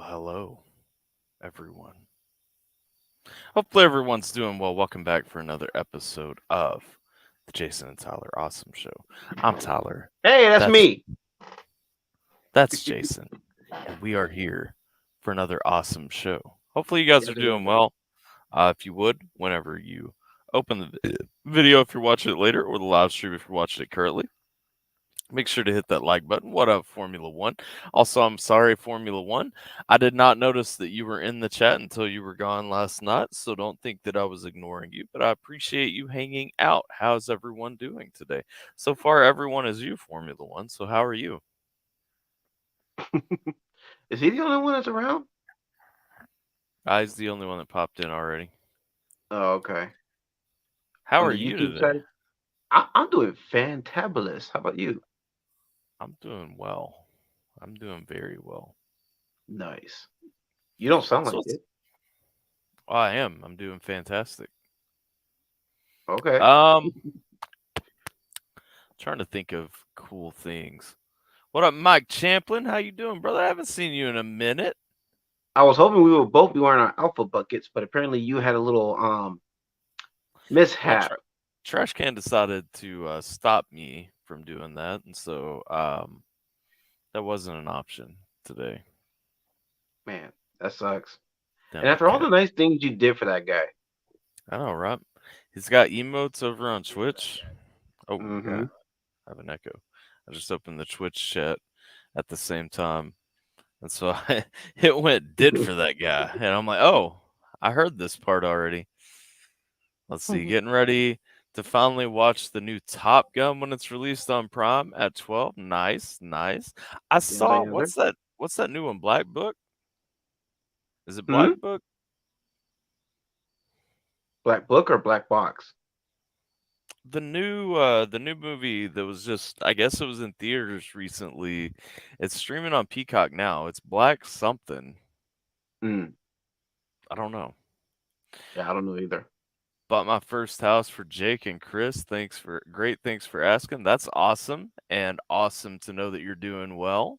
Hello, everyone. Hopefully, everyone's doing well. Welcome back for another episode of the Jason and Tyler Awesome Show. I'm Tyler. Hey, that's That's me. that's Jason, and we are here for another awesome show. Hopefully, you guys Yes, are sir. doing well. If you would, whenever you open the video, if you're watching it later, or the live stream if you're watching it currently, make sure to hit that like button. What up, Formula One? Also, I'm sorry, Formula One. I did not notice that you were in the chat until you were gone last night, so don't think that I was ignoring you, but I appreciate you hanging out. How's everyone doing today? So far, everyone is you, Formula One. So, how are you? Is he the only one that's around? I's the only one that popped in already. Oh, okay. How On are the you YouTube today? side, I'm doing fantabulous. How about you? I'm doing well. I'm doing very well. Nice. You don't sound So, like what's, it. I am. I'm doing fantastic. Okay. Um, trying to think of cool things. What up, Mike Champlin? How you doing, brother? I haven't seen you in a minute. I was hoping we would both be wearing our alpha buckets, but apparently you had a little Well, mishap. Trash Can decided to stop me from doing that, and so that wasn't an option today. Man, that sucks. And Demo after all cat. the nice things you did for that guy. I know, right? He's got emotes over on Twitch. Oh, Mm-hmm. yeah, I have an echo. I just opened the Twitch chat at the same time, and so it went did for that guy, and I'm like, oh, I heard this part already. Let's see, getting ready to finally watch the new Top Gun when it's released on Prime at 12. Nice, nice. I Yes, sir, saw yes, sir. what's that new one? Black Book? Is it Black Hmm? Book? Black book or black box? The new movie that was just I guess it was in theaters recently. It's streaming on Peacock now. It's Black something. Mm. I don't know. Yeah, I don't know either. Bought my first house for Jake and Chris. Thanks for asking. That's awesome and awesome to know that you're doing well.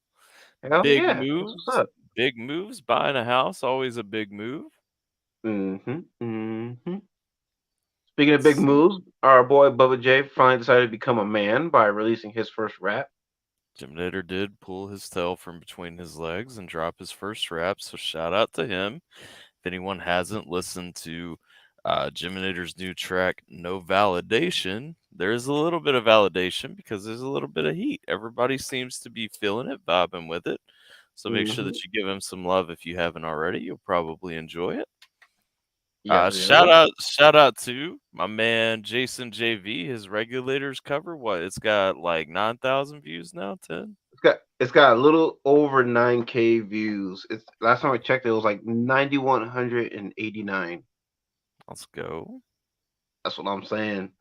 Hell Big yeah. That's what's moves, up. big moves, buying a house, always a big move. Mm-hmm. Mm-hmm. Speaking of Let's big see. moves, our boy Bubba J finally decided to become a man by releasing his first rap. Jiminator did pull his tail from between his legs and drop his first rap, so shout out to him. If anyone hasn't listened to Jiminator's new track, No Validation, there is a little bit of validation because there's a little bit of heat. Everybody seems to be feeling it, vibing with it. So make sure Mm-hmm. that you give him some love if you haven't already. You'll probably enjoy it. Yes, yes, sir. Shout out to my man Jason JV. His regulators cover what? It's got like 9,000 views now. 10. It's got a little over 9K views. It's last time I checked, it was like 9,189. Let's go. That's what I'm saying.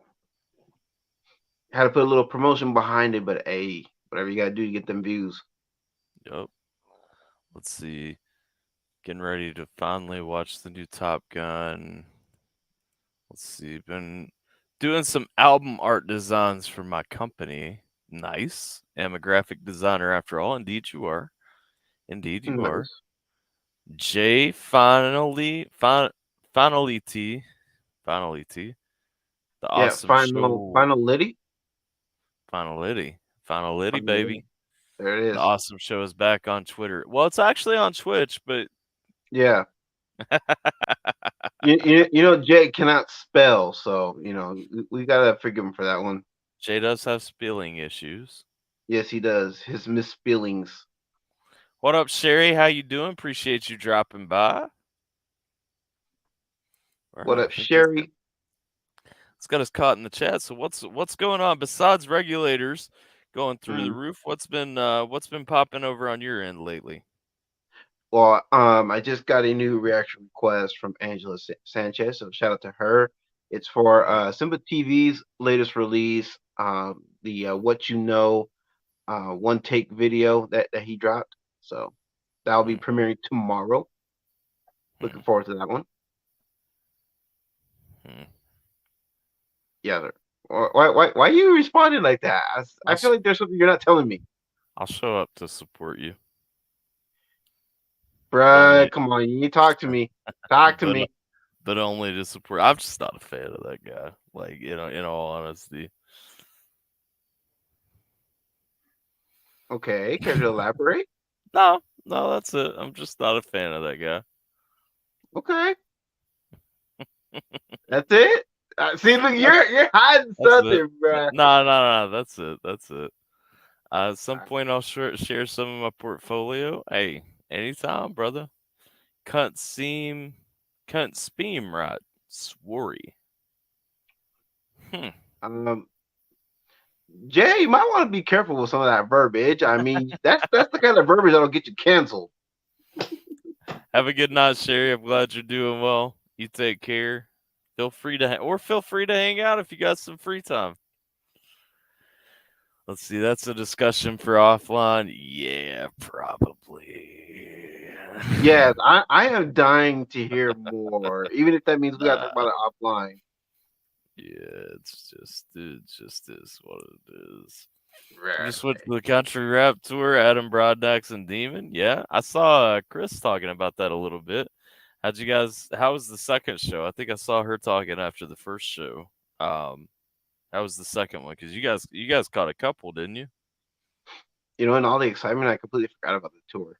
Had to put a little promotion behind it, but hey, whatever you gotta do to get them views. Yup. Let's see. Getting ready to finally watch the new Top Gun. Let's see. Been doing some album art designs for my company. Nice. Am a graphic designer after all. Indeed, you are. Indeed, you are. Nice. Jay finally T. The Yeah, awesome final show. final Liddy. Final Liddy, Final baby. Liddy. There it The is. awesome show is back on Twitter. Well, it's actually on Twitch, but Yeah. You know Jay cannot spell, so we gotta forgive him for that one. Jay does have spelling issues. Yes, he does. His misspellings. What up, Sherry? How you doing? Appreciate you dropping by. All What right, I up, think that's good. Sherry? It's got us caught in the chat. So what's going on besides regulators going through the Mm. roof? What's been popping over on your end lately? Well, I just got a new reaction request from Angela Sanchez, so shout out to her. It's for Simba TV's latest release, the What You Know one take video that he dropped. So that'll be Hmm, premiering tomorrow. hmm, Looking forward to that one. hmm. Yeah. Why are you responding like that? I I'll feel sh- like there's something you're not telling me. I'll show up to support you. but Bruh, only come on, you talk to me. Talk to but me. but only to support. I'm just not a fan of that guy. Like, in all honesty. Okay, care to elaborate? No, no, that's it. I'm just not a fan of that guy. Okay, that's it. See, look, That's, you're hiding that's it. something, bruh. No, no, no. That's it. That's it. At some point, I'll share some of my portfolio. Hey, anytime, brother. Cunt seam, cunt speam right. Sworry. Hmm. Um, Jay, you might want to be careful with some of that verbiage. I mean, that's the kind of verbiage that'll get you canceled. Have a good night, Sherry. I'm glad you're doing well. You take care. Feel free to hang out if you got some free time. Let's see. That's a discussion for offline. Yeah, probably. Yes, I am dying to hear more, even if that means we gotta talk Nah, about it offline. yeah, it just is what it is. You just went Right. to the country rap tour, Adam Broadnax and Demon. Yeah, I saw Chris talking about that a little bit. How was the second show? I think I saw her talking after the first show. How was the second one? Because you guys caught a couple, didn't you? You know, in all the excitement, I completely forgot about the tour.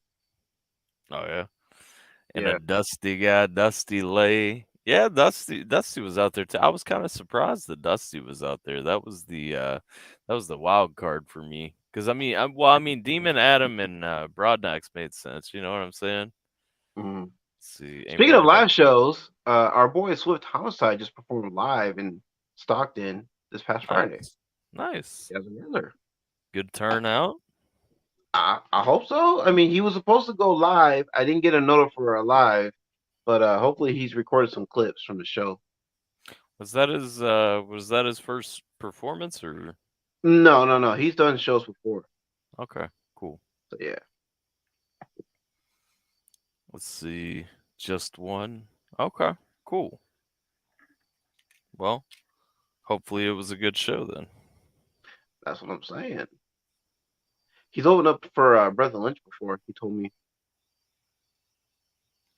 Oh yeah, and a Yeah. Dusty guy, Dusty Lay. Yeah, Dusty was out there too. I was kind of surprised that Dusty was out there. That was the wild card for me. Because I mean, Demon Adam and Broadnax made sense. You know what I'm saying? Mhm. Let's see, ain't Speaking of worried about. live shows, our boy Swift Homicide just performed live in Stockton this past Friday. Nice, nice, He has another. good turnout. I hope so. I mean, he was supposed to go live. I didn't get a note for a live, but hopefully he's recorded some clips from the show. Was that his first performance or No, no, no. He's done shows before. okay, cool. So yeah, Let's see. Just one. Okay, cool. Well, hopefully it was a good show then. that's what I'm saying. He's opened up for Brother Lynch before. He told me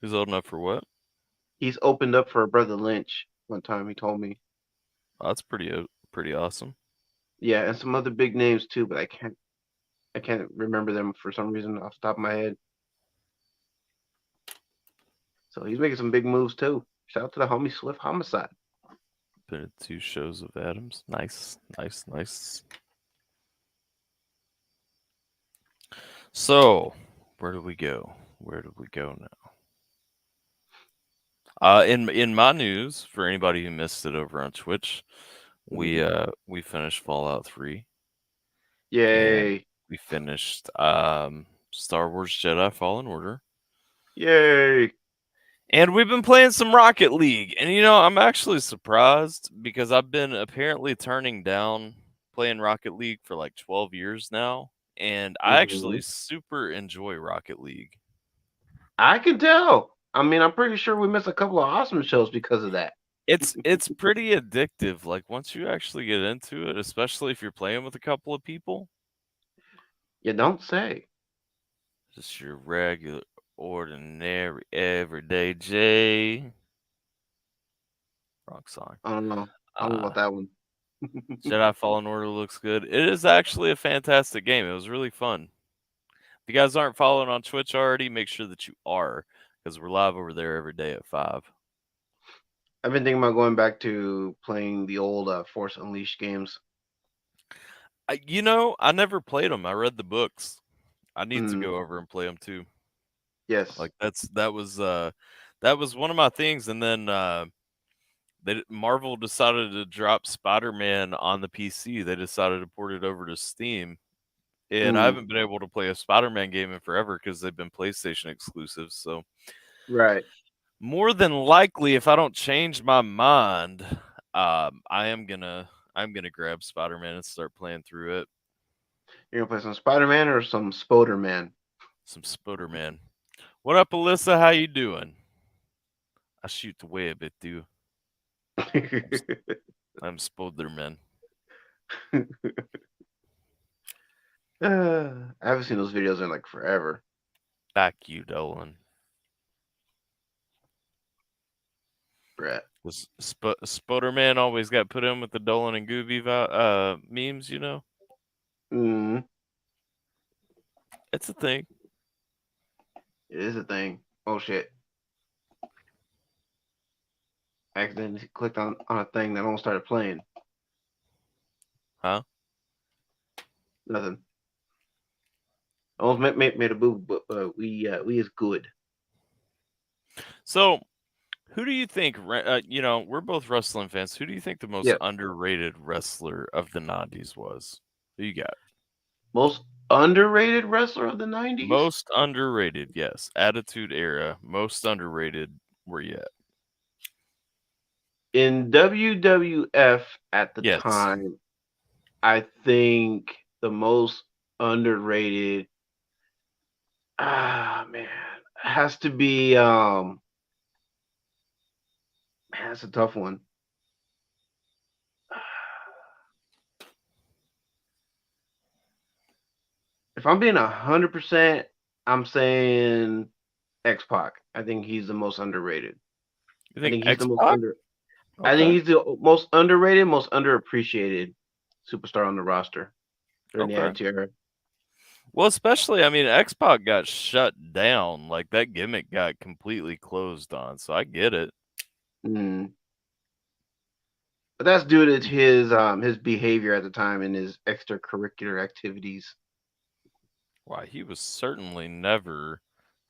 Who's old enough for what? he's opened up for Brother Lynch one time. He told me, Oh, that's pretty awesome. yeah, and some other big names too, but I can't remember them for some reason off the top of my head. So he's making some big moves too. Shout out to the homie Swift Homicide. Been at 2 shows of Adams. Nice, nice, nice. So, where do we go? Where do we go now? In my news, for anybody who missed it over on Twitch, we finished Fallout 3 and Yay! we finished Star Wars Jedi Fallen Order. Yay! And we've been playing some Rocket League. And I'm actually surprised because I've been apparently turning down playing Rocket League for like 12 years now, and I Hmm. actually super enjoy Rocket League. I can tell. I mean, I'm pretty sure we missed a couple of awesome shows because of that. It's pretty addictive. Like once you actually get into it, especially if you're playing with a couple of people, You don't say. just your regular, ordinary, everyday J. Wrong song. I don't know. I don't know Uh, about that one. Jedi Fallen Order looks good. It is actually a fantastic game. It was really fun. If you guys aren't following on Twitch already, make sure that you are, because we're live over there every day at 5. I've been thinking about going back to playing the old Force Unleashed games. I never played them. I read the books. I need to Mm, go over and play them too. yes. Like that was one of my things. And then Marvel decided to drop Spider-Man on the PC. They decided to port it over to Steam. And I Mm, haven't been able to play a Spider-Man game in forever because they've been PlayStation exclusives. So right. more than likely, if I don't change my mind, I'm gonna grab Spider-Man and start playing through it. You're gonna play some Spider-Man or some Spoder-Man? Some Spider-Man. What up, Alyssa? How you doing? I shoot the web at you. I'm Spider-Man. I haven't seen those videos in like forever. Back you, Dolan. Bret. Spoderman always got put in with the Dolan and Gooby memes, you know? Mm, It's a thing. it is a thing. Oh shit! Accidentally clicked on a thing that almost started playing. Huh? Nothing. Almost made a boo, but we is good. So, who do you think, we're both wrestling fans. Who do you think the most Yeah. underrated wrestler of the 90s was? Who you got? Most underrated wrestler of the 90s? Most underrated, yes. Attitude Era. Most underrated, where you at? In WWF at the Yes. time, I think the most underrated man has to be man, that's a tough one. If I'm being 100%, I'm saying X Pac. I think he's the most underrated. You I think think he's the X most Pac? under. I think Okay. he's the most underrated, most underappreciated superstar on the roster during the Okay. Attitude Era. Well, especially, I mean, X Pac got shut down. Like, that gimmick got completely closed on. So I get it. Mm. But that's due to his behavior at the time and his extracurricular activities. Why, he was certainly never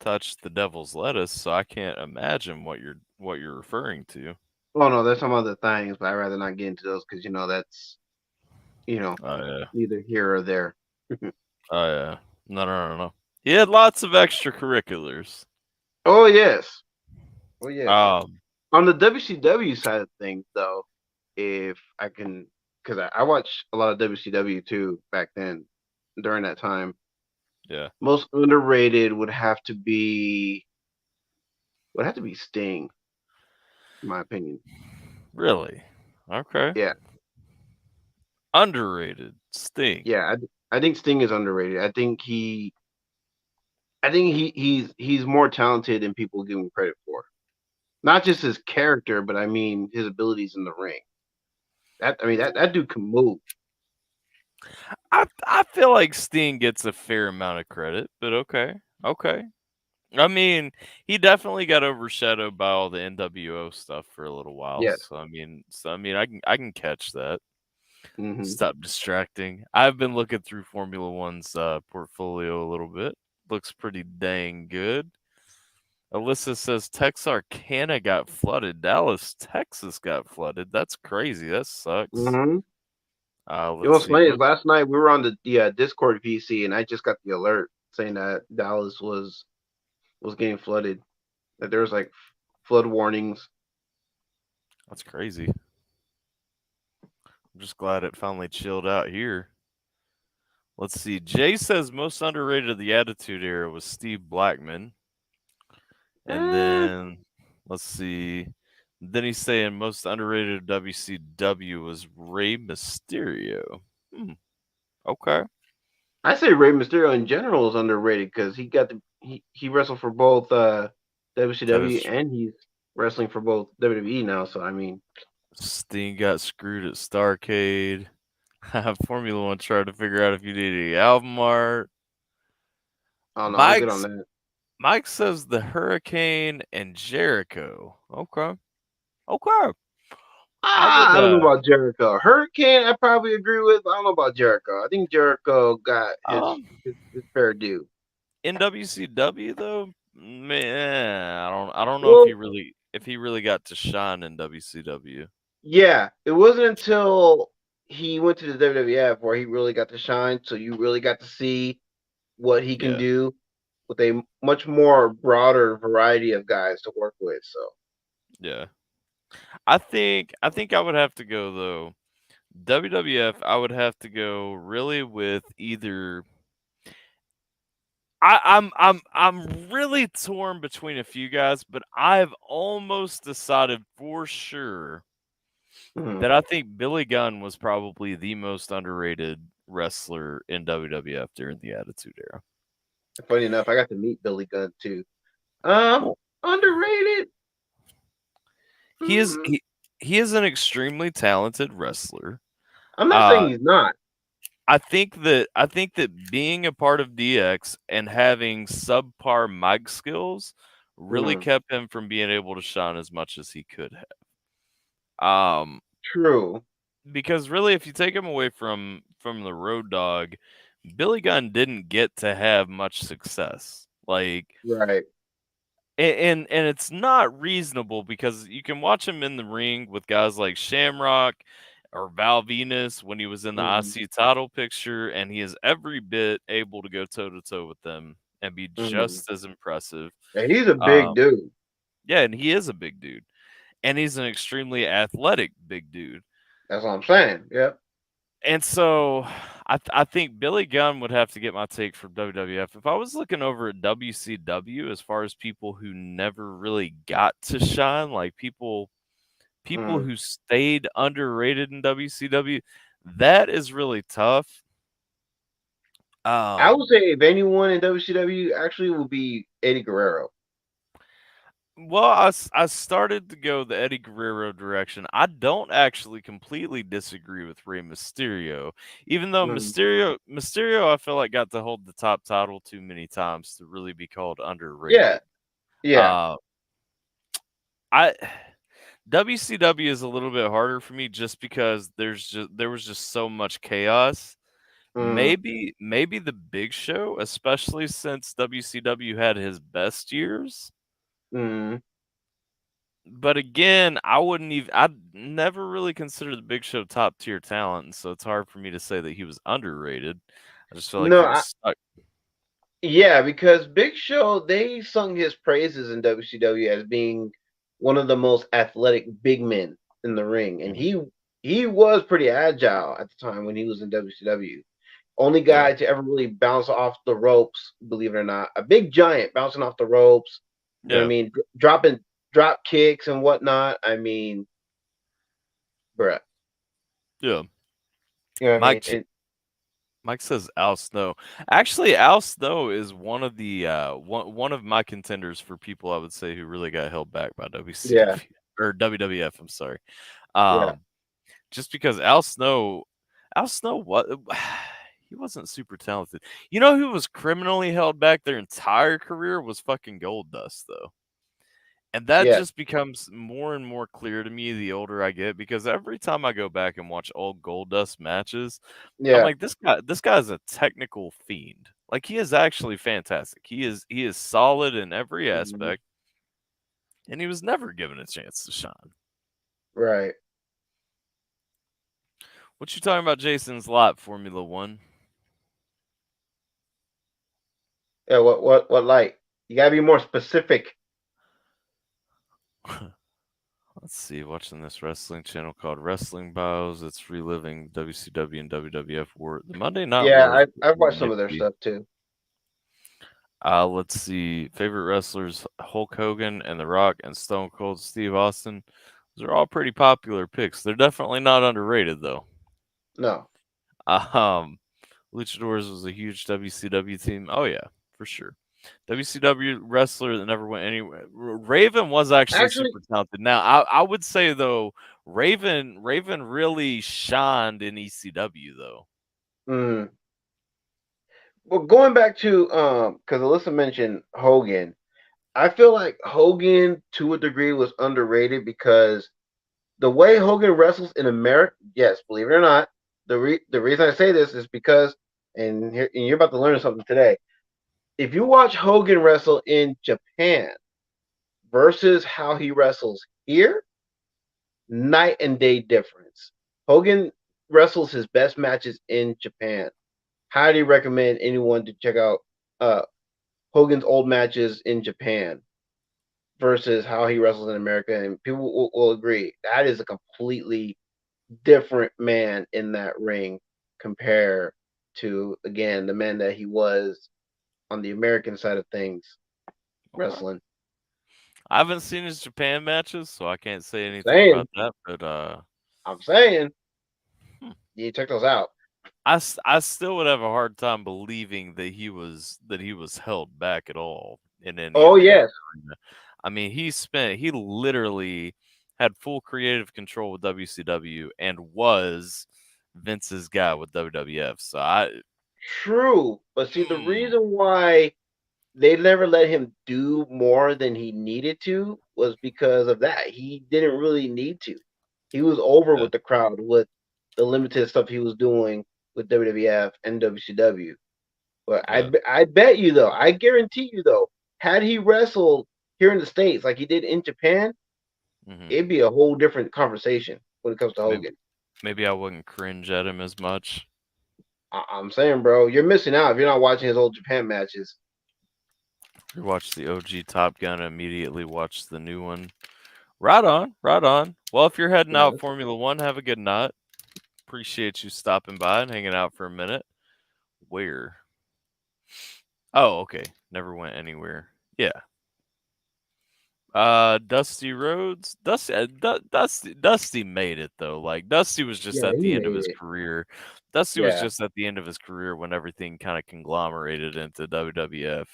touched the devil's lettuce, so I can't imagine what you're referring to. Oh no, there's some other things, but I'd rather not get into those because that's you know Oh yeah. neither here or there. Oh yeah. No, no, no, no. He had lots of extracurriculars. Oh yes, oh yes. Um, On the WCW side of things, though, if I can, because I watched a lot of WCW too back then during that time. yeah. Most underrated would have to be Sting, in my opinion. Really? Okay. Yeah, Underrated. Sting. yeah. I think Sting is underrated. I think he's more talented than people give him credit for. Not just his character, but I mean his abilities in the ring. That dude can move. I feel like Sting gets a fair amount of credit, but okay. Okay. I mean, he definitely got overshadowed by all the NWO stuff for a little while. Yes. So I mean, I can catch that. Hmm. Stop distracting. I've been looking through Formula One's portfolio a little bit. Looks pretty dang good. Alyssa says Texarkana got flooded. Dallas, Texas got flooded. That's crazy. That sucks. Hmm. Let's What's see. funny is last night we were on the Discord VC, and I just got the alert saying that Dallas was getting flooded. That there was like flood warnings. That's crazy. I'm just glad it finally chilled out here. Let's see. Jay says most underrated of the Attitude Era was Steve Blackman. And Eh, then let's see. Then he's saying most underrated of WCW was Rey Mysterio. Okay. I say Rey Mysterio in general is underrated because he wrestled for both That is WCW true. and he's wrestling for both WWE now. So I mean, Sting got screwed at Starcade. Formula One tried to figure out if you needed any album art. I don't know. I'm good on Mike's that. Mike says the Hurricane and Jericho. Okay. Okay. I would I don't know about Jericho. Hurricane, I probably agree with. I don't know about Jericho. I think Jericho got his um his fair due. in WCW though, man, I don't know Well, if he really got to shine in WCW. yeah, it wasn't until he went to the WWF where he really got to shine. So you really got to see what he can Yeah. do with a much more broader variety of guys to work with. So, Yeah. I think I would have to go though. WWF, I would have to go really with either I'm really torn between a few guys, but I've almost decided for sure mhm. that I think Billy Gunn was probably the most underrated wrestler in WWF during the Attitude Era. Funny enough, I got to meet Billy Gunn too. Um, Well, underrated. he is he is an extremely talented wrestler. I'm not Uh, saying he's not. I think that being a part of DX and having subpar mic skills really Mm, kept him from being able to shine as much as he could have. true. Because really, if you take him away from the Road Dog, Billy Gunn didn't get to have much success. Like, Right. and it's not reasonable because you can watch him in the ring with guys like Shamrock or Val Venus when he was in the Mm, IC title picture, and he is every bit able to go toe to toe with them and be mm. just as impressive. Yeah, he's a Um, big dude. yeah, and he is a big dude, and he's an extremely athletic big dude. That's what I'm saying. Yep. And so I think Billy Gunn would have to get my take from WWF. If I was looking over at WCW as far as people who never really got to shine, like people Mm. who stayed underrated in WCW, that is really tough. I would Um, say if anyone in WCW actually will be Eddie Guerrero. well, I started to go the Eddie Guerrero direction. I don't actually completely disagree with Rey Mysterio, even though Mm. Mysterio I feel like got to hold the top title too many times to really be called Yeah. underrated. Yeah. Uh, I WCW is a little bit harder for me just because there was just so much chaos. Mm. Maybe the Big Show, especially since WCW had his best years. Mm. But again, I'd never really considered the Big Show top tier talent, and so it's hard for me to say that he was underrated. I just feel like No, he was stuck. yeah, because Big Show, they sung his praises in WCW as being one of the most athletic big men in the ring, and Mhm. he was pretty agile at the time when he was in WCW. Only Yeah, guy to ever really bounce off the ropes, believe it or not, a big giant bouncing off the ropes. You know what I yeah, mean? Dropping drop kicks and whatnot. I mean, bruh. yeah. You know what I mean? Mike Ch- Mike says Al Snow. Actually, Al Snow is one of my contenders for people I would say who really got held back by Yeah, WCW or WWF. I'm sorry. yeah, Um, just because Al Snow, what he wasn't super talented. You know who was criminally held back their entire career was fucking Goldust though. And that yeah, just becomes more and more clear to me the older I get because every time I go back and watch old Goldust matches, I'm yeah. like this guy's a technical fiend. Like he is actually fantastic. He is solid in every Mhm. aspect and he was never given a chance to shine. Right. What you talking about Jason's lot Formula 1? Yeah. What? Like you gotta be more specific. Let's see, watching this wrestling channel called Wrestling Bios. It's reliving WCW and WWF war. The Monday Night Yeah, Wars I've were watched some of their nifty. stuff too. Let's see, favorite wrestlers: Hulk Hogan and The Rock and Stone Cold Steve Austin. Those are all pretty popular picks. They're definitely not underrated though. No. Um, Luchadors was a huge WCW team. Oh yeah, for sure. WCW wrestler that never went anywhere. Raven was actually Actually, super talented. Now, I would say though, Raven really shined in ECW though. mm, well, going back to because Alyssa mentioned Hogan, I feel like Hogan to a degree was underrated because the way Hogan wrestles in America, yes, believe it or not, the reason I say this is because, and you're about to learn something today. If you watch Hogan wrestle in Japan versus how he wrestles here, night and day difference. Hogan wrestles his best matches in Japan. Highly recommend anyone to check out uh, Hogan's old matches in Japan versus how he wrestles in America, and people will agree that is a completely different man in that ring compared to again the man that he was on the American side of things Okay. wrestling. I haven't seen his Japan matches, so I can't say anything Saying, about that. But I'm saying, hmm. you check those out. I still would have a hard time believing that he was held back at all in any Oh of the yes, arena. I mean, he literally had full creative control with WCW and was Vince's guy with WWF. So True, but see, the hmm, reason why they never let him do more than he needed to was because of that. He didn't really need to. He was over yeah, with the crowd with the limited stuff he was doing with WWF and WCW. But yeah. I bet you though, I guarantee you though, had he wrestled here in the States like he did in Japan, Hmm. it'd be a whole different conversation when it comes to Maybe Hogan. maybe I wouldn't cringe at him as much. I'm saying, bro, you're missing out if you're not watching his old Japan matches. You watch the OG Top Gun and immediately watch the new one. Right on, right on. Well, if you're heading Yeah, out Formula One, have a good night. Appreciate you stopping by and hanging out for a minute. Where? Oh, okay. Never went anywhere. Yeah. Dusty Rhodes. Dusty made it though. Like Dusty was just yeah, at he the end of his made it. career. Dusty was Yeah, just at the end of his career when everything kind of conglomerated into WWF.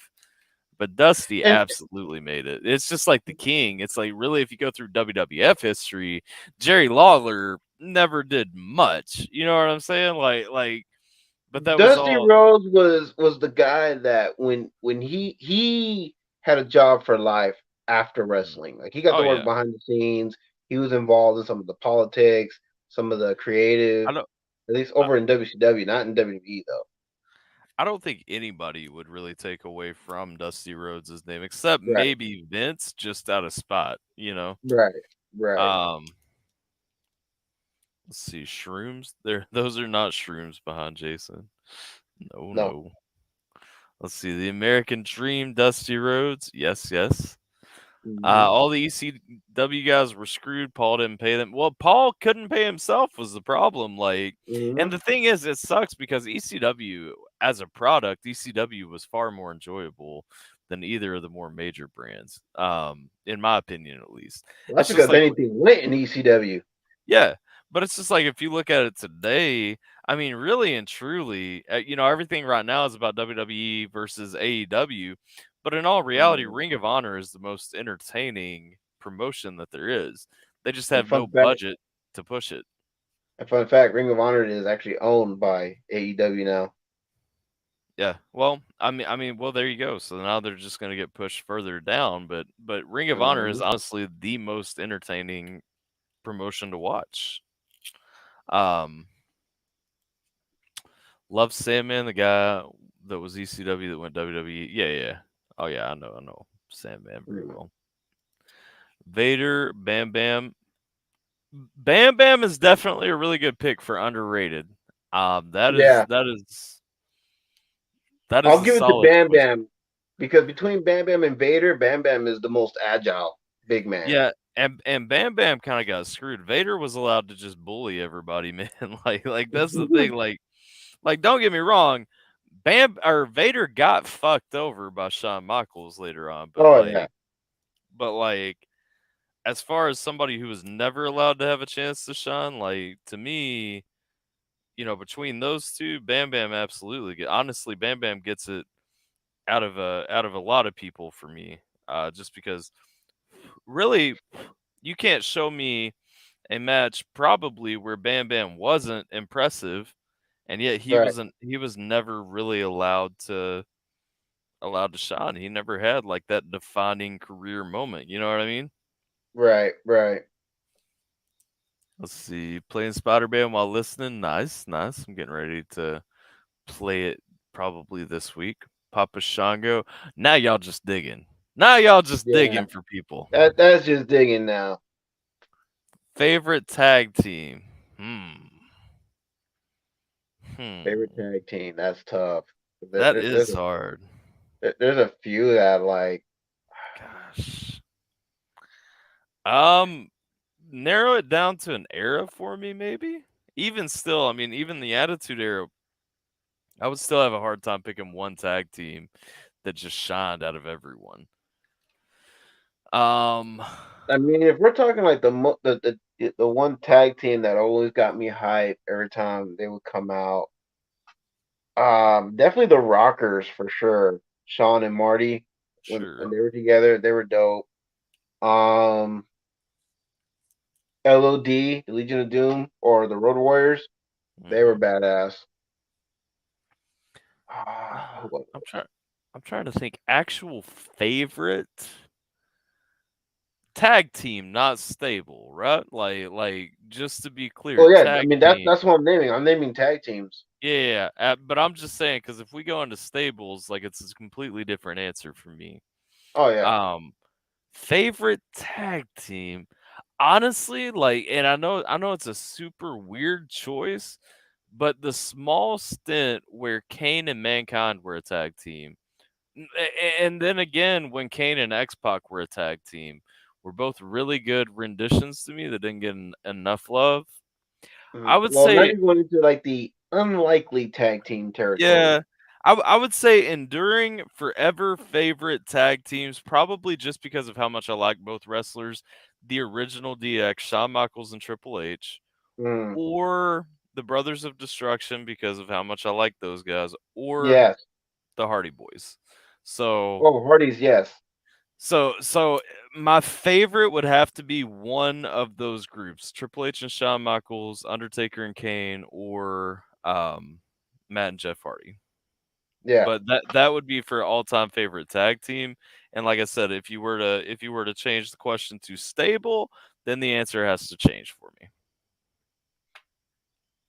But Dusty and absolutely made it. It's just like the King. It's like really, if you go through WWF history, Jerry Lawler never did much. You know what I'm saying? But that was Dusty all. Rhodes was the guy that when he had a job for life after Mhm. wrestling. Like he got Oh to work yeah. behind the scenes. He was involved in some of the politics, some of the I creative, don't. at least I, over in WCW, not in WWE though. I don't think anybody would really take away from Dusty Rhodes' name, except Right, maybe Vince, just out of spot. You know. right, right. Um. Let's see. Shrooms. There. Those are not shrooms behind Jason. No. No. No. Let's see. The American Dream. Dusty Rhodes. Yes. Yes. Hmm. All the ECW guys were screwed. Paul didn't pay them. Well, Paul couldn't pay himself was the problem. And Hmm. the thing is, it sucks because ECW as a product, ECW was far more enjoyable than either of the more major brands. In my opinion, at least. Well, that's It's just because like, anything went in ECW. yeah, but it's just like if you look at it today, I mean, really and truly, everything right now is about WWE versus AEW, but in all reality, Mm. Ring of Honor is the most entertaining promotion that there is. They just And have no budget to push it. fun fact, Ring of Honor is actually owned by AEW now. Yeah. Well, well, there you go. So now they're just going to get pushed further down, but Ring of Honor is Hmm. honestly the most entertaining promotion to watch. Um, Love Sandman, the guy that was ECW that went WWE. Yeah, yeah. Oh yeah, I know Sandman very Mm. well. Vader, Bam Bam. Bam Bam is definitely a really good pick for underrated. Um, that is Yeah, that is that is I'll a give it to solid Bam choice. Bam because between Bam Bam and Vader, Bam Bam is the most agile big man. Yeah, and Bam Bam kind of got screwed. Vader was allowed to just bully everybody, man. Like that's the thing. Like don't get me wrong, Bam or Vader got fucked over by Shawn Michaels later on, Oh yeah, but like as far as somebody who was never allowed to have a chance to shine, like to me, between those two, Bam Bam absolutely honestly, Bam Bam gets it out of a lot of people for me. Just because really you can't show me a match probably where Bam Bam wasn't impressive, and yet right, he was never really allowed to shine. He never had like that defining career moment. You know what I mean? right, right. Let's see. Playing Spider Man while listening. Nice, nice. I'm getting ready to play it probably this week. Papa Shango. Now y'all just digging. Now y'all just Yeah, digging for people. that's just digging now. Favorite tag team. Hmm. Favorite Hmm. tag team. That's tough. That is hard. There's a few that like. Gosh. Um, narrow it down to an era for me, maybe. Even still, I mean, even the Attitude Era, I would still have a hard time picking one tag team that just shined out of everyone. Um, I mean, if we're talking like the one tag team that always got me hyped every time they would come out, definitely the Rockers for sure. Sean and Marty when sure. they were together, they were dope. Um, LOD, the Legion of Doom, or the Road Warriors. They were Hmm. badass. Who was I'm trying. I'm trying to think. Actual favorite tag team, not stable, right? Like just to be clear, Oh yeah, I tag mean team. that's what I'm naming. I'm naming tag teams. Yeah, but I'm just saying because if we go into stables, like it's a completely different answer for me. Oh yeah. Um, Favorite tag team, honestly, like, and I know it's a super weird choice, but the small stint where Kane and Mankind were a tag team, and then again when Kane and X Pac were a tag team, were both really good renditions to me that didn't get enough love. I would Well, now say, you're going into like the unlikely tag team territory. yeah, I would say enduring forever favorite tag teams, probably just because of how much I like both wrestlers, the original DX, Shawn Michaels and Triple H, Mm, or the Brothers of Destruction because of how much I like those guys, or yes. the Hardy Boys. So Oh, Hardy's yes. so my favorite would have to be one of those groups: Triple H and Shawn Michaels, Undertaker and Kane, or Matt and Jeff Hardy. Yeah. But that would be for all-time favorite tag team. And like I said, if you were to change the question to stable, then the answer has to change for me.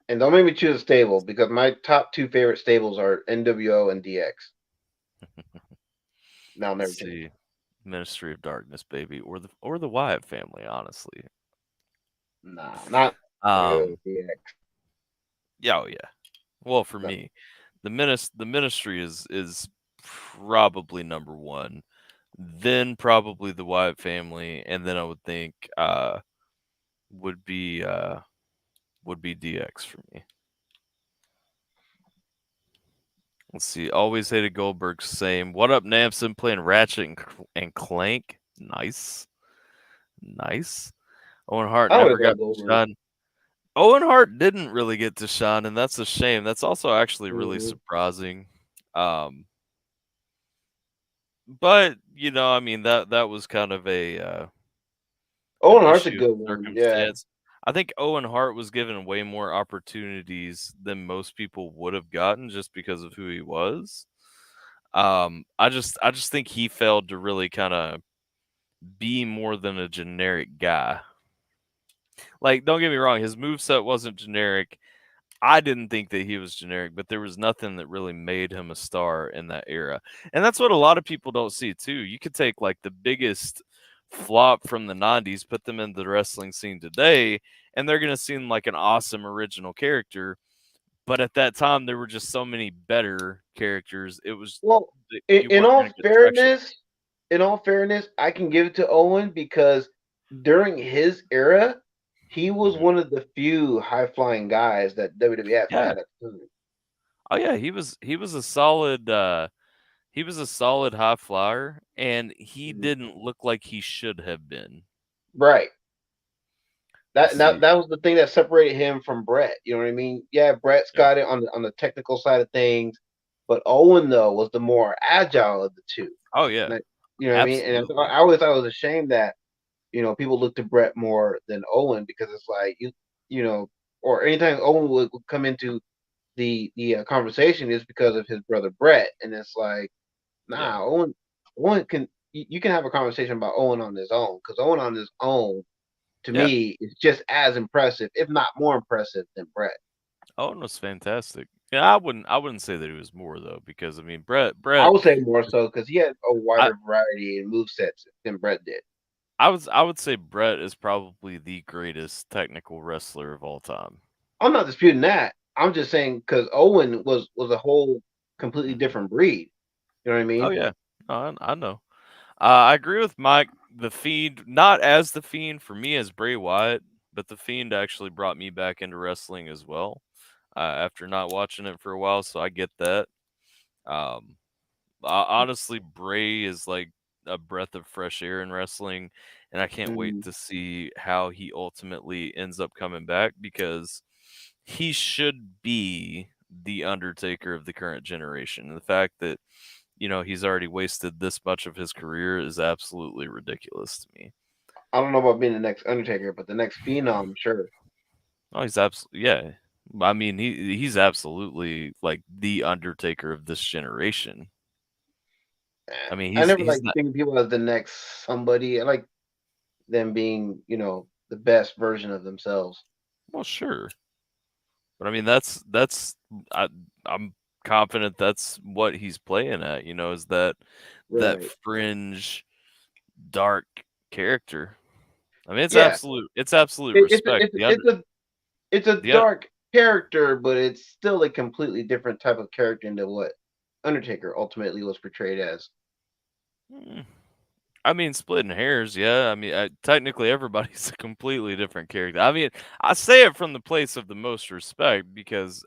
And don't make me choose a stable because my top two favorite stables are NWO and DX. That'll Let's never change. see. Ministry of Darkness, baby, or the Wyatt family, honestly. Nah, not Um, DX. yeah, oh yeah. Well, for No. me, the ministry is probably number one. Then probably the Wyatt family, and then I would think would be uh would be DX for me. Let's see. Always hated Goldberg. Same. What up, Namson? Playing Ratchet and Clank. Nice, nice. Owen Hart I always never like got to Goldberg. shine. Owen Hart didn't really get to shine, and that's a shame. That's also actually really Hmm. surprising. Um, but I mean that was kind of a an Owen Hart's a issue of good one. Yeah. circumstance. I think Owen Hart was given way more opportunities than most people would have gotten just because of who he was. I just think he failed to really kind of be more than a generic guy. Like, don't get me wrong, his moveset wasn't generic. I didn't think that he was generic, but there was nothing that really made him a star in that era. And that's what a lot of people don't see too. You could take like the biggest flop from the 90s, put them in the wrestling scene today, and they're going to seem like an awesome original character. But at that time, there were just so many better characters. It was Well, you weren't going to get traction. in all fairness, I can give it to Owen because during his era, he was Mhm. one of the few high flying guys that WWF Yeah. had at the time. Oh yeah, he was a solid he was a solid high flyer, and he Mhm. didn't look like he should have been. Right. Let's see. That was the thing that separated him from Brett. You know what I mean? Yeah, Brett's Yeah. got it on the technical side of things, but Owen though was the more agile of the two. Oh yeah, Like, you know what I mean? And absolutely. I always thought it was a shame that people look to Brett more than Owen because it's like you know, or anytime Owen would come into the conversation is because of his brother Brett, and it's like, Yeah. nah, Owen can you can have a conversation about Owen on his own because Owen on his own to Yeah. me is just as impressive, if not more impressive than Brett. Owen was fantastic. Yeah, I wouldn't say that he was more though, because I mean I Brett would say more so because he had a I wider variety in movesets than Brett did. I would say Brett is probably the greatest technical wrestler of all time. I'm not disputing that. I'm just saying because Owen was a whole completely Mhm. different breed. You know what I Oh mean? yeah. I know. I agree with Mike. The Fiend, not as the Fiend for me as Bray Wyatt, but the Fiend actually brought me back into wrestling as well. After not watching it for a while, so I get that. Um, Honestly, Bray is like a breath of fresh air in wrestling, and I can't wait Mhm. to see how he ultimately ends up coming back because he should be the Undertaker of the current generation. And the fact that he's already wasted this much of his career is absolutely ridiculous to me. I don't know about being the next Undertaker, but the next Phenom, sure. Oh, he's absolutely yeah. I mean, he's absolutely like the Undertaker of this generation. I mean, I never he's like not thinking people as the next somebody. I like them being, the best version of themselves. well, sure, but I mean that's I I'm confident that's what he's playing at. Is that Right. fringe dark character. I mean, Yeah. it's absolute It, it's respect. a- it's a The un- dark character, but it's still a completely different type of character than what Undertaker ultimately was portrayed as. Mm, I mean, splitting hairs, yeah. I mean, technically, everybody's a completely different character. I mean, I say it from the place of the most respect because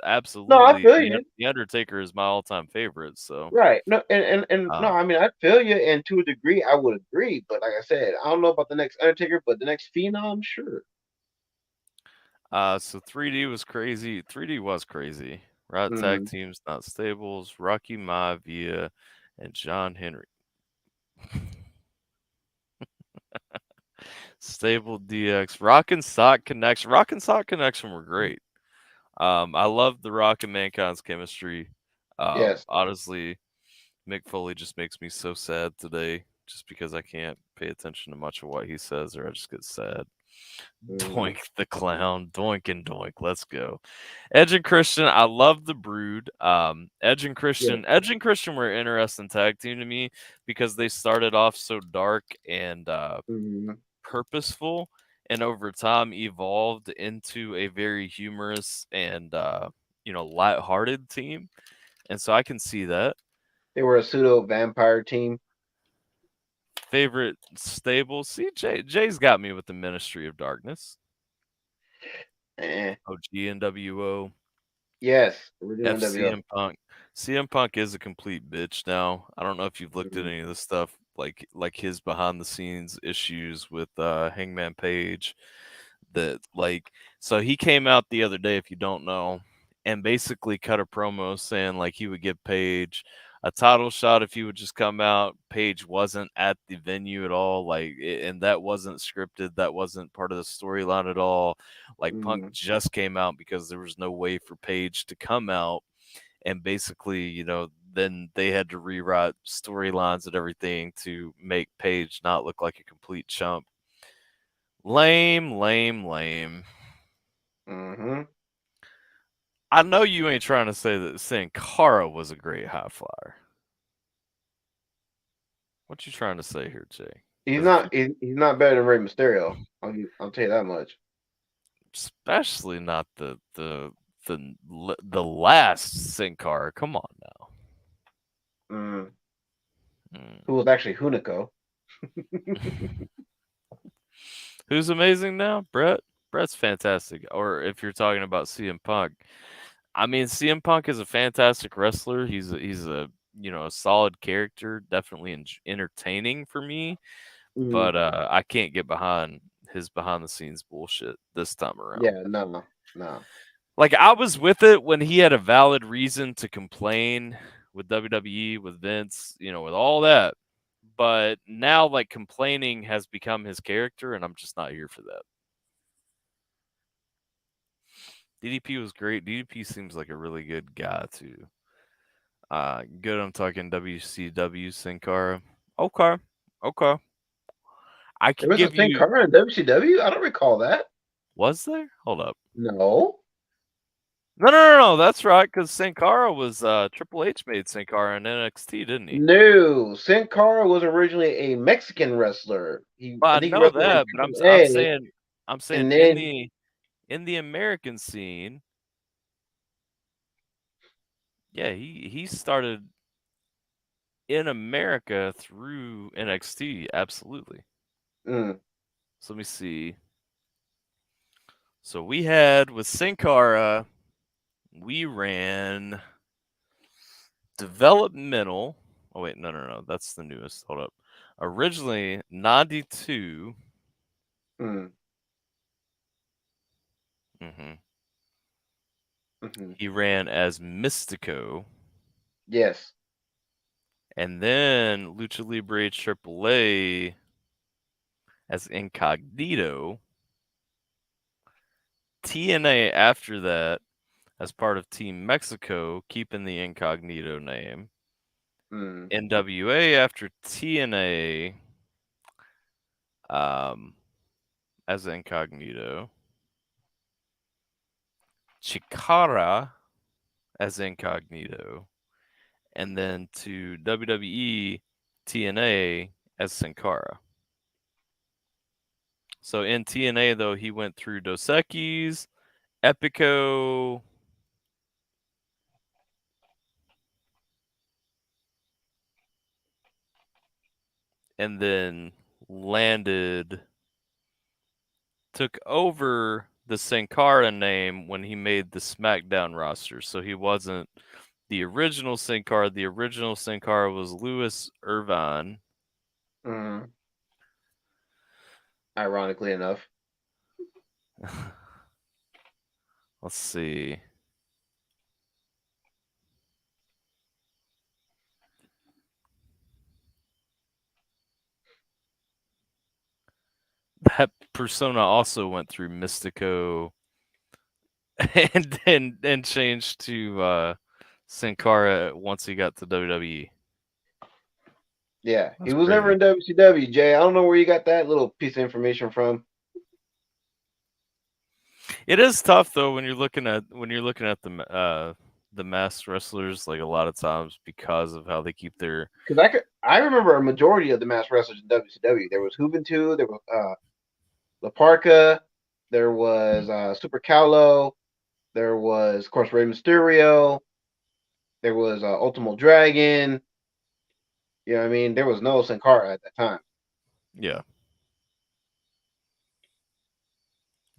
No, I absolutely, feel you. The Undertaker is my all-time favorite. So, Right. No, and no, uh, I mean I feel you, and to a degree I would agree. But like I said, I don't know about the next Undertaker, but the next Phenom, sure. so 3D was crazy. 3D was crazy. Right tag Mm, teams, not stables. Rocky Maivia and John Henry. Stable DX. Rock and Sock Connection. Rock and Sock Connection were great. I love the Rock and Mankind's chemistry. yes. Honestly, Mick Foley just makes me so sad today, just because I can't pay attention to much of what he says, or I just get sad. Mm, Doink the Clown, doink and doink. Let's go. Edge and Christian, I love the Brood. yes. Edge and Christian were an interesting tag team to me because they started off so dark and Mm, purposeful, and over time evolved into a very humorous and lighthearted team. And so I can see that. they were a pseudo vampire team. Favorite stable? See, Jay's got me with the Ministry of Darkness. Eh. OG NWO. Yes, original NWO. FCM Punk. CM Punk is a complete bitch now. I don't know if you've looked at Mm, any of the stuff like his behind the scenes issues with Hangman Page. That like so he came out the other day, if you don't know, and basically cut a promo saying like he would give Page a title shot if he would just come out. Page wasn't at the venue at all, and that wasn't scripted. That wasn't part of the storyline at all. Like Punk mm, just came out because there was no way for Page to come out, and basically, then they had to rewrite storylines and everything to make Page not look like a complete chump. Lame, lame, lame. mm-hmm. I know you ain't trying to say that Sin Cara was a great high flyer. What you trying to say here, Jay? He's Because if not. you, He's not better than Rey Mysterio. I'll tell you that much. especially not the last Sin Cara. Come on now. Mm, Hmm. who was actually Hunico? Who's amazing now? Bret. Bret's fantastic. Or if you're talking about CM Punk, I mean CM Punk is a fantastic wrestler. He's a a solid character, definitely entertaining for me. Mm, But I can't get behind his behind the scenes bullshit this time around. yeah, no, no. Like I was with it when he had a valid reason to complain with WWE, with Vince, with all that. But now like complaining has become his character and I'm just not here for that. DDP was great. DDP seems like a really good guy too. Good. I'm talking WCW Sin Cara. Okay. Okay. I There could was a give Sin you. Cara in WCW. I don't recall that. Was there? Hold up. No, No. That's right. Because Sin Cara was Triple H made Sin Cara in NXT, didn't he? no. Sin Cara was originally a Mexican wrestler. Well, I I think he know wrestled in that, but I'm AAA, saying and in then the American scene, yeah, he started in America through NXT. Absolutely. mm, So let me see. So we had with Sin Cara, we ran developmental. Oh wait, no. That's the newest. Hold up. Originally 92. mm, Hmm. hmm, He ran as Mystico, yes, and then Lucha Libre AAA. as Incognito. TNA after that as part of Team Mexico, keeping the Incognito name. Mm. NWA after TNA as Incognito. Chikara as Incognito. And then to WWE TNA as Sin Cara. So in TNA, though, he went through Dos Equis, Epico, and then took over the Sin Cara name when he made the SmackDown roster. So he wasn't the original Sin Cara. The original Sin Cara was Louis Irvine. Mm. Ironically enough. Let's see. That persona also went through Mystico and changed to Sin Cara once he got to WWE. Yeah, he That's was never crazy. in WCW, Jay. I don't know where you got that little piece of information from. It is tough though when you're looking at the masked wrestlers, like a lot of times because of how they keep their Because I remember a majority of the masked wrestlers in WCW. There was Juventud, there was La Parca, there was Super Calo, there was, of course, Rey Mysterio, there was Ultimo Dragon. You know what I mean? There was no Sin Cara at that time. yeah.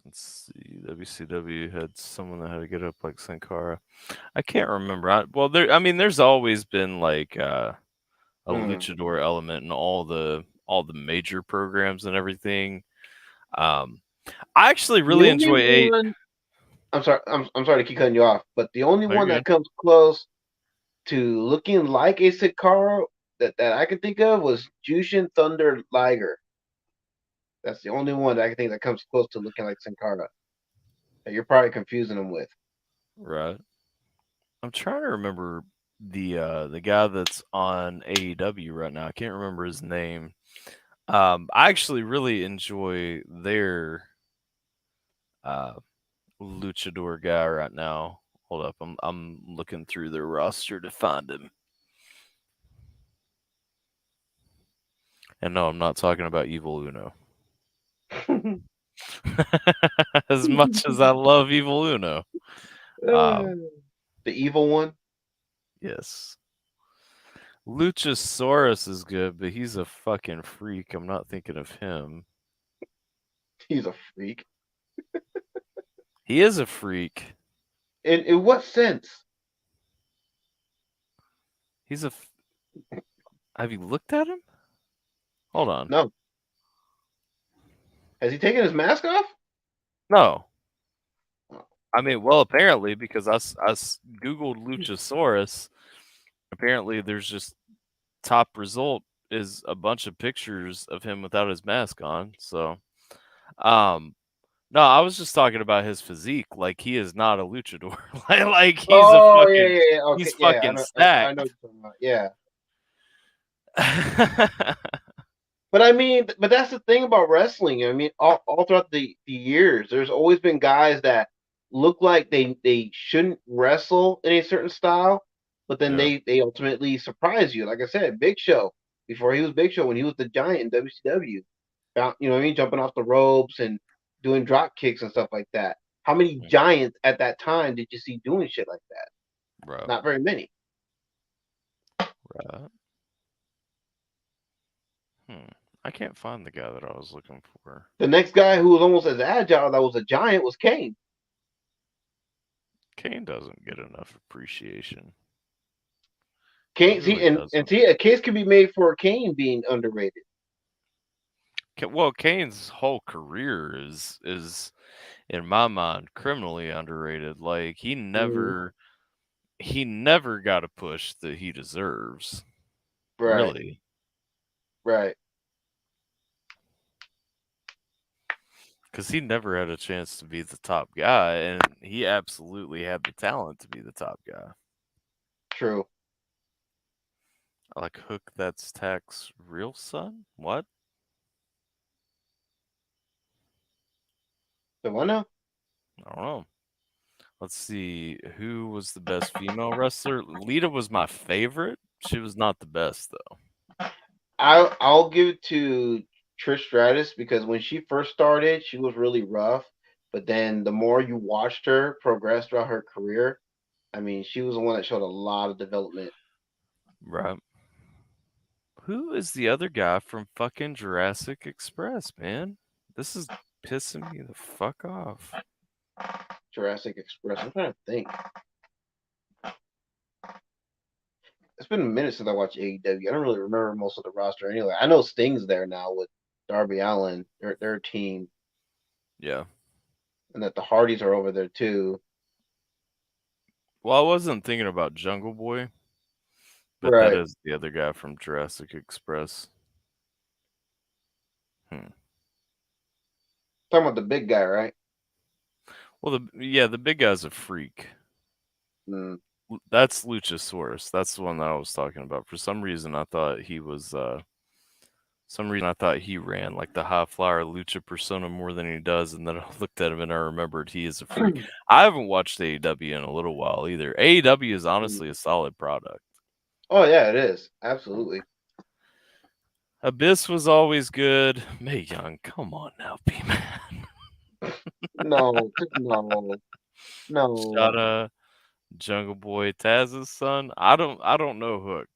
Let's see. WCW had someone that had to get up like Sin Cara. I can't remember. There's always been like a Mm. luchador element in all the major programs and everything. Um, I actually The really only enjoy eight. one, I'm sorry, I'm sorry to keep cutting you off, but the only Oh, you're one that good. comes close to looking like a Sin Cara that I could think of was Jushin Thunder Liger. That's the only one that I can think that comes close to looking like Sin Cara. That you're probably confusing them with. Right. I'm trying to remember the guy that's on AEW right now. I can't remember his name. I actually really enjoy their uh, luchador guy right now. Hold up, I'm looking through their roster to find him. And no, I'm not talking about Evil Uno. As much as I love Evil Uno. Um, The evil one. yes. Luchasaurus is good, but he's a fucking freak. I'm not thinking of him. He's a freak. He is a freak. In what sense? He's a. Have you looked at him? Hold on. No. Has he taken his mask off? No. I mean, well, apparently, because I Googled Luchasaurus. Apparently, there's just top result is a bunch of pictures of him without his mask on. So, um, no, I was just talking about his physique. Like he is not a luchador. like Oh yeah. Okay, he's yeah. fucking I know stacked. what you're talking about. Yeah. But I mean, but that's the thing about wrestling. I mean, all throughout the years, there's always been guys that look like they shouldn't wrestle in a certain style, but then Yeah. they ultimately surprise you. Like I said, Big Show, before he was Big Show, when he was the Giant in WCW, you know what I mean, jumping off the ropes and doing drop kicks and stuff like that. How many Mm, giants at that time did you see doing shit like that? right. Not very many. Right. Hmm. I can't find the guy that I was looking for. The next guy who was almost as agile that was a giant was Kane. Kane doesn't get enough appreciation. He Kane, see, really and doesn't. see, a case could be made for Kane being underrated. Well, Kane's whole career is in my mind criminally underrated. Like Mm, he never got a push that he deserves. right, Really. right. because he never had a chance to be the top guy, and he absolutely had the talent to be the top guy. True. Like Hook, that's Tack's real son? What? The one now? I don't know. Let's see. Who was the best female wrestler? Lita was my favorite. She was not the best, though. I'll give it to Trish Stratus because when she first started, she was really rough. But then the more you watched her progress throughout her career, I mean, she was the one that showed a lot of development. Right. Who is the other guy from fucking Jurassic Express, man? This is pissing me the fuck off. Jurassic Express. I'm trying to think. It's been a minute since I watched AEW. I don't really remember most of the roster anyway. I know Sting's there now with Darby Allin, their team, Yeah. and that the Hardys are over there too. Well, I wasn't thinking about Jungle Boy, but that Right. is the other guy from Jurassic Express. Hmm. Talking about the big guy, right? Well, the big guy's a freak. Mm. That's Luchasaurus. That's the one that I was talking about. For some reason, I thought he was. I thought he ran like the high flyer Lucha persona more than he does, and then I looked at him and I remembered he is a freak. I haven't watched AEW in a little while either. AEW is honestly a solid product. Oh yeah, it is absolutely. Abyss was always good. Mae Young, come on now, B man. No, no, no, Shada, Jungle Boy, Taz's son. I don't know Hook.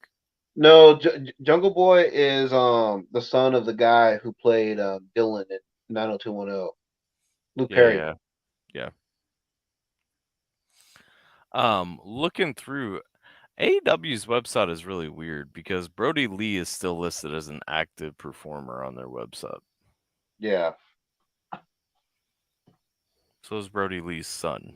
no. Jungle Boy is the son of the guy who played Dylan in 90210. Luke Yeah, Perry. yeah, yeah. Looking through AEW's website is really weird because Brody Lee is still listed as an active performer on their website. Yeah. So is Brody Lee's son.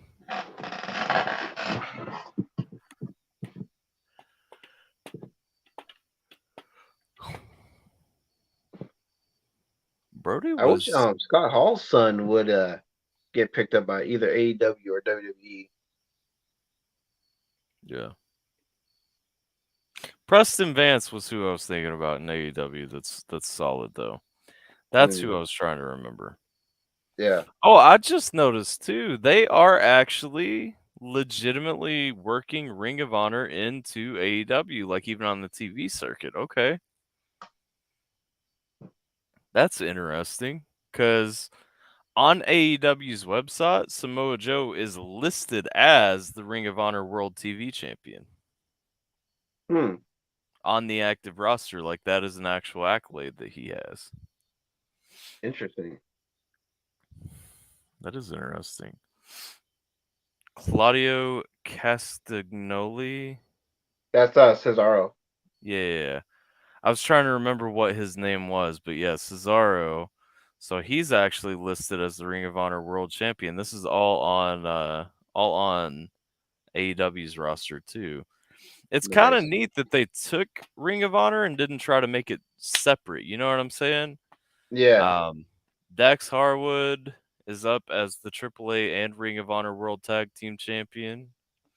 Brody I wish was Scott Hall's son would get picked up by either AEW or WWE. yeah. Preston Vance was who I was thinking about in AEW. That's solid though. That's who Mm, I was trying to remember. yeah. Oh, I just noticed too. They are actually legitimately working Ring of Honor into AEW, like even on the TV circuit. Okay. That's interesting because on AEW's website, Samoa Joe is listed as the Ring of Honor World TV Champion Hmm. on the active roster. Like that is an actual accolade that he has. Interesting. That is interesting. Claudio Castagnoli. That's Cesaro. Yeah. I was trying to remember what his name was, but yeah, Cesaro. So he's actually listed as the Ring of Honor World Champion. This is all on AEW's roster too. It's kind of Nice. neat that they took Ring of Honor and didn't try to make it separate. You know what I'm saying? Yeah. Um, Dax Harwood is up as the AAA and Ring of Honor World Tag Team Champion.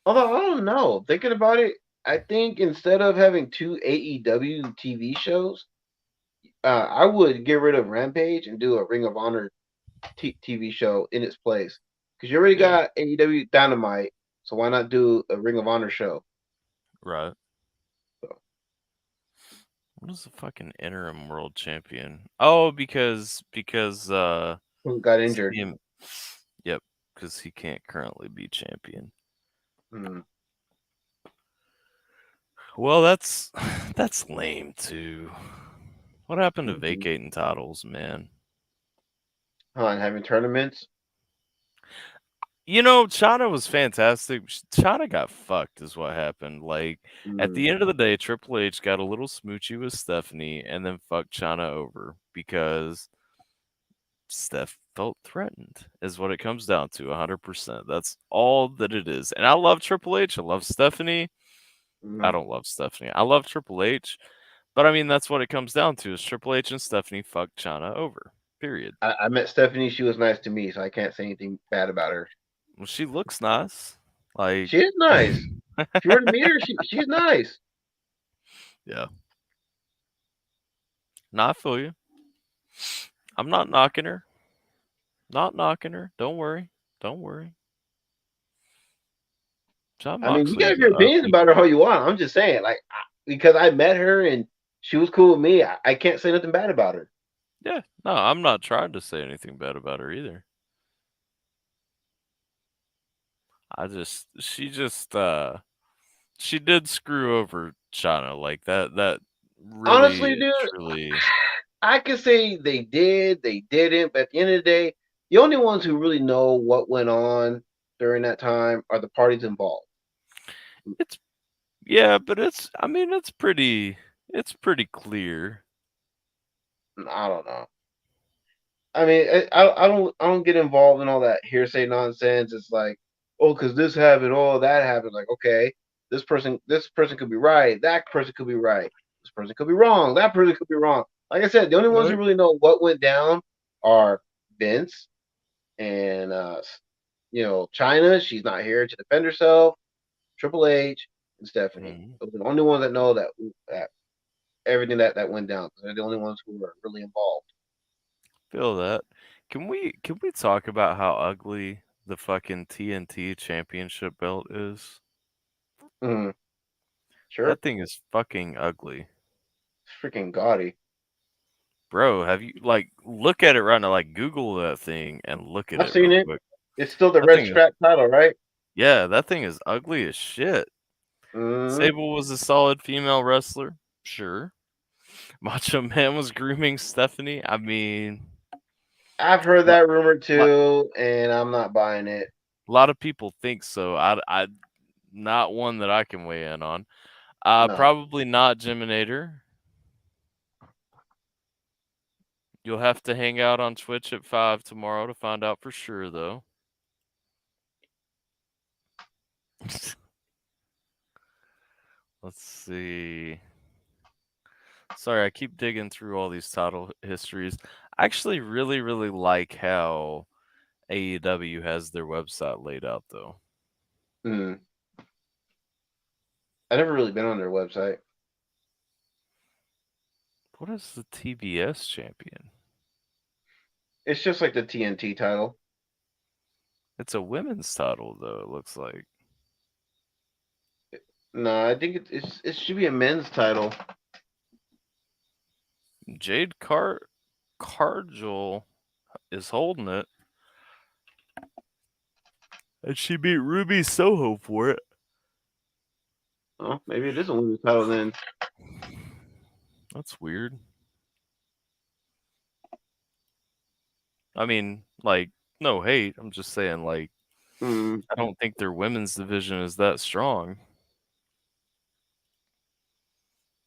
Although I don't know, thinking about it, I think instead of having two AEW TV shows, I would get rid of Rampage and do a Ring of Honor TV show in its place. Because you already Yeah, got AEW Dynamite, so why not do a Ring of Honor show? right. So, What is the fucking interim world champion? Oh, because who got injured? CM, yep, because he can't currently be champion. Hmm. Well, that's that's lame too. What happened to Mhm. vacating titles, man? And having tournaments. You know, China was fantastic. China got fucked, is what happened. Like at Mm, the end of the day, Triple H got a little smoochy with Stephanie, and then fucked China over because Steph felt threatened. Is what it comes down to, 100%. That's all that it is. And I love Triple H. I love Stephanie. I mm. don't love Stephanie. I love Triple H. But I mean, that's what it comes down to: is Triple H and Stephanie fucked China over. Period. I met Stephanie. She was nice to me, so I can't say anything bad about her. Well, she looks nice. Like, She is nice. If you were to meet her, she's nice. yeah. Not for you. I'm not knocking her. Not knocking her. Don't worry. Don't worry. John I mean, you Moxley can is have an your opinions ugly. about her how you want. I'm just saying, like, because I met her and she was cool with me, I can't say nothing bad about her. Yeah. No, I'm not trying to say anything bad about her either. She did screw over China like that Honestly, really dude, truly. I could say they did, they didn't, but at the end of the day, the only ones who really know what went on during that time are the parties involved. It's yeah, but I mean it's pretty clear. I don't know. I mean, I don't get involved in all that hearsay nonsense. It's like, oh, because this happened, oh, that happened. Like, okay, this person could be right, that person could be right, this person could be wrong, that person could be wrong. Like I said, the only ones who Right. really know what went down are Vince and China. She's not here to defend herself. Triple H and Stephanie. Mhm. Those are the only ones that know that everything that went down. They're the only ones who were really involved. Feel that. Can we talk about how ugly the fucking TNT championship belt is? Mm, sure, That thing is fucking ugly. it's freaking gaudy. Bro, have you like look at it right now, like Google that thing and look at I've it seen real it. quick. It's still the That red thing is strap title, right? yeah, that thing is ugly as shit. Mm, Sable was a solid female wrestler, sure. Macho Man was grooming Stephanie. I mean, I've heard lot, that rumor lot, too, and I'm not buying it. lot of people think so. I not one that I can weigh in on. No. Probably not Geminator. You'll have to hang out on Twitch at 5 tomorrow to find out for sure, though. Let's see. Sorry, I keep digging through all these title histories. I actually really, really like how AEW has their website laid out, though. Mm. I've never really been on their website. What is the TBS champion? It's just like the TNT title. It's a women's title, though, it looks like. No, I think it should be a men's title. Jade Cargill is holding it. And she beat Ruby Soho for it. Oh, maybe it is a women's title then. That's weird. I mean, like, no hate. I'm just saying, like, Mm. I don't think their women's division is that strong.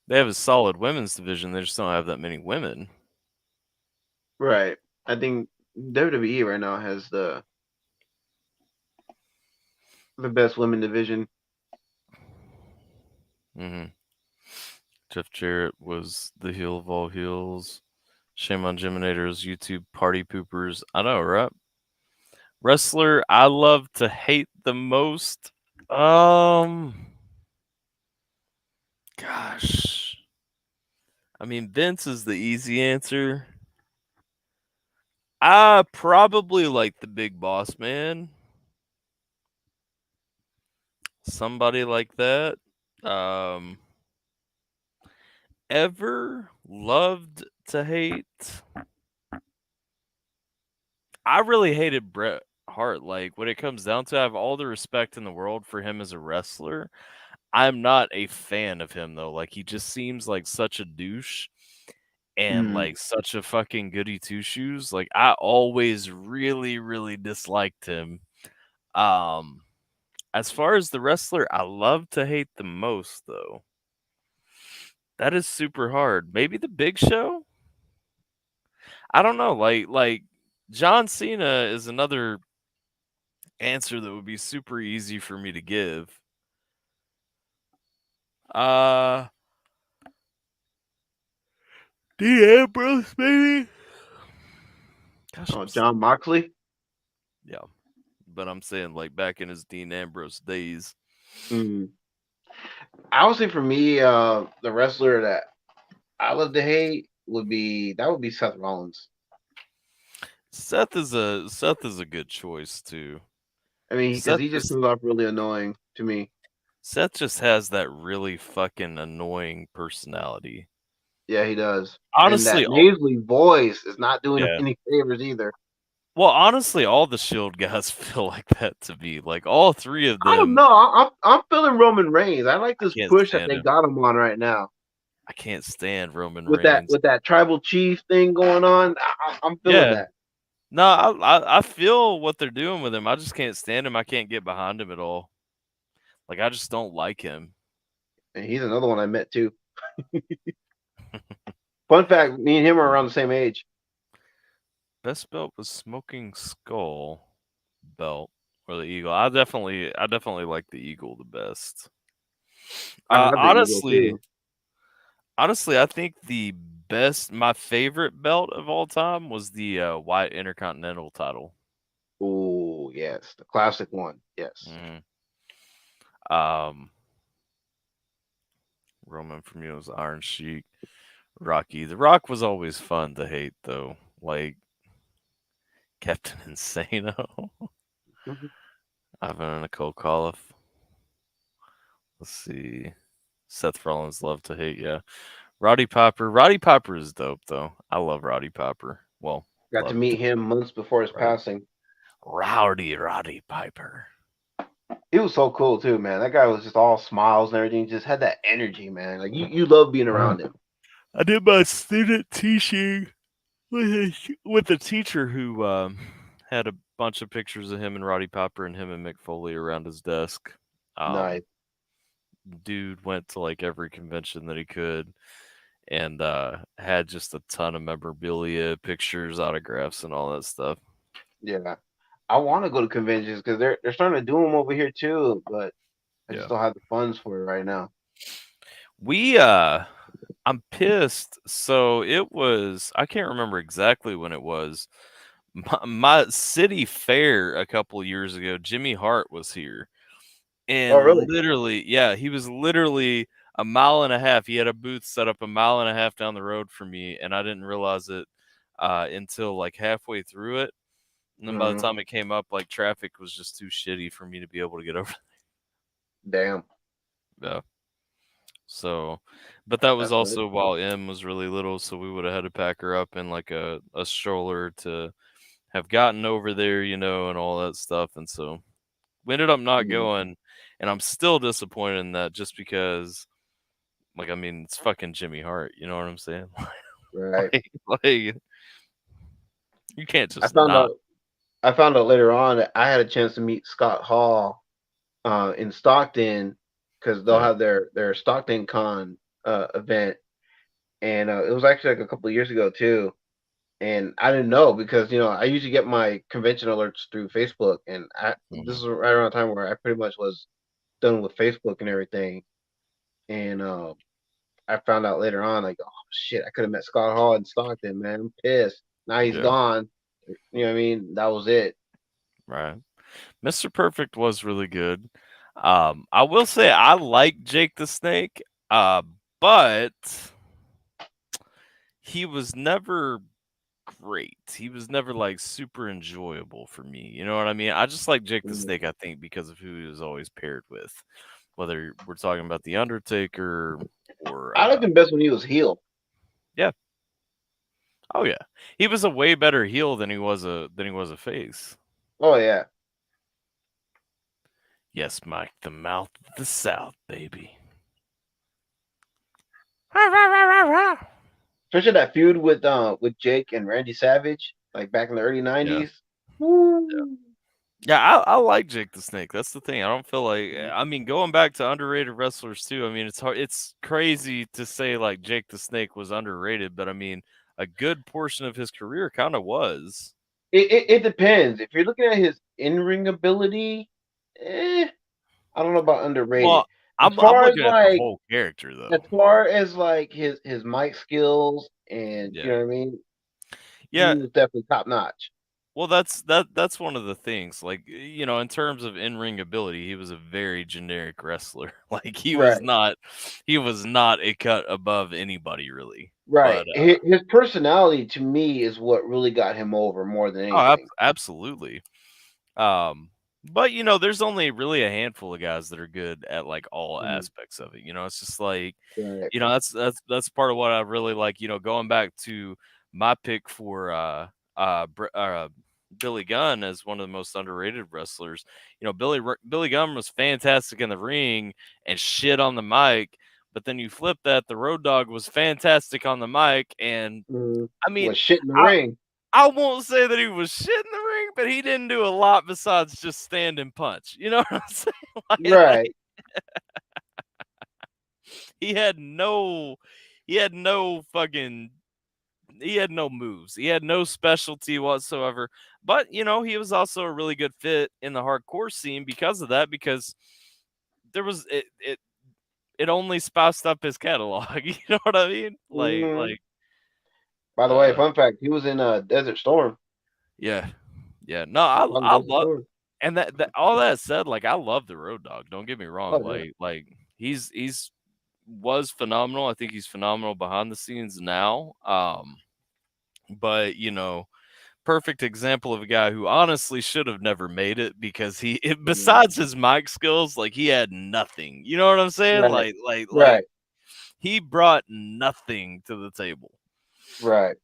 They have a solid women's division. They just don't have that many women. Right. I think WWE right now has the best women division. hmm Jeff Jarrett was the heel of all heels. Shame on Geminators, YouTube party poopers. I know, right? Wrestler I love to hate the most. Gosh. I mean, Vince is the easy answer. I probably like the Big Boss Man. Somebody like that. Um, ever loved to hate? I really hated Bret Hart. Like, when it comes down to it, I have all the respect in the world for him as a wrestler. I'm not a fan of him, though. Like, he just seems like such a douche and Mm. like such a fucking goody two shoes. Like, I always really, really disliked him. Um, as far as the wrestler I love to hate the most, though, that is super hard. Maybe the Big Show? I don't know. Like John Cena is another answer that would be super easy for me to give. Uh Dean Ambrose, maybe? Oh, Cashapp's John Moxley. yeah, but I'm saying like back in his Dean Ambrose days. Mm. I would say for me, the wrestler that I love to hate would be Seth Rollins. Seth is a good choice too. I mean, because Seth he just just comes off really annoying to me. Seth just has that really fucking annoying personality. Yeah, he does. And that Honestly, nasally voice is not doing him yeah. any favors either. Well, honestly, all the Shield guys feel like that to me. Like all three of I don't them, know. I'm feeling Roman Reigns. I like I this can't push that stand they him. got him on right now I can't stand Roman with that Reigns. tribal chief thing going on. I'm feeling Yeah. that. No, I feel what they're doing with him. I just can't stand him. I can't get behind him at all. Like I just don't like him. And he's another one I met too. Fun fact: me and him are around the same age. Best belt was Smoking Skull belt or the Eagle. I definitely like the Eagle the best. I have the Eagle Honestly, too. I think my favorite belt of all time was the White Intercontinental title. Oh yes, the classic one. Yes. Mhm. Um, Roman from you was Iron Sheik. Rocky. The Rock was always fun to hate though. Like Captain Insano. Mhm. Ivan Nicole Koloff. Let's see. Seth Rollins love to hate, yeah. Roddy Piper. Roddy Piper is dope though. I love Roddy Piper. Well, Got to love meet him months before his right. passing. Rowdy Roddy Piper. He was so cool too, man. That guy was just all smiles and everything. Just had that energy, man. Like you love being around him. I did my student teaching with a teacher who had a bunch of pictures of him and Roddy Piper and him and Mick Foley around his desk. Nice. Dude went to like every convention that he could and had just a ton of memorabilia, pictures, autographs, and all that stuff. Yeah. I want to go to conventions because they're starting to do them over here too, but I just Yeah. don't have the funds for it right now. We I'm pissed. So it was I can't remember exactly when it was. My city fair a couple years ago, Jimmy Hart was here. Oh, And really? literally, yeah, he was literally a mile and a half. He had a booth set up a mile and a half down the road from me, and I didn't realize it until like halfway through it. And then by the Mm, time it came up, like traffic was just too shitty for me to be able to get over. damn. Yeah. So, but that was That's what it also while M was really little, so we would have had to pack her up in like a stroller to have gotten over there, and all that stuff. And so we ended up not is. going, and I'm still disappointed in that just because, like, I mean, it's fucking Jimmy Hart. You know what I'm saying? Right. like you can't I just found not. out I found out later on that I had a chance to meet Scott Hall in Stockton because they'll Yeah. have their Stockton Con event, and it was actually like a couple of years ago too. And I didn't know because I usually get my convention alerts through Facebook, and this Mhm. is right around the time where I pretty much was done with Facebook and everything. And I found out later on, like, oh shit, I could have met Scott Hall in Stockton, man. I'm pissed. Now he's Yeah. gone. You know what I mean? That was it. Right. Mr. Perfect was really good. I will say I like Jake the Snake, but he was never great. He was never like super enjoyable for me. You know what I mean? I just like Jake the Mm. Snake, I think, because of who he was always paired with. Whether we're talking about The Undertaker or I liked him best when he was heel. yeah. Oh yeah. He was a way better heel than he was a face. Oh yeah. Yes, Mike, the mouth of the South, baby. Especially that feud with Jake and Randy Savage, like back in the early Yeah. '90s. Woo. Yeah, I like Jake the Snake. That's the thing. I don't feel like I mean going back to underrated wrestlers too. I mean it's hard. It's crazy to say like Jake the Snake was underrated, but I mean a good portion of his career kind of was. It depends. If you're looking at his in-ring ability, I don't know about underrated. Well, As I'm far as looking at the like whole character as though. far as like his mic skills and you Yeah. know what I mean? Yeah, he was definitely top notch. well, that's one of the things. Like, in terms of in-ring ability, he was a very generic wrestler. Like Right, he was not a cut above anybody really. right. But His personality to me is what really got him over more than anything. absolutely. But there's only really a handful of guys that are good at like all Mhm. aspects of it. It's just like, Right. that's part of what I really like. Going back to my pick for Billy Gunn as one of the most underrated wrestlers. Billy Gunn was fantastic in the ring and shit on the mic. But then you flip that, the Road Dogg was fantastic on the mic, and I mean, Was shit in the I ring. I won't say that he was shit in the ring, but he didn't do a lot besides just stand and punch. You know what I'm saying? Like, Right. he had no, he had no fucking, he had no moves. He had no specialty whatsoever. But he was also a really good fit in the hardcore scene because of that. Because there was it only spiced up his catalog. You know what I mean? Mhm. Like, By the way, uh, fun fact, he was in Desert Storm. yeah, yeah. No, He was on I Desert love. Storm. And that all that said, like I love the Road Dog. Don't get me wrong. Oh yeah. Like he's was phenomenal. I think he's phenomenal behind the scenes now. But perfect example of a guy who honestly should have never made it because Mhm. besides his mic skills, like he had nothing. You know what I'm saying? Right. Like Right. he brought nothing to the table. Right.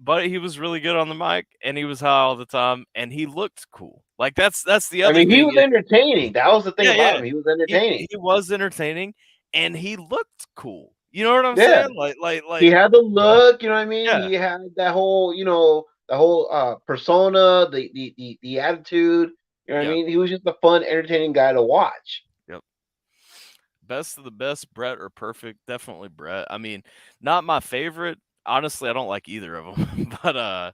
But he was really good on the mic and he was high all the time and he looked cool. Like that's the I other mean, he thing. was entertaining. That was the thing Yeah, about yeah. him. He was He entertaining. was entertaining, and he looked cool. You know what I'm Yeah. saying? He had the look, you know what I mean? Yeah, He had that whole, the whole persona, the attitude, you know what I yeah, mean? He was just a fun, entertaining guy to watch. yep. Best of the best, Brett or perfect? Definitely Brett. I mean, not my favorite. Honestly, I don't like either of them. I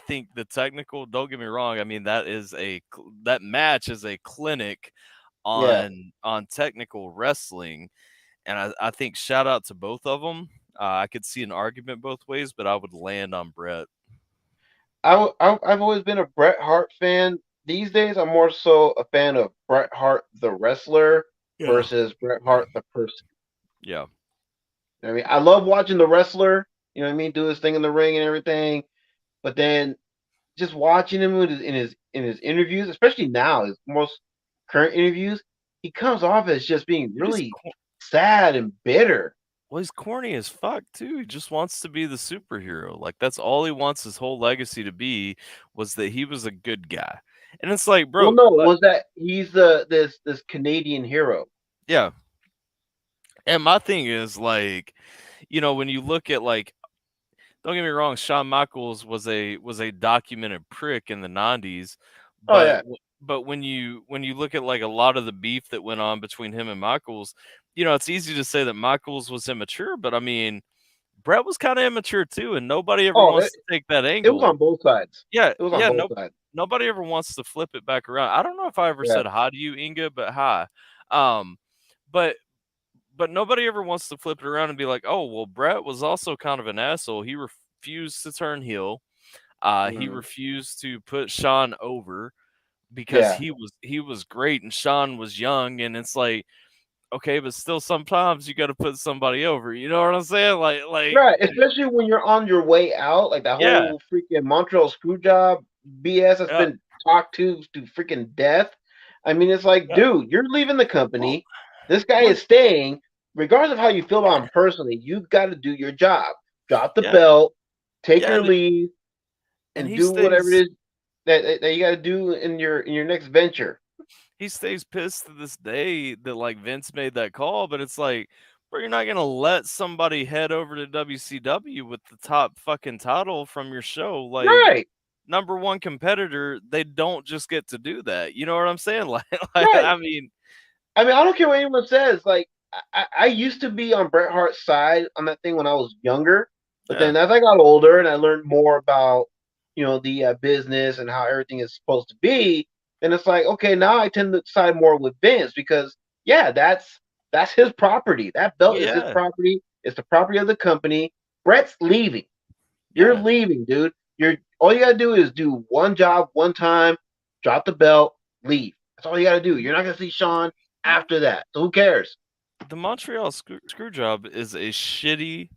think the technical. Don't get me wrong. I mean, that match is a clinic Yeah. on technical wrestling, and I think shout out to both of them. I could see an argument both ways, but I would land on Brett. I've always been a Bret Hart fan. These days, I'm more so a fan of Bret Hart the wrestler Yeah. versus Bret Hart the person. Yeah. You know what I mean, I love watching the wrestler, you know what I mean, do his thing in the ring and everything. But then just watching him in his interviews, especially now, his most current interviews, he comes off as just being Dude, really sad and bitter. he's corny as fuck too. He just wants to be the superhero. Like that's all he wants his whole legacy to be was that he was a good guy. And it's like, Well, bro, no, was that he's this Canadian hero? yeah. And my thing is like, when you look at like, don't get me wrong, Shawn Michaels was a documented prick in the '90s, Oh but yeah. but when you look at like a lot of the beef that went on between him and Michaels, it's easy to say that Michaels was immature, but I mean, Brett was kind of immature too, and nobody ever Oh, wants to take that it was on angle. both sides. Yeah, It was on yeah, both sides. nobody ever wants to flip it back around. I don't know if I ever Yeah. said hi to you, Inga, but hi. Um, but but nobody ever wants to flip it around and be like, "Oh, well, Brett was also kind of an asshole. He refused to turn heel. He Mhm. refused to put Sean over because Yeah. he was great and Sean was young." And it's like, okay, but still, sometimes you got to put somebody over. You know what I'm saying? Right, especially when you're on your way out, like that Yeah, whole freaking Montreal screw job BS that's yeah, been talked to freaking death. I mean, it's like, yeah. dude, you're leaving the Well, company. This guy well, is staying. Regardless of how you feel about him personally, you've got to do your job. Drop the yeah, belt, take yeah, your leave, and and he do whatever it stays is that you got to do in your next venture. he stays pissed to this day that like Vince made that call, but it's like, bro, you're not gonna let somebody head over to WCW with the top fucking title from your show. Like, Right, number one competitor, they don't just get to do that. You know what I'm saying? Like right. I mean, I mean, I don't care what anyone says. Like, I used to be on Bret Hart's side on that thing when I was younger, but yeah, then as I got older and I learned more about, the business and how everything is supposed to be, then it's like, okay, now I tend to side more with Vince because, yeah, that's his property. That well, belt is his yeah, property. It's the property of the company. Bret's leaving. You're Yeah. leaving, dude. You're all you gotta do is do one job one time, drop the belt, leave. That's all you gotta do. You're not gonna see Sean after that. So who cares? The Montreal screw job is a shitty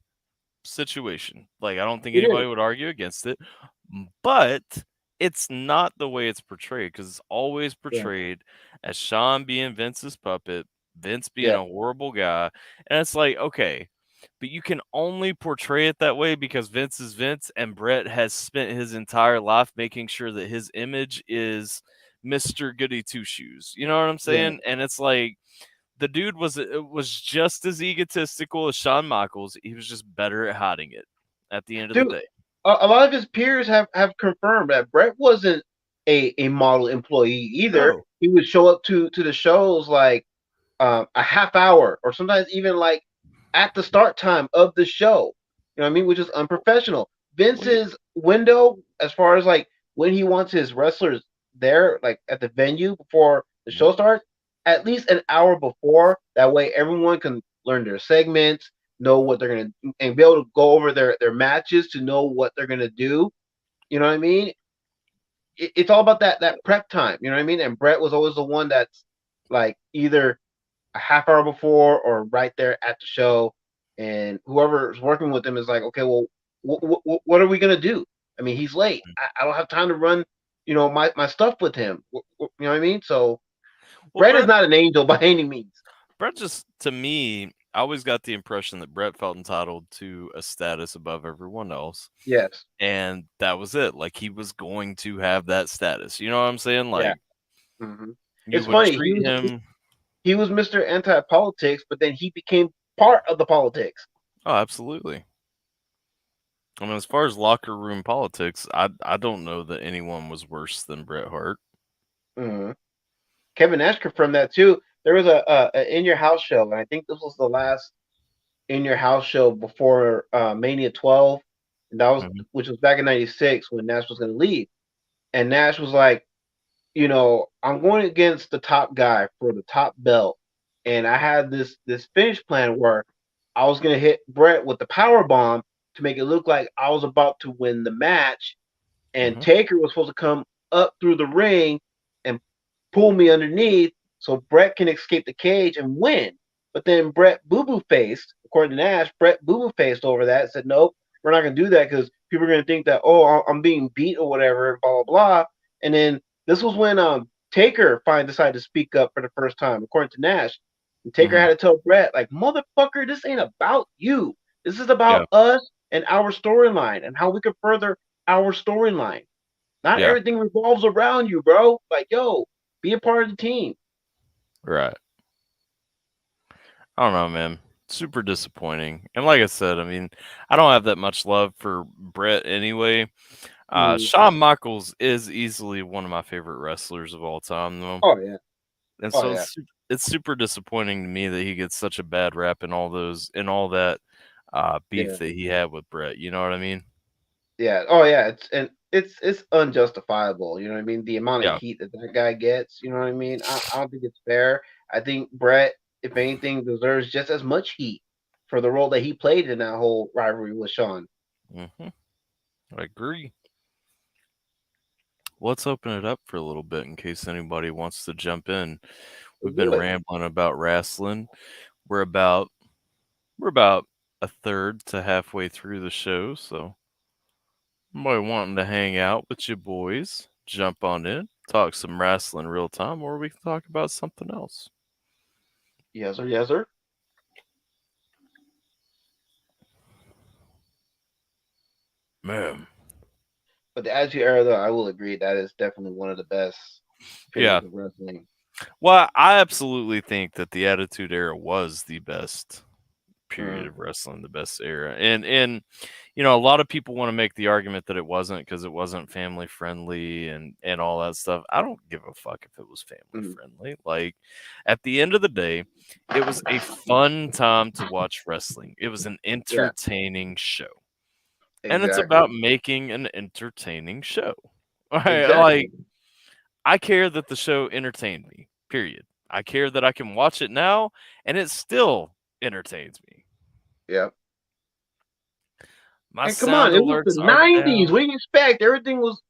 situation. Like, I don't think It anybody is. would argue against it, but it's not the way it's portrayed because it's always Yeah. portrayed as Sean being Vince's puppet, Vince being Yeah. a horrible guy, and it's like, okay, but you can only portray it that way because Vince is Vince, and Bret has spent his entire life making sure that his image is Mr. Goody Two Shoes. You know what I'm Yeah. saying? And it's like the dude was just as egotistical as Shawn Michaels. He was just better at hiding it at the end of the Dude, day. a lot of his peers have confirmed that Bret wasn't a model employee either. No. He would show up to the shows like a half hour or sometimes even like at the start time of the show. You know what I mean? Which is unprofessional. Well, yeah. Vince's window, as far as like when he wants his wrestlers there, like at the venue before the show starts, at least an hour before. That way, everyone can learn their segments, know what they're gonna, and be able to go over their matches to know what they're gonna do. You know what I mean? It's all about that prep time. You know what I mean? And Bret was always the one that's like either a half hour before or right there at the show, and whoever's working with him is like, okay, well, what are we gonna do? I mean, he's late. I don't have time to run, my stuff with him. You know what I mean? So Well, Brett is not an angel by any means. Bret just, to me, I always got the impression that Bret felt entitled to a status above everyone else, Yes. and that was it. Like, he was going to have that status. You know what I'm saying? Yeah. Like, hmm you It's would funny. treat him. He was Mr. Anti-Politics, but then he became part of the politics. Oh, absolutely. I mean, as far as locker room politics, I don't know that anyone was worse than Bret Hart. hmm Kevin Nash confirmed that too. There was a in your house show, and I think this was the last in your house show before Mania 12, and that was Mhm. which was back in '96 when Nash was going to leave, and Nash was like, I'm going against the top guy for the top belt, and I had this finish plan where I was going to hit Brett with the power bomb to make it look like I was about to win the match, and Mhm. Taker was supposed to come up through the ring and pull me underneath so Brett can escape the cage and win. But then Brett boo boo faced, according to Nash, Brett boo boo faced over that and said, nope, we're not going to do that because people are going to think that, oh, I'm being beat or whatever, blah, blah, blah. And then this was when Taker finally decided to speak up for the first time, according to Nash. And Taker had Mhm. to tell Brett, like, motherfucker, this ain't about you. This is Yeah. about us and our storyline and how we can further our storyline. Not Yeah. everything revolves around you, bro. Like, yo, be a part of the team. Right. I don't know, man. Super disappointing. And like I said, I mean, I don't have that much love for Bret anyway. Mm. Shawn Michaels is easily one of my favorite wrestlers of all time, though. Oh yeah. And Oh so yeah. it's super disappointing to me that he gets such a bad rap and all that beef Yeah. that he had with Bret. You know what I mean? Yeah. Oh yeah. It's unjustifiable. You know what I mean? The amount of Yeah. heat that guy gets. You know what I mean? I don't think it's fair. I think Brett, if anything, deserves just as much heat for the role that he played in that whole rivalry with Sean. I agree. Let's open it up for a little bit in case anybody wants to jump in. We've Let's do been it. rambling about wrestling. We're about we're about a third to halfway through the show, so anybody wanting to hang out with you boys, jump on in, talk some wrestling real time, or we can talk about something else. Yes sir. Yes sir. Man. But the Attitude Era, though, I will agree that is definitely one of the best Yeah. periods of wrestling. Well, I absolutely think that the Attitude Era was the best period Mm. of wrestling, the best era. And you know, a lot of people want to make the argument that it wasn't because it wasn't family friendly and all that stuff. I don't give a fuck if it was family Mm. friendly. Like at the end of the day, it was a fun time to watch wrestling. It was an Yeah. entertaining show. And it's Exactly. about making an entertaining show. Right? Exactly. Like I care that the show entertained me. Period. I care that I can watch it now and it still entertains me. Yeah. My And come sound on, it was the alerts are '90s. down. What do you expect? Everything was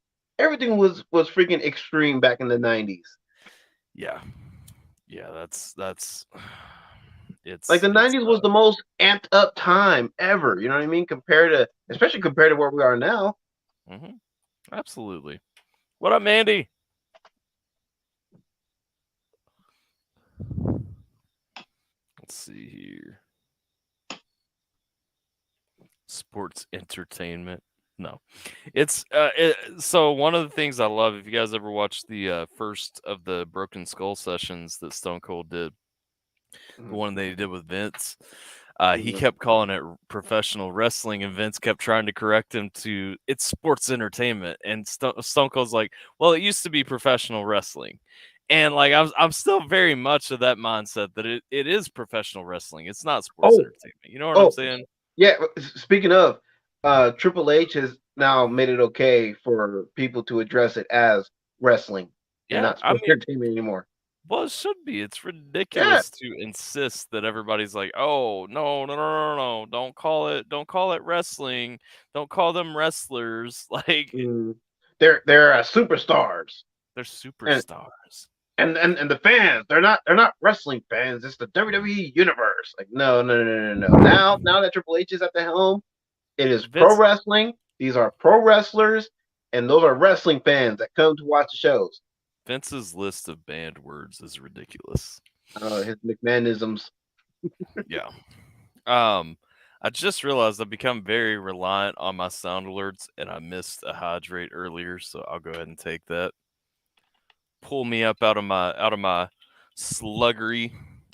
freaking extreme back in the '90s. Yeah. Yeah, that's Like the it's '90s was the most amped up time ever. You know what I mean? Especially compared to where we are now. absolutely. What up, Mandy? Let's see here. Sports entertainment. No, it's so one of the things I love. If you guys ever watched the first of the Broken Skull sessions that Stone Cold did, the one that he did with Vince, he Mhm. kept calling it professional wrestling, and Vince kept trying to correct him to it's sports entertainment. And Stone Cold's like, well, it used to be professional wrestling. And like I'm still very much of that mindset that it is professional wrestling. It's not sports Oh, entertainment. You know what I'm oh, saying? yeah. Speaking of, Triple H has now made it okay for people to address it as wrestling and Yeah, not I sports mean, entertainment anymore. well, it should be. It's Yeah. ridiculous to insist that everybody's like, "Oh, no, no, no, no, no, don't call it wrestling. Don't call them wrestlers." Like Mm. They're superstars, they're and superstars. and the fans they're not wrestling fans. It's the WWE universe. Like no. Now that Triple H is at the helm, it is pro Vince wrestling. These are pro wrestlers, and those are wrestling fans that come to watch the shows. Vince's list of banned words is ridiculous. His McMahonisms. Yeah. Um, I just realized I've become very reliant on my sound alerts, and I missed a hydrate earlier, so I'll go ahead and take that. Pull me up out of my sluggery.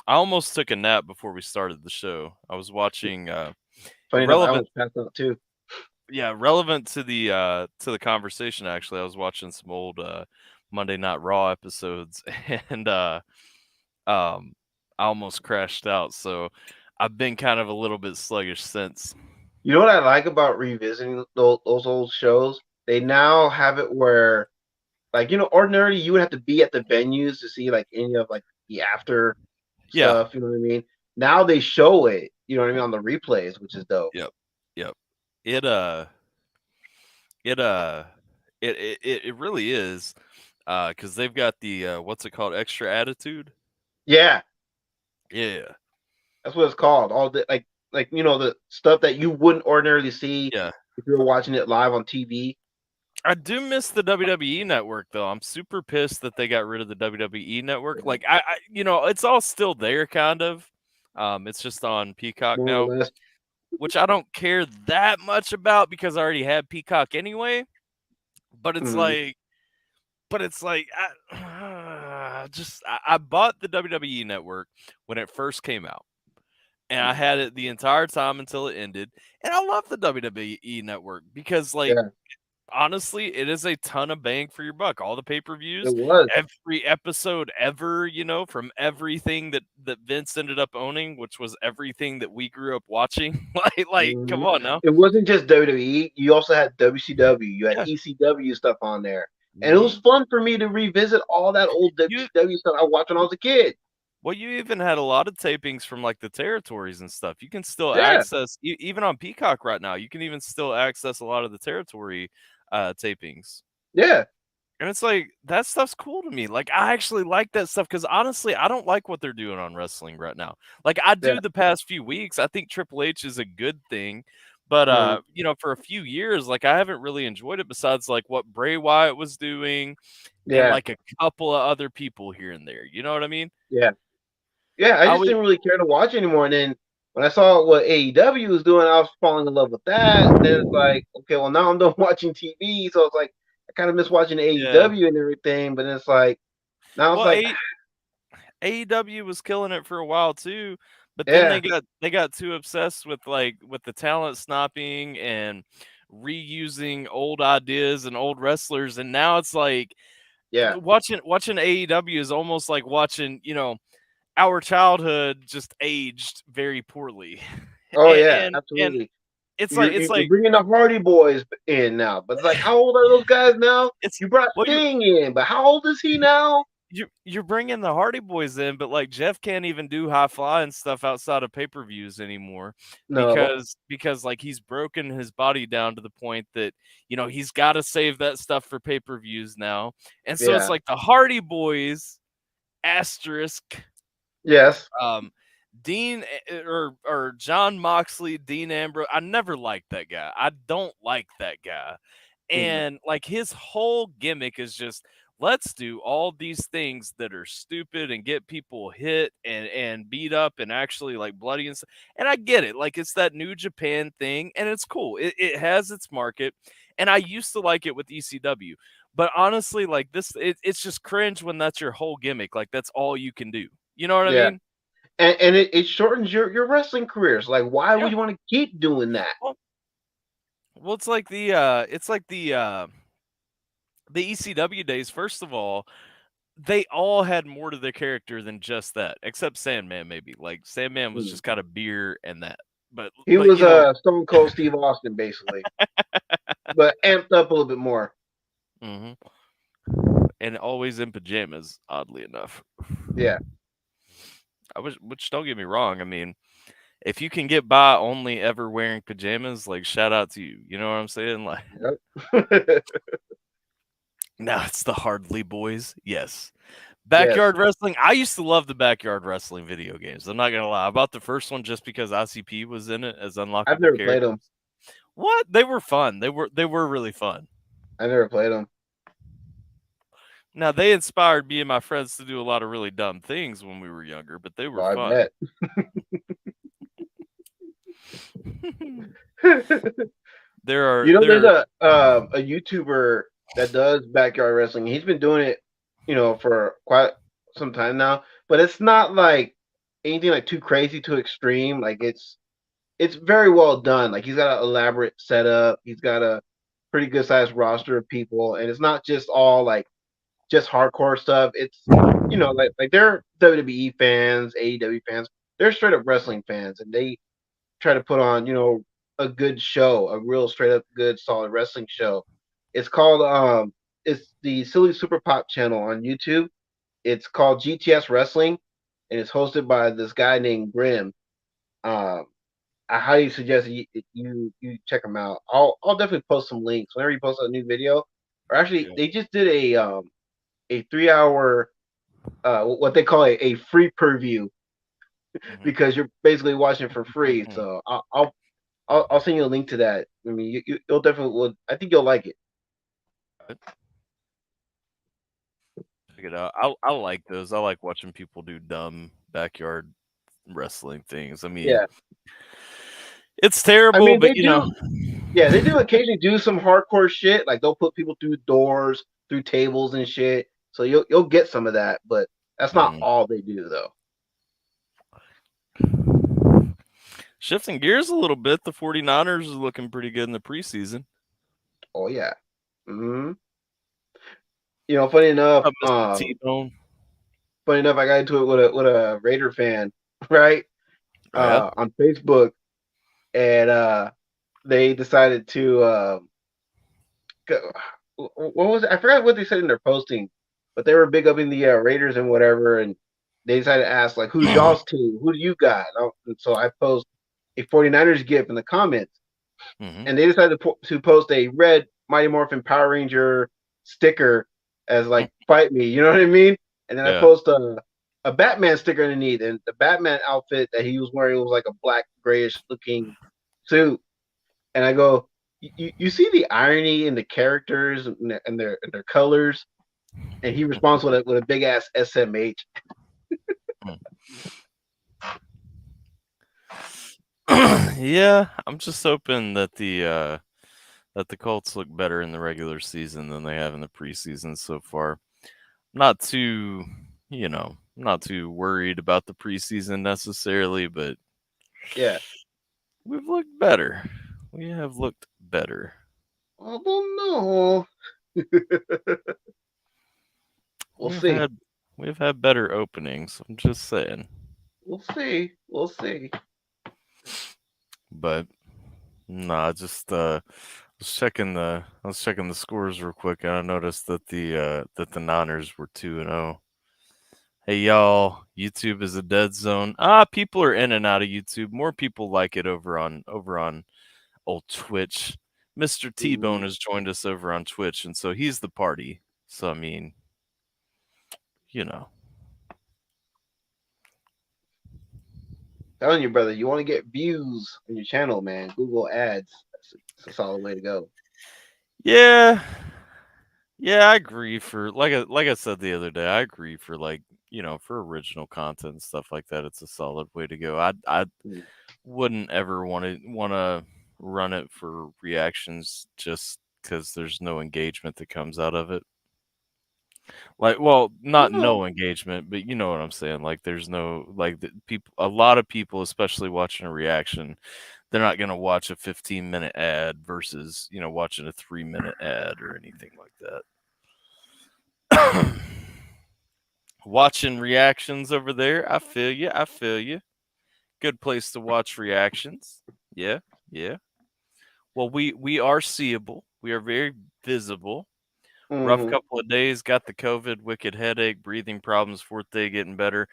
I almost took a nap before we started the show. I was watching Funny enough, I relevant was passed out too. relevant to the conversation actually. I was watching some old Monday Night Raw episodes and um I almost crashed out. So I've been kind of a little bit sluggish since. You know what I like about revisiting those old shows? They now have it where, like, ordinarily you would have to be at the venues to see like any of like the after Yeah. stuff. You know what I mean? Now they show it. You know what I mean on the replays, which is dope. Yep. Yep. It uh it uh it really is cuz they've got the what's it called, extra attitude? Yeah, Yeah. that's what it's called. All the like the stuff that you wouldn't ordinarily see Yeah. if you were watching it live on TV. I do miss the WWE network though. I'm super pissed that they got rid of the WWE network. Yeah, Like it's all still there kind of. It's just on Peacock more or now, less. which I don't care that much about because I already had Peacock anyway. But it's Mhm. like I bought the WWE network when it first came out. And I had it the entire time until it ended. And I love the WWE network because like Yeah, honestly, it is a ton of bang for your buck. All the pay-per-views, it was. every episode ever, from everything that Vince ended up owning, which was everything that we grew up watching. like, come Mhm. on now. It wasn't just WWE. You also had WCW. You had Yeah. ECW stuff on there, and it was Mhm. fun for me to revisit all that old You WCW stuff I watched when I was a kid. well, you even had a lot of tapings from like the territories and stuff. You can still Yeah, access even on Peacock right now. You can even still access a lot of the territory tapings. yeah, And it's like, that stuff's cool to me. Like, I actually like that stuff because honestly, I don't like what they're doing on wrestling right now. Like, I yeah. do the past few weeks. I think Triple H is a good thing. But Mhm. for a few years, like I haven't really enjoyed it besides like what Bray Wyatt was doing and Yeah, like a couple of other people here and there. You know what I mean? yeah, yeah. I I just was didn't really care to watch anymore. And then when I saw what AEW was doing, I was falling in love with that. And then it's like, okay, well now I'm done watching TV, so it's like I kind of miss watching yeah. AEW and everything. But it's like now it's Well, like, AEW was killing it for a while too, but then yeah, they got too obsessed with with the talent sniping and reusing old ideas and old wrestlers, and now it's like yeah. watching AEW is almost like watching our childhood just aged very poorly, Oh yeah, and absolutely. it's like You're bringing the Hardy Boys in now, but it's like, how old are those guys now? it's You brought well Sting in, but how old is he now? you're bringing the Hardy Boys in, but like Jeff can't even do high flying stuff outside of pay per views anymore No, because like he's broken his body down to the point that he's got to save that stuff for pay per views now, and so it's yeah, like the Hardy Boys asterisk yes, um Dean or John Moxley, Dean Ambrose. I never liked that guy. I don't like that guy. mm, And like his whole gimmick is just let's do all these things that are stupid and get people hit and beat up and actually like bloody and stuff. And I get it. Like it's that New Japan thing and it's cool. It has its market. And I used to like it with ECW. But honestly, like it's just cringe when that's your whole gimmick. Like that's all you can do. You know what I yeah, mean? and it shortens your wrestling careers. Like, why would Yeah. you want to keep doing that? Well, it's like the ECW days. First of all, they all had more to their character than just that, except Sandman maybe. Like Sandman was Mm. just kind of beer and that. But He but was Stone Cold Steve Austin basically, but amped up a little bit more. mhm. And always in pajamas, oddly enough. Yeah, Which don't get me wrong. I mean, if you can get by only ever wearing pajamas, like shout out to you. You know what I'm saying? Like yep. now it's the Hardly Boys. Yes. Yes, Backyard wrestling. I used to love the backyard wrestling video games. I'm not gonna lie. I bought the first one just because ICP was in it as I've unlockable never played characters. them. What? They were fun. They were really fun. I never played them. Now they inspired me and my friends to do a lot of really dumb things when we were younger, but they were Well, I fun. bet. There's There a YouTuber that does backyard wrestling. He's been doing it, for quite some time now. But it's not like anything like too crazy, too extreme. Like it's very well done. Like he's got an elaborate setup. He's got a pretty good sized roster of people, and it's not just all like just hardcore stuff. It's like they're WWE fans, AEW fans. They're straight up wrestling fans, and they try to put on a good show, a real straight up good solid wrestling show. It's called it's the Silly Super Pop channel on YouTube. It's called GTS Wrestling, and it's hosted by this guy named Grim. Um, I highly suggest you check him out. I'll definitely post some links whenever he posts a new video. Or actually, yeah. they just did a 3 hour what they call a free preview Mhm. because you're basically watching for free. So I'll send you a link to that. I mean, you'll definitely will. I think you'll like it. Check it out. I like those. I like watching people do dumb backyard wrestling things. I mean, Yeah, it's I terrible, mean but they do. Yeah, they do occasionally do some hardcore shit. Like they'll put people through doors, through tables and shit. So you'll get some of that, but that's not mhm. all they do though. Shifting gears a little bit, the 49ers are looking pretty good in the preseason. Oh yeah. hmm funny enough, Up, Mr. T-Bone. I got into it with a Raider fan, right? Oh, yeah? On Facebook, and they decided to what was it? I forgot what they said in their posting, but they were big up in the Raiders and whatever, and they decided to ask like, "Who's y'all's team? Who do you got?" And so I post a 49ers gif in the comments, Mhm. and they decided to post a red Mighty Morphin Power Ranger sticker as like "fight me," you know what I mean? And then I Yeah. post a Batman sticker underneath, and the Batman outfit that he was wearing was like a black grayish looking suit, and I go, you see the irony in the characters and their colors, and he responds with a big ass SMH. Yeah, I'm just hoping that the Colts look better in the regular season than they have in the preseason so far. Not too, not too worried about the preseason necessarily, but Yeah, we've looked better. We have looked better. I don't know. We'll We've see. had we've had better openings. I'm just saying. We'll see. We'll see. But nah, just I was checking the scores real quick and I noticed that the Niners were 2-0. Hey y'all, YouTube is a dead zone. People are in and out of YouTube. More people like it over on old Twitch. Mr. T-Bone Mm. has joined us over on Twitch, and so he's the party. So I mean, you know. Telling you, brother, you want to get views on your channel, man. Google Ads. That's a solid way to go. Yeah. Yeah, I agree for like I said the other day, I agree for for original content and stuff like that, it's a solid way to go. I Mm. wouldn't ever want to run it for reactions just because there's no engagement that comes out of it. Like, well, not No. no engagement, but you know what I'm saying. Like, there's no people. A lot of people, especially watching a reaction, they're not gonna watch a 15-minute ad versus watching a 3-minute ad or anything like that. Watching reactions over there, I feel you. I feel you. Good place to watch reactions. Yeah, yeah. Well, we are seeable. We are very visible. Rough Hmm. couple of days. Got the COVID, wicked headache, breathing problems. Fourth day getting better.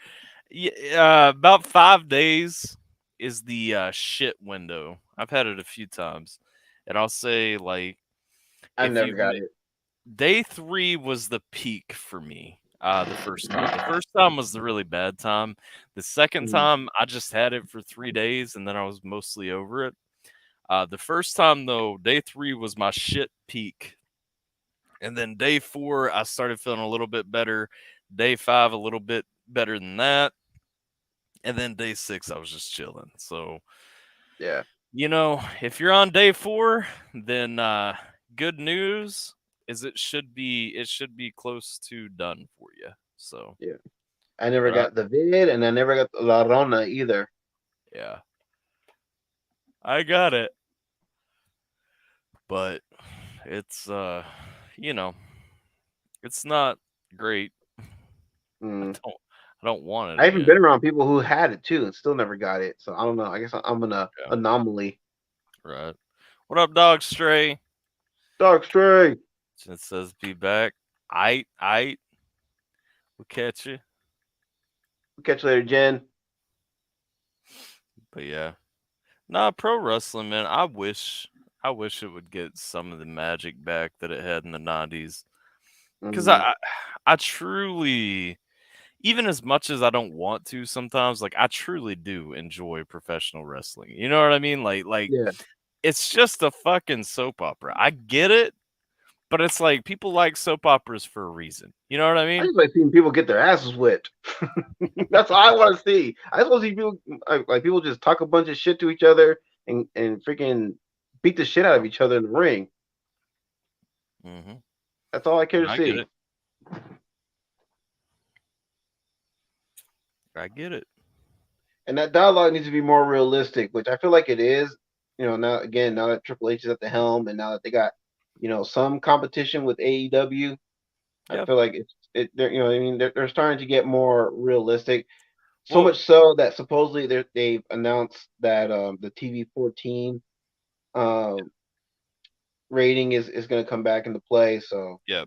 Yeah, about 5 days is the shit window. I've had it a few times, and I'll say like I if never you've got it. day 3 was the peak for me. The first time. The first time was the really bad time. The second Mm. time, I just had it for 3 days, and then I was mostly over it. The first time though, day 3 was my shit peak. And then day 4, I started feeling a little bit better. Day 5, a little bit better than that. And then day 6, I was just chilling. So, Yeah, if you're on day 4, then good news is it should be close to done for you. So, yeah. I never but got the vid, and I never got the La Rona either. yeah, I got it. But it's you know, it's not great. I Mm. don't I don't want it I even again. been around people who had it too and still never got it. So I don't know. I guess I'm an Yeah, anomaly. right. What up, dog stray? Dark Stray. It says be back. I will catch you. We'll catch you later, Jen. But yeah. Nah, pro wrestling, man. I wish it would get some of the magic back that it had in the 90s. Cuz Mm. I truly, even as much as I don't want to sometimes, like I truly do enjoy professional wrestling. You know what I mean? Like Yeah. it's just a fucking soap opera. I get it, but it's like people like soap operas for a reason. You know what I I mean? just like seeing people get their asses whipped. That's all I want to see. I just want to see people like people just talk a bunch of shit to each other and freaking beat the shit out of each other in the ring. Mhm. That's all I care to I get see. it. I get it. And that dialogue needs to be more realistic, which I feel like it is. Now that Triple H is at the helm, and now that they got some competition with AEW, I Yeah. feel like I mean they're starting to get more realistic. So Well, much so that supposedly they've announced that the TV 14 um, rating is going to come back into play. So yeah.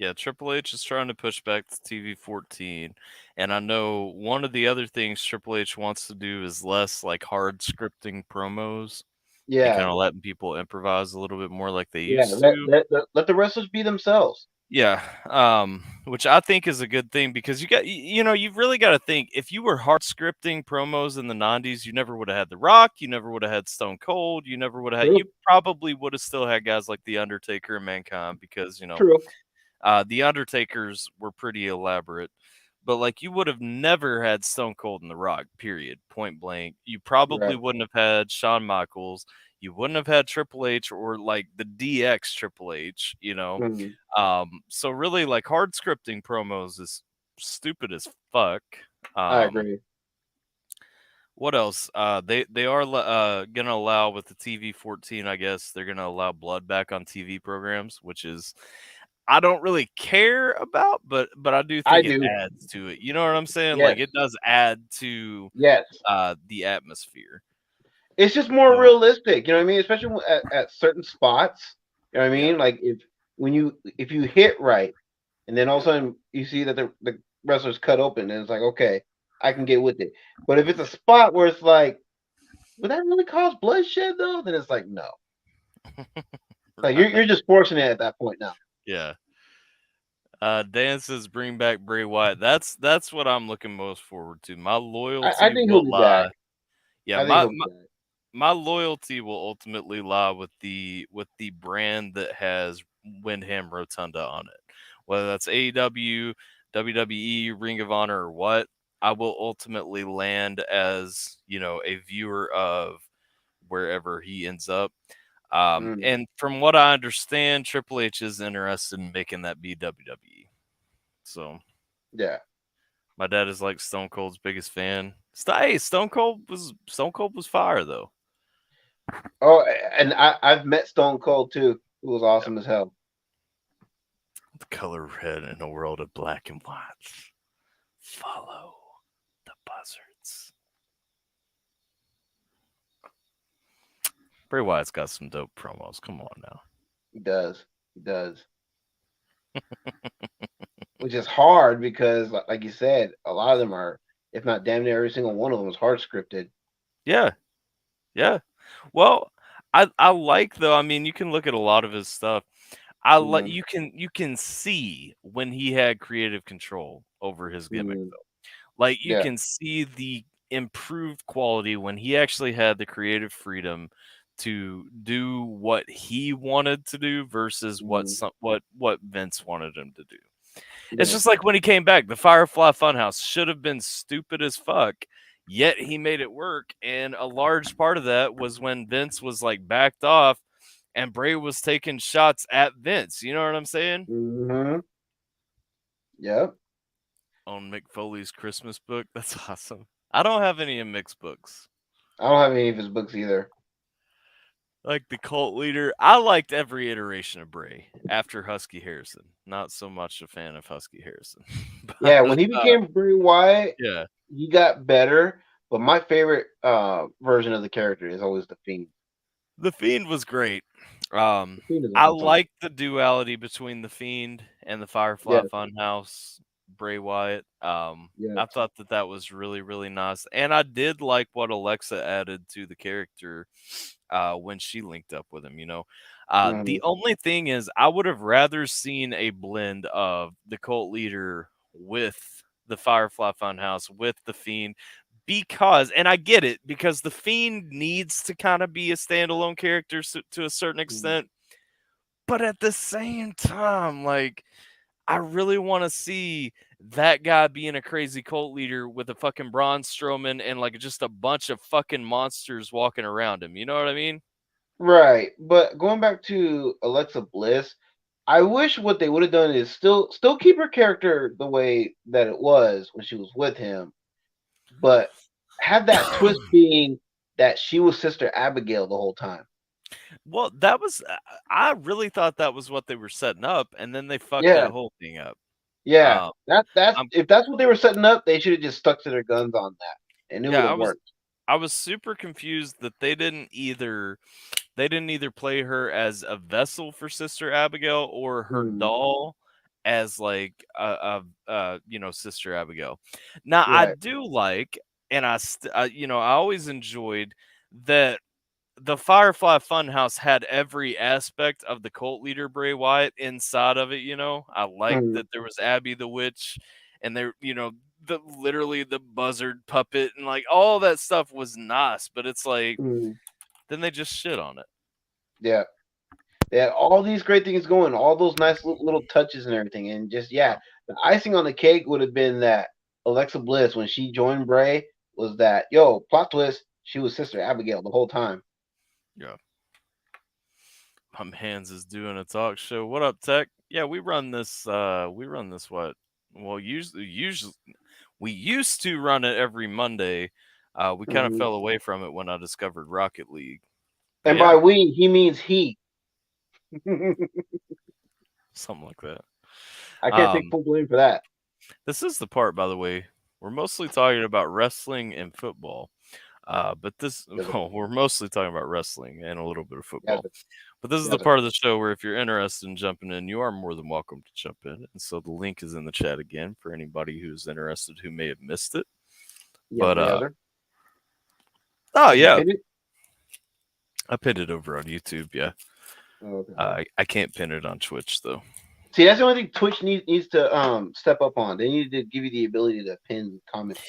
Yeah, Triple H is trying to push back to TV 14. And I know one of the other things Triple H wants to do is less like hard scripting promos and yeah, kind of letting people improvise a little bit more like they yeah, used to. let the wrestlers be themselves. Yeah, which I think is a good thing because you've really got to think if you were hard scripting promos in the 90s, you never would have had The Rock, you never would have had Stone Cold, you never would have had, you True, probably would have still had guys like The Undertaker and Mankind because, true, the Undertakers were pretty elaborate, but like you would have never had Stone Cold and The Rock, period, point blank. You probably right. wouldn't have had Shawn Michaels. You wouldn't have had Triple H or like the DX Triple H. Mm, So really, like hard scripting promos is stupid as fuck. I Um, agree. what else? They are gonna allow with the TV 14. I guess they're gonna allow blood back on TV programs, which is I don't really care about, but I do I think it do. adds to it. You know what I'm saying? Like Yes, it does add to yes. the atmosphere. It's just more So realistic. You know what I mean? Especially at certain spots. You know what I yeah, mean? Like if you hit right, and then all of a sudden you see that wrestlers cut open, and it's like, okay, I can get with it. But if it's a spot where it's like, would that really cause bloodshed though? Then it's like, no. Like you're just forcing it at that point now. Yeah. Dan says bring back Bray Wyatt. That's what I'm looking most forward to. My I loyalty think he'll will be lie. back. Yeah, I think he'll be back. my loyalty will ultimately lie with the brand that has Windham Rotunda on it. Whether that's AEW, WWE, Ring of Honor, or what, I will ultimately land as, a viewer of wherever he ends up. Mm, And from what I understand, Triple H is interested in making that be WWE. So yeah. my dad is like Stone Cold's biggest fan. Hey, Stone Cold was fire though. Oh, and I've met Stone Cold too. It was awesome as hell. The color red in a world of black and white. Follow the buzzards. Bray Wyatt's got some dope promos. Come on now. He does. He does. Which is hard because, like you said, a lot of them are, if not damn near every single one of them, is hard scripted. Yeah. Yeah. Well, I like though. I mean, you can look at a lot of his stuff. I like Mm, you can see when he had creative control over his gimmick mm, though. Like you yeah. can see the improved quality when he actually had the creative freedom to do what he wanted to do versus Mm, what Vince wanted him to do. It's yeah. just like when he came back, the Firefly Funhouse should have been stupid as fuck, yet he made it work. And a large part of that was when Vince was like backed off and Bray was taking shots at Vince. You know what I'm saying? Mm-hmm. Yep. On Mick Foley's Christmas book. That's awesome. I don't have any of Mick's books. I don't have any of his books either. Like the cult leader, I liked every iteration of Bray after Husky Harrison. Not so much a fan of Husky Harrison, Yeah, but when he became Bray Wyatt, yeah, he got better. But my favorite version of the character is always the Fiend. the Fiend was great. The Fiend is I awesome. like the duality between the Fiend and the Firefly Yes, Funhouse, Bray Wyatt. I yes. thought that was really really nice, and I did like what Alexa added to the character when she linked up with him. Mm-hmm. The only thing is, I would have rather seen a blend of the cult leader with the Firefly Funhouse with the Fiend. Because, and I get it, because the Fiend needs to kind of be a standalone character to a certain extent, but at the same time, like, I really want to see that guy being a crazy cult leader with a fucking Braun Strowman and like just a bunch of fucking monsters walking around him. You know what I mean? Right, but going back to Alexa Bliss, I wish what they would have done is still keep her character the way that it was when she was with him, but have that twist being that she was Sister Abigail the whole time. Well, that was I really thought that was what they were setting up, and then they fucked that Yeah, whole thing up. yeah. Um, That's I'm if that's what they were setting up, they should have just stuck to their guns on that, and it would yeah, have worked. I was super confused that they didn't either play her as a vessel for Sister Abigail or her Mm, doll as like Sister Abigail. Now I right. do like, and I always enjoyed that the Firefly Funhouse had every aspect of the cult leader Bray Wyatt inside of it. I liked Mm, that there was Abby the witch, and there, literally the buzzard puppet, and like all that stuff was nice. But it's like mm, then they just shit on it. yeah. They had all these great things going, all those nice little touches and everything, and just Yeah, the icing on the cake would have been that Alexa Bliss when she joined Bray was that plot twist, she was Sister Abigail the whole time. yeah. My man's is doing a talk show. What up, Tech? Yeah, we run this. We run this. What? Well, usually we used to run it every Monday. We kind of Hmm. fell away from it when I discovered Rocket League. But And yeah, by we, he means he. something like that. I can't take Um, full blame for that. this is the part, by the way. We're mostly talking about wrestling and football. But this, Yes, well, we're mostly talking about wrestling and a litittle bit of yes, football. But this is the Gotcha. part of the show where if you're interested in jumping in, you are more than welcome to jump in. And so the link is in the chat again for anybody who's interested who may have missed it. Yes, But sir. Yes, sir. oh Did you yeah, pin it? I pinned it over on YouTube. Yeah, Oh, okay. I can't pin it on Twitch though. See, that's the only thing Twitch needs to step up on. They need to give you the ability to pin comments.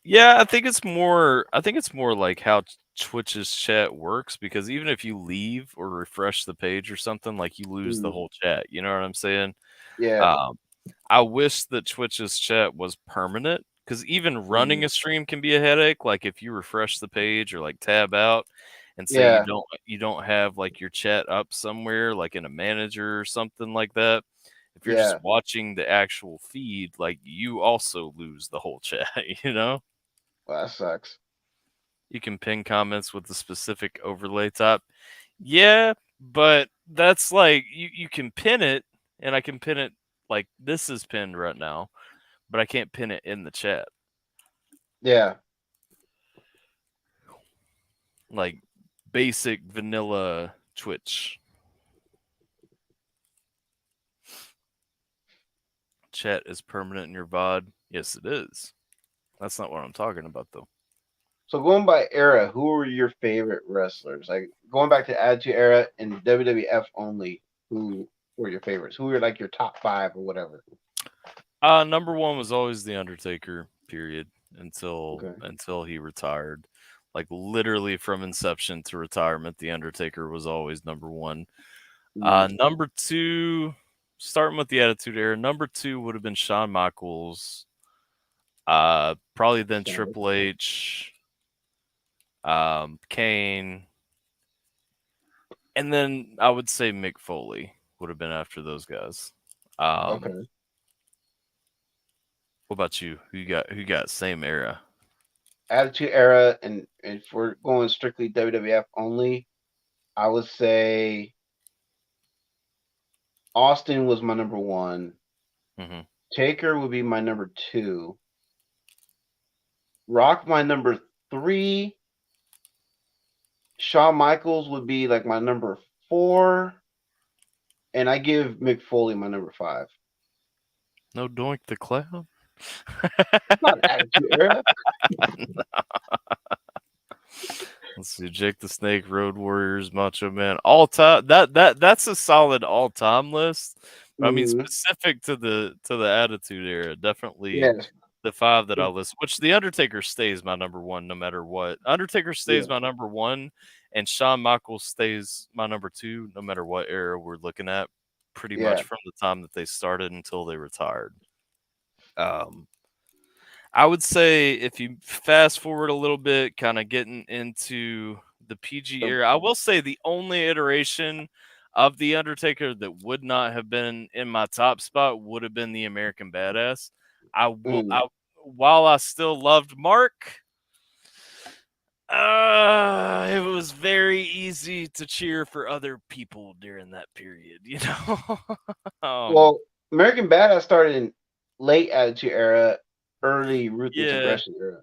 Yeah, I think it's more. I think it's more like how Twitch's chat works, because even if you leave or refresh the page or something, like you lose the whole chat. You know what I'm saying? Yeah. Um, I wish that Twitch's chat was permanent, because even running a stream can be a headache. Like if you refresh the page or like tab out and say Yeah. you don't have like your chat up somewhere, like in a manager or something like that. If you're Yeah. just watching the actual feed, like you also lose the whole chat, you know? Well, that sucks. You can pin comments with the specific overlay type. Yeah, but that's like you can pin it, and I can pin it like this is pinned right now, but I can't pin it in the chat. Yeah. Like basic vanilla Twitch. Chat is permanent in your VOD. Yes, it is. That's not what I'm talking about though. So going by era, who were your favorite wrestlers? Like going back to Attitude Era and WWF only, who were your favorites? Who were like your top 5 or whatever? Number one was always the Undertaker. Period. Until he retired. Like literally from inception to retirement, the Undertaker was always number one. Number two, starting with the Attitude Era, number two would have been Shawn Michaels. Probably then Triple H, Kane, and then I would say Mick Foley would have been after those guys. Okay. What about you? Who you got? Same era. Attitude Era, and if we're going strictly WWF only, I would say Austin was my number 1. Mm-hmm. Taker would be my number 2. Rock my number 3. Shawn Michaels would be like my number 4. And I give Mick Foley my number 5. No Doink the Clown? It's not Attitude Era. Let's see, Jake the Snake, Road Warriors, Macho Man, all time. That's a solid all time list. But I mean, specific to the Attitude Era, definitely Yes. the 5 that I list. Which the Undertaker stays my number 1 no matter what. Undertaker stays my number 1, and Shawn Michaels stays my number 2 no matter what era we're looking at. Pretty much from the time that they started until they retired. I would say if you fast forward a little bit, kind of getting into the PG era, I will say the only iteration of the Undertaker that would not have been in my top spot would have been the American Badass. While I still loved Mark, it was very easy to cheer for other people during that period, you know. Well, American Badass started in late Attitude Era, early Ruthless Aggression era.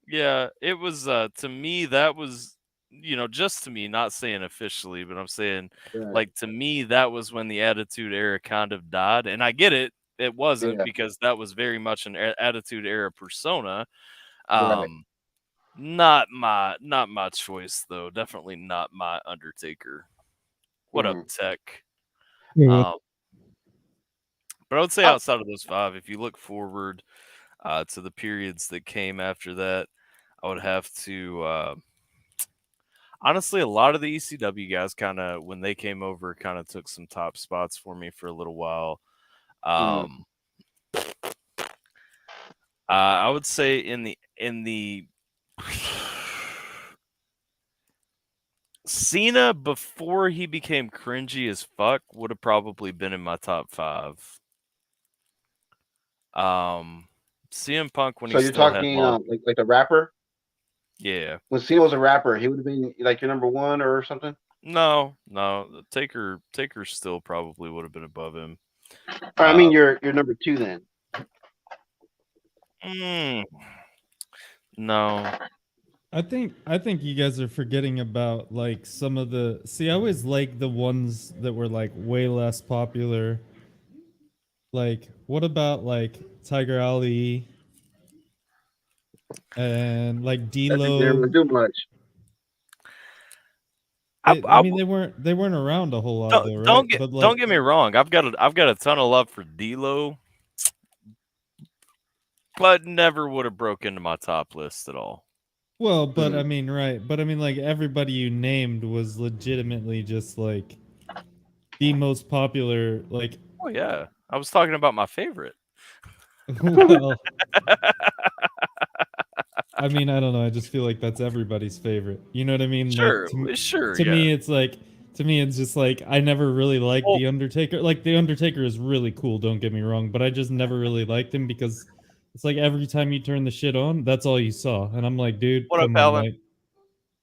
Yeah, it was to me that was, you know, just to me, not saying officially, but I'm saying like to me that was when the Attitude Era kind of died. And I get it. It wasn't because that was very much an Attitude Era persona. Not my choice though. Definitely not my Undertaker. What up, Tech? But I would say outside of those 5, if you look forward to the periods that came after that, I would have to honestly, a lot of the ECW guys kind of, when they came over, kind of took some top spots for me for a little while. I would say in the Cena before he became cringy as fuck would have probably been in my top 5. CM Punk when so he you're still had talking long, like a rapper? yeah. When Cena was a rapper, he would have been like your number 1 or something? No. Taker still probably would have been above him. I mean, you're number 2 then. No. I think you guys are forgetting about like some of the. See, I always like the ones that were like way less popular. Like, what about like Tiger Ali and like I think they D'Lo? were too much. I, I I mean, they weren't around a whole lot though, right? don't get But like, don't get me wrong. I've got a ton of love for D'Lo, but never would have broke into my top list at all. well, but I Mm. mean, right? But I mean, like everybody you named was legitimately just like the most popular. Like, Oh yeah, I was talking about my favorite. well, I mean, I don't know. I just feel like that's everybody's favorite. You know what I mean? Like Sure, sure, to yeah. me, it's like to me, it's just like I never really liked Well, the Undertaker. Like the Undertaker is really cool. Don't get me wrong, but I just never really liked him because it's like every time you turn the shit on, that's all you saw, and I'm like, dude, what up, come on, Alan? like,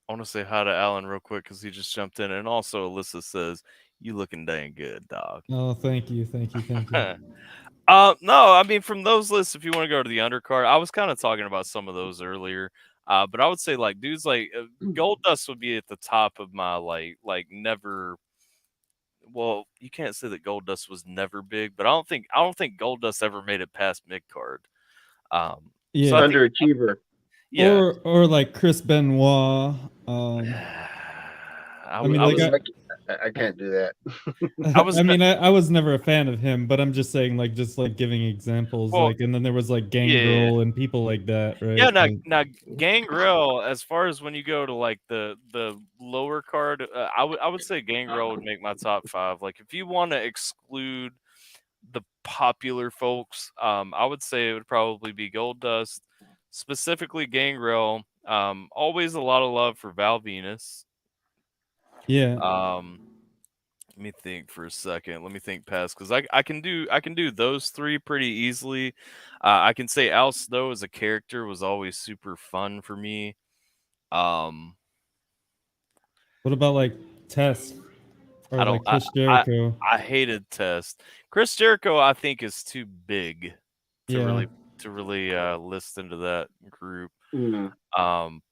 I want to say hi to Alan real quick because he just jumped in, and also Alyssa says you looking dang good, dog. oh, thank you, thank you, thank you. No, I mean from those lists, if you want to go to the undercard, I was kind of talking about some of those earlier. But I would say like dudes like Gold Dust would be at the top of my like never. Well, you can't say that Gold Dust was never big, but I don't think Gold Dust ever made it past mid card. So I Yeah, think Underachiever. yeah. or like Chris Benoit. I mean, I like was I can't do that. I was I mean, I was never a fan of him, but I'm just saying, like, just like giving examples, well, like, and then there was like yeah. Gangrel and people like that, Yeah, right? Like, now Gangrel, as far as when you go to like the lower card, I would say Gangrel would make my top five. Like if you want to exclude the popular folks, I would say it would probably be Gold Dust, specifically Gangrel. Always a lot of love for Val Venus. yeah, Um, Let me think for a second. Let me think past because I can do those three pretty easily. I can say Al Snow as a character was always super fun for me. Um, what about like Test I or don't. like I, Chris I Jericho? I hated Test. Chris Jericho, I think, is too big to Yeah. really list into that group. Mm. Um,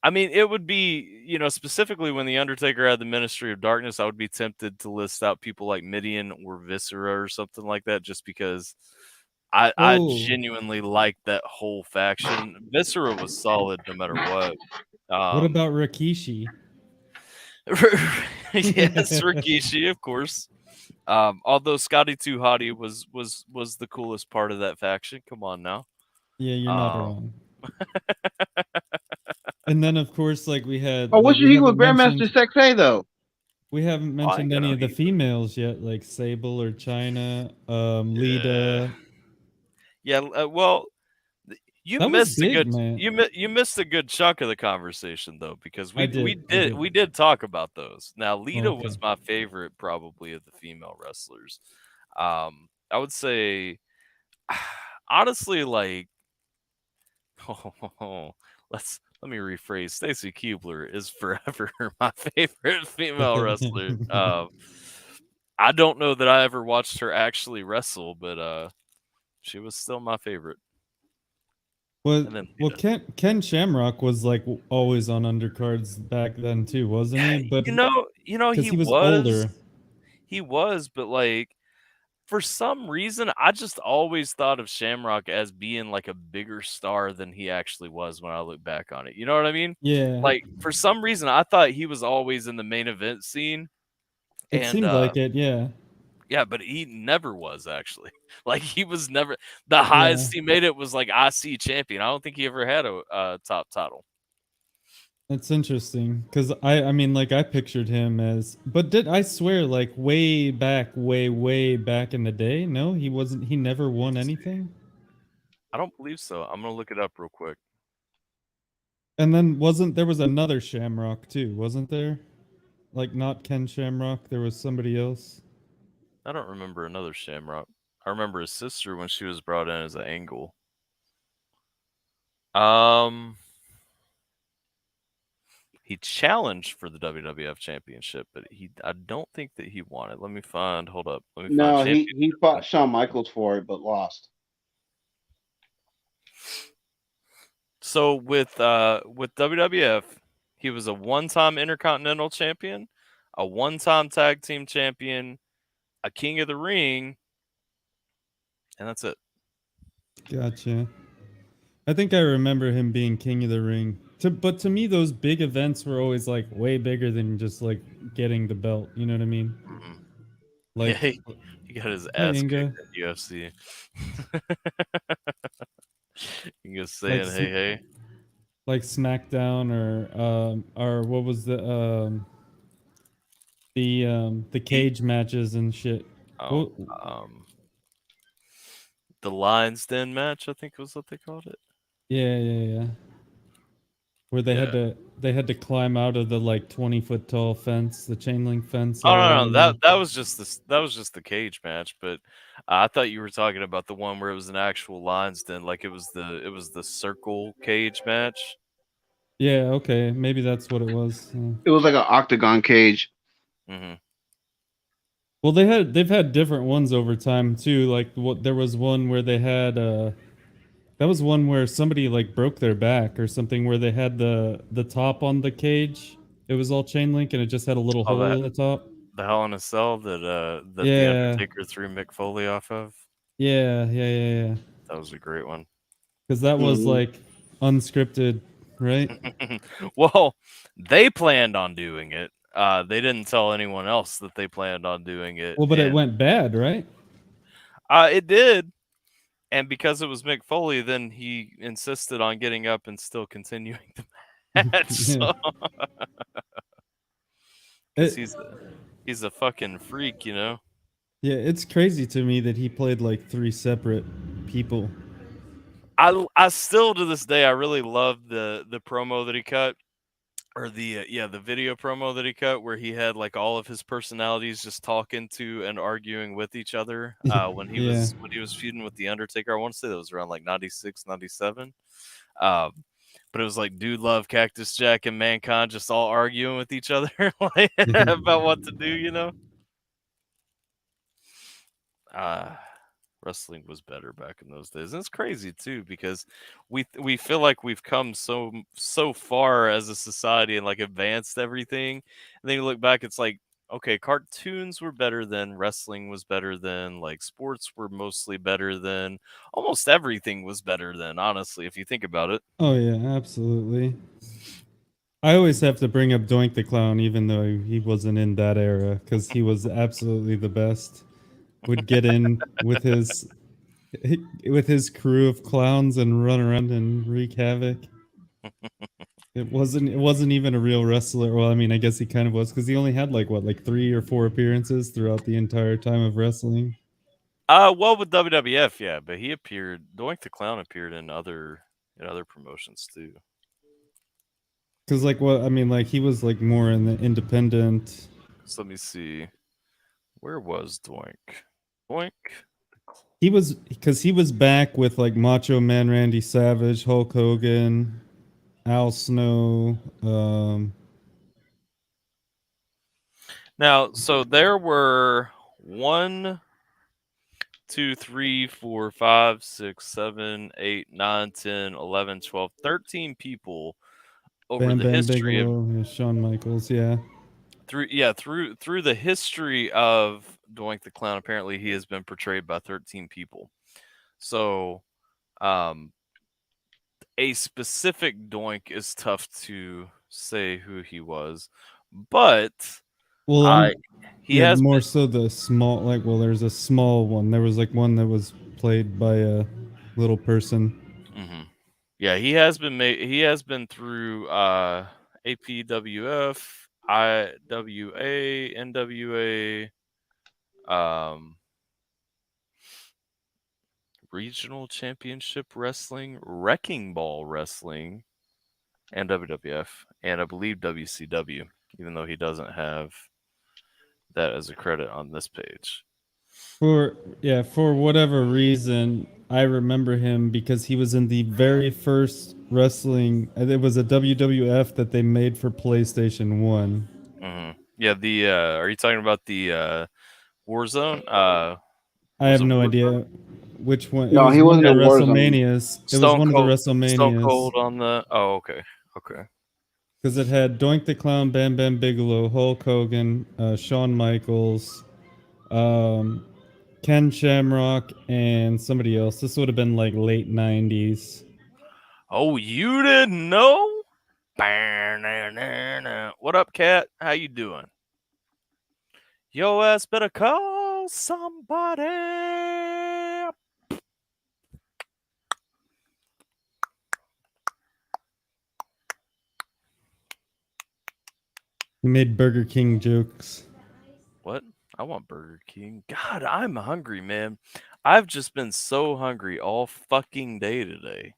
I mean, it would be specifically when the Undertaker had the Ministry of Darkness. I would be tempted to list out people like Midian or Viscera or something like that, just because I Oh, genuinely liked that whole faction. Viscera was solid no matter what. what Um, about Rikishi? yes, Rikishi, of course. Although Scotty Too Hottie was the coolest part of that faction. Come on now. Yeah, you're not Um, wrong. And then of course, like Oh, like what's your we heat with haven't Grandmaster mentioned Sexay though? I ain't got any no of the heat. females yet, like Sable or China, Yeah, Lita. yeah. Well, you That was missed a big, good man. you missed a good chunk of the conversation though because I we we did, I did did. we did talk about those. Now Lita Okay. was my favorite probably of the female wrestlers. I would say honestly like let me rephrase. Stacy Keebler is forever my favorite female wrestler. I don't know that I ever watched her actually wrestle, but she was still my favorite. Well, And then well, Lita. Ken Shamrock was like always on undercards back then too, wasn't he? But because He he was older. was, but like for some reason, I just always thought of Shamrock as being like a bigger star than he actually was when I look back on it. You know what I mean? Yeah, Like for some reason, I thought he was always in the main event scene, it and seemed like it. Yeah, yeah, but he never was actually. Like he was never the yeah. highest he made it was like IC champion. I don't think he ever had a top title. That's interesting because I mean, like I pictured him as, but did I swear like way back, way back in the day? No, he wasn't. He never won Let's see. anything. I don't believe so. I'm gonna look it up real quick. And then wasn't there was another Shamrock too, wasn't there? Like not Ken Shamrock. There was somebody else. I don't remember another Shamrock. I remember his sister when she was brought in as an angle. Um, he challenged for the WWF Championship, but I don't think that he won it. Let me find. Hold up. Let me find No, championship. he fought Shawn Michaels for it, but lost. So with WWF, he was a one-time Intercontinental Champion, a one-time Tag Team Champion, a King of the Ring, and that's it. Gotcha. I think I remember him being King of the Ring. But to me, those big events were always like way bigger than just like getting the belt. You know what I mean? Mhm. Yeah, Like, he got his hi ass Inga. kicked at UFC. Inga Like, saying, "Hey, hey." like SmackDown or what was the cage matches and shit. Oh, Well, the Lions Den match, I think was what they called it. yeah. Where Yeah. they had to climb out of the like 20-foot tall fence, the chain link fence Oh all no, around no, the that was just that was just the cage match. But I thought you were talking about the one where it was an actual Lions Den, like it was the circle cage match. Yeah, okay. Maybe that's what it was. Yeah. It was like an octagon cage. Hmm. Well, they've had different ones over time too. Like what there was one where they had that was one where somebody like broke their back or something where they had the top on the cage. It was all chain link and it just had a little Oh, hole that in the top. the Hell in a Cell that the Yeah. Undertaker threw Mick Foley off of. Yeah. That was a great one. Because that was Mhm. like unscripted, right? Well, they planned on doing it. They didn't tell anyone else that they planned on doing it, Well, but it and went bad, right? it did. And because it was Mick Foley, then he insisted on getting up and still continuing the match. Yeah. So, because It, he's a fucking freak, you know. yeah, it's crazy to me that he played like three separate people. I still to this day I really love the promo that he cut, or the video promo that he cut, where he had like all of his personalities just talking to and arguing with each other Yeah. when he was feuding with the Undertaker. I want to say that was around like 96, 97. um but it was like Dude Love, Cactus Jack, and Mankind just all arguing with each other like, about what to do, you know. uh Wrestling was better back in those days. And it's crazy too because we feel like we've come so far as a society and like advanced everything. And then you look back, it's like, okay, cartoons were better then, wrestling was better then, like sports were mostly better then, almost everything was better then, honestly, if you think about it. Oh yeah, absolutely. I always have to bring up Doink the Clown, even though he wasn't in that era, because he was absolutely the best. Would get in with his crew of clowns and run around and wreak havoc. It wasn't even a real wrestler. Well, I mean, I guess he kind of was because he only had like what, like 3 or 4 appearances throughout the entire time of wrestling. Well, with WWF, yeah, but he appeared. Doink the Clown appeared in other promotions too. Because like what I mean, like he was like more in the independent. So let me see. Where was Doink? Doink. He was because he was back with like Macho Man Randy Savage, Hulk Hogan, Al Snow. Now, so there were 1, 2, 3, 4, 5, 6, 7, 8, 9, 10, 11, 12, 13 people over Bam the Bam history of Bigelow, yeah, Shawn Michaels, yeah. through the history of Doink the Clown. Apparently, he has been portrayed by 13 people. So, um, a specific Doink is tough to say who he was, but Well, I he yeah, has more been. so the small, like, well, there's a small one. There was like one that was played by a little person. Mhm. Yeah, he has been made. He has been through APWF, IWA, NWA, Regional Championship Wrestling, Wrecking Ball Wrestling, and WWF, and I believe WCW. Even though he doesn't have that as a credit on this page. For whatever reason, I remember him because he was in the very first wrestling. It was a WWF that they made for PlayStation 1. Yeah, the are you talking about the Warzone? I Was have it no Warzone? idea which one. It No, was he one of wasn't the at Warzone. WrestleManias. It was Stone one of the Cold. Stone WrestleManias Cold on the. Oh, okay. Okay. because it had Doink the Clown, Bam Bam Bigelow, Hulk Hogan, Shawn Michaels, um, Ken Shamrock, and somebody else. This would have been like late '90s. Oh, you didn't know? What up, Cat? How you doing? Yo ass better call somebody. He made Burger King jokes. What? I want Burger King. God, I'm hungry, man. I've just been so hungry all fucking day today.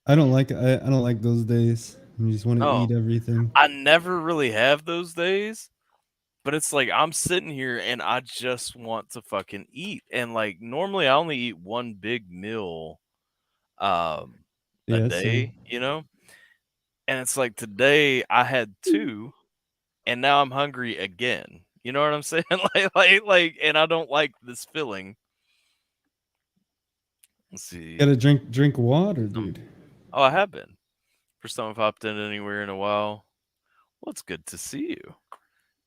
I don't like those days. You just want to Oh, eat everything. I never really have those days, but it's like I'm sitting here and I just want to fucking eat. And like normally I only eat one big meal a Yeah, day, same. you know? And it's like today I had two and now I'm hungry again. You know what I'm saying? like and I don't like this feeling. Let's see. Gotta drink water, dude. Oh, I have been. First time I've hopped in anywhere in a while. Well, it's good to see you.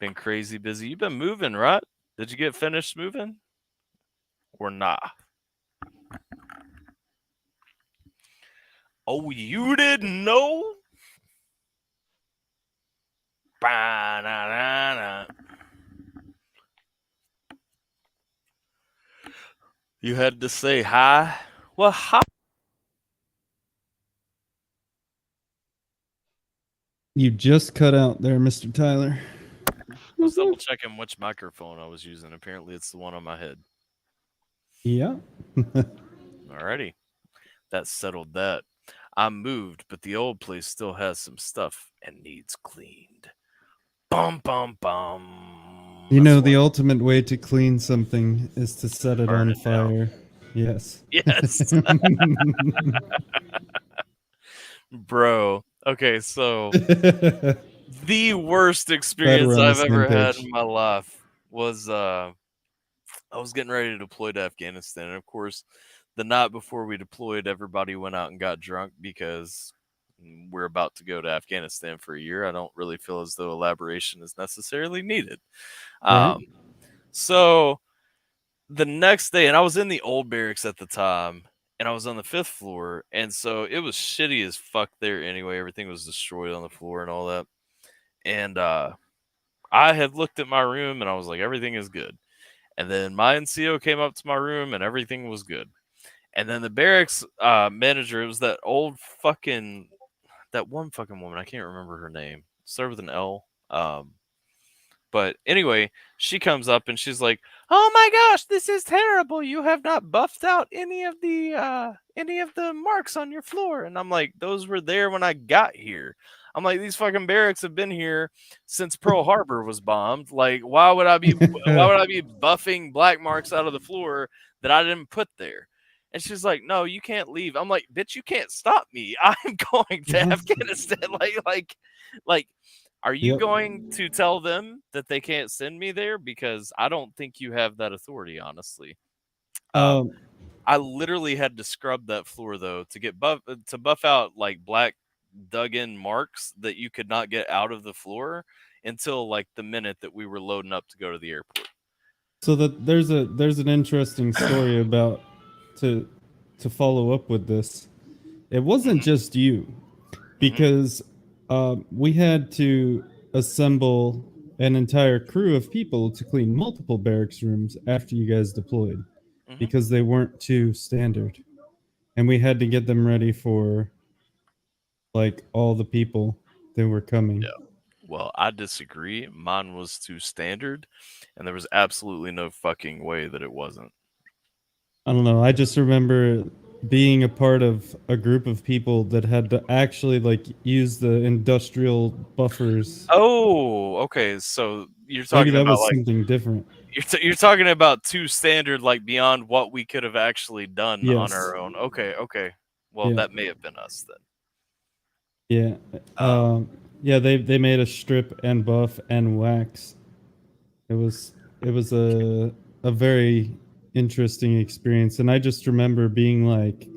Been crazy busy. You've been moving, right? Did you get finished moving? Or nah? Oh, you didn't know? Ba-na-na-na. You had to say hi? Well, hi. You just cut out there, Mr. Tyler. I was double checking which microphone I was using. Apparently, it's the one on my head. Yeah. Alrighty. That settled that. I moved, but the old place still has some stuff and needs cleaned. Bum, bum, bum. You That's know, why. the ultimate way to clean something is to set it Burn on it down. fire. Yes. Yes. Bro. Okay, so the worst Glad experience we're on the I've same ever had page. in my life was I was getting ready to deploy to Afghanistan. And of course, the night before we deployed, everybody went out and got drunk because we're about to go to Afghanistan for a year. I don't really feel as though elaboration is necessarily needed. Right? So the next day, and I was in the old barracks at the time, and I was on the 5th floor, and so it was shitty as fuck there anyway. Everything was destroyed on the floor and all that. And I had looked at my room and I was like, everything is good. And then my NCO came up to my room and everything was good. And then the barracks manager, it was that old fucking, that one fucking woman, I can't remember her name. Started with an L. But anyway, she comes up and she's like, "Oh my gosh, this is terrible. You have not buffed out any of the marks on your floor." And I'm like, "Those were there when I got here." I'm like, "These fucking barracks have been here since Pearl Harbor was bombed. Like, why would I be buffing black marks out of the floor that I didn't put there?" And she's like, "No, you can't leave." I'm like, "Bitch, you can't stop me. I'm going to Afghanistan." Like are you Yep. going to tell them that they can't send me there? Because I don't think you have that authority, honestly. I literally had to scrub that floor though to get buff out like black dug in marks that you could not get out of the floor until like the minute that we were loading up to go to the airport. So that there's an interesting story about to follow up with this. It wasn't just you, because we had to assemble an entire crew of people to clean multiple barracks rooms after you guys deployed because they weren't too standard, and we had to get them ready for like all the people that were coming. Yeah. Well, I disagree. Mine was too standard, and there was absolutely no fucking way that it wasn't. I don't know. I just remember being a part of a group of people that had to actually like use the industrial buffers. Oh, okay. So you're Maybe talking that about was like something different. you're talking about too standard, like beyond what we could have actually done on Yes. our own. Okay, okay. Well, Yeah. that may have been us then. Yeah. Um, Yeah, they made a strip and buff and wax. It was a a very interesting experience, and I just remember being like,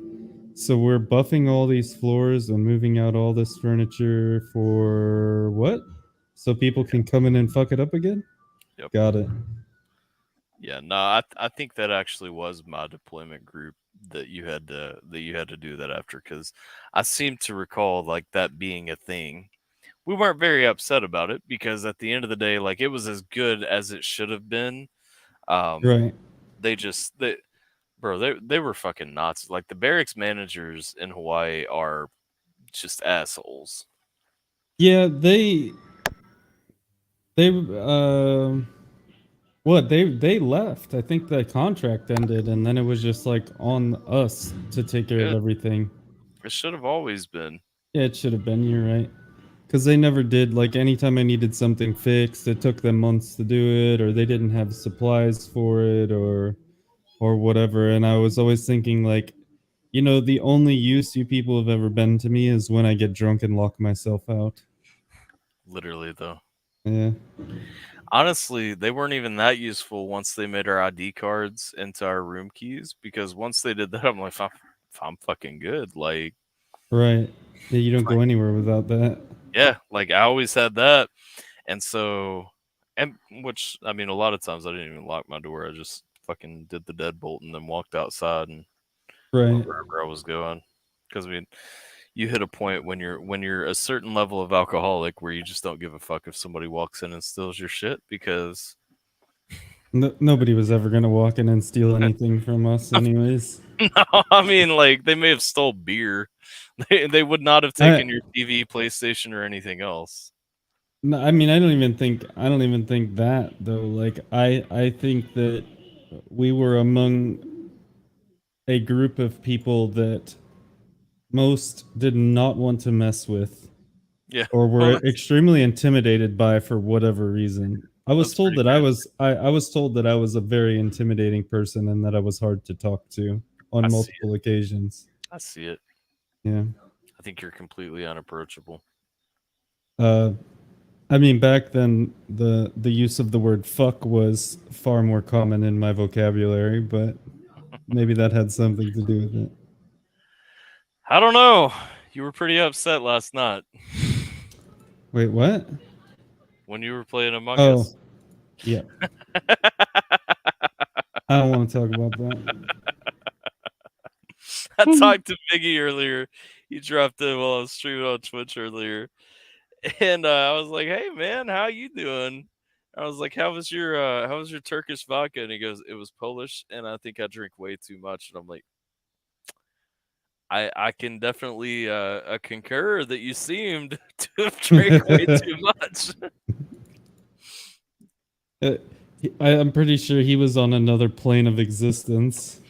so we're buffing all these floors and moving out all this furniture for what? So people can come in and fuck it up again? Yep. Got it. Yeah, no, I think that actually was my deployment group that you had to do that after, because I seem to recall like that being a thing. We weren't very upset about it because at the end of the day, like it was as good as it should have been. Right. They were fucking nuts. Like the barracks managers in Hawaii are just assholes. Yeah, they they left. I think the contract ended, and then it was just like on us to take care of Good. everything. It should have always been. Yeah, it should have been. You're right. Because they never did. Like anytime I needed something fixed, it took them months to do it, or they didn't have supplies for it, or whatever. And I was always thinking like, the only use you people have ever been to me is when I get drunk and lock myself out. Literally, though. Yeah. Honestly, they weren't even that useful once they made our ID cards into our room keys, because once they did that, I'm like, I'm fucking good. Like, Right. Yeah, you don't go anywhere without that. yeah, like I always had that. And so, and which, I mean, a lot of times I didn't even lock my door. I just fucking did the deadbolt and then walked outside and Right. went wherever I was going. Because I mean, you hit a point when you're a certain level of alcoholic where you just don't give a fuck if somebody walks in and steals your shit, because Nobody was ever gonna walk in and steal anything from us, anyways. no, I mean, like they may have stole beer. They would not have taken your TV, PlayStation, or anything else. No, I mean, I don't even think that though. Like, I think that we were among a group of people that most did not want to mess with, Yeah, or were extremely intimidated by for whatever reason. I was told that I was told that I was a very intimidating person and that I was hard to talk to on multiple occasions. I see it. Yeah. I think you're completely unapproachable. I mean, back then the use of the word fuck was far more common in my vocabulary, but maybe that had something to do with it. I don't know. You were pretty upset last night. Wait, what? When you were playing Among Us. Yeah. I don't want to talk about that. I talked to Biggie earlier. He dropped in while I was streaming on Twitch earlier. And I was like, "Hey man, how you doing?" I was like, "How was your Turkish vodka?" And he goes, "It was Polish, and I think I drink way too much." And I'm like, I can definitely concur that you seemed to have drank way too much. I'm pretty sure he was on another plane of existence.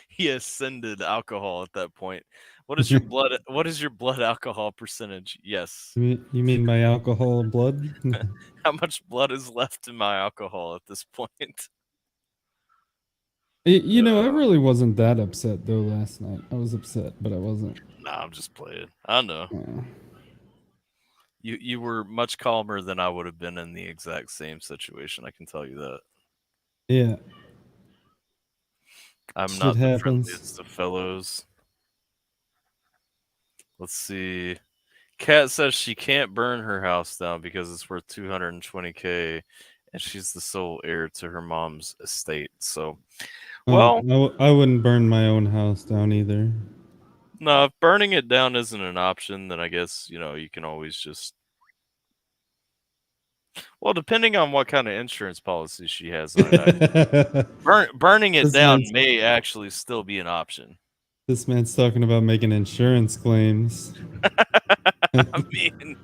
he ascended alcohol at that point. What is your blood? What is your blood alcohol percentage? Yes. You mean my alcohol blood? How much blood is left in my alcohol at this point? I really wasn't that upset though last night. I was upset, but I wasn't. Nah, I'm just playing. I know. You were much calmer than I would have been in the exact same situation. I can tell you that. Yeah. I'm not the friendliest of fellows. Let's see. Kat says she can't burn her house down because it's worth $220K, and she's the sole heir to her mom's estate. So, well, I wouldn't burn my own house down either. No, if burning it down isn't an option, then I guess you can always just. Well, depending on what kind of insurance policy she has on it, burning it down may actually still be an option. This man's talking about making insurance claims. I mean,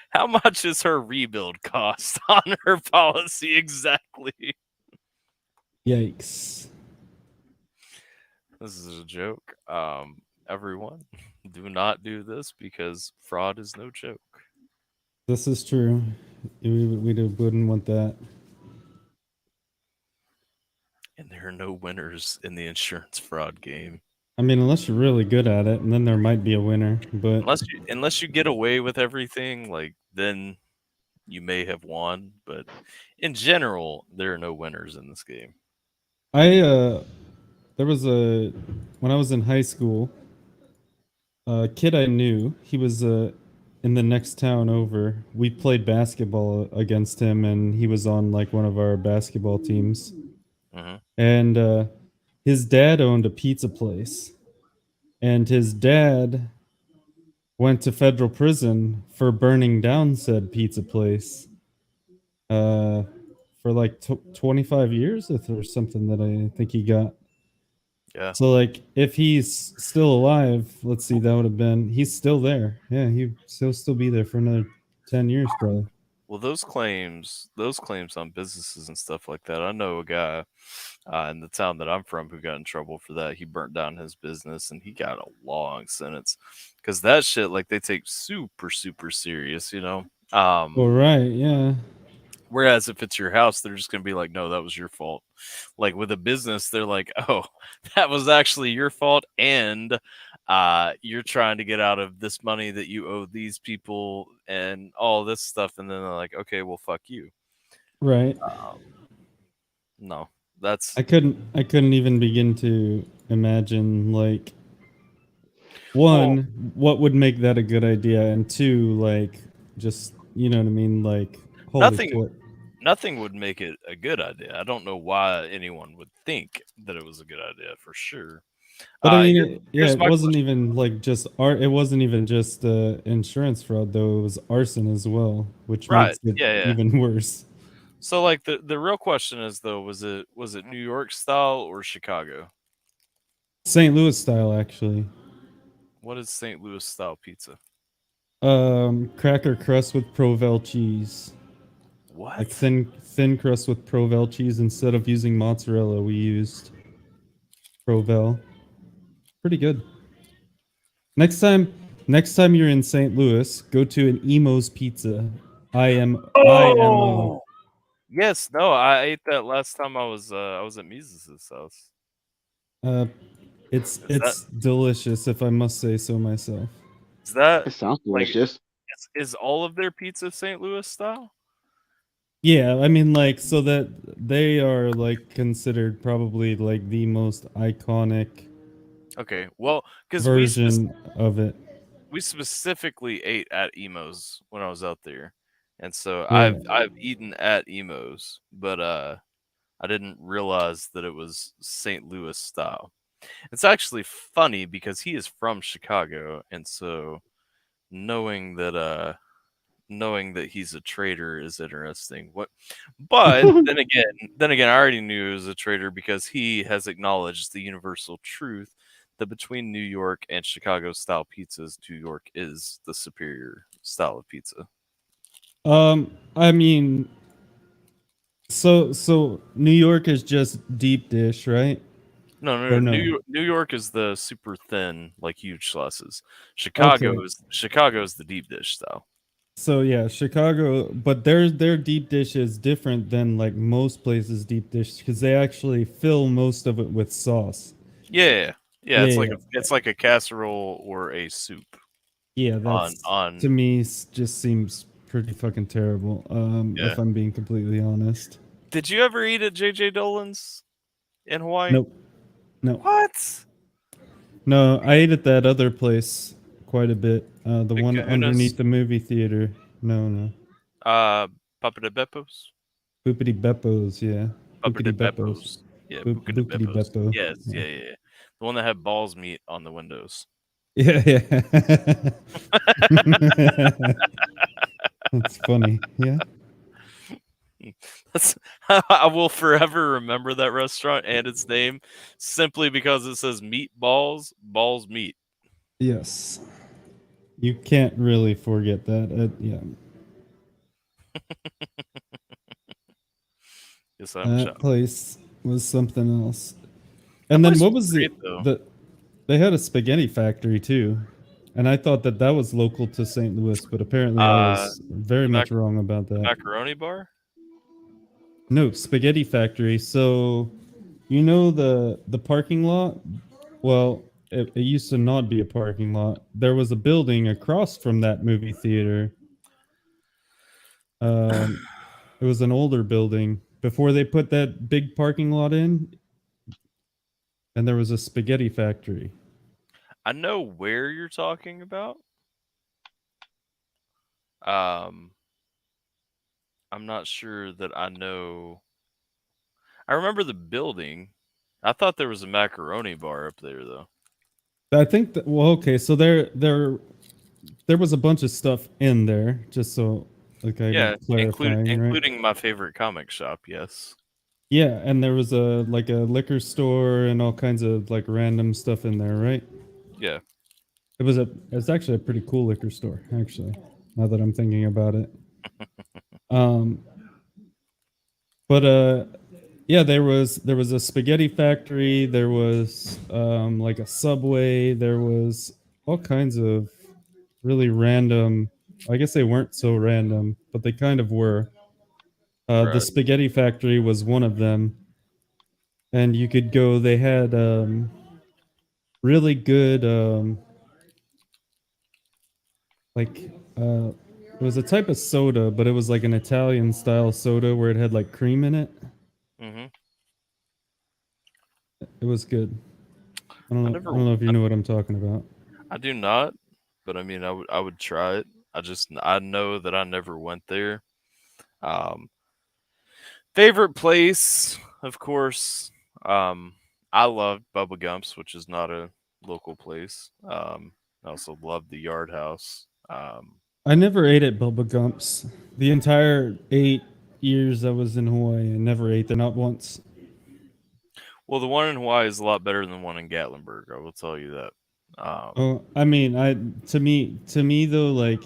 how much is her rebuild cost on her policy exactly? Yikes. This is a joke. Everyone, do not do this because fraud is no joke. This is true. We wouldn't want that. And there are no winners in the insurance fraud game. I mean, unless you're really good at it, and then there might be a winner. But unless you get away with everything, like then you may have won, but in general, there are no winners in this game. There was when I was in high school, a kid I knew, he was in the next town over. We played basketball against him, and he was on like one of our basketball teams. Hmm. And his dad owned a pizza place, and his dad went to federal prison for burning down said pizza place uh, for like 25 years or something that I think he got. Yeah. So like if he's still alive, let's see, that would have been he's still there. Yeah, he'll still be there for another 10 years probably. Well, those claims on businesses and stuff like that. I know a guy in the town that I'm from who got in trouble for that. He burnt down his business and he got a long sentence because that shit, like, they take super, super serious, you know? All right, yeah. Whereas if it's your house, they're just going to be like, no, that was your fault. Like with a business, they're like, oh, that was actually your fault. And you're trying to get out of this money that you owe these people and all this stuff. And then they're like, okay, well, fuck you. Right. No, that's I couldn't even begin to imagine like well, one, what would make that a good idea, and two, like just you know what I mean, like holy nothing. shit. Nothing would make it a good idea. I don't know why anyone would think that it was a good idea for sure. But I mean, Here, yeah, here's it my wasn't question. even like just art. It wasn't even just insurance fraud, though. It was arson as well, which Right. makes it Yeah, yeah. even worse. So like the real question is though, was it New York style or Chicago? St. Louis style, actually. What is St. Louis style pizza? Cracker crust with Provel cheese, like What? thin crust with Provel cheese. Instead of using mozzarella, we used Provel. Pretty good. Next time, next time you're in St. Louis, go to an Emo's Pizza. IMO. Oh, yes, no, I ate that last time I was at Mises' house. Uh, it's Is that it's delicious, if I must say so myself. is that It sounds like delicious. is all of their pizza St. Louis style? Yeah, I mean, like, so that they are like considered probably like the most iconic Okay, well, because version of it. we specifically ate at Emo's when I was out there, and so Yeah. I've eaten at Emo's, but I didn't realize that it was St. Louis style. It's actually funny because he is from Chicago, and so knowing that knowing that he's a traitor is interesting. But then again, I already knew he was a traitor because he has acknowledged the universal truth that between New York and Chicago style pizzas, New York is the superior style of pizza. I mean, so New York is just deep dish, right? No, no, Or no. no? New York is the super thin, like huge slices. Okay. Chicago is the deep dish style. So yeah, Chicago, but their deep dish is different than like most places deep dish because they actually fill most of it with sauce. Yeah, yeah. Yeah, yeah, It's like a casserole or a soup yeah. That's to on. me just seems pretty fucking terrible. Yeah. If I'm being completely honest. Did you ever eat at JJ Dolan's in Hawaii? Nope, no, What? no. I ate at that other place quite a bit. The Big one Kahuna's? underneath the movie theater. No, no. Papa de Beppo's? Boopity Beppos, yeah. Papa de Boopity Beppos. Beppo's. Yeah, Buca de Boopity Beppo's. Beppo. Yes, Yeah. yeah, yeah, yeah. The one that had balls meat on the windows. Yeah, yeah. That's funny. Yeah. That's I will forever remember that restaurant and its name simply because it says meatballs, balls meat. Yes. You can't really forget that. Yeah. Yes, I'm That chopped. place was something else. That And then place what was was great though. they had a spaghetti factory too. And I thought that was local to St. Louis, but apparently I Uh, was very the much wrong about the that. macaroni bar. No, spaghetti factory. So, you know the parking lot? Well, it used to not be a parking lot. There was a building across from that movie theater. It was an older building before they put that big parking lot in, and there was a spaghetti factory. I know where you're talking about. I'm not sure that I know. I remember the building. I thought there was a macaroni bar up there though. I think that, well, okay, so there was a bunch of stuff in there, just so like Yeah, I'm clarifying, right? including my favorite comic shop. Yes. Yeah, and there was a like a liquor store and all kinds of like random stuff in there, right? Yeah. It's actually a pretty cool liquor store, actually, now that I'm thinking about it. But yeah, there was a spaghetti factory, there was like a Subway, there was all kinds of really random, I guess they weren't so random, but they kind of were. The Right. spaghetti factory was one of them, and you could go. They had really good, like it was a type of soda, but it was like an Italian style soda where it had like cream in it. Mm-hmm. It was good. I I never. don't know if you know what I'm talking about. I do not, but I mean, I would try it. I know that I never went there. Um, Favorite place, of course. I loved Bubba Gump's, which is not a local place. I also loved the Yard House. I never ate at Bubba Gump's. The entire 8 years I was in Hawaii, I never ate there, not once. Well, the one in Hawaii is a lot better than the one in Gatlinburg. I will tell you that. Oh, I mean, to me though, like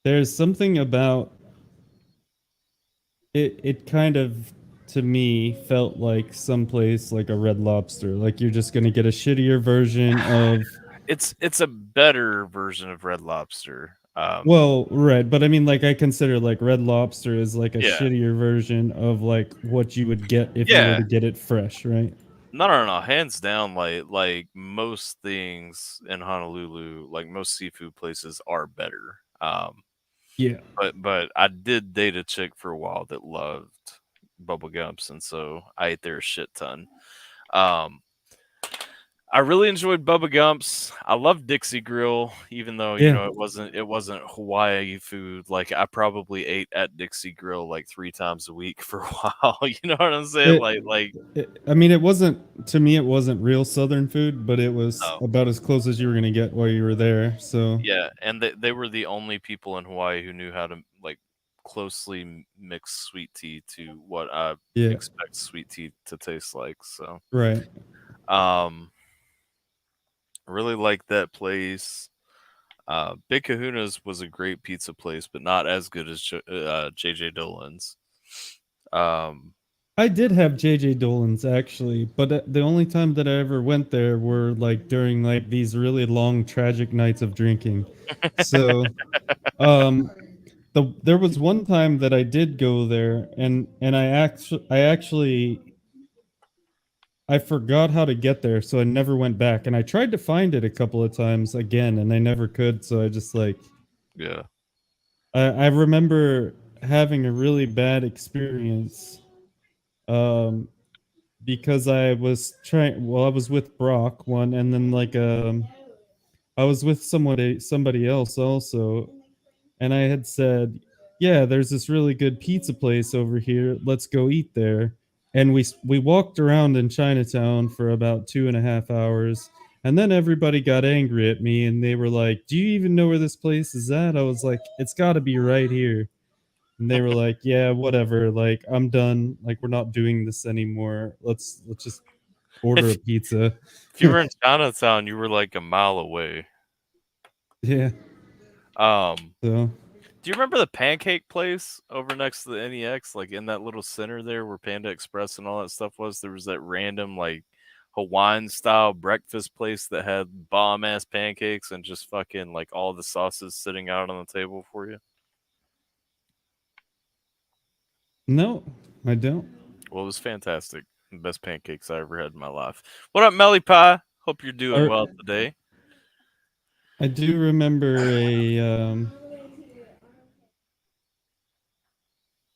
there's something about it. It kind of to me felt like someplace like a Red Lobster. Like you're just gonna get a shittier version of. It's a better version of Red Lobster. Well, right, but I mean, like I consider like Red Lobster is like a Yeah, shittier version of like what you would get if you were yeah. to get it fresh, right? No. Hands down, like most things in Honolulu, like most seafood places are better. Yeah. But I did date a chick for a while that loved Bubba Gumps, and so I ate there a shit ton. Um, I really enjoyed Bubba Gumps. I love Dixie Grill, even though Yeah. it wasn't Hawaii food. Like I probably ate at Dixie Grill like 3 times a week for a while. You know what I'm saying? It, Like I mean, it wasn't to me. It wasn't real Southern food, but it was no. about as close as you were gonna get while you were there. So Yeah, and they were the only people in Hawaii who knew how to like closely mix sweet tea to what I yeah, expect sweet tea to taste like. So, right. um, I really like that place. Big Kahuna's was a great pizza place, but not as good as JJ Dolan's. Um, I did have JJ Dolan's actually, but the only time that I ever went there were like during like these really long tragic nights of drinking. So, um, there was one time that I did go there, and I actually I forgot how to get there, so I never went back. And I tried to find it a couple of times again, and I never could. So I just like yeah, I remember having a really bad experience, um, because I was trying. Well, I was with Brock one, and then like I was with somebody else also, and I had said, "Yeah, there's this really good pizza place over here. Let's go eat there." And we walked around in Chinatown for about 2.5 hours, and then everybody got angry at me, and they were like, "Do you even know where this place is at?" I was like, "It's got to be right here." And they were like, "Yeah, whatever. Like, I'm done. Like, we're not doing this anymore. Let's just order a if pizza." if you were in Chinatown, you were like a mile away. Yeah. Um, So do you remember the pancake place over next to the NEX, like in that little center there where Panda Express and all that stuff was? There was that random like Hawaiian style breakfast place that had bomb ass pancakes and just fucking like all the sauces sitting out on the table for you. no, I don't. Well, it was fantastic. The best pancakes I ever had in my life. What up, Melly Pie? Hope you're doing Or well today. I do remember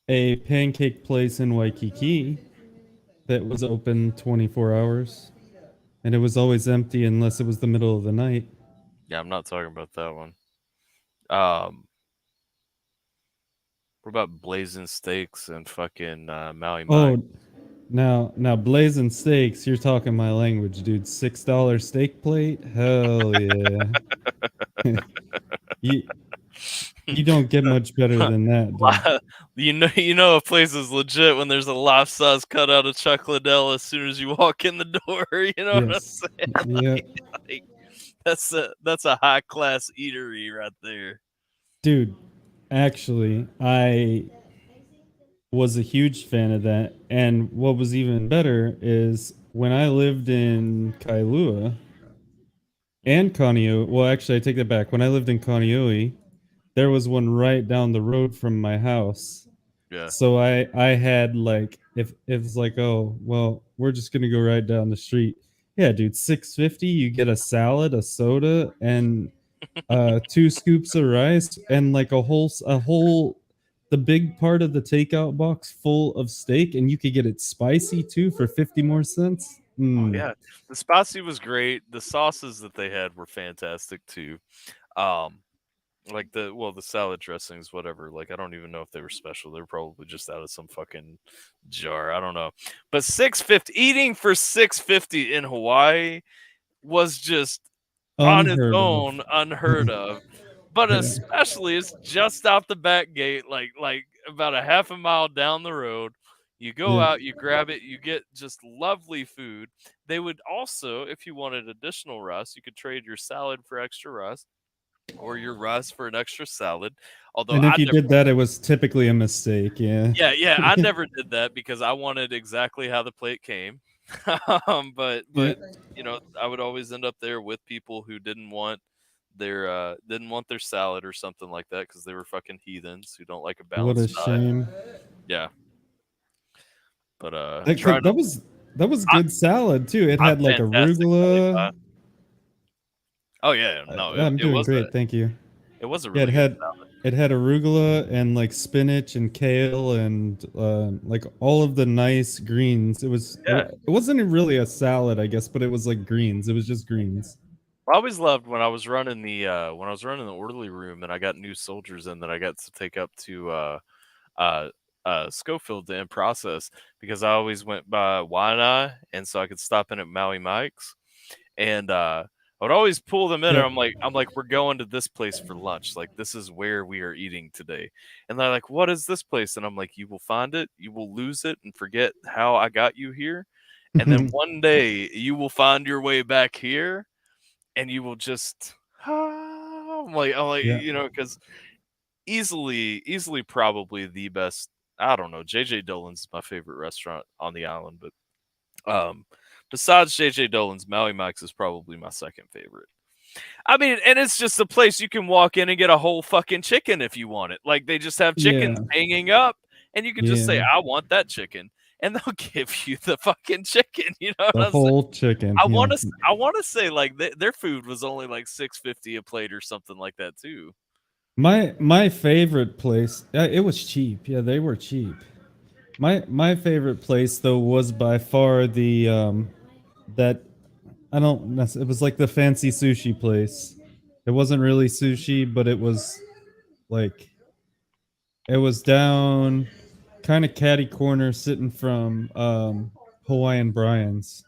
a pancake place in Waikiki that was open 24 hours, and it was always empty unless it was the middle of the night. Yeah, I'm not talking about that one. Um, what about Blazing Steaks and fucking Maui Mai? Oh, now blazing steaks, you're talking my language, dude. $6 steak plate? Hell yeah. you you don't get much better than that, dude. You know a place is legit when there's a life size cutout of Chuck Liddell as soon as you walk in the door. You know what I'm Yes. saying? Yeah. Like, that's a high class eatery right there. Dude, actually, I was a huge fan of that. And what was even better is when I lived in Kailua and Kaneohe. Well, actually, I take that back. When I lived in Kaneohe, there was one right down the road from my house. Yeah. So I had like if it's like, oh well, we're just gonna go right down the street. Yeah, dude, 650. You get a salad, a soda, and 2 scoops of rice, and like a whole the big part of the takeout box full of steak, and you could get it spicy too for 50 more cents. Oh Mm, yeah. The spicy was great. The sauces that they had were fantastic too. Um, like the salad dressings, whatever. Like I don't even know if they were special. They were probably just out of some fucking jar. I don't know. But 650 eating for 650 in Hawaii was just on its unheard of. own unheard of. But Yeah. especially it's just out the back gate, like about a half a mile down the road. You go Yeah. out, you grab it, you get just lovely food. They would also, if you wanted additional rice, you could trade your salad for extra rice or your rice for an extra salad. Although And I if you never, did that, it was typically a mistake. Yeah. yeah, I never did that because I wanted exactly how the plate came. But Yeah. you know, I would always end up there with people who didn't want their salad or something like that because they were fucking heathens who don't like a What a balanced diet. shame. Yeah, but That, trying to, that was that was I, good salad too. It I'm had like fantastic belly arugula. pie. Oh yeah, no, I'm it doing was great, thank you. a Yeah, really good salad. it had arugula and like spinach and kale and like all of the nice greens. Yeah. It wasn't really a salad, I guess, but it was like greens. It was just greens. I always loved when I was running the orderly room and I got new soldiers in that I got to take up to uh Schofield to in process because I always went by Waianae and so I could stop in at Maui Mike's and I would always pull them in and Yep. I'm like we're going to this place for lunch, like this is where we are eating today. And they're like, what is this place? And I'm like, you will find it, you will lose it and forget how I got you here. And then one day you will find your way back here and you will just I'm like, Yeah. you know, because easily probably the best. I don't know. JJ Dolan's is my favorite restaurant on the island, but besides JJ Dolan's, Maui Mike's is probably my second favorite. I mean, and it's just a place you can walk in and get a whole fucking chicken if you want it. Like they just have chickens Yeah. hanging up, and you can just say, Yeah. "I want that chicken," and they'll give you the fucking chicken. You know what The I'm saying? whole chicken. Yeah. I want to say like their food was only like 650 a plate or something like that too. My favorite place, it was cheap. Yeah, they were cheap. My favorite place though was by far the that I don't it was like the fancy sushi place. It wasn't really sushi, but it was like it was down kind of catty corner sitting from Hawaiian Brian's.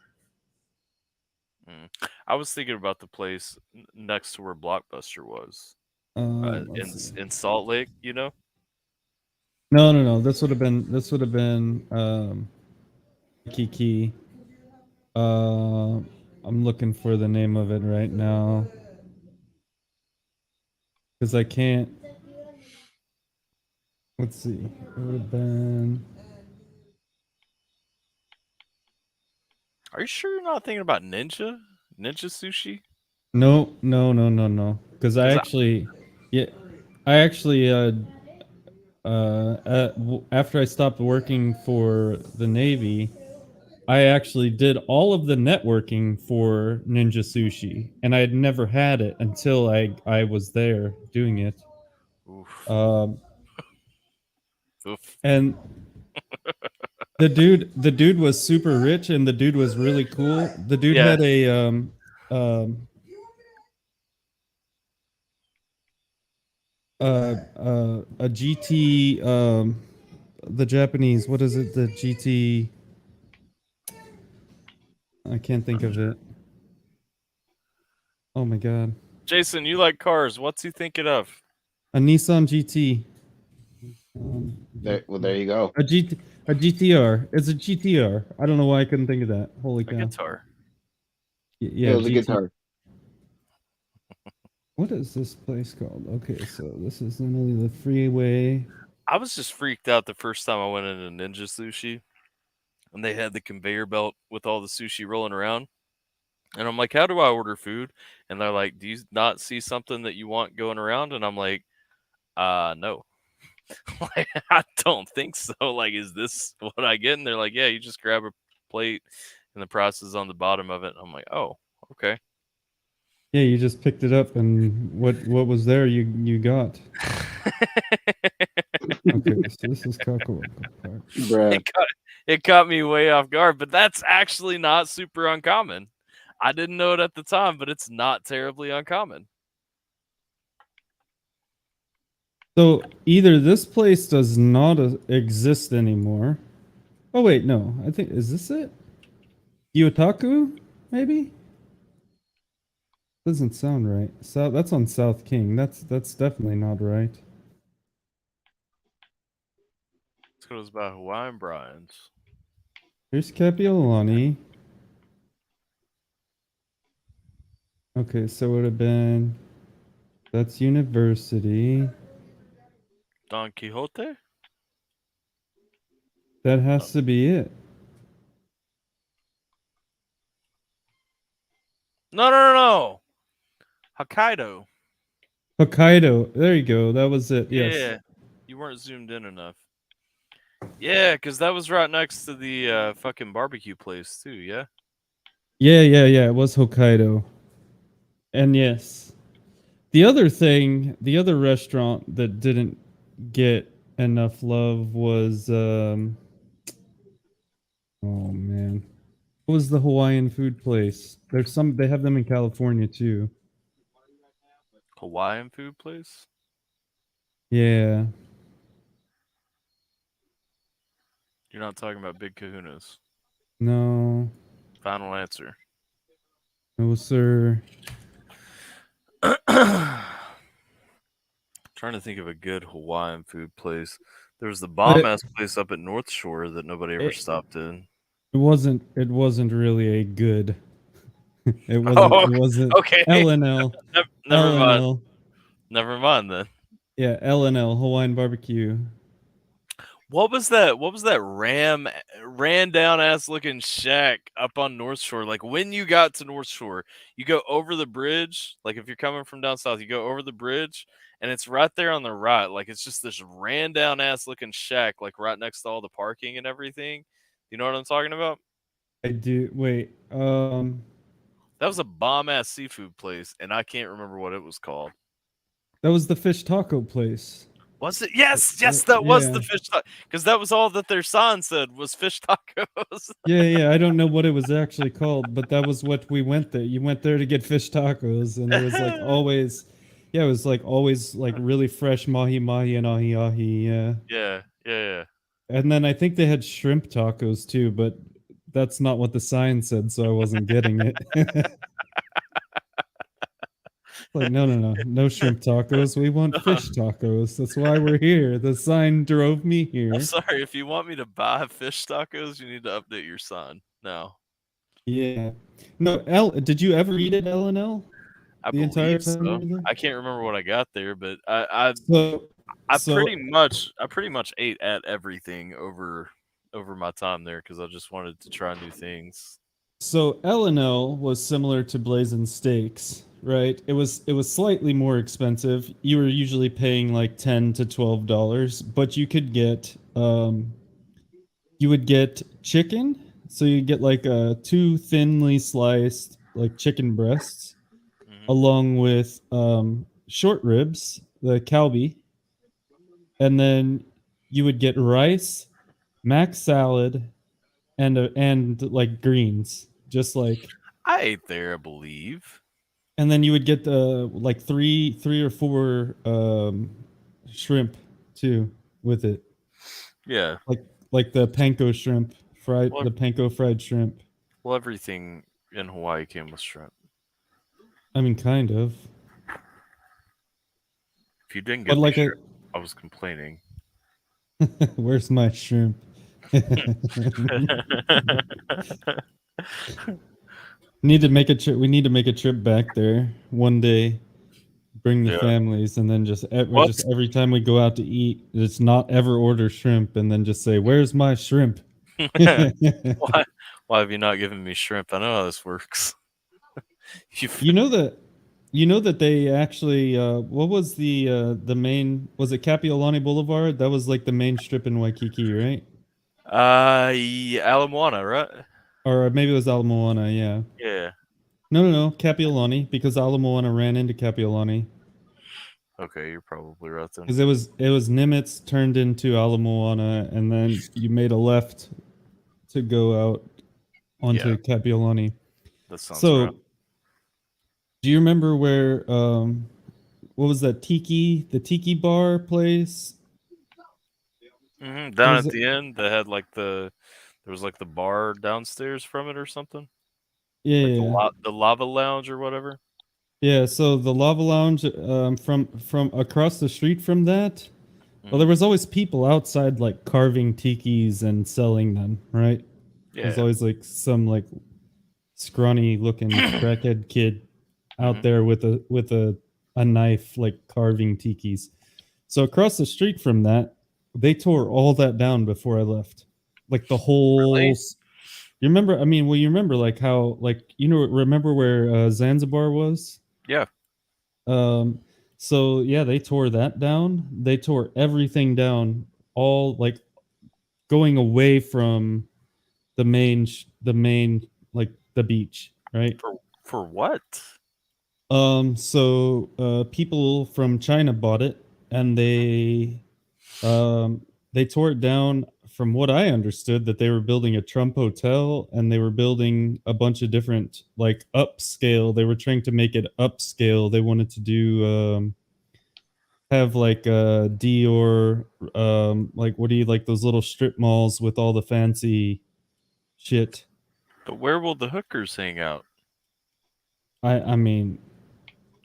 Mm. I was thinking about the place next to where Blockbuster was Let's see. in Salt Lake. You know? No. This would have been Kiki. Uh, I'm looking for the name of it right now because I can't. Let's see. It would have been. Are you sure you're not thinking about Ninja Sushi? No. Because I Because actually, yeah, I actually, after I stopped working for the Navy, I actually did all of the networking for Ninja Sushi, and I had never had it until I was there doing it. oof. Um, Oof. And the dude was super rich, and the dude was really cool. The dude Yeah. had a GT, the Japanese, what is it, the GT, I can't think of it. Oh my god, Jason, you like cars. What's he thinking of? a Nissan GT. There you go. A GTR. It's a GTR. I don't know why I couldn't think of that. Holy A cow. guitar. Yeah, It was a GT. guitar. What is this place called? Okay, so this is literally the freeway. I was just freaked out the first time I went into Ninja Sushi, and they had the conveyor belt with all the sushi rolling around. And I'm like, how do I order food? And they're like, do you not see something that you want going around? And I'm like, no. Like, I don't think so. Like, is this what I get? And they're like, yeah, you just grab a plate and the price is on the bottom of it. I'm like, oh, okay. Yeah, you just picked it up, and what was there you got. Okay, so this is Kako. Bruh. It caught me way off guard, but that's actually not super uncommon. I didn't know it at the time, but it's not terribly uncommon. So either this place does not exist anymore. Oh wait, no. I think, is this it? Yotaku, maybe? Doesn't sound right. So that's on South King. That's definitely not right. This goes by Hawaiian Brian's. Here's Capiolani. Okay, so it would have been, that's University. Don Quixote? That has to be it. No. Hokkaido. Hokkaido. There you go. That was it. Yes. Yeah. You weren't zoomed in enough. Yeah, because that was right next to the fucking barbecue place, too, yeah? Yeah. It was Hokkaido. And yes. The other restaurant that didn't get enough love was, oh man. What was the Hawaiian food place? They have them in California too. Hawaiian food place? Yeah. You're not talking about Big Kahuna's. No. Final answer. No, sir. Trying to think of a good Hawaiian food place. There was the bomb ass place up at North Shore that nobody ever stopped in. It wasn't really a good. It wasn't. Okay. L&L. Never mind. L&L. Never mind then. Yeah, L&L, Hawaiian barbecue. What was that ran down ass looking shack up on North Shore? Like when you got to North Shore, you go over the bridge. Like if you're coming from down south, you go over the bridge and it's right there on the right. Like it's just this ran down ass looking shack, like right next to all the parking and everything. You know what I'm talking about? I do. Wait. That was a bomb ass seafood place, and I can't remember what it was called. That was the fish taco place. Was it? Yes, that was the fish taco. Because that was all that their sign said was fish tacos. Yeah. I don't know what it was actually called, but that was what we went there. You went there to get fish tacos, and it was like always, yeah, it was like always like really fresh mahi and ahi ahi. Yeah. Yeah. And then I think they had shrimp tacos too, but that's not what the sign said, so I wasn't getting it. Like, no shrimp tacos. We want fish tacos. That's why we're here. The sign drove me here. I'm sorry. If you want me to buy fish tacos, you need to update your sign now. Yeah. No, did you ever eat at L&L? I believe so. I can't remember what I got there, but I pretty much ate at everything over my time there because I just wanted to try new things. So L&L was similar to Blazing Steaks, right? It was slightly more expensive. You were usually paying like $10 to $12, but you could get you would get chicken. So you get like 2 thinly sliced like chicken breasts, along with short ribs, the kalbi, and then you would get rice, mac salad, and like greens, just like, I ate there, I believe. and then you would get the like three or four shrimp too with it, Yeah. like the panko shrimp fried, Well, the panko fried shrimp. well, everything in Hawaii came with shrimp. I mean, kind of, If you didn't but get me like shrimp, I was complaining. where's my shrimp? Need to make a trip. We need to make a trip back there one day. Bring the Yeah. families, and then just What? every time we go out to eat, just not ever order shrimp, and then just say, "Where's my shrimp?" Why? Why have you not given me shrimp? I know how this works. You know that. You know that they actually. What was the main? Was it Kapiolani Boulevard? That was like the main strip in Waikiki, right? Yeah, Ala Moana, right? Or maybe it was Ala Moana. Yeah. Yeah. No. Kapiolani, because Ala Moana ran into Kapiolani. Okay, you're probably right then. Because it was Nimitz turned into Ala Moana, and then you made a left to go out onto Yeah. Kapiolani. That sounds So, right. do you remember where what was that the tiki bar place? Down Was at it- the end, they had like there was like the bar downstairs from it or something, Yeah, like yeah, the lava lounge or whatever. yeah. So the Lava Lounge, from across the street from that. Well, there Mhm. was always people outside like carving tikis and selling them, right? There's Yeah. always like some like scrawny looking crackhead kid out Mhm. there with a knife like carving tikis. So across the street from that, they tore all that down before I left. Like the whole Really? You remember, I mean, well, you remember like how, like, remember where Zanzibar was? Yeah. Um so yeah, they tore that down. They tore everything down, all like going away from the main like the beach, right? For what? So people from China bought it, and they tore it down. From what I understood, that they were building a Trump hotel, and they were building a bunch of different like upscale. They were trying to make it upscale. They wanted to do have like Dior, like, what do you like, those little strip malls with all the fancy shit. But where will the hookers hang out? I mean,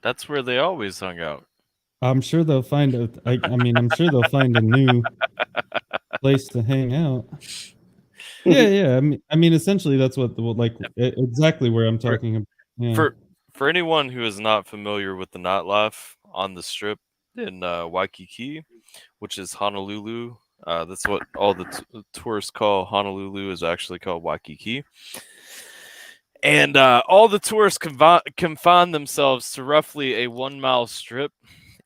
That's where they always hung out. I'm sure they'll find I'm sure they'll find a new place to hang out. Yeah. I mean, essentially, that's what exactly where I'm For talking about. Yeah. for anyone who is not familiar with the nightlife on the strip in Waikiki, which is Honolulu, that's what all the tourists call Honolulu, is actually called Waikiki. And all the tourists confine themselves to roughly a 1 mile strip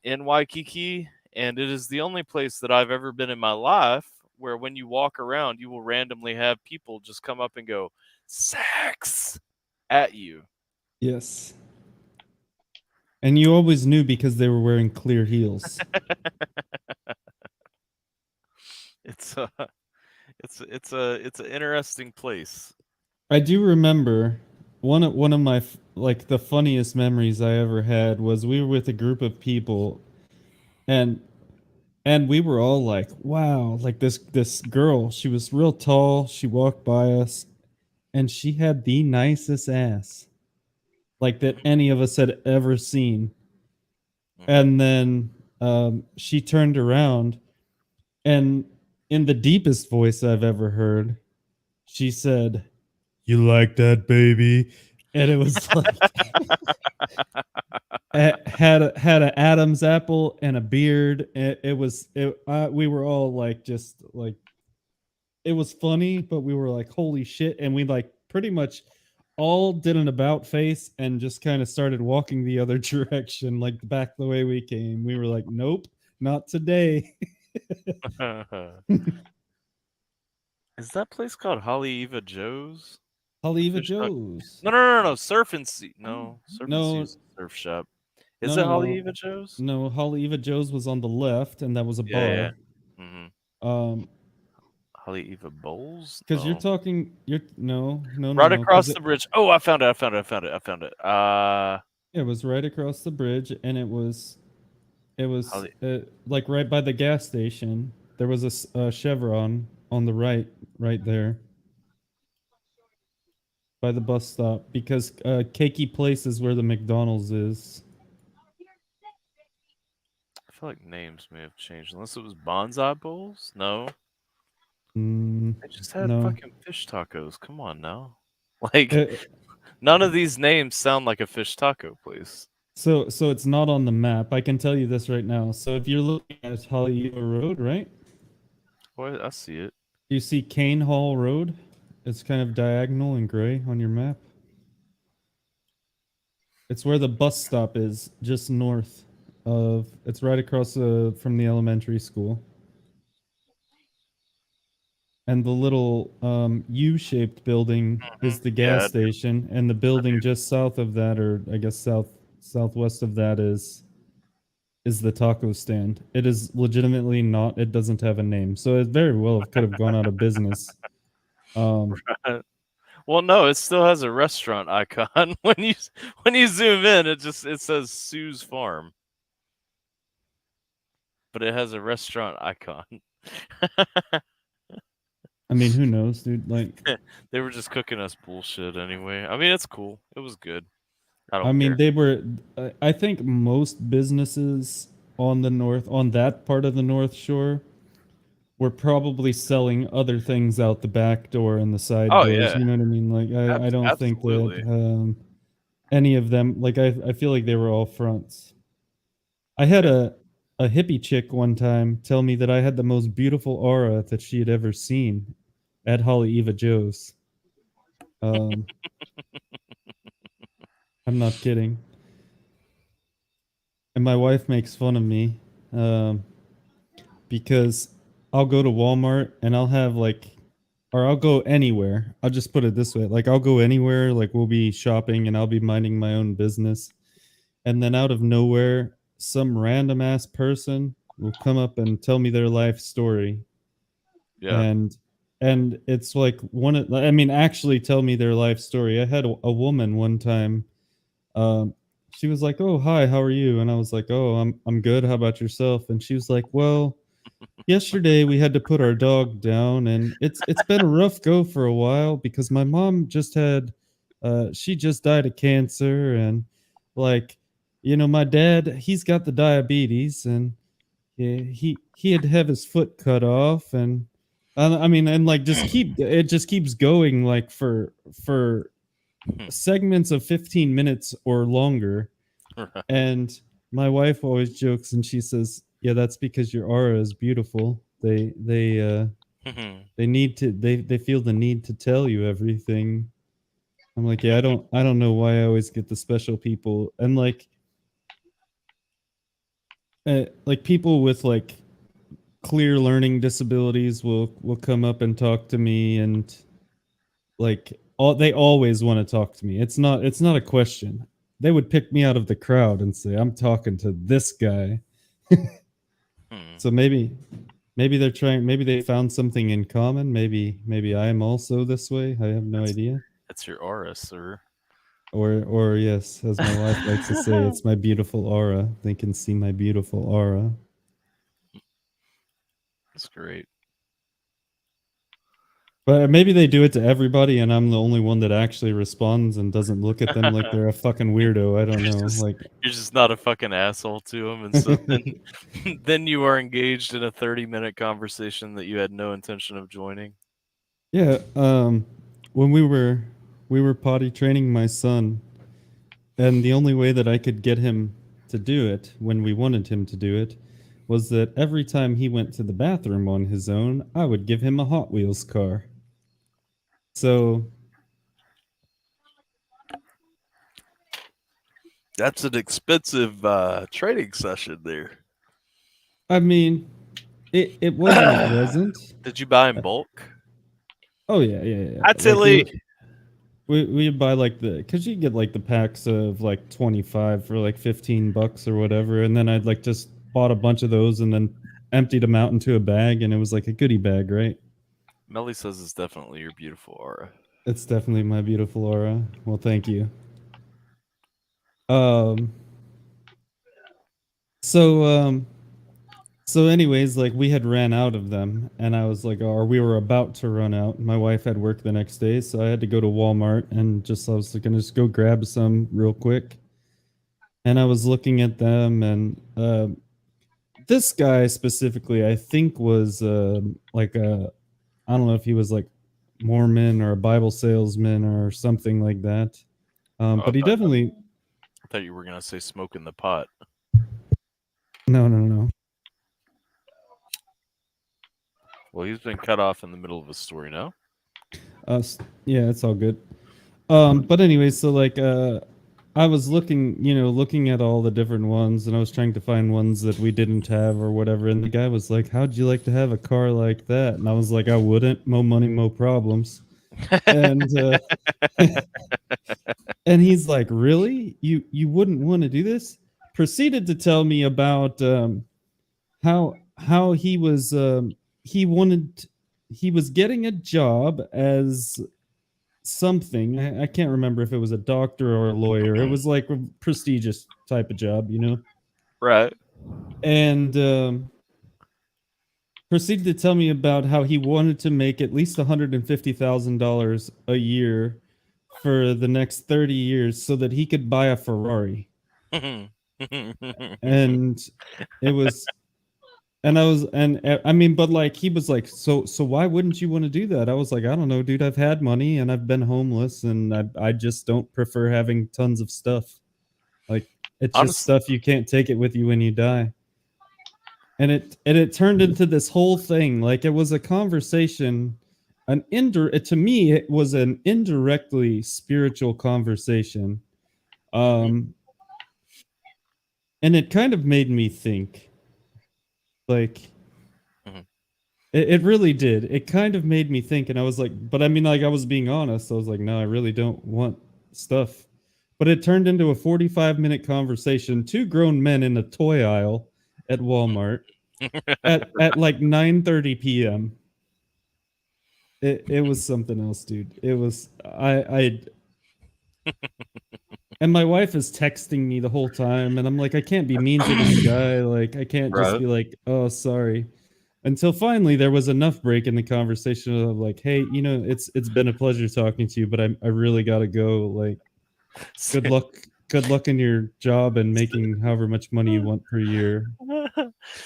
in Waikiki. And it is the only place that I've ever been in my life where when you walk around, you will randomly have people just come up and go, sex, at you. Yes. And you always knew because they were wearing clear heels. It's a, it's an interesting place. I do remember one of my like the funniest memories I ever had was we were with a group of people, and we were all like, wow, like this girl, she was real tall, she walked by us, and she had the nicest ass like that any of us had ever seen. And then she turned around, and in the deepest voice I've ever heard, she said, "You like that, baby?" And it was like had an Adam's apple and a beard. We were all like, just like, it was funny, but we were like, holy shit. And we like pretty much all did an about face and just kind of started walking the other direction, like back the way we came. We were like, nope, not today. Is that place called Haleiwa Joe's? Haleiwa Fish Duck- Joe's. No. Surf and Sea. No, Surf and Sea No, is a surf shop. Is it no, Haleiwa Joe's? no. Haleiwa Joe's was on the left, and that was a Yeah. bar. Mm-hmm. Haleiwa Bowls? Because you're No. talking, no, Right no. across 'Cause the bridge. Oh, I found it. it was right across the bridge, and it was Hale- like right by the gas station. There was a Chevron on the right there by the bus stop, because Cakey Place is where the McDonald's is. I feel like names may have changed. Unless it was Bonsai Bowls? No. I just had No. fucking fish tacos. Come on now. Like, Uh, none of these names sound like a fish taco place. so it's not on the map. I can tell you this right now. So if you're looking at Haleiwa Road, right? Boy, I see it. You see Cane Hall Road? It's kind of diagonal and gray on your map. It's where the bus stop is, just north of. It's right across from the elementary school. And the little U-shaped building is the gas Yeah, station, and the building just south of that, or I guess southwest of that, is the taco stand. It is legitimately not. It doesn't have a name, so it very well could have gone out of business. Well, no, it still has a restaurant icon. When you zoom in, it says Sue's Farm, but it has a restaurant icon. I mean, who knows, dude? Like, They were just cooking us bullshit anyway. I mean, it's cool. It was good. I I don't mean, care. they were. I think most businesses on that part of the North Shore, were probably selling other things out the back door and the side Oh doors. yeah, You know what I mean? Like, I don't think absolutely. that any of them. Like, I feel like they were all fronts. I had a hippie chick one time tell me that I had the most beautiful aura that she had ever seen at Haleiwa Joe's. Um, I'm not kidding. And my wife makes fun of me because I'll go to Walmart and I'll have like, or I'll go anywhere. I'll just put it this way: like, I'll go anywhere. Like, we'll be shopping and I'll be minding my own business, and then out of nowhere, some random ass person will come up and tell me their life story, Yeah. and it's like I mean, actually tell me their life story. I had a woman one time. Um, she was like, "Oh, hi, how are you?" And I was like, "Oh, I'm good. How about yourself?" And she was like, "Well, yesterday we had to put our dog down, and it's been a rough go for a while because my mom just had she just died of cancer, and like, my dad, he's got the diabetes, and he had to have his foot cut off, and I mean, and like, it just keeps going, like, for segments of 15 minutes or longer. And my wife always jokes and she says, "Yeah, that's because your aura is beautiful. They feel the need to tell you everything." I'm like, "Yeah, I don't know why I always get the special people." And like people with like clear learning disabilities will come up and talk to me, and like, they always want to talk to me. It's not a question. They would pick me out of the crowd and say, "I'm talking to this guy." So maybe they're trying. Maybe they found something in common. Maybe I am also this way. I have no idea. That's your aura, sir. Or yes, as my wife likes to say, it's my beautiful aura. They can see my beautiful aura. That's great. But maybe they do it to everybody, and I'm the only one that actually responds and doesn't look at them like they're a fucking weirdo. I don't know. Like, You're just not a fucking asshole to them, and so then you are engaged in a 30-minute conversation that you had no intention of joining. yeah. When we were potty training my son, and the only way that I could get him to do it when we wanted him to do it was that every time he went to the bathroom on his own, I would give him a Hot Wheels car. So That's an expensive training session there. I mean, it wasn't. Did you buy in bulk? Oh yeah. Like, We'd buy like because you get like the packs of like 25 for like $15 or whatever, and then I'd like just bought a bunch of those and then emptied them out into a bag, and it was like a goodie bag, right? Melly says it's definitely your beautiful aura. It's definitely my beautiful aura. Well, thank you. Um. So So, anyways, like we had ran out of them, and I was like, or we were about to run out. My wife had work the next day, so I had to go to Walmart and I was gonna just go grab some real quick. And I was looking at them, and this guy specifically, I think, was like a, I don't know if he was like Mormon or a Bible salesman or something like that. But he definitely. I thought you were gonna say smoking the pot. No. Well, he's been cut off in the middle of a story now. Yeah, it's all good. But anyway, so like I was looking at all the different ones, and I was trying to find ones that we didn't have or whatever, and the guy was like, "How'd you like to have a car like that?" And I was like, "I wouldn't. Mo money, mo problems." And and he's like, "Really? You wouldn't want to do this?" Proceeded to tell me about how he was he was getting a job as something. I can't remember if it was a doctor or a lawyer. It was like a prestigious type of job, you know? Right. And proceeded to tell me about how he wanted to make at least $150,000 a year for the next 30 years so that he could buy a Ferrari. And it was and I mean, but like he was like, so why wouldn't you want to do that? I was like, I don't know, dude. I've had money and I've been homeless, and I just don't prefer having tons of stuff. Like it's just stuff you can't take it with you when you die. And it turned into this whole thing. Like it was a conversation, to me it was an indirectly spiritual conversation. And it kind of made me think. Like, it really did. It kind of made me think, and I was like, but I mean, like, I was being honest. I was like, no, I really don't want stuff. But it turned into a 45-minute conversation. Two grown men in a toy aisle at Walmart at like 9:30 p.m. It was something else, dude. It was I and my wife is texting me the whole time, and I'm like, I can't be mean to this guy. Like, I can't just be like, oh, sorry. Until finally there was enough break in the conversation of like, hey, it's been a pleasure talking to you, but I really gotta go. Like, good luck in your job and making however much money you want per year.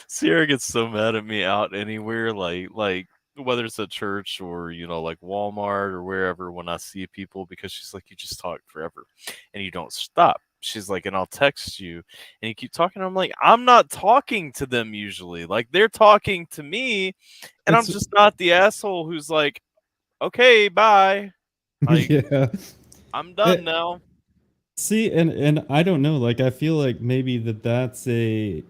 Sierra gets so mad at me out anywhere, like whether it's at church or like Walmart or wherever, when I see people, because she's like, you just talk forever and you don't stop. She's like, and I'll text you and you keep talking. I'm like, I'm not talking to them usually. Like, they're talking to me, and I'm just not the asshole who's like, okay, bye. Like, yeah, I'm done now. See, and I don't know. Like, I feel like maybe that's an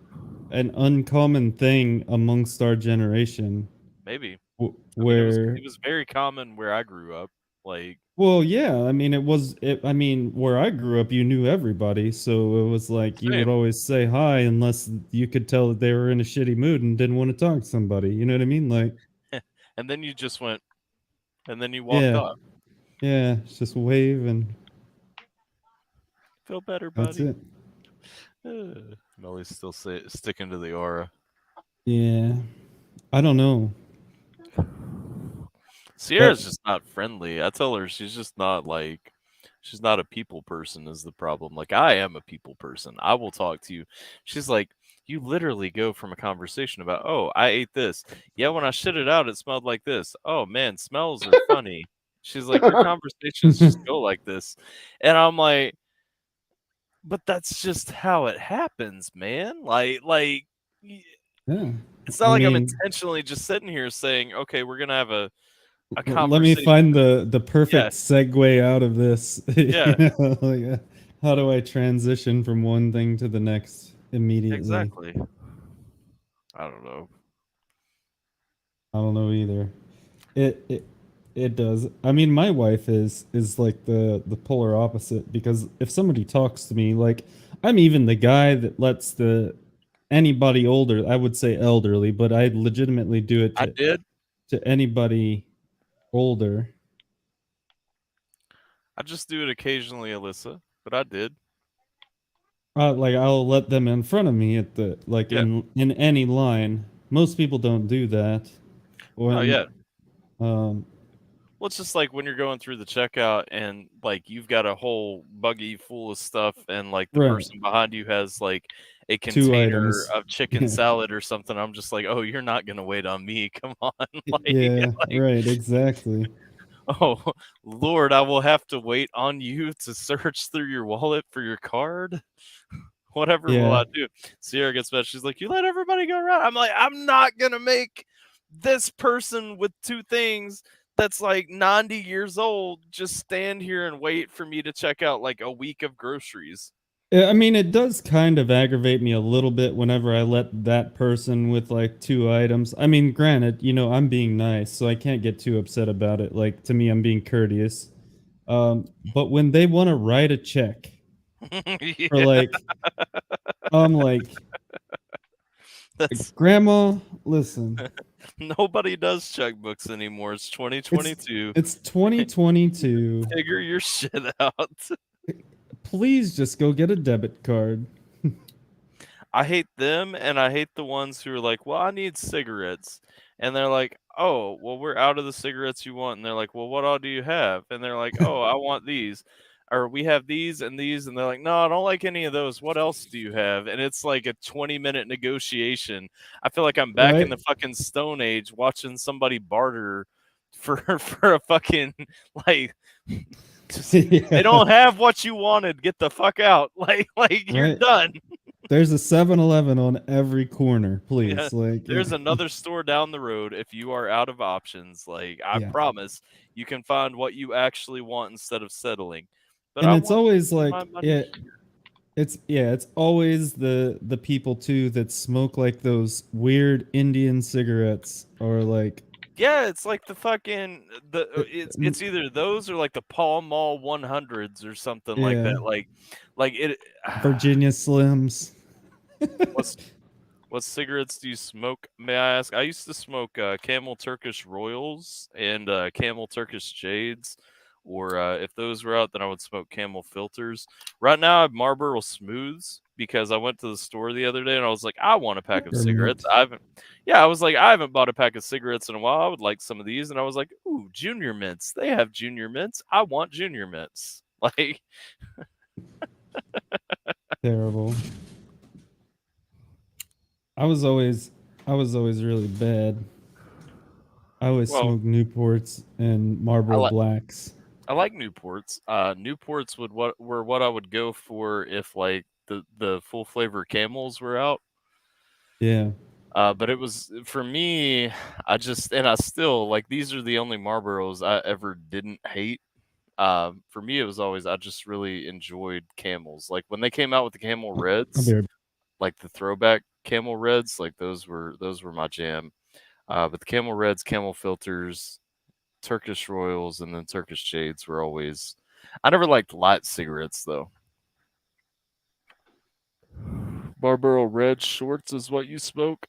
uncommon thing amongst our generation. Maybe. Where it was very common where I grew up. Like, well, yeah, I mean, I mean, where I grew up, you knew everybody, so it was like you would always say hi unless you could tell that they were in a shitty mood and didn't want to talk to somebody. You know what I mean? Like, and then you just went, and then you walked off. Yeah, just wave and feel better, buddy. That's it. Melly's still sticking to the aura. Yeah, I don't know. Sierra's just not friendly. I tell her she's just not like, she's not a people person is the problem. Like, I am a people person. I will talk to you. She's like, you literally go from a conversation about, oh, I ate this. Yeah, when I shit it out, it smelled like this. Oh man, smells are funny. She's like, your conversations just go like this. And I'm like, but that's just how it happens, man. Like yeah. It's not I'm intentionally just sitting here saying, okay, we're gonna have a conversation. Let me find the perfect segue out of this. Yeah. Like, how do I transition from one thing to the next immediately? Exactly. I don't know. I don't know either. It does. I mean, my wife is like the polar opposite, because if somebody talks to me, like, I'm even the guy that lets the anybody older. I would say elderly, but I legitimately do it I did. to anybody older. I just do it occasionally, Alyssa, but I did. Like I'll let them in front of me at the Yeah. in any line. Most people don't do that. Oh yeah. Um, Well, it's just like when you're going through the checkout and like you've got a whole buggy full of stuff, and like the right. person behind you has like a 2 container items. of chicken Yeah. salad or something. I'm just like, oh, you're not gonna wait on me. Come on. Yeah, like, right, exactly. oh Lord, I will have to wait on you to search through your wallet for your card. Whatever will Yeah. I do? Sierra gets mad. She's like, you let everybody go around. I'm like, I'm not gonna make this person with 2 things that's like 90 years old just stand here and wait for me to check out like a week of groceries. I mean, it does kind of aggravate me a little bit whenever I let that person with like 2 items. I mean, granted, I'm being nice, so I can't get too upset about it. Like, to me, I'm being courteous. But when they want to write a check for Yeah, like, I'm like, that's Grandma, listen, nobody does checkbooks anymore. It's it's 2022. it's 2022. Figure your shit out. Please just go get a debit card. I hate them, and I hate the ones who are like, well, I need cigarettes. And they're like, oh, well, we're out of the cigarettes you want. And they're like, well, what all do you have? And they're like, oh, I want these. Or we have these and these. And they're like, no, I don't like any of those. What else do you have? And it's like a 20-minute negotiation. I feel like I'm back in Right? the fucking Stone Age watching somebody barter for a fucking, like, just, Yeah. they don't have what you wanted. Get the fuck out. Like you're Right. done. There's a 7-Eleven on every corner, please. Yeah, Like, there's another store down the road if you are out of options. Like, I yeah. promise you can find what you actually want instead of settling. But And I it's want always my like, money. it's always the people too that smoke like those weird Indian cigarettes or like Yeah, it's like the fucking uh, it's either those or like the Pall Mall 100s or something like yeah, that. Like it. Virginia Slims. What's What cigarettes do you smoke? May I ask? I used to smoke Camel Turkish Royals and Camel Turkish Jades, or if those were out, then I would smoke Camel Filters. Right now, I have Marlboro Smooths because I went to the store the other day and I was like, I want a pack of cigarettes. I was like, I haven't bought a pack of cigarettes in a while. I would like some of these, and I was like, ooh, Junior Mints. They have Junior Mints. I want Junior Mints. Like, Terrible. I was always really bad. I always well, smoked Newports and Marlboro Blacks. I like Newports. Newports were what I would go for if like the full flavor camels were out. Yeah. But it was for me. I still like these are the only Marlboros I ever didn't hate. For me, it was always I just really enjoyed Camels. Like when they came out with the Camel I'll Reds, be right like the throwback Camel Reds, like those were my jam. But the Camel Reds, Camel Filters, Turkish Royals, and then Turkish Jades were always. I never liked light cigarettes though. Marlboro Red Shorts is what you smoke.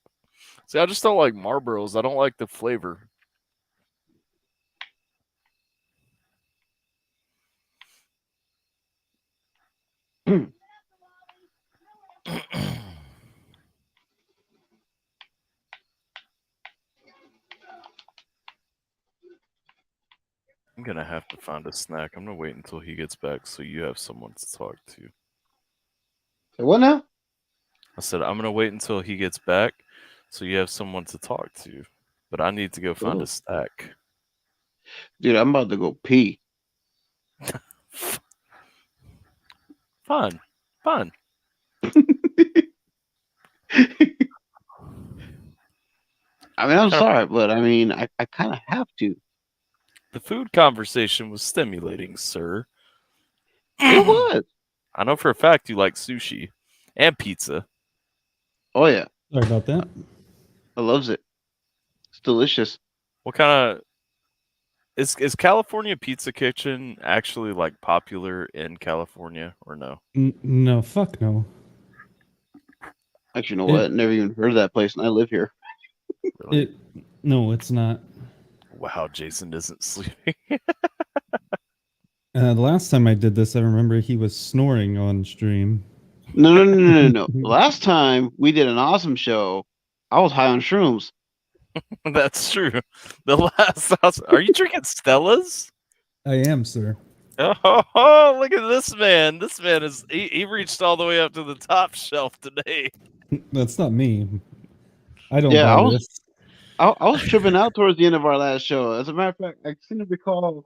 See, I just don't like Marlboros. I don't like the flavor. I'm gonna have to find a snack. I'm gonna wait until he gets back so you have someone to talk to. So what now? I said I'm gonna wait until he gets back so you have someone to talk to. But I need to go find a snack. Dude, I'm about to go pee. Fine. I mean, I'm sorry, but I mean, I kind of have to. The food conversation was stimulating, sir. It was. I know for a fact you like sushi and pizza. Oh yeah, Sorry about that. I loves it. It's delicious. What kind of is California Pizza Kitchen actually like popular in California or no? No, fuck no. Actually, you know what? Never even heard of that place, and I live here. Really? No, it's not. Wow, Jason isn't sleeping. The last time I did this, I remember he was snoring on stream. No. Last time we did an awesome show, I was high on shrooms. That's true. The last house. Are you drinking Stella's? I am, sir. Oh, look at this man. This man is he reached all the way up to the top shelf today. That's not me. I don't Yeah, buy this. I was tripping out towards the end of our last show. As a matter of fact, I seem to recall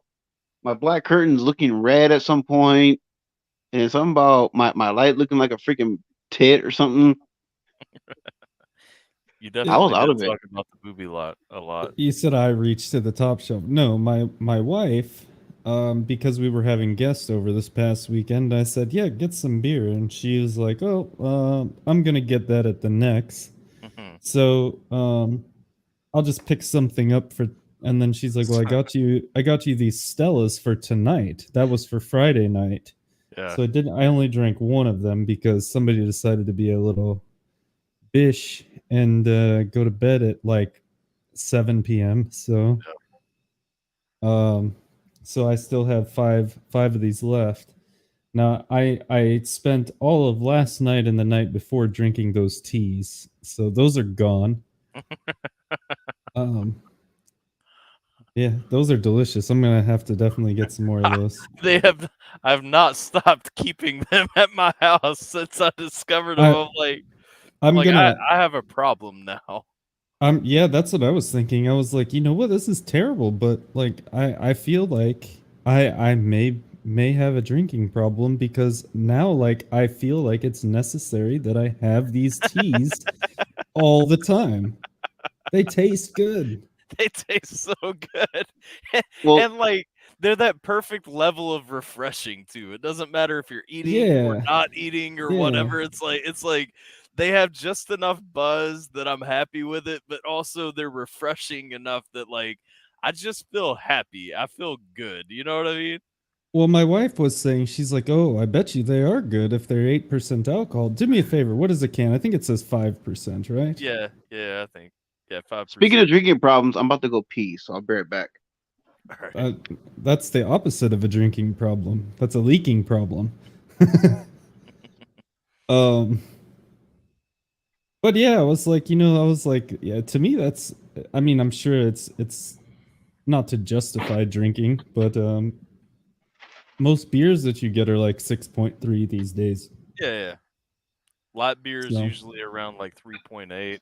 my black curtains looking red at some point, and something about my light looking like a freaking tit or something. You I was definitely out did of it. talk about the booby lot a lot. You said I reached to the top shelf. No, my wife, because we were having guests over this past weekend, I said, "Yeah, get some beer," and she was like, "Oh, I'm gonna get that at the next." Mhm. So, I'll just pick something up for. And then she's like, "Well, I got you these Stellas for tonight. That was for Friday night." Yeah. So I only drank one of them because somebody decided to be a little bish and go to bed at like 7 p.m. So, so I still have five of these left. Now, I spent all of last night and the night before drinking those teas, so those are gone. Yeah, those are delicious. I'm gonna have to definitely get some more of those. I've not stopped keeping them at my house since I discovered them. I have a problem now. Yeah, that's what I was thinking. I was like, you know what, this is terrible, but like I feel like I may have a drinking problem because now like I feel like it's necessary that I have these teas all the time. They taste good. They taste so good. Well, And like they're that perfect level of refreshing too. It doesn't matter if you're eating or Yeah. not eating or Yeah. whatever. It's like they have just enough buzz that I'm happy with it, but also they're refreshing enough that like I just feel happy. I feel good. You know what I mean? Well, my wife was saying, she's like, "Oh, I bet you they are good if they're 8% alcohol." Do me a favor. What is a can? I think it says 5%, right? Yeah, I think. Yeah, 5%. speaking of drinking problems, I'm about to go pee, so I'll be right back. All right. That's the opposite of a drinking problem. That's a leaking problem. But yeah, I was like, yeah, to me that's, I mean, I'm sure it's not to justify drinking, but most beers that you get are like 6.3 these days. Yeah. Light beer is So- usually around like 3.8,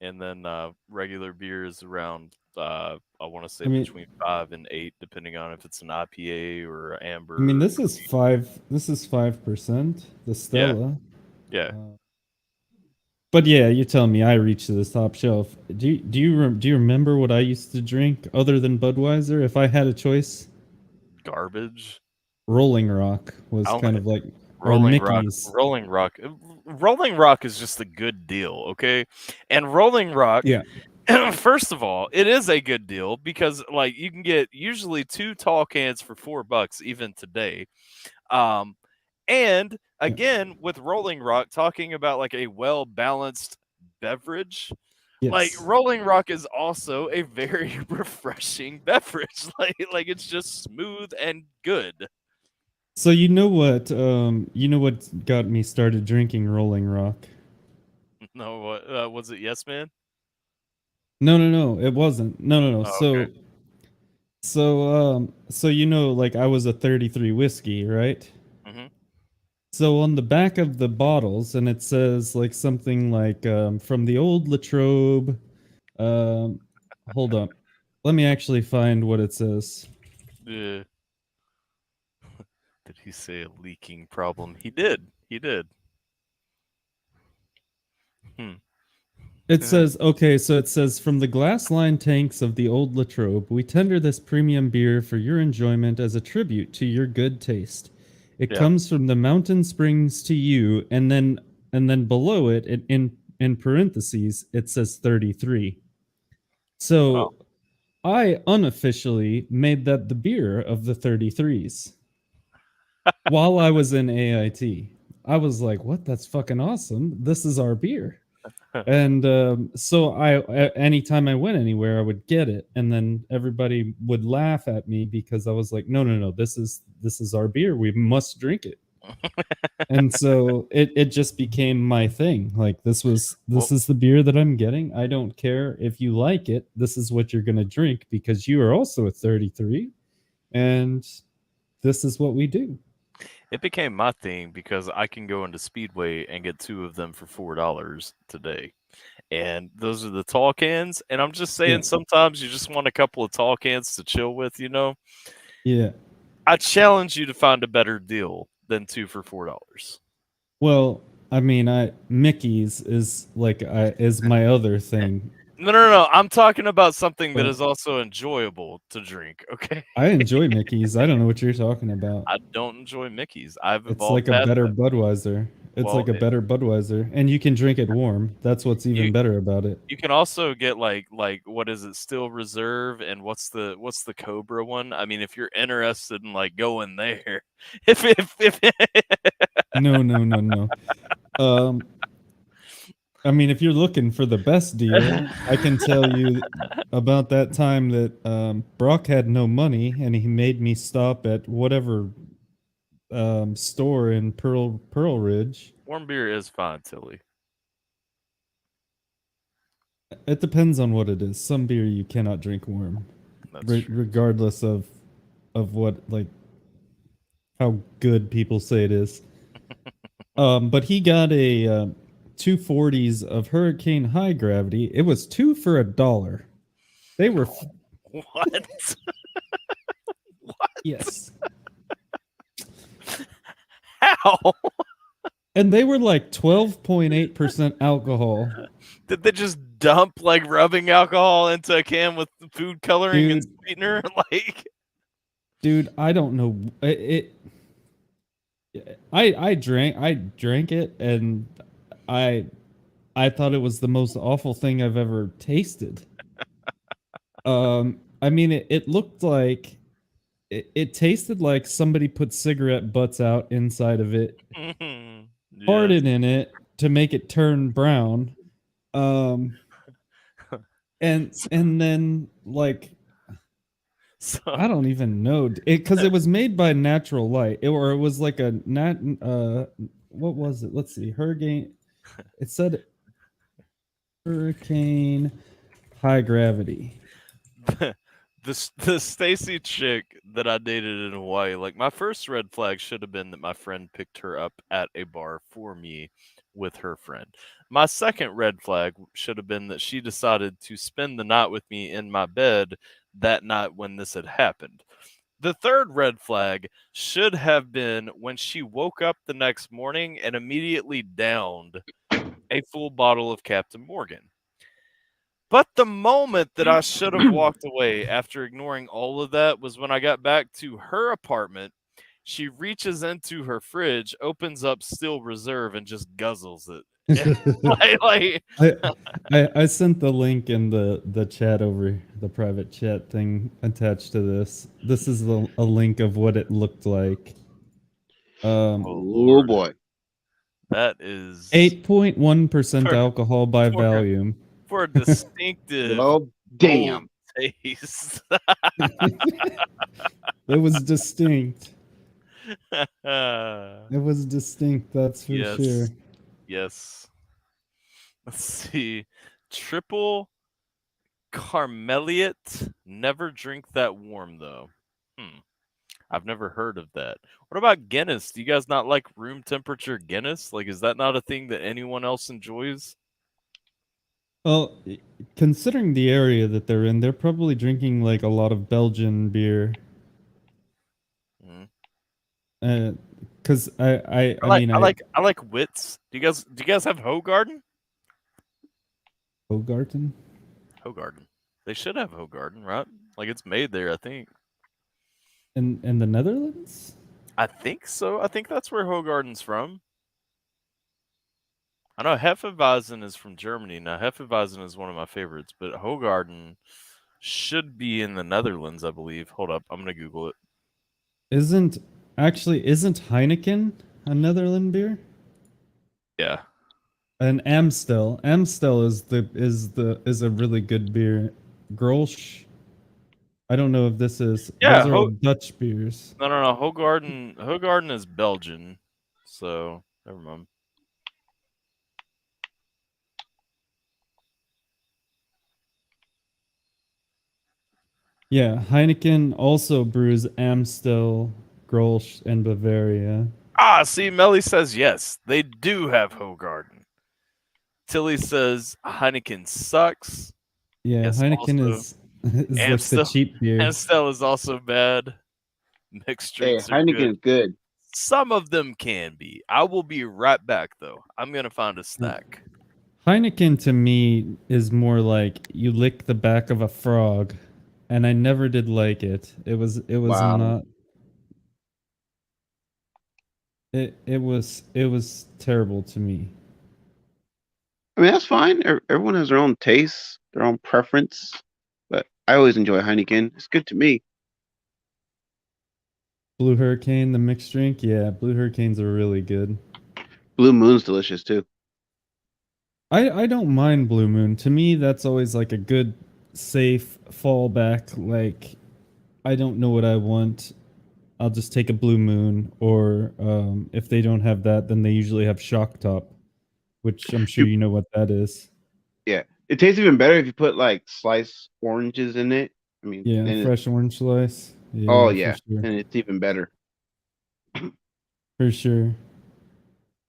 and then regular beer is around I want to say between 5 and 8, depending on if it's an IPA or an amber. I mean, this is 5%. The Stella. Yeah. But yeah, you're telling me I reached to the top shelf. Do you remember what I used to drink other than Budweiser? If I had a choice, Garbage. Rolling Rock was kind of like Rolling Rock. Mickey's. Rolling Rock is just a good deal, okay? And Rolling Rock, Yeah. First of all, it is a good deal because like you can get usually 2 tall cans for $4 even today. And again, with Rolling Rock, talking about like a well-balanced beverage, like Yes. Rolling Rock is also a very refreshing beverage. Like it's just smooth and good. So you know what got me started drinking Rolling Rock? No, what was it? Yes, man. No, it wasn't. No. Oh, So okay. so like I was a 33 whiskey, right? Mm-hmm. So on the back of the bottles, and it says like something like from the old Latrobe. Hold on, let me actually find what it says. Yeah. Did he say a leaking problem? He did. It says, okay, so it says, from the glass-lined tanks of the old Latrobe, we tender this premium beer for your enjoyment as a tribute to your good taste. It comes from the mountain springs to you, and then below it, in parentheses, it says 33. So I unofficially made that the beer of the 33s while I was in AIT. I was like, what? That's fucking awesome. This is our beer. And so anytime I went anywhere, I would get it, and then everybody would laugh at me because I was like, no, this is our beer. We must drink it. And so it just became my thing. Like this is the beer that I'm getting. I don't care if you like it. This is what you're gonna drink because you are also a 33, and this is what we do. It became my thing because I can go into Speedway and get 2 of them for $4 today. And those are the tall cans. And I'm just saying, sometimes you just want a couple of tall cans to chill with, you know? Yeah. I challenge you to find a better deal than 2 for $4. Well, I mean, Mickey's is is my other thing. No. I'm talking about something that is also enjoyable to drink, okay? I enjoy Mickey's. I don't know what you're talking about. I don't enjoy Mickey's. I've It's evolved like a past better that. Budweiser. It's Well, like a better Budweiser, and you can drink it warm. That's what's even better about it. You can also get like what is it? Steel Reserve, and what's the Cobra one? I mean, if you're interested in like going there, if No. I mean, if you're looking for the best deal, I can tell you about that time that Brock had no money, and he made me stop at whatever store in Pearl Ridge. warm beer is fine, Tilly. It depends on what it is. Some beer you cannot drink warm, regardless of what, like, how good people say it is. But he got a 240s of Hurricane High Gravity. It was 2 for $1. They were what? What? Yes. How? And they were like 12.8% alcohol. Did they just dump like rubbing alcohol into a can with food coloring and sweetener? Like, dude, I don't know. I drank it, and I thought it was the most awful thing I've ever tasted. I mean, it looked like it tasted like somebody put cigarette butts out inside of it, farted in it to make it turn brown, and then like. So, I don't even know because it was made by Natural Light, it was like a what was it? Let's see, Hurricane. It said Hurricane High Gravity. The Stacy chick that I dated in Hawaii, like my first red flag should have been that my friend picked her up at a bar for me with her friend. My second red flag should have been that she decided to spend the night with me in my bed that night when this had happened. The third red flag should have been when she woke up the next morning and immediately downed a full bottle of Captain Morgan. But the moment that I should have walked away after ignoring all of that was when I got back to her apartment. She reaches into her fridge, opens up Steel Reserve, and just guzzles it. I sent the link in the chat over the private chat thing attached to this. This is a link of what it looked like. Oh boy, that is 8.1% alcohol by volume for a distinctive. Oh damn! Taste. It was distinct. It was distinct. That's for sure. Yes. Let's see. Triple Carmeliet. Never drink that warm, though. I've never heard of that. What about Guinness? Do you guys not like room temperature Guinness? Like, is that not a thing that anyone else enjoys? Well, considering the area that they're in, they're probably drinking like a lot of Belgian beer. Because I like Wits. Do you guys have Hogarden? Hogarden? Hogarden. They should have Hogarden, right? Like it's made there, I think. In the Netherlands? I think so. I think that's where Hogarden's from. I know Hefeweizen is from Germany. Now Hefeweizen is one of my favorites, but Hogarden should be in the Netherlands, I believe. Hold up, I'm gonna Google it. Isn't Heineken a Netherlands beer? Yeah. And Amstel. Amstel is a really good beer. Grolsch. I don't know if this is. Yeah. Those are all Dutch beers. No. Hogarden is Belgian. So never mind. Yeah, Heineken also brews Amstel, Grolsch, and Bavaria. Ah, see, Melly says yes. They do have Hogarden. Tilly says Heineken sucks. Yeah, Yes, Heineken also, is like the cheap beer. Amstel is also bad. Mixed Hey, drinks are Heineken's good. Some of them can be. I will be right back, though. I'm going to find a snack. Heineken to me is more like you lick the back of a frog, and I never did like it. It was Wow. not. It was terrible to me. I mean, that's fine. Everyone has their own taste, their own preference. But I always enjoy Heineken. It's good to me. Blue Hurricane, the mixed drink, yeah, Blue Hurricanes are really good. Blue Moon's delicious too. I don't mind Blue Moon. To me, that's always like a good, safe fallback. Like, I don't know what I want. I'll just take a Blue Moon, or if they don't have that, then they usually have Shock Top, which I'm sure you know what that is. Yeah, it tastes even better if you put like sliced oranges in it. I mean, Yeah, then fresh orange slice. Yeah, oh for yeah, sure. and it's even better. For sure.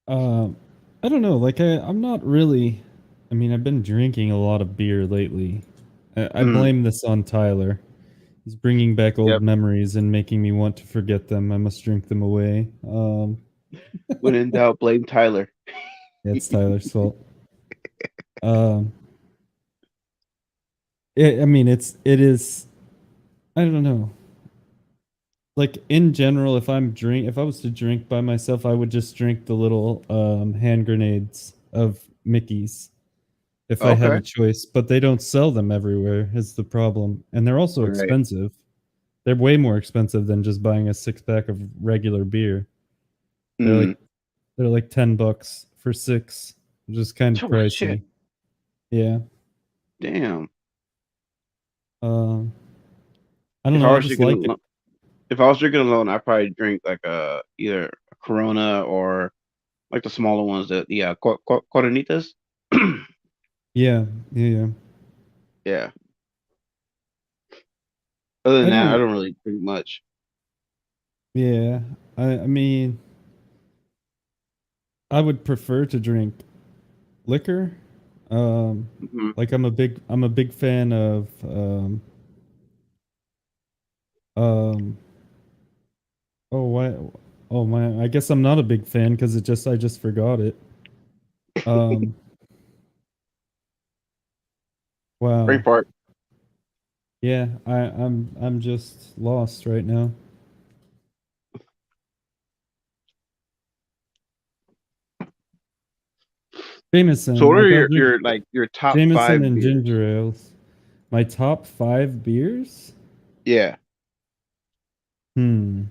I don't know. Like I'm not really. I mean, I've been drinking a lot of beer lately. I blame this on Tyler. He's bringing back old Yep. memories and making me want to forget them. I must drink them away. When in doubt, blame Tyler. Yeah, it's Tyler's fault. I mean, it is. I don't know. Like in general, if I was to drink by myself, I would just drink the little hand grenades of Mickey's if I had a Okay. choice. But they don't sell them everywhere. Is the problem, and they're also Right. expensive. They're way more expensive than just buying a 6-pack of regular beer. They're like $10 for 6, which is kind of Oh, pricey. shit. Yeah. Damn. I don't If know. I I was just drinking like it. alone, if I was drinking alone, I'd probably drink like either a Corona or like the smaller ones that Coronitas. Yeah. Yeah. Yeah. Other than I that, I don't. don't really drink much. Yeah. I mean, I would prefer to drink liquor. Mhm. Like I'm a big fan of um oh why oh my I guess I'm not a big fan because I just forgot it. Um Brain wow. fart. Yeah, I'm just lost right now. So Jameson, what are like I'll your drink your like your top Jameson 5 and beers? ginger ales. My top 5 beers? Yeah, Hmm.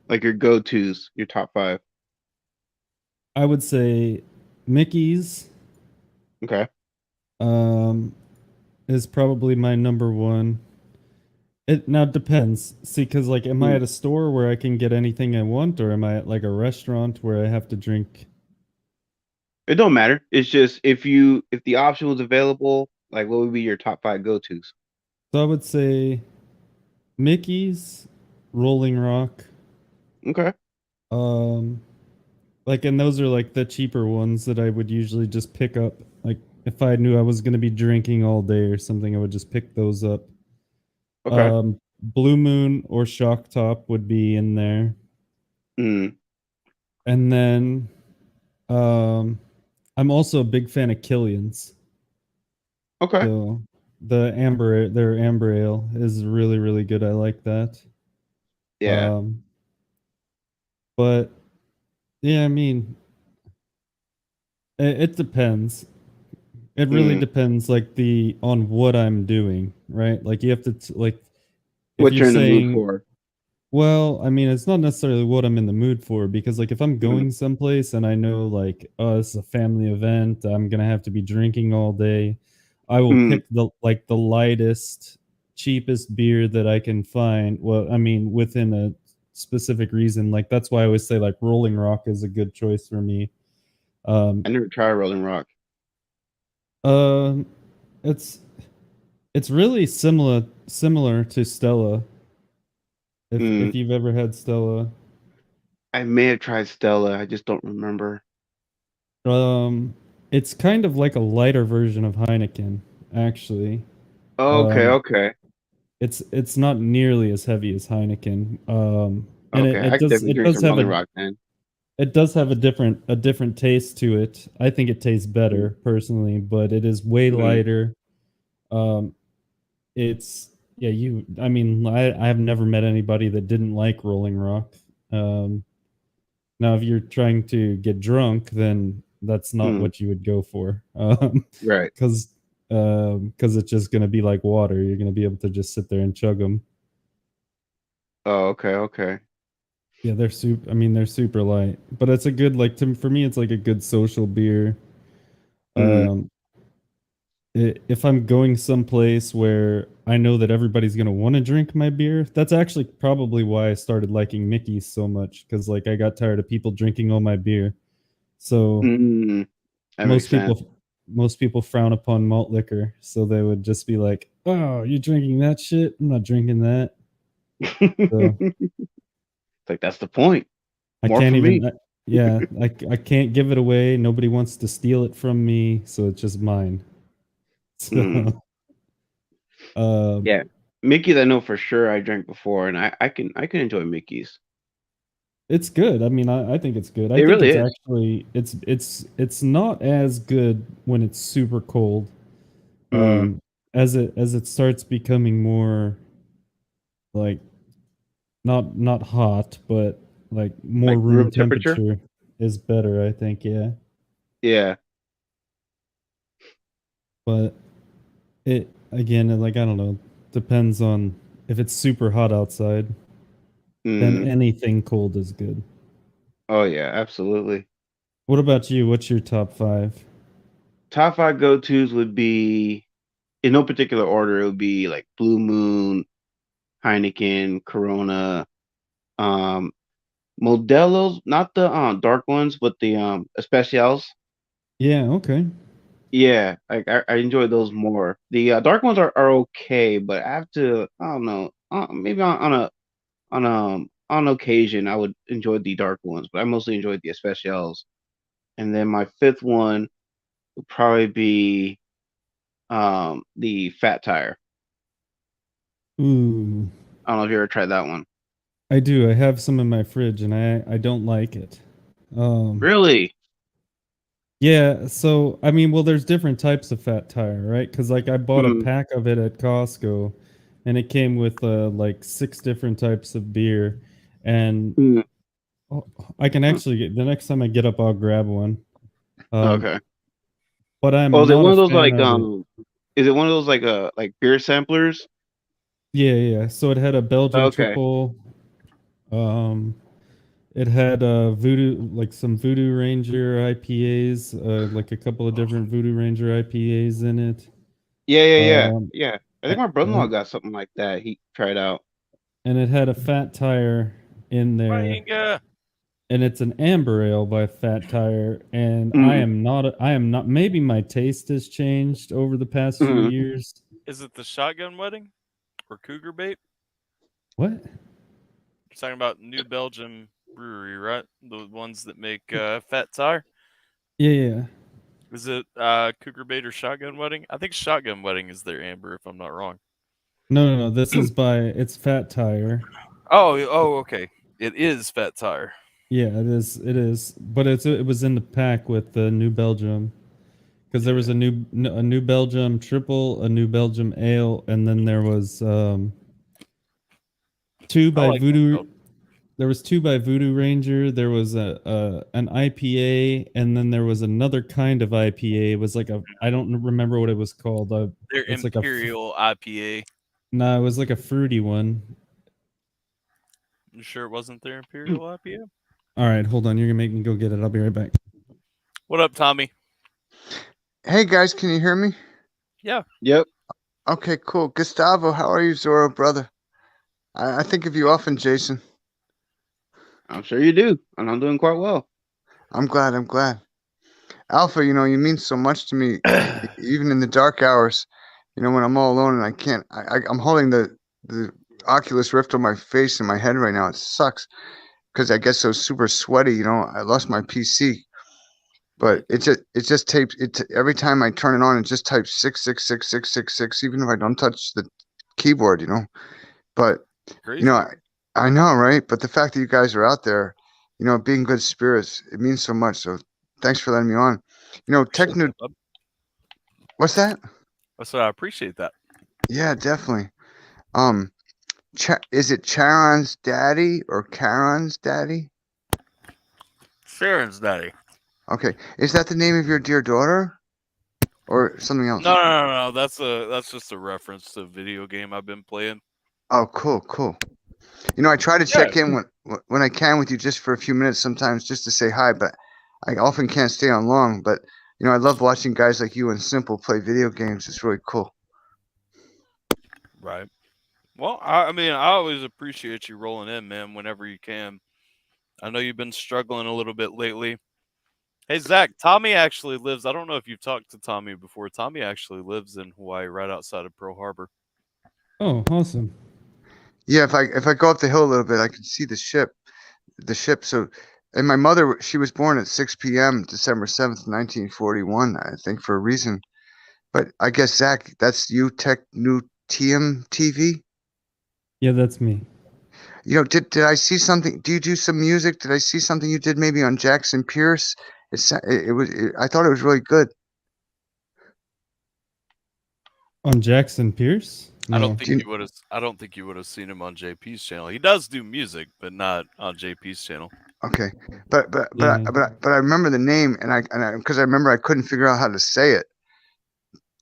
like your go-tos, your top 5. I would say Mickey's Okay. um is probably my number one. It now depends. See, because like, am I Mm. at a store where I can get anything I want, or am I at like a restaurant where I have to drink? It don't matter. It's just if the option was available, like what would be your top 5 go-tos? So I would say Mickey's, Rolling Rock, Okay. um, like, and those are like the cheaper ones that I would usually just pick up. Like, if I knew I was going to be drinking all day or something, I would just pick those up. Okay. Blue Moon or Shock Top would be in there, Mm. and then I'm also a big fan of Killian's. Okay. So their amber ale is really, really good. I like that. Yeah. Um, but yeah, I mean, it depends. It really Mm. depends, like on what I'm doing, right? Like you have to like if What you're you're in the mood saying for. Well, I mean, it's not necessarily what I'm in the mood for because, like, if I'm Mm, going someplace and I know, like, oh, this is a family event, I'm gonna have to be drinking all day, I will mm, pick the lightest, cheapest beer that I can find. Well, I mean, within a specific reason. Like, that's why I always say, like, Rolling Rock is a good choice for me. Um, I never tried Rolling Rock. um, it's it's really similar to Stella. Mm, If you've ever had Stella. I may have tried Stella. I just don't remember. Um, it's kind of like a lighter version of Heineken, actually. Okay, Um, okay, it's not nearly as heavy as Heineken. And okay. I could definitely drink some Rolling Rock then. it does have a different taste to it. I think it tastes Mm, better personally, but it is way mm, lighter. Um, it's yeah, I mean, I have never met anybody that didn't like Rolling Rock. Um, Now, if you're trying to get drunk, then that's not mm. what you would go for, Right. because it's just gonna be like water. You're gonna be able to just sit there and chug them. Oh, okay, okay. Yeah, they're super. I mean, they're super light, but it's a good like for me. It's like a good social beer. Mm, Um, if I'm going someplace where I know that everybody's gonna want to drink my beer, that's actually probably why I started liking Mickey's so much. Because like I got tired of people drinking all my beer. So mm. That makes most sense. people most people frown upon malt liquor, so they would just be like, "Oh, you drinking that shit? I'm not drinking that." So Like that's the point. I More can't for even. me. Yeah, I can't give it away. Nobody wants to steal it from me, so it's just mine. Mm. So, um, Yeah. Mickey's I know for sure I drank before and I can enjoy Mickey's. it's good. I mean, I think it's good. I It think really it's is. actually it's not as good when it's super cold. Mm. Um, as it starts becoming more like not hot, but like more Like room room temperature? temperature is better, I think, yeah. Yeah. But it again, like I don't know, depends on if it's super hot outside, then Mm. anything cold is good. Oh yeah, absolutely. What about you? What's your top 5? Top five go-tos would be in no particular order, it would be like Blue Moon, Heineken, Corona, um, Modelo's, not the dark ones, but the Especials. Yeah, okay. Yeah, I enjoy those more. The dark ones are okay, but I have to I don't know maybe on occasion I would enjoy the dark ones, but I mostly enjoy the Especials. And then my fifth one would probably be the Fat Tire. Ooh, I don't know if you ever tried that one. I do. I have some in my fridge and I don't like it. Um Really? Yeah, so I mean, well, there's different types of fat tire, right? Because like I bought a Mm, pack of it at Costco, and it came with like 6 different types of beer, and mm, oh, I can mm. actually get the next time I get up, I'll grab one. Um, Okay. but Oh, I'm is it not one a of those fan of it. is it one of those like beer samplers? Yeah, yeah. So it had a Belgian Okay. triple. Um, it had Voodoo, like some Voodoo Ranger IPAs, like a couple of different Voodoo Ranger IPAs in it. Yeah, yeah, yeah. Um, Yeah. I think a- my brother-in-law and got something like that. He tried out. and it had a fat tire in there, Bang, and it's an amber ale by Fat Tire, and Mm, I am not, maybe my taste has changed over the past few mm. years. is it the shotgun wedding or cougar bait? What? You're talking about New Belgium Brewery, right? The ones that make Fat Tire. Yeah, yeah. Is it cougar bait or shotgun wedding? I think shotgun wedding is their amber, if I'm not wrong. No, this is by, it's Fat Tire. Oh, okay. It is Fat Tire. Yeah, it is, but it was in the pack with the New Belgium, because there was Yeah, a New Belgium triple, a New Belgium ale, and then there was two I by like New Voodoo. Belgium. There was two by Voodoo Ranger. There was a an IPA, and then there was another kind of IPA. It was like a, I don't remember what it was called. Their It's like a Imperial IPA. no, it was like a fruity one. You sure it wasn't their Imperial IPA? All right, hold on. You're gonna make me go get it. I'll be right back. What up, Tommy? Hey guys, can you hear me? Yeah. Yep. Okay, cool. Gustavo, how are you, Zorro, brother? I think of you often, Jason. I'm sure you do, and I'm doing quite well. I'm glad. Alpha, you mean so much to me, even in the dark hours. When I'm all alone and I can't. I'm holding the Oculus Rift on my face and my head right now. It sucks because I get so super sweaty. I lost my PC, but it just tapes it every time I turn it on. It just types 6666666, even if I don't touch the keyboard. But Crazy. I know, right? But the fact that you guys are out there, being good spirits, it means so much. So thanks for letting me on. Appreciate that, bud. What's that? So I appreciate that. Yeah, definitely. Is it Charon's daddy or Charon's daddy? Sharon's daddy. Okay. Is that the name of your dear daughter? Or something else? No. That's just a reference to a video game I've been playing. Oh, cool. I try to check in when I can with you just for a few minutes sometimes just to say hi, but I often can't stay on long. But, I love watching guys like you and Simple play video games. It's really cool. Right. Well, I mean, I always appreciate you rolling in, man, whenever you can. I know you've been struggling a little bit lately. Hey, Zach, Tommy actually lives. I don't know if you've talked to Tommy before. Tommy actually lives in Hawaii, right outside of Pearl Harbor. Oh, awesome. Yeah, if I go up the hill a little bit, I can see the ship. So, and my mother, she was born at 6 p.m. December 7th, 1941, I think, for a reason. But I guess, Zach, that's you, Technutium TV? Yeah, that's me. Did I see something? Do you do some music? Did I see something you did maybe on Jackson Pierce? I thought it was really good. On Jackson Pierce? No. I don't think you would have seen him on JP's channel. He does do music, but not on JP's channel. Okay, but Yeah. I remember the name, and because I remember I couldn't figure out how to say it.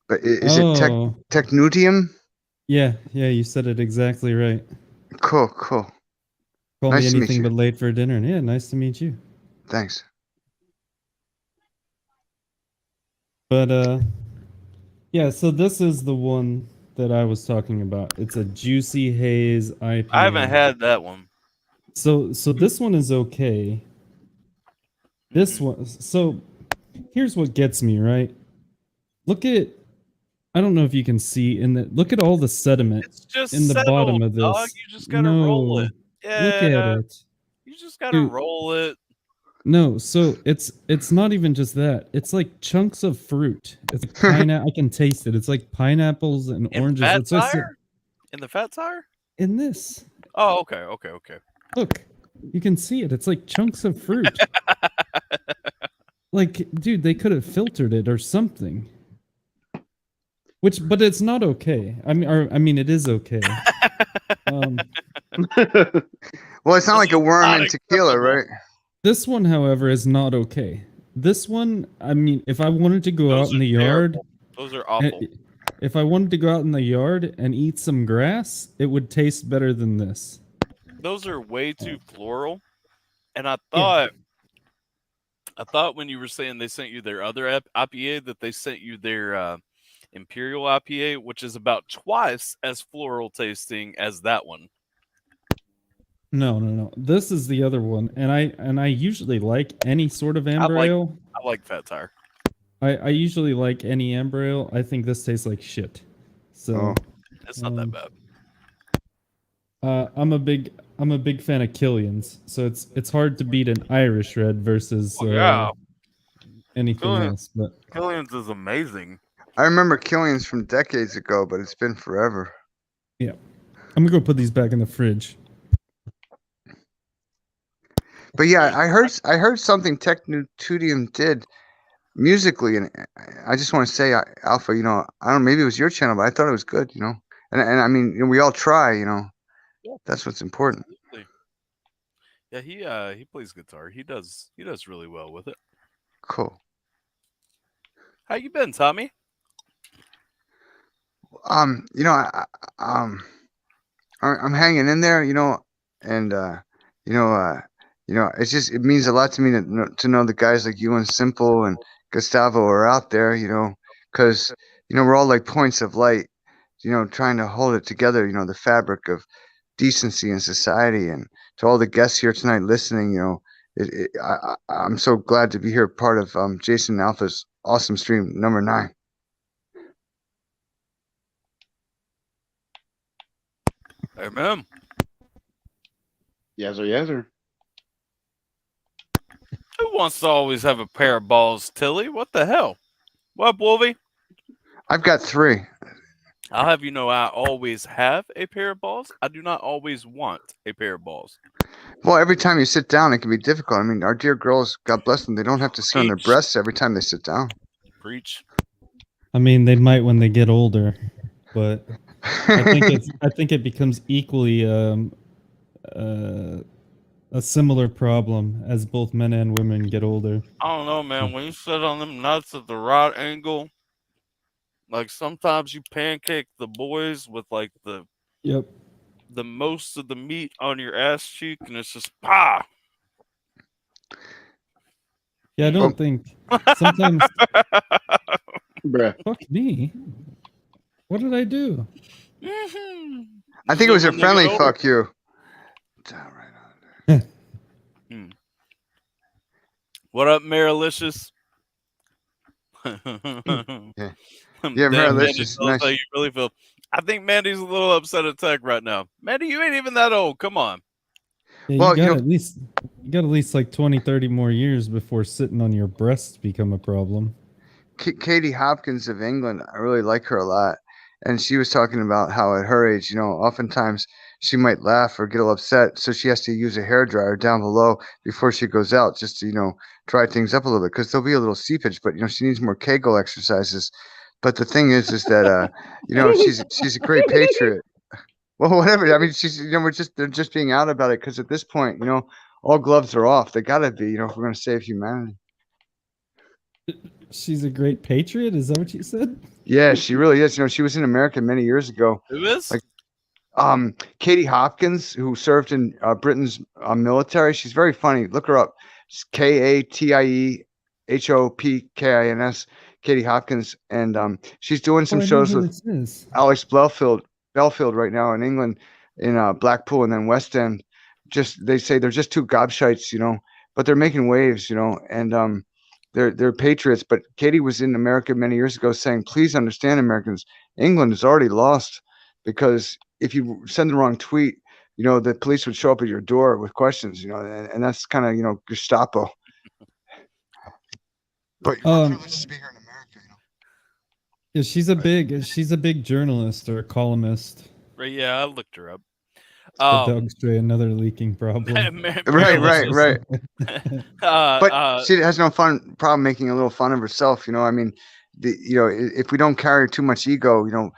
But is it Technutium? Yeah, you said it exactly right. Cool. Call Nice me to meet anything you. but late for dinner. Yeah, nice to meet you. Thanks. But yeah, so this is the one that I was talking about. It's a Juicy Haze IPA. I haven't had that one. So this one is okay. This one. So here's what gets me, right? Look at. I don't know if you can see look at all the sediment It's just in the settled, bottom of this. dog. You just gotta roll it. Yeah. Look at it. You just gotta roll it. No, so it's not even just that. It's like chunks of fruit. It's like pineapple. I can taste it. It's like pineapples and oranges. It's just In the fat tire? in this. Oh, okay. Look, you can see it. It's like chunks of fruit. Like, dude, they could have filtered it or something. But it's not okay. I mean, it is okay. Well, it's not like a worm in tequila, right? This one, however, is not okay. This one, I mean, if I wanted to go out in the yard, those are awful. If I wanted to go out in the yard and eat some grass, it would taste better than this. Those are way too floral. And I thought when you were saying they sent you their other IPA, that they sent you their Imperial IPA, which is about twice as floral tasting as that one. No. This is the other one, and I usually like any sort of amber ale. I like Fat Tire. I usually like any amber ale. I think this tastes like shit. So it's not that bad. I'm a big fan of Killian's, so it's hard to beat an Irish red versus anything else. But Killian's is amazing. I remember Killian's from decades ago, but it's been forever. Yeah, I'm gonna go put these back in the fridge. But yeah, I heard something Technutium did musically, and I just want to say, Alpha, I don't know, maybe it was your channel, but I thought it was good, and I mean, we all try, that's what's important. Yeah, he plays guitar. He does really well with it. Cool. How you been, Tommy? I'm hanging in there, and it means a lot to me to know the guys like you and Simple and Gustavo are out there, because we're all like points of light, trying to hold it together, the fabric of decency in society. And to all the guests here tonight listening, I'm so glad to be here, part of Jason Alpha's awesome stream number 9. Amen. Yes, sir. Yes, sir. Who wants to always have a pair of balls, Tilly? What the hell? What, Wolvie? I've got 3. I'll have you know I always have a pair of balls. I do not always want a pair of balls. Well, every time you sit down, it can be difficult. I mean, our dear girls, God bless them, they don't have to sit on their breasts every time they sit down. Preach. I mean, they might when they get older, but I think it becomes equally a similar problem as both men and women get older. I don't know, man. When you sit on them nuts at the right angle, like sometimes you pancake the boys with like the most of the meat on your ass cheek, and it's just pa. Yeah, I don't think sometimes. Bruh. Fuck me. What did I do? I think it was a friendly fuck you. What up, Marilicious? Yeah, Marilicious. Nice. How you really feel. I think Mandy's a little upset at Tech right now. Mandy, you ain't even that old. Come on. Yeah, well, you got at least like 20, 30 more years before sitting on your breasts become a problem. Katie Hopkins of England, I really like her a lot. And she was talking about how at her age, oftentimes she might laugh or get a little upset. So she has to use a hairdryer down below before she goes out just to, dry things up a little bit, because there'll be a little seepage. But, she needs more Kegel exercises. But the thing is that, she's a great patriot. Well, whatever. I mean, they're just being out about it, because at this point, all gloves are off. They got to be, if we're going to save humanity. She's a great patriot? Is that what you said? Yeah, she really is. She was in America many years ago. Who is? Like, Katie Hopkins, who served in Britain's military. She's very funny. Look her up. It's KATIEHOPKINS. Katie Hopkins, and she's doing some shows with Alex Belfield right now in England, in Blackpool and then West End. They say they're just 2 gobshites, but they're making waves, and they're patriots. But Katie was in America many years ago saying, please understand, Americans, England is already lost, because if you send the wrong tweet, the police would show up at your door with questions, and that's kind of, Gestapo. But you're privileged to be here in America, Yeah, she's a big journalist or a columnist. Right, yeah, I looked her up. The dog stray, another leaking problem. Right. But she has no problem making a little fun of herself. I mean, if we don't carry too much ego,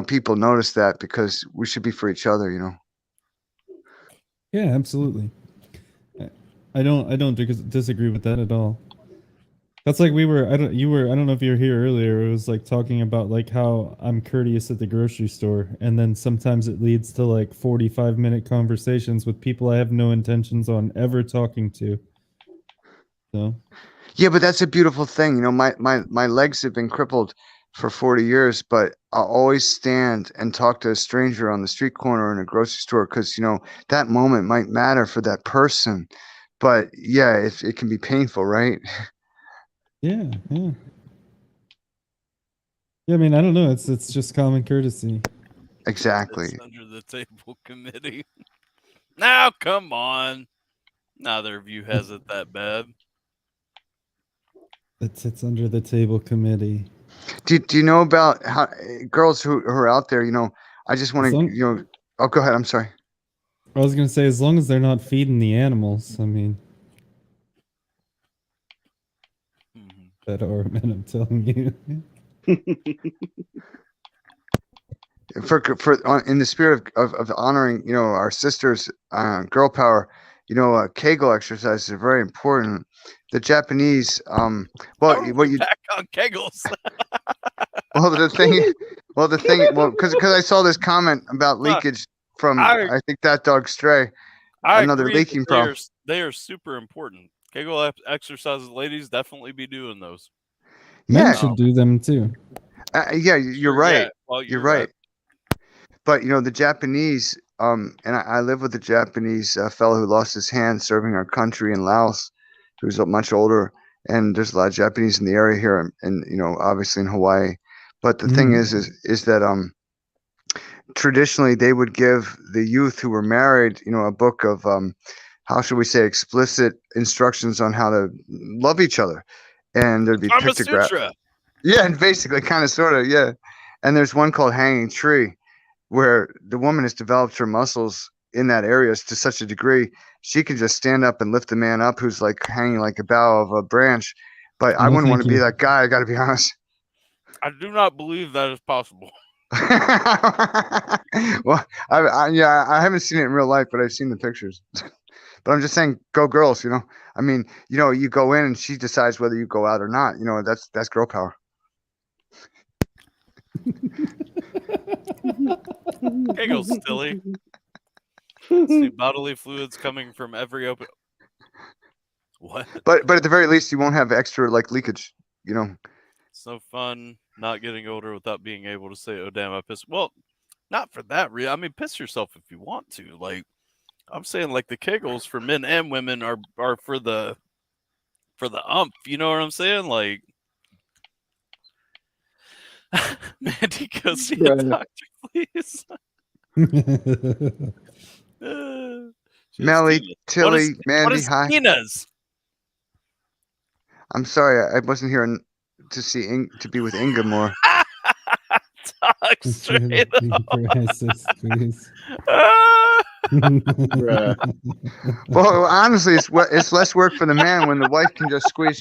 people notice that, because we should be for each other. Yeah, absolutely. I don't disagree with that at all. That's like I don't know if you were here earlier. It was like talking about like how I'm courteous at the grocery store, and then sometimes it leads to like 45-minute conversations with people I have no intentions on ever talking to. So. Yeah, but that's a beautiful thing. My legs have been crippled for 40 years, but I'll always stand and talk to a stranger on the street corner in a grocery store, because that moment might matter for that person. But yeah, it can be painful, right? Yeah. Yeah, I mean, I don't know. It's just common courtesy. Exactly. It's under the table committee. Now, come on. Neither of you has it that bad. It's under the table committee. Do you know about how girls who are out there? I just want to. Oh, go ahead. I'm sorry. I was gonna say, as long as they're not feeding the animals. I mean. That ornament, I'm telling you. In the spirit of honoring, our sisters, girl power, Kegel exercises are very important. The Japanese, back on Kegels. because I saw this comment about leakage. from I think that dog Stray. I Another agree leaking that problem. they are super important. Kegel exercises, ladies, definitely be doing those. Men Yeah. should do them too. Yeah, you're Sure, right. yeah. Well, you're right. But the Japanese, and I live with a Japanese fellow who lost his hand serving our country in Laos, who's much older, and there's a lot of Japanese in the area here, and obviously in Hawaii. But the thing is that traditionally they would give the youth who were married, a book of how should we say, explicit instructions on how to love each other, and there'd be pictographs. Yeah, and basically, kind of, sort of, yeah. And there's one called Hanging Tree, where the woman has developed her muscles in that area to such a degree she can just stand up and lift a man up who's like hanging like a bough of a branch. But I wouldn't want to be that guy. I got to be honest. I do not believe that is possible. Well, I haven't seen it in real life, but I've seen the pictures. But I'm just saying, go girls. I mean, you go in and she decides whether you go out or not. That's girl power. Kegel's silly. See bodily fluids coming from every open. What? But at the very least, you won't have extra leakage. It's no fun not getting older without being able to say, "Oh damn, I pissed." Well, not for that reason. I mean, piss yourself if you want to. Like, I'm saying, like, the Kegels for men and women are for the umph. You know what I'm saying? Like, Mandy, go see a doctor, please. Melly, Tilly, Mandy, hi. Tina's? I'm sorry, I wasn't here to be with Inga more. Talk straight up. Please. Well, honestly, it's less work for the man when the wife can just squeeze.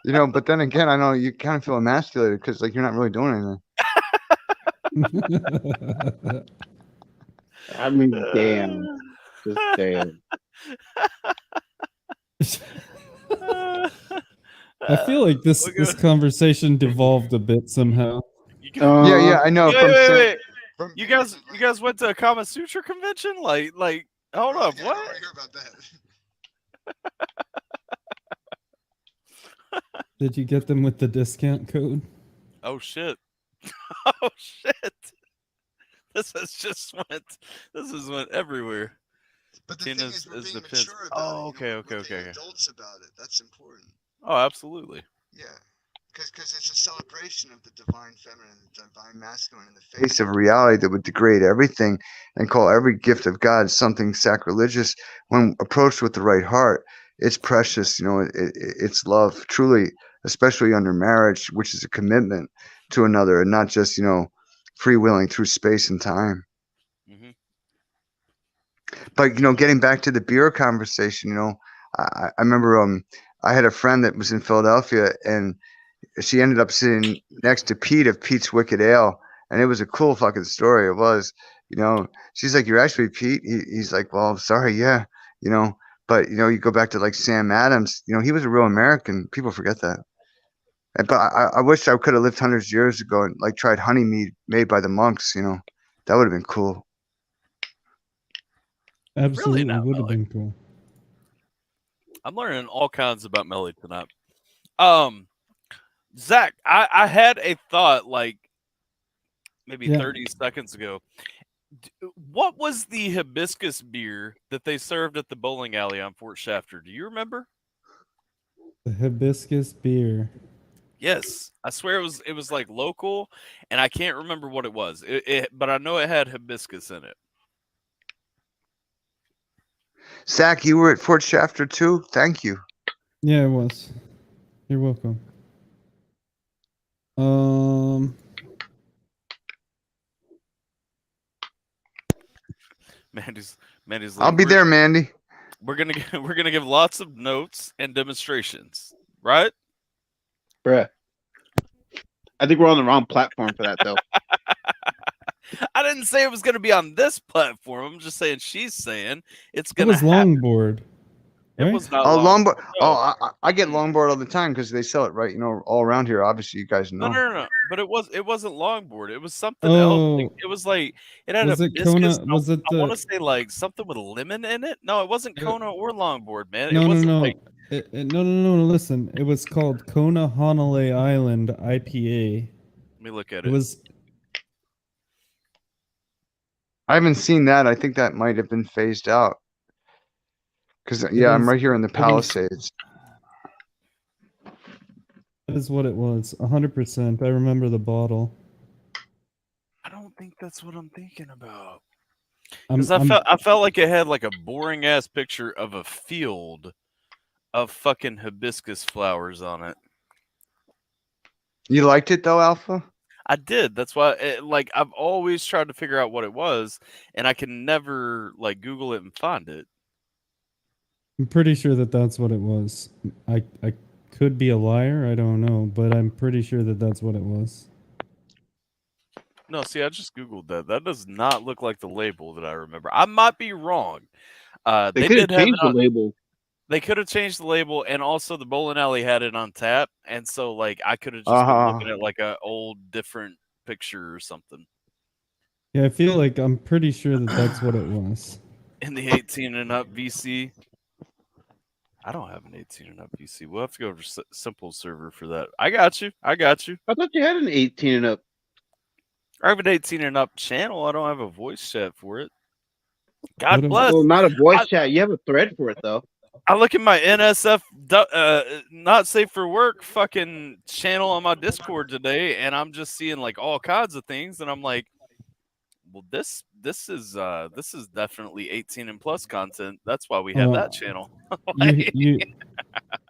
But then again, I know you kind of feel emasculated because you're not really doing anything. I mean, damn. Just damn. I feel like this conversation devolved a bit somehow. Yeah, I know. Wait. You guys went to a Kama Sutra convention? Like, hold up, what? I hear about that. Did you get them with the discount code? Oh shit! Oh shit! This has went everywhere. But the thing is, we're being mature about it. Okay. Adults about it. That's important. Oh, absolutely. Yeah, because it's a celebration of the divine feminine and the divine masculine in the face of a reality that would degrade everything and call every gift of God something sacrilegious. When approached with the right heart, it's precious. It's love, truly, especially under marriage, which is a commitment to another and not just freewheeling through space and time. Mm-hmm. But getting back to the beer conversation, I remember I had a friend that was in Philadelphia, and she ended up sitting next to Pete of Pete's Wicked Ale, and it was a cool fucking story. It was, she's like, "You're actually Pete." He's like, "Well, I'm sorry, yeah, But you go back to Sam Adams. He was a real American. People forget that. But I wish I could have lived hundreds of years ago and tried honey mead made by the monks. That would have been cool. Absolutely, really would have been cool. I'm learning all kinds about Melly tonight. Zach, I had a thought maybe 30 seconds ago. What was the hibiscus beer that they served at the bowling alley on Fort Shafter? Do you remember? The hibiscus beer. Yes, I swear it was local, and I can't remember what it was. But I know it had hibiscus in it. Zach, you were at Fort Shafter too? Thank you. Yeah, it was. You're welcome. Mandy's I'll be there, Mandy. We're gonna give lots of notes and demonstrations, right? Bruh. I think we're on the wrong platform for that, though. I didn't say it was going to be on this platform. I'm just saying she's saying it's going to. to It was Longboard. It right? was not Oh, long. longboard. No. Oh, I get longboard all the time because they sell it right, all around here. Obviously, you guys No, know. no, no, no. But it wasn't longboard. It was something else. Like, Oh, it was like it had was a it hibiscus. Kona? Was it I want to the? say like something with a lemon in it. No, it wasn't Kona or longboard, man. It No, no, wasn't like. no. No. Listen, it was called Kona Honolulu Island IPA. Let me look at It it. was. I haven't seen that. I think that might have been phased out. Because I'm right here in the Palisades. That is what it was. 100%. I remember the bottle. I don't think that's what I'm thinking about. I'm, Because I felt like it had like a boring ass picture of a field of fucking hibiscus flowers on it. You liked it though, Alpha? I did. That's why, like, I've always tried to figure out what it was, and I can never like Google it and find it. I'm pretty sure that that's what it was. I could be a liar. I don't know, but I'm pretty sure that that's what it was. No, see, I just Googled that. That does not look like the label that I remember. I might be wrong. They could have did have changed it the on, label. They could have changed the label, and also the bowling alley had it on tap, and so like I could have just been looking at like a old different picture or something. Yeah, I feel like I'm pretty sure that that's what it was. In the 18 and up VC. I don't have an 18 and up VC. We'll have to go over simple server for that. I got you. I thought you had an 18 and up. I have an 18 and up channel. I don't have a voice chat for it. God What bless. Well, not a voice chat. You have a thread for it though. I look at my NSF not safe for work fucking channel on my Discord today, and I'm just seeing like all kinds of things, and I'm like, well, this is definitely 18 and plus content. That's why we have that channel.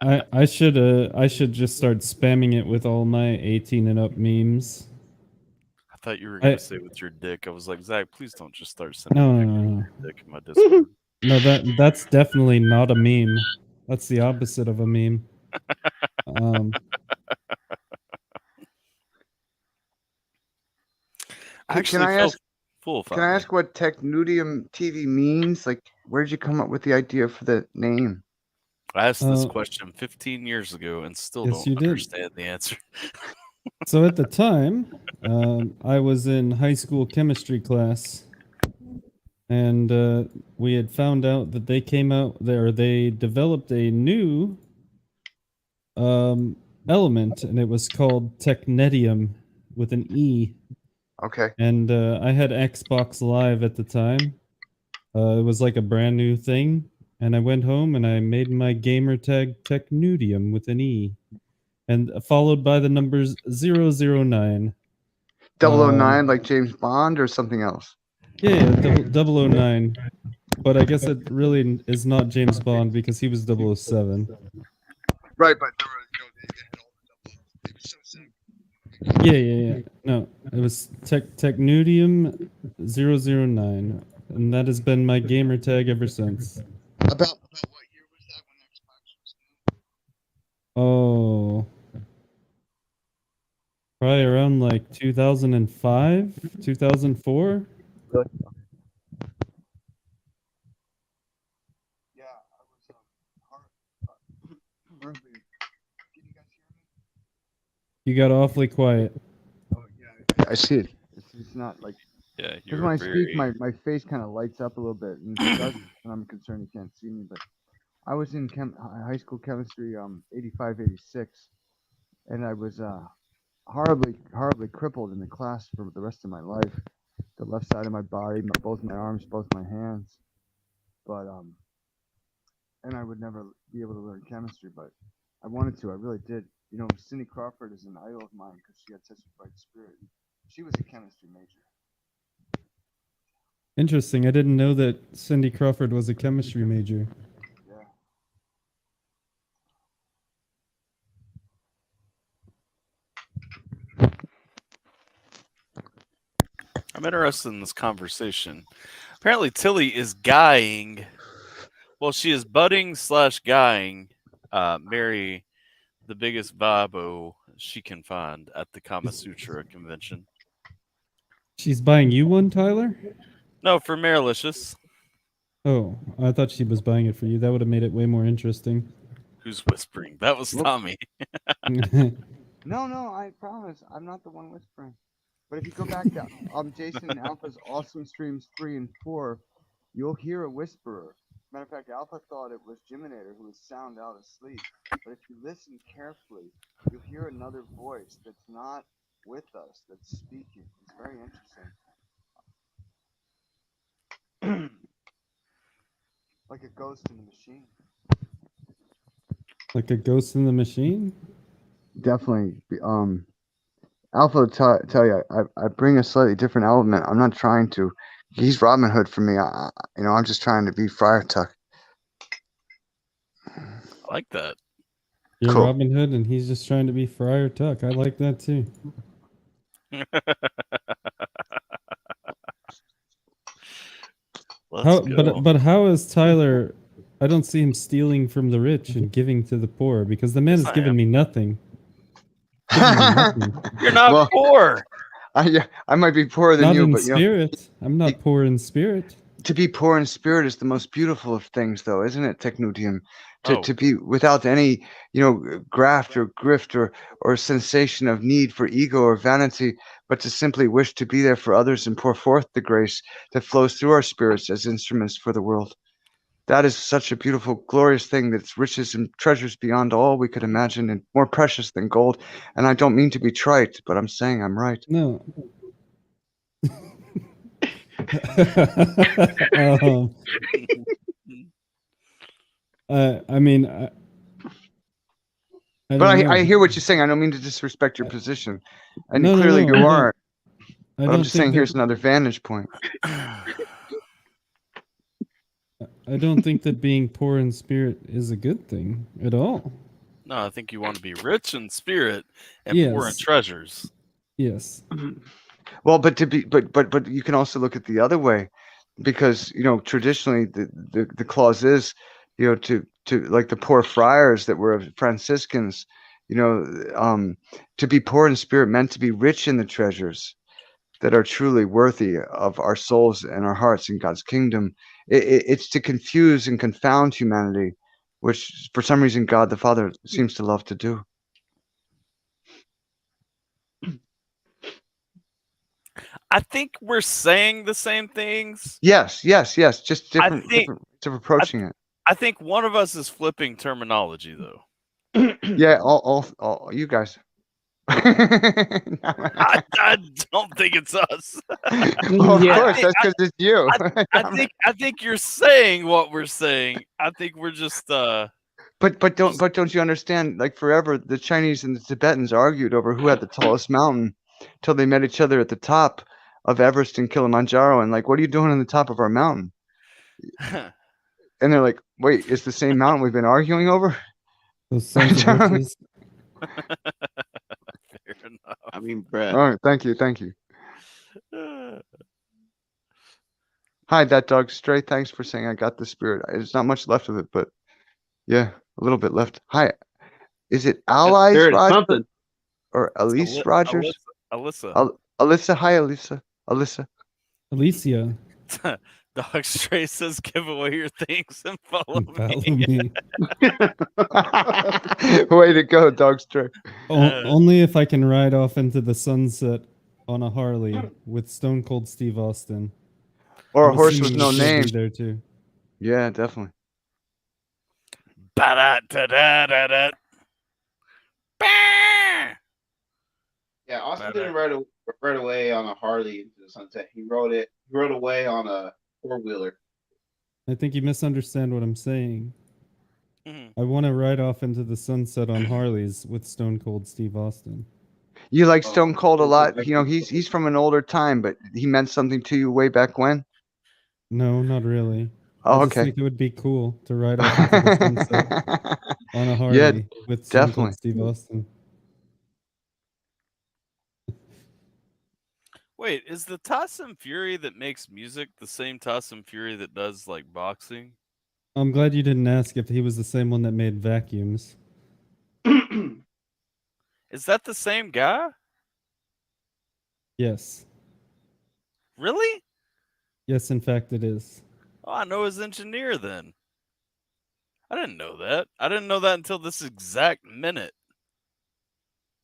I should just start spamming it with all my 18 and up memes. I thought you were gonna say with your dick. I was like, Zach, please don't just start sending pictures of your dick in my Discord. No, that's definitely not a meme. That's the opposite of a meme. Can I ask what Technudium TV means? Like, where did you come up with the idea for the name? I asked this question 15 years ago and still yes, don't understand the answer. So at the time, I was in high school chemistry class, and we had found out that they came out there. They developed a new element, and it was called technetium with an E. Okay. And I had Xbox Live at the time. It was like a brand new thing, and I went home and I made my gamer tag technudium with an E, and followed by the numbers 009. 009, like James Bond, or something else? Yeah, 009. But I guess it really is not James Bond because he was 007. Right, but Yeah. No, it was technudium 009, and that has been my gamer tag ever since. About what year was that when Xbox was new? Oh, probably around like 2005, 2004. Really? Yeah, I was horribly. Can you guys hear me? You got awfully quiet. Oh yeah, I see it. It's not like. Yeah, because when I speak, my face kind of lights up a little bit, and it does, and I'm concerned you can't see me. But I was in high school chemistry, 85, 86, and I was horribly crippled in the class for the rest of my life. The left side of my body, both my arms, both my hands, but and I would never be able to learn chemistry, but I wanted to. I really did. You know, Cindy Crawford is an idol of mine because she had such a bright spirit. She was a chemistry major. Interesting. I didn't know that Cindy Crawford was a chemistry major. Yeah. I'm interested in this conversation. Apparently, Tilly is guying. Well, she is budding / guying Mary, the biggest babo she can find at the Kama Sutra convention. She's buying you one, Tyler? No, for Marilicious. Oh, I thought she was buying it for you. That would have made it way more interesting. Who's whispering? That was Whoops. Tommy. No, I promise. I'm not the one whispering. But if you go back to Jason and Alpha's awesome streams 3 and 4, you'll hear a whisperer. Matter of fact, Alpha thought it was Jiminator who was sound out asleep. But if you listen carefully, you'll hear another voice that's not with us, that's speaking. It's very interesting. Like a ghost in the machine. Like a ghost in the machine? Definitely. Alpha tell you, I bring a slightly different element. I'm not trying to. He's Robin Hood for me. I'm just trying to be Friar Tuck. I like that. You're Cool. Robin Hood, and he's just trying to be Friar Tuck. I like that too. Let's go. But how is Tyler? I don't see him stealing from the rich and giving to the poor because the man Yes, has I given am. me nothing. Given me nothing. You're not Well, poor. I might be poorer than Not you, in but spirit. I'm not poor in spirit. to be poor in spirit is the most beautiful of things, though, isn't it, Technudium? Oh. To be without any, graft or grift or sensation of need for ego or vanity, but to simply wish to be there for others and pour forth the grace that flows through our spirits as instruments for the world. That is such a beautiful, glorious thing that's riches and treasures beyond all we could imagine and more precious than gold. And I don't mean to be trite, but I'm saying I'm right. No. I mean, I But don't know. I hear what you're saying. I don't mean to disrespect your position. And No, clearly no, you I aren't. I But I'm don't just saying think here's that, another vantage point. I don't think that being poor in spirit is a good thing at all. No, I think you want to be rich in spirit and poor in Yes. treasures. Yes. Well, but you can also look at the other way, because traditionally the clause is, to like the poor friars that were Franciscans, to be poor in spirit meant to be rich in the treasures that are truly worthy of our souls and our hearts in God's kingdom. It's to confuse and confound humanity, which for some reason God the Father seems to love to do. I think we're saying the same things. Yes. Just different of approaching it. I think one of us is flipping terminology, though. Yeah, all you guys. I don't think it's us. Well, of Yeah. course, that's because it's you. I think you're saying what we're saying. I think we're just But don't you understand? Like forever, the Chinese and the Tibetans argued over who had the tallest mountain, till they met each other at the top of Everest and Kilimanjaro, and like, what are you doing on the top of our mountain? And they're like, wait, it's the same mountain we've been arguing over? Those sons of bitches. fair enough. I mean, Brett. All right, thank you. Hi, that dog stray. Thanks for saying I got the spirit. There's not much left of it, but yeah, a little bit left. Hi, is it Allies There is Rogers something. or Elise Rogers? Alyssa. Alyssa, hi, Alyssa. Alicia, Dog Stray says, "Give away your things and follow follow me." me. Way to go, dog stray. Only if I can ride off into the sunset on a Harley with Stone Cold Steve Austin. Or a I'm horse with assuming no he'll be name. there too. Yeah, definitely. Ba-da-da-da-da-da. Bah! Yeah, Austin didn't ride away on a Harley into the sunset. He rode away on a 4-wheeler. I think you misunderstand what I'm saying. Mhm. I want to ride off into the sunset on Harleys with Stone Cold Steve Austin. You like Stone Cold a lot. He's from an older time, but he meant something to you way back when. No, not really. Oh, I just okay. think it would be cool to ride off into the sunset on a Harley with Stone definitely. Cold Steve Austin. Wait, is the Tyson Fury that makes music the same Tyson Fury that does like boxing? I'm glad you didn't ask if he was the same one that made vacuums. Is that the same guy? Yes. Really? Yes, in fact, it is. Oh, I know his engineer then. I didn't know that. I didn't know that until this exact minute.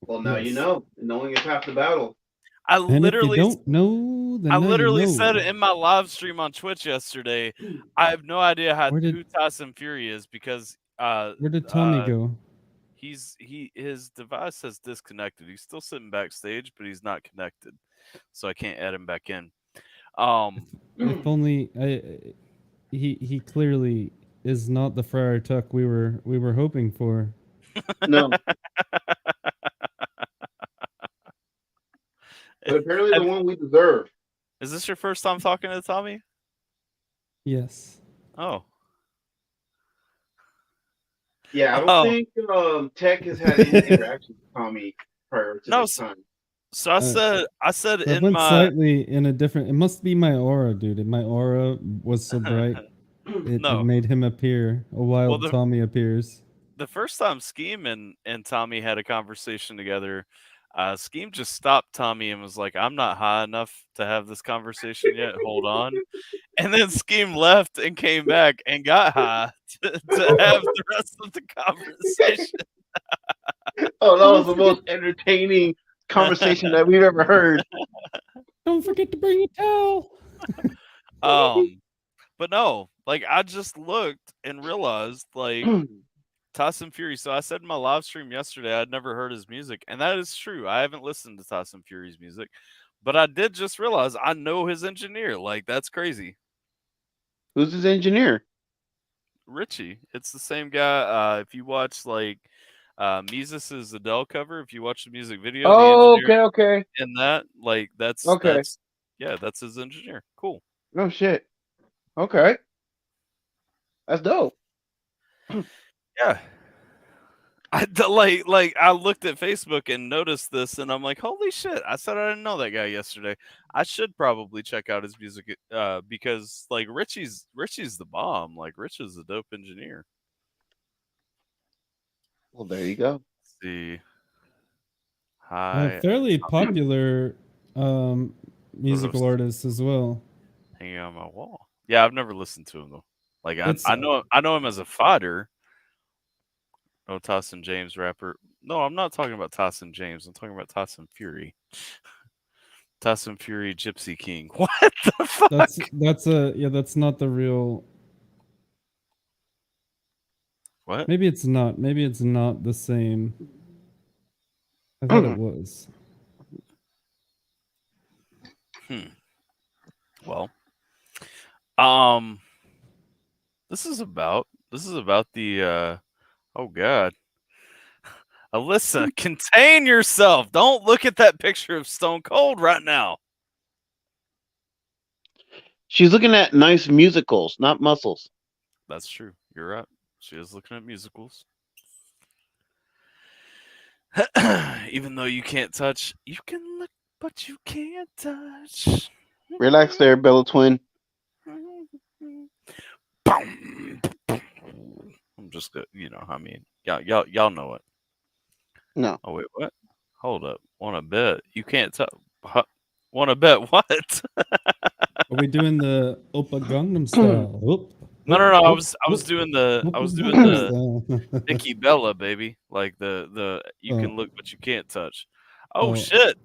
Well, now you Yes. know. Knowing is half the battle. I And if you literally don't know, then I now literally you know. said it in my live stream on Twitch yesterday. I have no idea Where did- who Tyson Fury is because Where did Tommy go? his device has disconnected. He's still sitting backstage, but he's not connected, so I can't add him back in. If only he clearly is not the Friar Tuck we were hoping for. No. But apparently the one we deserve. Is this your first time talking to Tommy? Yes. Oh. Yeah, I don't think Tech has had any interaction with Tommy prior to this time. So I said I in went my slightly in a different. It must be my aura, dude. My aura was so bright, it made him appear. A wild Tommy appears. The first time Scheme and Tommy had a conversation together, Scheme just stopped Tommy and was like, "I'm not high enough to have this conversation yet. Hold on." And then Scheme left and came back and got high to have the rest of the conversation. Oh, that was the most entertaining conversation that we've ever heard. Don't forget to bring a towel. But no, like I just looked and realized like Tyson Fury. So I said in my live stream yesterday I'd never heard his music, and that is true. I haven't listened to Tyson Fury's music, but I did just realize I know his engineer. Like that's crazy. Who's his engineer? Richie. It's the same guy. If you watch like Mises' Adele cover, if you watch the music video, Oh, the okay. in that, like that's that's his engineer. Cool. Oh shit. Okay. That's dope. Yeah. I looked at Facebook and noticed this, and I'm like, holy shit! I said I didn't know that guy yesterday. I should probably check out his music because like Richie's the bomb. Like Rich is a dope engineer. Well, there you go. Let's see. Hi. Fairly popular musical artist as well. Hanging on my wall. Yeah, I've never listened to him though. Like I know him as a fighter. Oh, Tyson James rapper. No, I'm not talking about Tyson James. I'm talking about Tyson Fury. Tyson Fury, Gypsy King. What the fuck? That's not the real. What? Maybe it's not. Maybe it's not the same. I thought it was. Well, this is about the oh god. Alyssa, contain yourself. Don't look at that picture of Stone Cold right now. She's looking at nice musicals, not muscles. That's true. You're right. She is looking at musicals. Even though you can't touch, you can look, but you can't touch. Relax there, Bella Twin. I'm just, I mean, y'all know it. No. Oh wait, what? Hold up. Want to bet? You can't tell. Want to bet what? Are we doing the Oppa Gangnam Style? No. I was doing the Nikki Bella, baby. Like the you can look but you can't touch. Oh shit.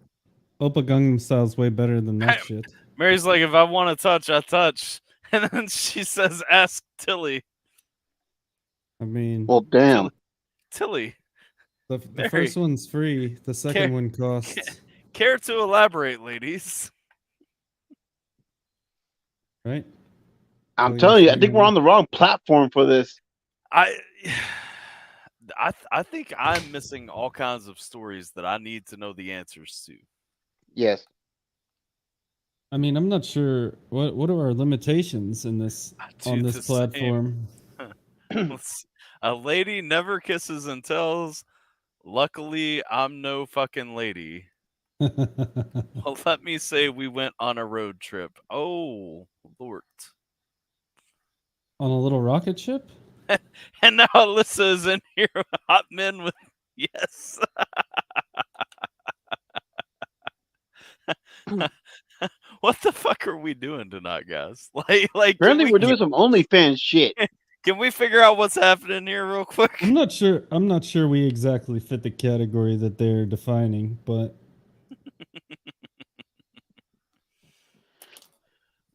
Oppa Gangnam Style is way better than that shit. Mary's like, if I want to touch, I touch. And then she says, ask Tilly. I mean, well, damn. Tilly. The first one's free. The second one costs. Care to elaborate, ladies? Right? I'm telling you, I think we're on the wrong platform for this. I think I'm missing all kinds of stories that I need to know the answers to. Yes. I mean, I'm not sure what are our limitations in this on this platform. A lady never kisses and tells. Luckily, I'm no fucking lady. Well, let me say we went on a road trip. Oh, Lord. On a little rocket ship? And now Alyssa is in here. Hot men with... Yes. What the fuck are we doing tonight, guys? Like Apparently, we're doing some OnlyFans shit. Can we figure out what's happening here real quick? I'm not sure. I'm not sure we exactly fit the category that they're defining, but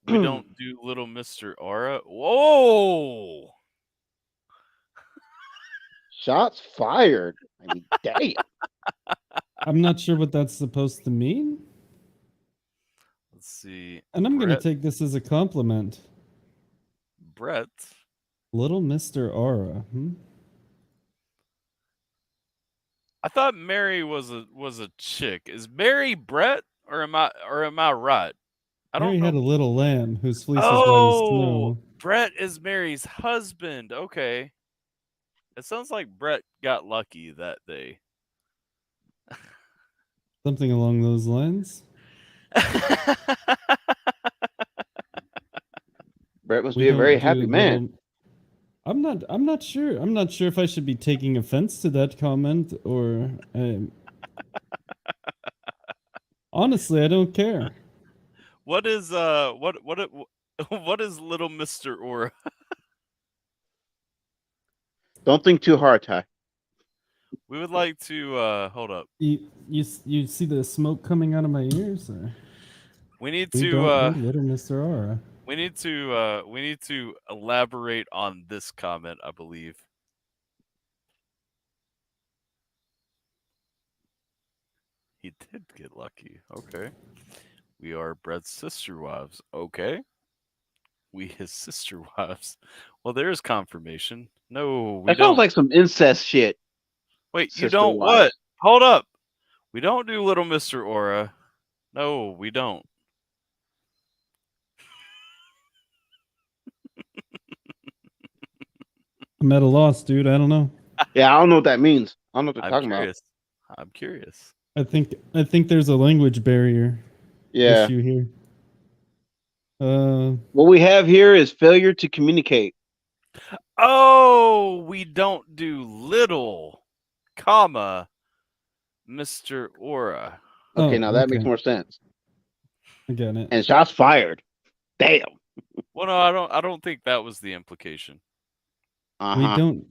We don't do Little Mr. Aura. Whoa! Shots fired. I mean, damn. I'm not sure what that's supposed to mean. Let's see. And I'm going to Bret- take this as a compliment. Bret. Little Mr. Aura. I thought Mary was a chick. Is Mary Bret or am I right? I don't Mary know. had a little lamb whose fleece is white as snow. Bret is Mary's husband. Okay. It sounds like Bret got lucky that day. Something along those lines. Brett must We be a don't very do happy man. I'm not sure. I'm not sure if I should be taking offense to that comment or honestly, I don't care. What is what is Little Mr. Aura? Don't think too hard, Ty. We would like to hold up. You see the smoke coming out of my ears? Or? We need We to don't do Little Mr. Aura. we need to elaborate on this comment, I believe. He did get lucky. Okay. We are Bret's sister wives. Okay. We his sister wives. Well, there's confirmation. No, we That don't. sounds like some incest shit. Wait, you sister don't wives. what? Hold up. We don't do Little Mr. Aura. No, we don't. I'm at a loss, dude. I don't know. Yeah, I don't know what that means. I don't know what they're I'm talking curious. I'm curious. I think there's a language barrier about. Yeah. issue here. What we have here is failure to communicate. Oh, we don't do little, comma, Mr. Aura. Okay, Oh, now that okay. makes more sense. I get it. And shots fired. Damn. Well, no, I don't think that was the implication. We Uh-huh. don't.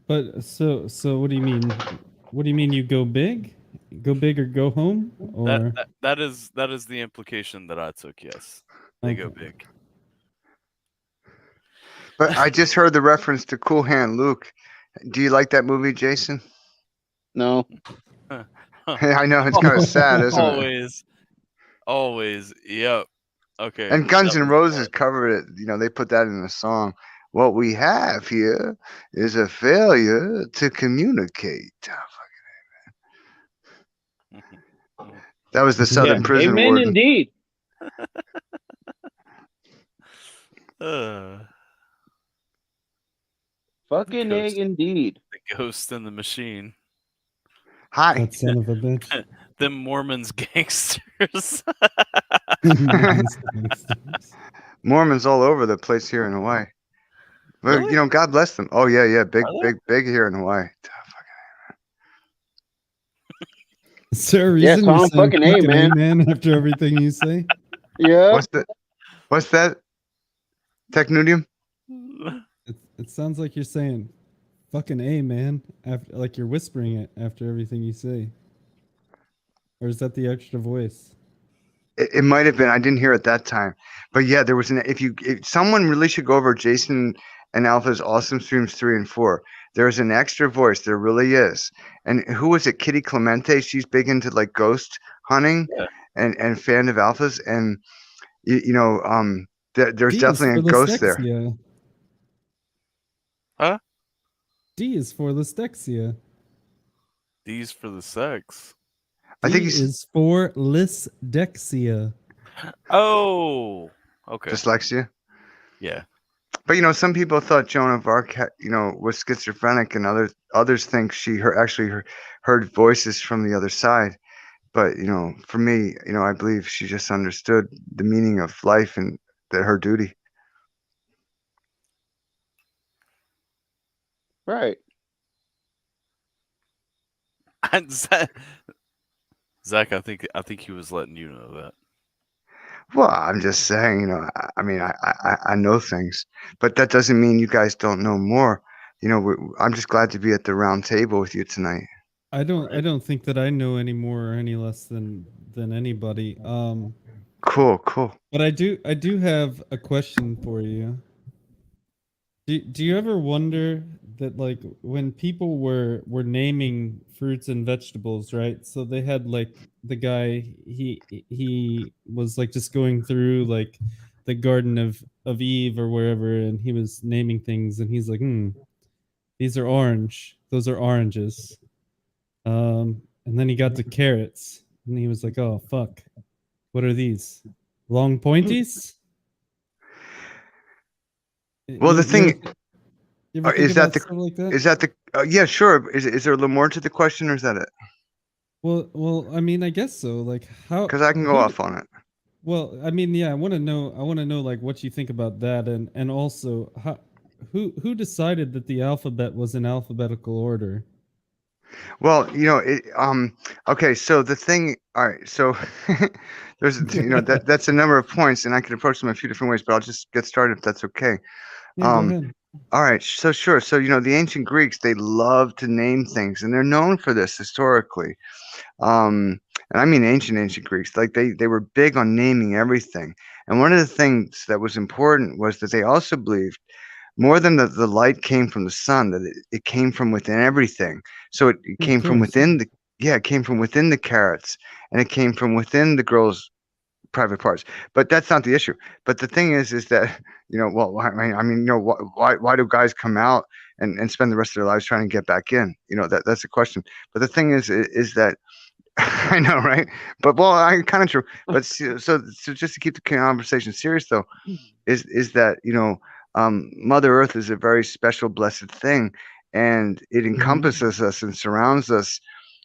But so what do you mean? What do you mean? You go big? Go big or go home? Or That is the implication that I took. Yes, they go Okay. big. But I just heard the reference to Cool Hand Luke. Do you like that movie, Jason? No. I know it's kind of sad, isn't it? Always. Yep. Okay. And Guns that N' was Roses fun. covered it. You know, they put that in the song. What we have here is a failure to communicate. Oh, that was the Southern Prison Amen Warden. indeed. Fucking A Ghost. indeed. The ghost in the machine. Hi. That son of a bitch. Them Mormons gangsters. Mormons all over the place here in Hawaii. But, Really? you know, God bless them. Oh, yeah. Big, Are they? big here in Hawaii. Is there a Yeah, reason Tom, you're saying fucking A, man. after everything you say? Yeah. What's that? Technudium? It sounds like you're saying fucking A, man. After, like you're whispering it after everything you say. Or is that the extra voice? It might have been. I didn't hear it that time. But yeah, there was if someone really should go over Jason and Alpha's Awesome Streams 3 and 4. There's an extra voice. There really is. And who was it? Kitty Clemente. She's big into like ghost hunting and fan of Alpha's. And there's D definitely a is for ghost there. Lystexia. Huh? D is for Lystexia. These for the sex. I think D is for Lysdexia. Oh. Okay. dyslexia. Yeah. But some people thought Joan of Arc, was schizophrenic, and others think she heard voices from the other side. But for me, I believe she just understood the meaning of life and her duty. Right. Zach, I think he was letting you know that. Well, I'm just saying, I mean, I know things, but that doesn't mean you guys don't know more. I'm just glad to be at the round table with you tonight. I don't think that I know any more or any less than anybody. Cool. But I do have a question for you. Do you ever wonder that, like, when people were naming fruits and vegetables, right? So they had, like, the guy, he was like just going through like the Garden of Eve or wherever, and he was naming things, and he's like, these are orange. Those are oranges. And then he got to carrots, and he was like, oh fuck, what are these? Long pointies? Well, the You ever, thing you ever think is that about stuff like that? is that the yeah, sure. Is there a little more to the question, or is that it? Well, I mean, I guess so. Like, how? Because I can go Who? off on it. Well, I mean, yeah, I want to know. I want to know, like, what you think about that, and also how, who decided that the alphabet was in alphabetical order? Well, okay, so the thing, all right, so there's, that's a number of points, and I can approach them a few different ways, but I'll just get started if that's okay. Yeah, go Um, ahead. all right, so sure. So, the ancient Greeks, they love to name things, and they're known for this historically. And I mean ancient Greeks, like they were big on naming everything. And one of the things that was important was that they also believed more than the light came from the sun, that it came from within everything. So it Of came from course. within it came from within the carrots, and it came from within the girl's private parts. But that's not the issue. But the thing is that, well, why do guys come out and spend the rest of their lives trying to get back in? That's a question. But the thing is that I know, right? But well, I kind of true. But so just to keep the conversation serious, though, is that Mother Earth is a very special, blessed thing, and it encompasses us and surrounds us.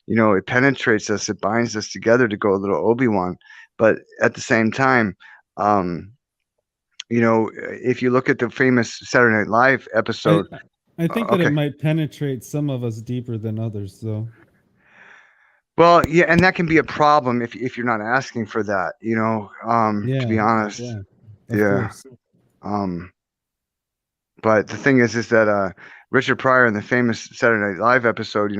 It penetrates us, it binds us together, to go a little Obi-Wan. But at the same time, if you look at the famous Saturday Night Live episode, I think that it okay. might penetrate some of us deeper than others, though. Well, yeah, and that can be a problem if you're not asking for that, to be honest. Yeah, of Yeah. course. But the thing is that Richard Pryor in the famous Saturday Night Live episode,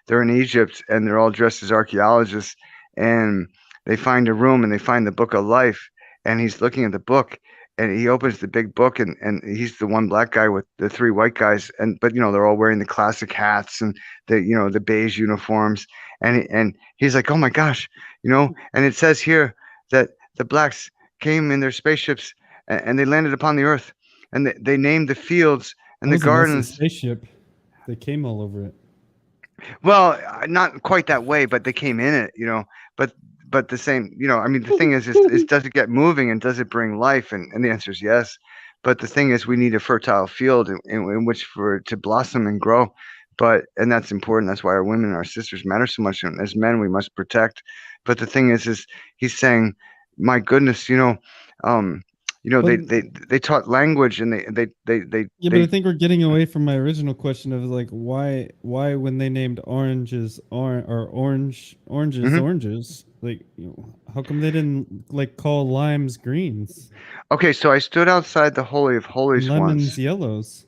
they're in Egypt and they're all dressed as archaeologists, and they find a room and they find the Book of Life, and he's looking at the book, and he opens the big book, and he's the one black guy with the three white guys, but they're all wearing the classic hats and the beige uniforms, and he's like, oh my gosh, and it says here that the blacks came in their spaceships and they landed upon the earth, and they named the fields and the gardens. Spaceship. They came all over it. Well, not quite that way, but they came in it, But the same, I mean, the thing is does it get moving and does it bring life? And the answer is yes. But the thing is, we need a fertile field in which for it to blossom and grow. And that's important. That's why our women and our sisters matter so much. And as men, we must protect. But the thing is he's saying, my goodness, they taught language, and they Yeah, but I think we're getting away from my original question of, like, why when they named oranges oranges, like, how come they didn't, like, call limes greens? Okay, so I stood outside the Holy of Holies Lemons once, yellows.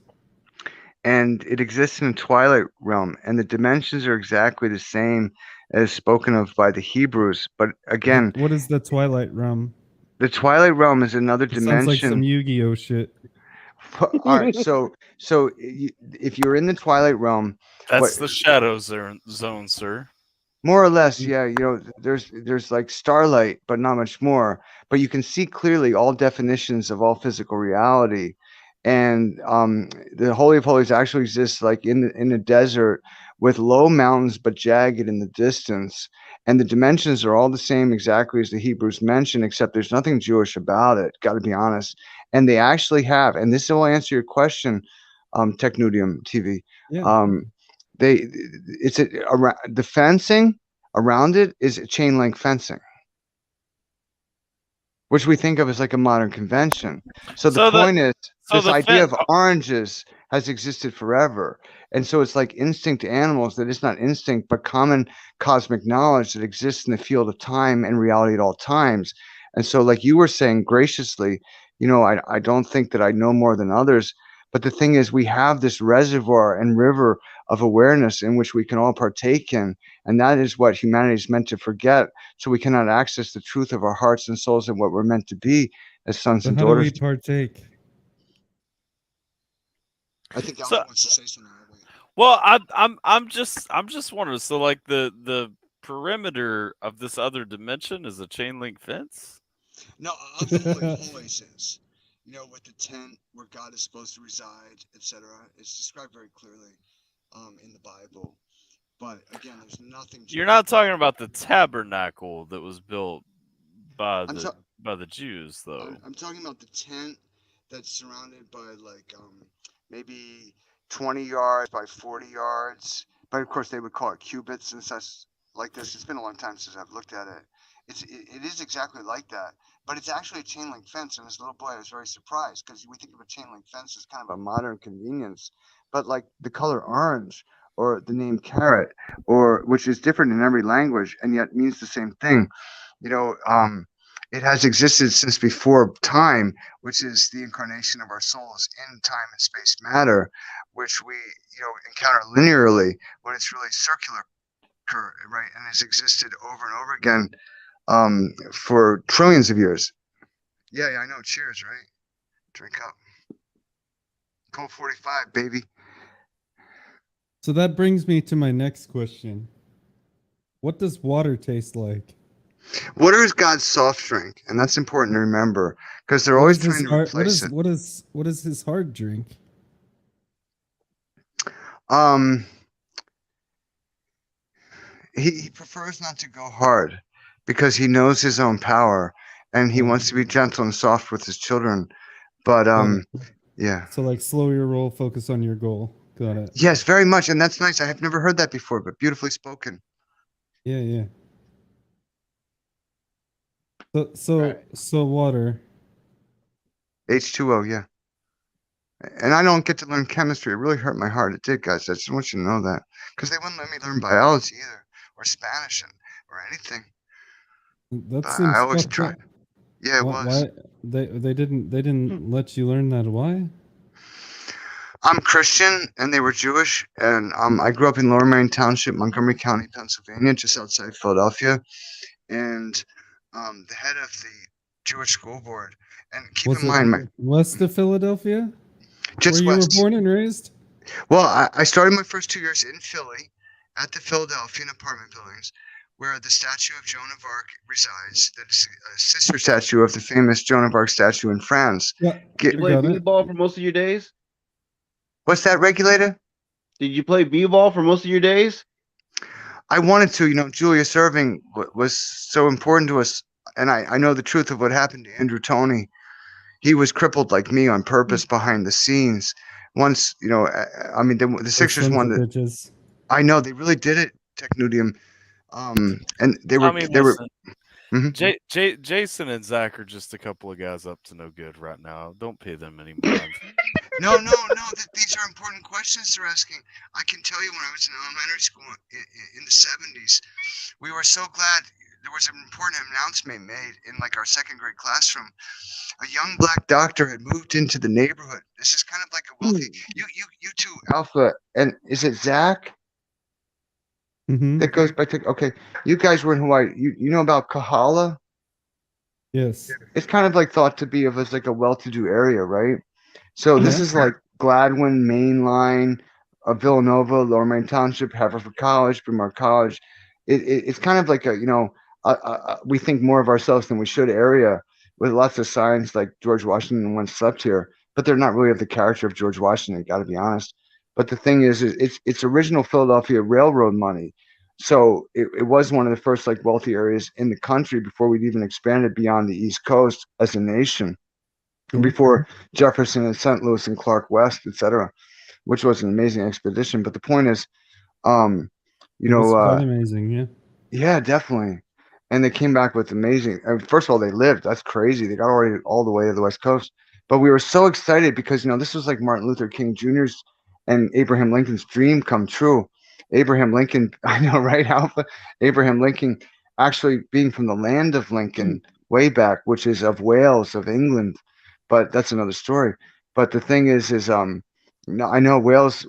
and it exists in the Twilight realm, and the dimensions are exactly the same as spoken of by the Hebrews. But again, What is the Twilight realm? the Twilight realm is another It sounds like some dimension. Yu-Gi-Oh shit. All right, so if you're in the Twilight realm, That's the shadow zone, sir. more or less, yeah, there's like starlight, but not much more. But you can see clearly all definitions of all physical reality, and the Holy of Holies actually exists like in the desert, with low mountains but jagged in the distance, and the dimensions are all the same exactly as the Hebrews mentioned, except there's nothing Jewish about it. Got to be honest. And they actually have, and this will answer your question, Technudium TV. Yeah. Around the fencing around it is chain link fencing, which we think of as like a modern convention. So the point is, this idea of oranges has existed forever, and so it's like instinct to animals, that it's not instinct but common cosmic knowledge that exists in the field of time and reality at all times. And so, like you were saying graciously, I don't think that I know more than others. But the thing is, we have this reservoir and river of awareness in which we can all partake in. And that is what humanity is meant to forget. So we cannot access the truth of our hearts and souls and what we're meant to be as sons So and how do we daughters. partake? I think So- Alpha wants to say something. Well, I'm just wondering. So, like the perimeter of this other dimension is a chain link fence. No, of the Holy of Holies is, with the tent where God is supposed to reside, etc. It's described very clearly in the Bible. But again, there's nothing. You're not talking about the tabernacle that was built by I'm the Jews, though. I'm talking about the tent that's surrounded by like maybe 20 yards by 40 yards. But of course, they would call it cubits and such like this. It's been a long time since I've looked at it. It is exactly like that, but it's actually a chain link fence. And this little boy was very surprised because we think of a chain link fence as kind of a modern convenience, but like the color orange or the name carrot, or which is different in every language and yet means the same thing. It has existed since before time, which is the incarnation of our souls in time and space matter, which we encounter linearly when it's really circular, right? And has existed over and over again for trillions of years. Yeah, I know. Cheers, right? Drink up. Cold 45, baby. So that brings me to my next question. What does water taste like? Water is God's soft drink, and that's important to remember because they're always trying to replace it. What is his hard drink? He prefers not to go hard because he knows his own power and he wants to be gentle and soft with his children. But yeah. So like slow your roll, focus on your goal. Got it. Yes, very much, and that's nice. I have never heard that before, but beautifully spoken. Yeah. So water. H2O, yeah. And I don't get to learn chemistry. It really hurt my heart. It did, guys. I just want you to know that because they wouldn't let me learn biology either, or Spanish or anything. That But seems I always fucked tried. up. Yeah, it was. Why they didn't let you learn that? Why? I'm Christian, and they were Jewish, and I grew up in Lower Merion Township, Montgomery County, Pennsylvania, just outside Philadelphia, and the head of the Jewish school board. And keep in mind, west of Philadelphia, just where west. you were born and raised. Well, I started my first 2 years in Philly, at the Philadelphian apartment buildings, where the statue of Joan of Arc resides. That is a sister statue of the famous Joan of Arc statue in France. Yeah, Did you play b-ball for most of your days? What's that, regulator? Did you play b-ball for most of your days? I wanted to. Julius Erving was so important to us, and I know the truth of what happened to Andrew Toney. He was crippled like me on purpose behind the scenes. Once, I mean, the Sixers won the. Bitches. I know they really did it, Technudium, and they were. Listen, Jason and Zach are just a couple of guys up to no good right now. Don't pay them any mind. No. These are important questions they're asking. I can tell you when I was in elementary school in the 70s, we were so glad there was an important announcement made in like our second grade classroom. A young black doctor had moved into the neighborhood. This is kind of like a wealthy. You two, Alpha, and is it Zach? Mm-hmm. That goes by okay. You guys were in Hawaii. You know about Kahala? Yes. It's kind of like thought to be of as like a well-to-do area, right? So this is like Gladwin, Main Line, Villanova, Lower Main Township, Haverford College, Bryn Mawr College. It's kind of like we think more of ourselves than we should area with lots of signs like George Washington once slept here, but they're not really of the character of George Washington. Got to be honest. But the thing is it's original Philadelphia Railroad money. So it was one of the first like wealthy areas in the country before we'd even expanded beyond the East Coast as a nation. And before Jefferson and St. Louis and Clark West, etc., which was an amazing expedition. But the point is, It was quite amazing, yeah. Yeah, definitely. And they came back with amazing. First of all, they lived. That's crazy. They got already all the way to the West Coast. But we were so excited because this was like Martin Luther King Jr.'s and Abraham Lincoln's dream come true. Abraham Lincoln, I know, right, Alpha? Abraham Lincoln actually being from the land of Lincoln way back, which is of Wales, of England, but that's another story. But the thing is no, I know Wales,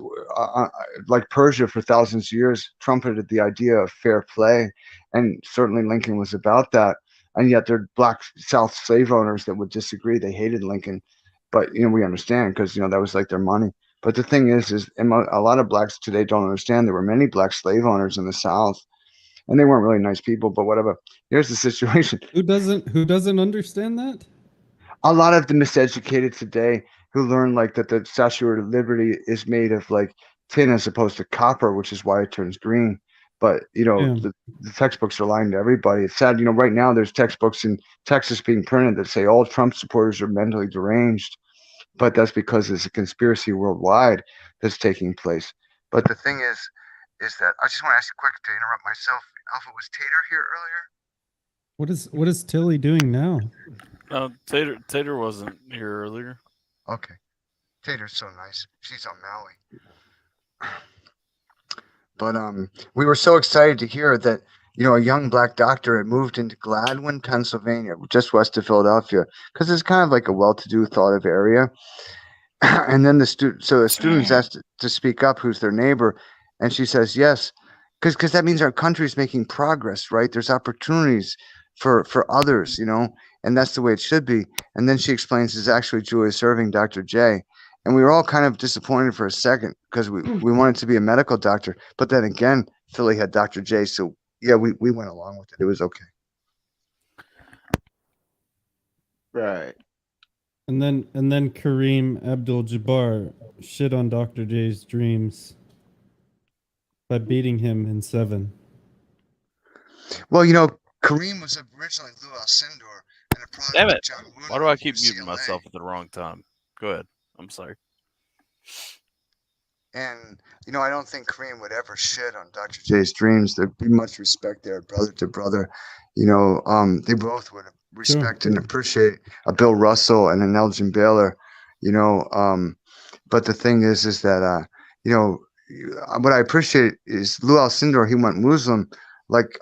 like Persia for thousands of years, trumpeted the idea of fair play, and certainly Lincoln was about that. And yet there are black South slave owners that would disagree. They hated Lincoln, but we understand because that was like their money. But the thing is a lot of blacks today don't understand there were many black slave owners in the South, and they weren't really nice people. But whatever. Here's the situation. Who doesn't understand that? A lot of the miseducated today who learn like that the Statue of Liberty is made of like tin as opposed to copper, which is why it turns green. But Yeah. the textbooks are lying to everybody. It's sad. Right now there's textbooks in Texas being printed that say all Trump supporters are mentally deranged, but that's because there's a conspiracy worldwide that's taking place. But the thing is that I just want to ask you quick to interrupt myself. Alpha, was Tater here earlier? What is Tilly doing now? No, Tater wasn't here earlier. Okay. Tater's so nice. She's on Maui. But we were so excited to hear that a young black doctor had moved into Gladwin, Pennsylvania, just west of Philadelphia, because it's kind of like a well-to-do, thought-of area. And then the students asked to speak up, who's their neighbor, and she says yes, because that means our country's making progress, right? There's opportunities for others, and that's the way it should be. And then she explains it's actually Julius Erving, Dr. J. And we were all kind of disappointed for a second because we wanted to be a medical doctor. But then again, Philly had Dr. J. So, yeah, we went along with it. It was okay. Right. And then Kareem Abdul-Jabbar shit on Dr. J's dreams by beating him in 7. Well, Kareem was originally Lou Alcindor and a product Damn of it. John Wooden Why do I of keep muting UCLA. myself at the wrong time? Go ahead. I'm sorry. And, I don't think Kareem would ever shit on Dr. J's dreams. There'd be much respect there, brother to brother. They both would respect and appreciate a Bill Russell and an Elgin Baylor, but the thing is that, what I appreciate is Lou Alcindor, he went Muslim like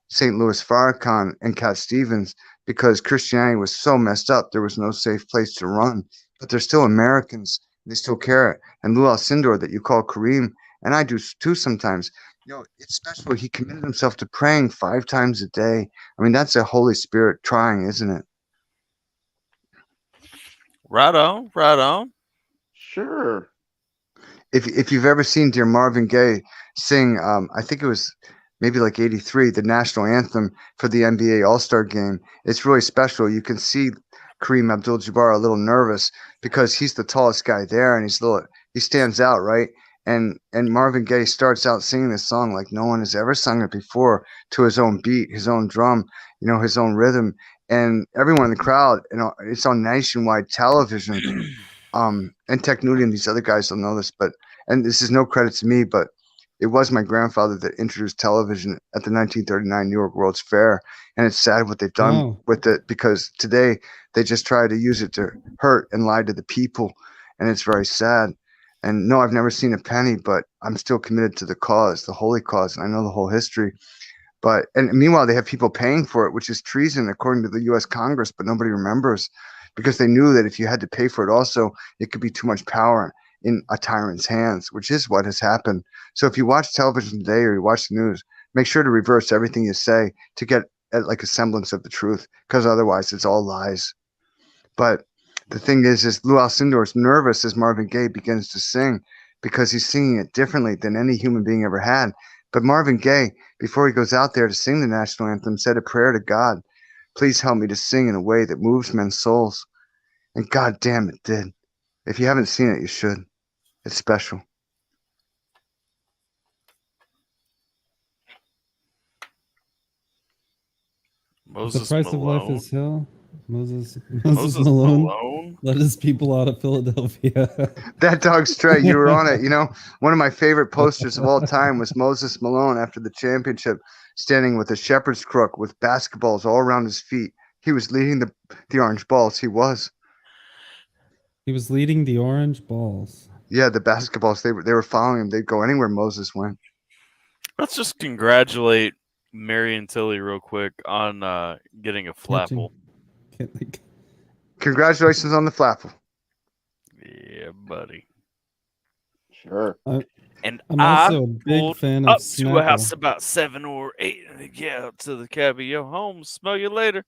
St. Louis Farrakhan and Cat Stevens, because Christianity was so messed up. There was no safe place to run, but they're still Americans. They still care. And Lou Alcindor that you call Kareem, and I do too sometimes, it's special. He committed himself to praying 5 times a day. I mean, that's a Holy Spirit trying, isn't it? Right on, right on. Sure. If you've ever seen Dear Marvin Gaye sing, I think it was maybe like 83, the national anthem for the NBA All-Star game, it's really special. You can see Kareem Abdul-Jabbar a little nervous because he's the tallest guy there, and he stands out, right? And Marvin Gaye starts out singing this song like no one has ever sung it before, to his own beat, his own drum, his own rhythm, and everyone in the crowd, it's on nationwide television. And Tech Nudie and these other guys will know this, and this is no credit to me, but it was my grandfather that introduced television at the 1939 New York World's Fair. And it's sad what they've done with it, because today they just try to use it to hurt and lie to the people. And it's very sad. And no, I've never seen a penny, but I'm still committed to the cause, the holy cause. And I know the whole history. And meanwhile, they have people paying for it, which is treason according to the U.S. Congress, but nobody remembers, because they knew that if you had to pay for it also, it could be too much power in a tyrant's hands, which is what has happened. So if you watch television today or you watch the news, make sure to reverse everything you say to get at like a semblance of the truth, because otherwise it's all lies. But the thing is Lou Alcindor is nervous as Marvin Gaye begins to sing, because he's singing it differently than any human being ever had. But Marvin Gaye, before he goes out there to sing the national anthem, said a prayer to God. Please help me to sing in a way that moves men's souls. And God damn it did. If you haven't seen it, you should. It's special. Moses The price Malone. of life is hell. Moses Moses Malone let his people out of Philadelphia. That dog's straight. You were on it. One of my favorite posters of all time was Moses Malone after the championship, standing with a shepherd's crook with basketballs all around his feet. He was leading the orange balls. He was. He was leading the orange balls. Yeah, the basketballs. They were following him. They'd go anywhere Moses went. Let's just congratulate Mary and Tilly real quick on getting a flapple. Congratulations on the flapple. Yeah, buddy. Sure. And I'm I also a big pulled fan up of to a house Snapple. about 7 or 8. And yeah, out to the cab of your home. Smell you later.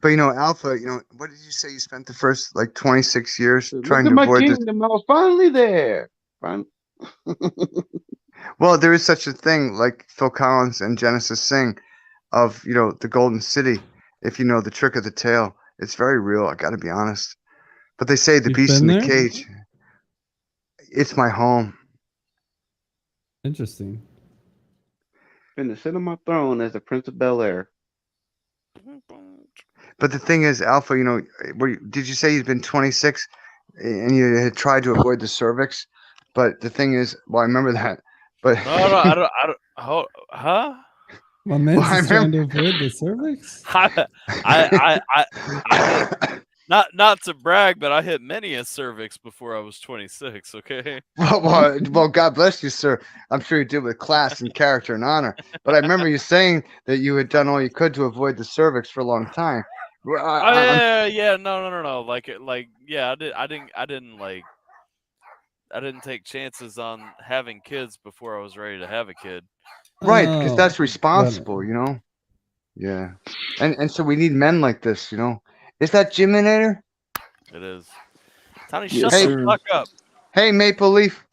But Alpha, what did you say you spent the first 26 years Look trying at to my avoid this? kingdom. I was finally there. Well, there is such a thing like Phil Collins and Genesis sing of, the Golden City. If you know the trick of the tail, it's very real. I got to be honest. But they say the You've beast in been the there? cage. It's my home. Interesting. Been to sit on my throne as the Prince of Bel Air. But the thing is, Alpha, did you say you've been 26 and you had tried to avoid the cervix? But the thing is, well, I remember that. But No, I don't. Huh? My man's Well, I just trying to avoid the cervix. I hit, not to brag, but I hit many a cervix before I was 26. Okay. well, God bless you, sir. I'm sure you did with class and character and honor. But I remember you saying that you had done all you could to avoid the cervix for a long time. Well, Yeah. No. Yeah. I didn't take chances on having kids before I was ready to have a kid. Right, because Oh, that's got it. responsible, Yeah. And so we need men like this, Is that Jiminator? It is. Tony, Yes, shut the sir. fuck up. Hey, Maple Leaf.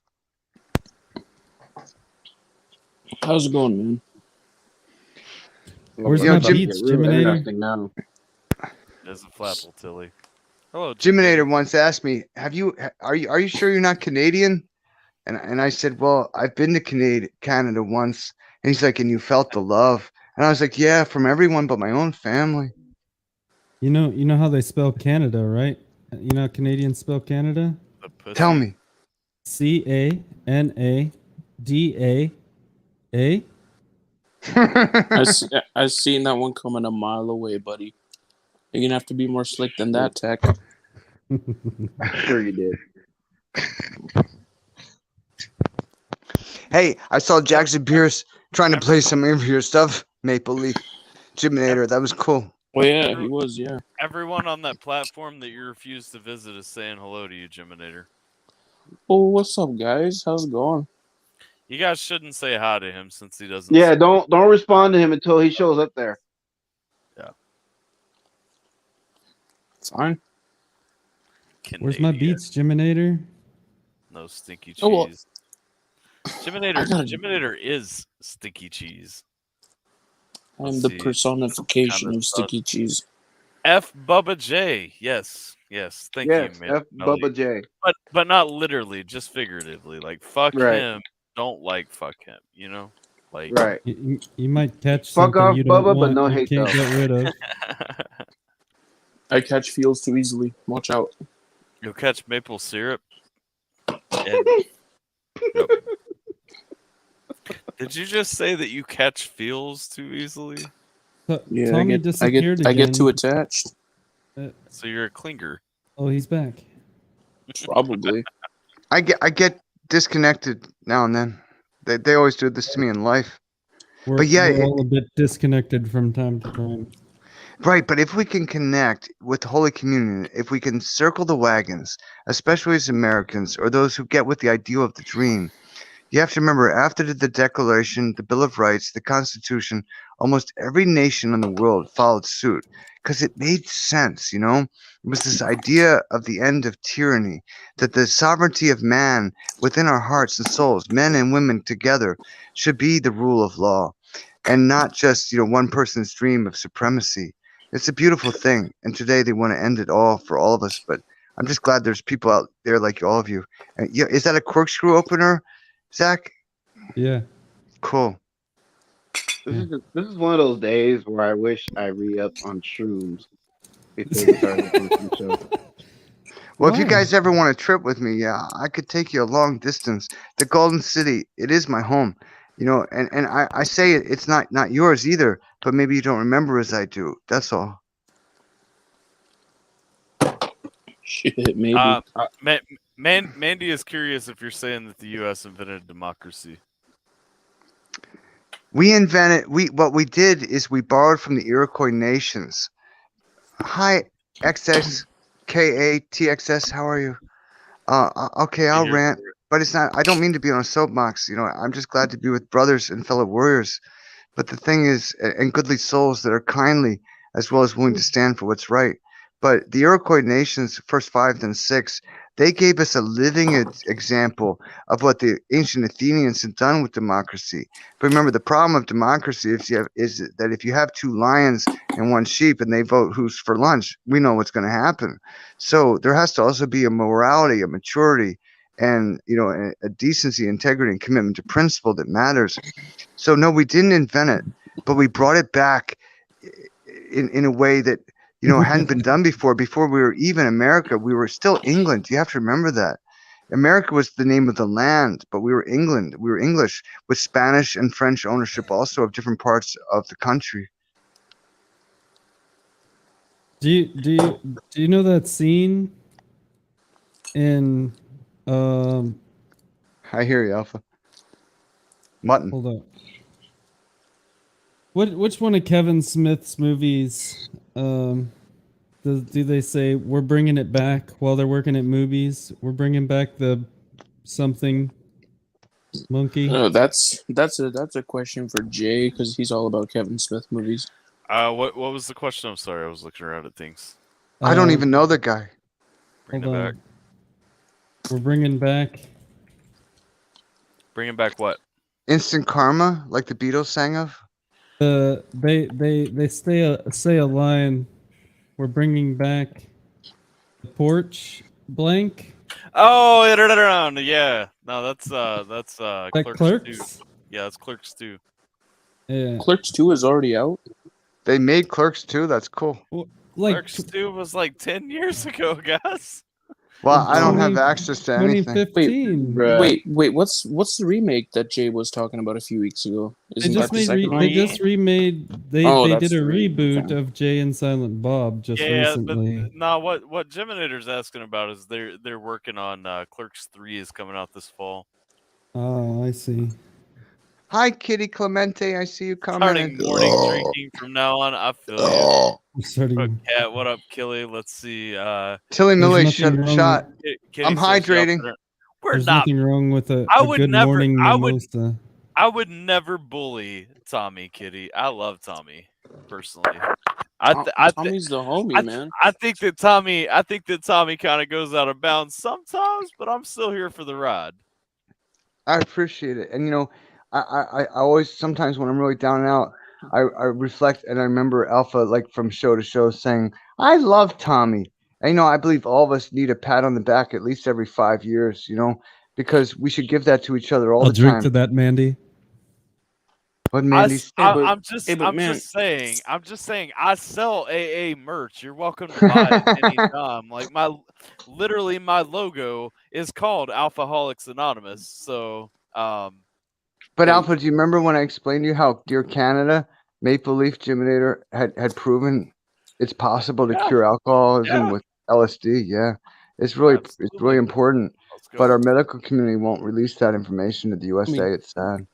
How's it going, man? Where's Yo, my Jim- beats, Real Jiminator? interesting now. There's a flapple, Tilly. Hello, Jiminator once asked me, are you sure you're not Canadian? And I said, well, I've been to Canada once. And he's like, and you felt the love. And I was like, yeah, from everyone but my own family. You know how they spell Canada, right? You know how Canadians spell Canada? The pussy. Tell me. CANADA. I seen that one coming a mile away, buddy. You're gonna have to be more slick than that, Tech. Sure you did. Hey, I saw Jackson Pierce trying to play some of your stuff, Maple Leaf. Jiminator, that was cool. Oh yeah, he was. Yeah. Everyone on that platform that you refuse to visit is saying hello to you, Jiminator. Oh, what's up, guys? How's it going? You guys shouldn't say hi to him since he doesn't. Yeah, don't respond to him until he shows up there. It's fine. Where's my Canadian. beats, Jiminator? No stinky cheese. Oh, well. Jiminator is stinky cheese. I'm Let's the see. personification Kinda of sticky cheese. F Bubba J. Yes. Thank Yes, you, man. F Bubba J. But not literally, just figuratively. Like fuck Right. him. Don't like fuck him. Like Right. You might catch Fuck something off, you don't Bubba, but want, no you hate, can't though. get rid of. I catch feels too easily. Watch out. You'll catch maple syrup. And... Nope. Did you just say that you catch feels too easily? Yeah, Tommy disappeared again. I get too attached. So you're a clinger. Oh, he's back. Probably. I get disconnected now and then. They always do this to me in life. We're yeah, all a bit disconnected from time to time. Right, but if we can connect with the Holy Communion, if we can circle the wagons, especially as Americans or those who get with the ideal of the dream, you have to remember after the Declaration, the Bill of Rights, the Constitution, almost every nation in the world followed suit because it made sense, It was this idea of the end of tyranny, that the sovereignty of man within our hearts and souls, men and women together, should be the rule of law and not just, one person's dream of supremacy. It's a beautiful thing, and today they want to end it all for all of us. But I'm just glad there's people out there like all of you. And is that a corkscrew opener, Zach? Yeah. Cool. This is one of those days where I wish I re-upped on shrooms before we started the show. Well, if you Why? guys ever want to trip with me, yeah, I could take you a long distance. The Golden City, it is my home. And I say it's not yours either, but maybe you don't remember as I do. That's all. Shit, maybe. Mandy is curious if you're saying that the U.S. invented democracy. What we did is we borrowed from the Iroquois nations Hi, XXKATXS. How are you? Okay, I'll Here rant, for it. but it's not. I don't mean to be on a soapbox. I'm just glad to be with brothers and fellow warriors. But the thing is, and goodly souls that are kindly as well as willing to stand for what's right. But the Iroquois nations, first 5, then 6, they gave us a living example of what the ancient Athenians had done with democracy. But remember, the problem of democracy is that if you have 2 lions and 1 sheep and they vote who's for lunch, we know what's going to happen. So there has to also be a morality, a maturity, and a decency, integrity, and commitment to principle that matters. So no, we didn't invent it, but we brought it back in a way that hadn't been done before. Before we were even America, we were still England. You have to remember that. America was the name of the land, but we were England. We were English with Spanish and French ownership also of different parts of the country. Do you know that scene in I hear you, Alpha. Mutton. hold up. Which one of Kevin Smith's movies do they say we're bringing it back while they're working at movies? We're bringing back the something monkey. No, that's a question for Jay because he's all about Kevin Smith movies. What was the question? I'm sorry, I was looking around at things. I don't even know the guy. Bring it hold back. on. We're bringing back. Bringing back what? Instant Karma, like the Beatles sang of. They say a line. We're bringing back the porch blank. Oh, yeah. No, that's That Clerks Clerks? 2. Yeah, that's Clerks 2. Yeah. Clerks 2 is already out. They made Clerks too. That's cool. Like Clerks 2 was like 10 years ago, guys. Well, I don't have 20 access to anything. 2015. Wait, what's the remake that Jay was talking about a few weeks ago? They Isn't that just the made second one? they just remade they Oh, they that's did a the remake, reboot okay. of Jay and Silent Bob just recently. But no, what Geminator's asking about is they're working on Clerks 3 is coming out this fall. Oh, I see. Hi, Kitty Clemente. I see you Starting commenting. morning drinking from now on. I feel you. I'm starting. What up, Cat? What up, Killy? Let's see. Tilly Millie nothing wrong shot. Kitty I'm says y'all hydrating. better- We're There's not. nothing wrong with a I would good never- morning I would- mimosa. I would never bully Tommy, Kitty. I love Tommy personally. Tommy's the homie, man. I think that Tommy kind of goes out of bounds sometimes, but I'm still here for the ride. I appreciate it. And I always sometimes when I'm really down and out, I reflect and I remember Alpha like from show to show saying, I love Tommy. And I believe all of us need a pat on the back at least every 5 years, because we should give that to each other all I'll the drink time. to that, Mandy. What Mandy I'm just saying. I sell AA merch. You're welcome to buy it anytime. Like my logo is called Alphaholics Anonymous. So, But Alpha, do you remember when I explained to you how Dear Canada, Maple Leaf Geminator had proven it's possible to cure alcoholism with LSD? Yeah, it's really important. But our medical community won't release that information to the USA. It's sad.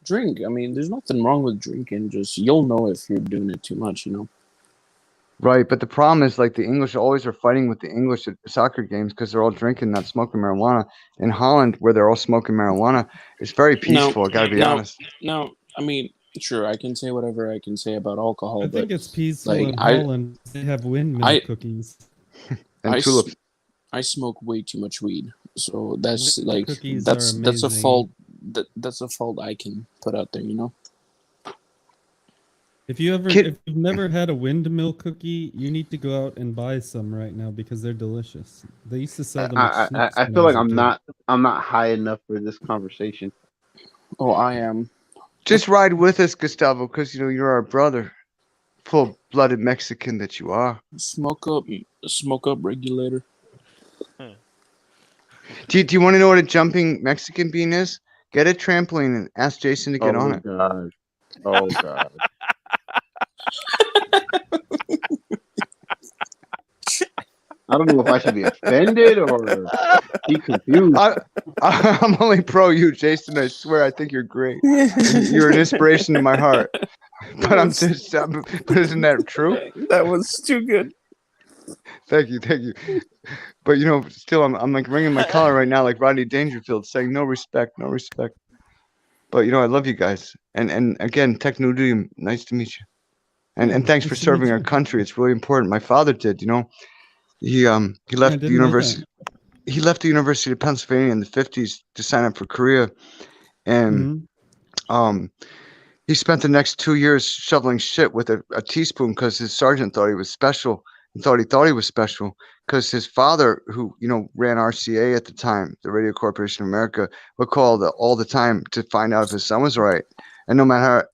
Drink. I mean, there's nothing wrong with drinking. Just you'll know if you're doing it too much, Right, but the problem is like the English always are fighting with the English at soccer games because they're all drinking, not smoking marijuana. In Holland, where they're all smoking marijuana, it's very peaceful. I gotta be honest. No, I mean, sure, I can say whatever I can say about alcohol. I think but it's peaceful like, in Holland. They have windmill cookies. And tulips. I smoke way too much weed, so that's Windmill like cookies that's are a amazing. fault. That's a fault I can put out there. If you've never had a windmill cookie, you need to go out and buy some right now because they're delicious. They used to sell them. At I feel like I'm not high enough for this conversation. Oh, I am. Just ride with us, Gustavo, because you're our brother, full-blooded Mexican that you are. Smoke up, regulator. Do you want to know what a jumping Mexican bean is? Get a trampoline and ask Jason to get on it. God. Oh God. I don't know if I should be offended or be confused. I'm only pro you, Jason. I swear, I think you're great. You're an inspiration to my heart. But but isn't that true? That was too good. Thank you. But still, I'm like ringing my collar right now, like Rodney Dangerfield, saying no respect, no respect. But I love you guys, and again, Technoduum, nice to meet you, and thanks for serving our country. It's really important. My father did, he left the university. He left the University of Pennsylvania in the 50s to sign up for Korea, and he spent the next 2 years shoveling shit with a teaspoon because his sergeant thought he was special and thought he was special because his father, who ran RCA at the time, the Radio Corporation of America, would call all the time to find out if his son was all right. And no matter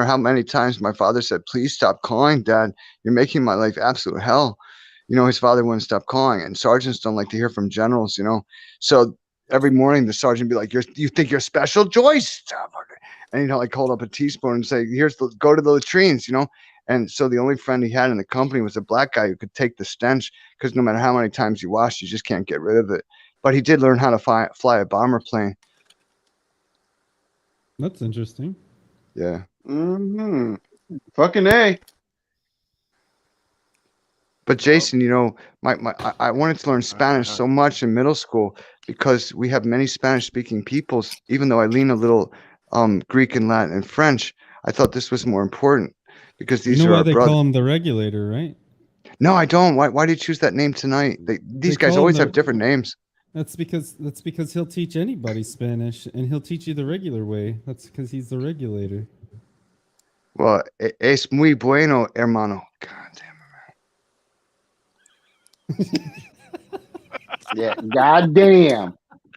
how many times my father said, "Please stop calling, Dad. You're making my life absolute hell," his father wouldn't stop calling. And sergeants don't like to hear from generals, So every morning the sergeant would be like, "You think you're special, Joyce?" And like hold up a teaspoon and say, go to the latrines, And so the only friend he had in the company was a black guy who could take the stench, because no matter how many times you wash, you just can't get rid of it. But he did learn how to fly a bomber plane. That's interesting. Yeah. Fucking A. But Jason, I wanted to learn Spanish so much in middle school because we have many Spanish-speaking peoples. Even though I lean a little Greek and Latin and French, I thought this was more important because these are why our they brothers. call him the regulator, right? No, I don't. Why did you choose that name tonight? These guys always have different names. That's because he'll teach anybody Spanish, and he'll teach you the regular way. That's because he's the regulator. Well, es muy bueno, hermano. God damn it, man. Yeah,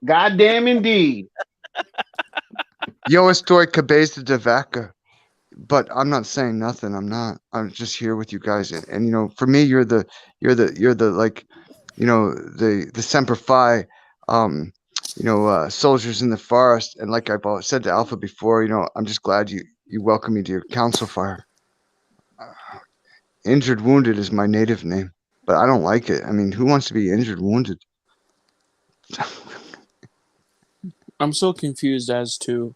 goddamn indeed. Yo estoy cabeza de vaca. But I'm not saying nothing. I'm not. I'm just here with you guys, and for me, you're the like, the Semper Fi, soldiers in the forest. And like I've said to Alpha before, I'm just glad you welcome me to your council fire. Injured Wounded is my native name, but I don't like it. I mean, who wants to be injured wounded? I'm so confused as to.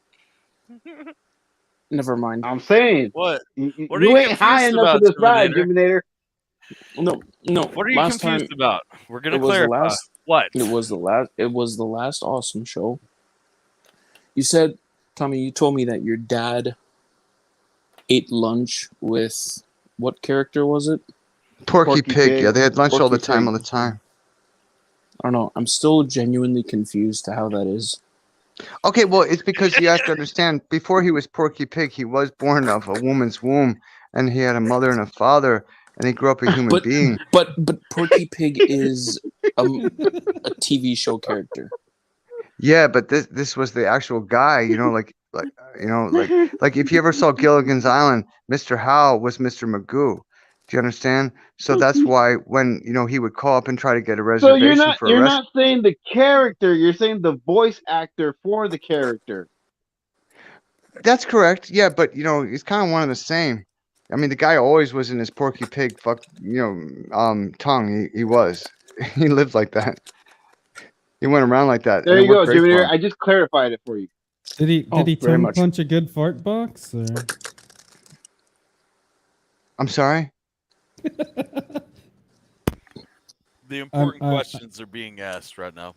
Never mind. I'm saying what? What you ain't high enough for this ride, Jiminator. No. What are you confused about? We're gonna clarify. What? It was the last awesome show. You said, Tommy, you told me that your dad ate lunch with what character was it? Porky Pig. Yeah, they had lunch all the time. I don't know. I'm still genuinely confused to how that is. Okay, well, it's because you have to understand, before he was Porky Pig, he was born of a woman's womb, and he had a mother and a father, and he grew up a human being. But Porky Pig is a TV show character. Yeah, but this was the actual guy, like if you ever saw Gilligan's Island, Mr. Howe was Mr. Magoo. Do you understand? So that's why when he would call up and try to get a reservation for you're not saying the character, you're saying the voice actor for the character. That's correct. Yeah, but he's kind of one of the same. I mean, the guy always was in his Porky Pig tongue. He was. He lived like that. He went around like that. There you go, Jimmy. I just clarified it for you. Did he tongue punch a good fart box? Or? I'm sorry? The important questions are being asked right now.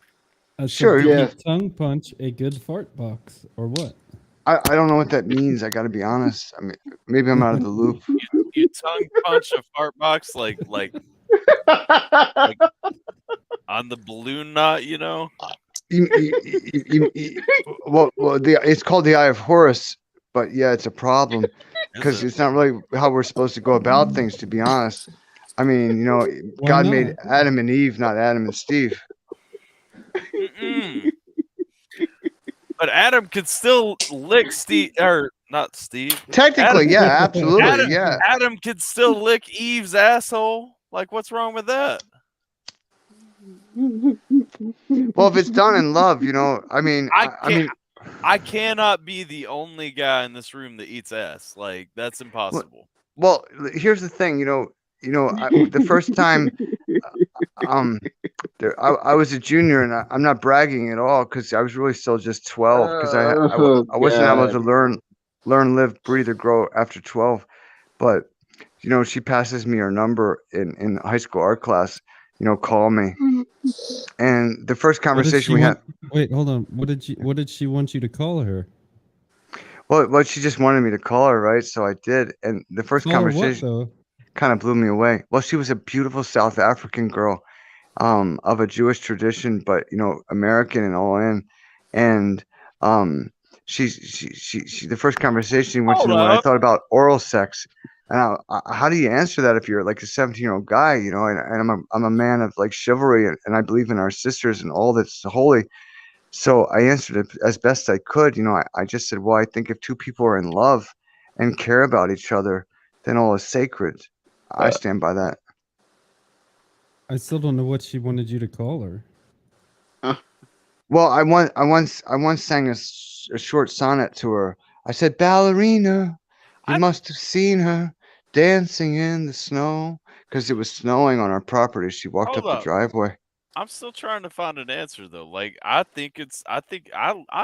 Sure, yeah. Tongue punch a good fart box, or what? I don't know what that means. I got to be honest. I mean, maybe I'm out of the loop. You tongue punch a fart box like on the balloon knot, Well, it's called the Eye of Horus, but yeah, it's a problem because it's not really how we're supposed to go about things, to be honest. I mean, God made Adam and Eve, not Adam and Steve. But Adam could still lick Steve, or not Steve. Technically, Adam, yeah, absolutely, Adam could still lick Eve's asshole. Like, what's wrong with that? Well, if it's done in love, I mean, I cannot be the only guy in this room that eats ass. Like, that's impossible. Well, here's the thing, the first time, I was a junior, and I'm not bragging at all because I was really still just 12 because I wasn't able to learn, live, breathe, or grow after 12. But she passes me her number in high school art class, call me. And the first What did conversation she we had, want? Wait, hold on. What did she want you to call her? well, she just wanted me to call her, right? So I did. And the first Call her what conversation though? kind of blew me away. Well, she was a beautiful South African girl, of a Jewish tradition, but American and all in. And she the first conversation she went to Hold know what I up. thought about oral sex. And how do you answer that if you're like a 17-year-old guy, and I'm a man of like chivalry, and I believe in our sisters and all that's holy. So I answered it as best I could. I just said, well, I think if two people are in love and care about each other, then all is sacred. I stand by that. I still don't know what she wanted you to call her. Well, I once sang a short sonnet to her. I said, "Ballerina, you must have seen her dancing in the snow," because it was snowing on our property. She walked Hold up the up. driveway. I'm still trying to find an answer though. Like I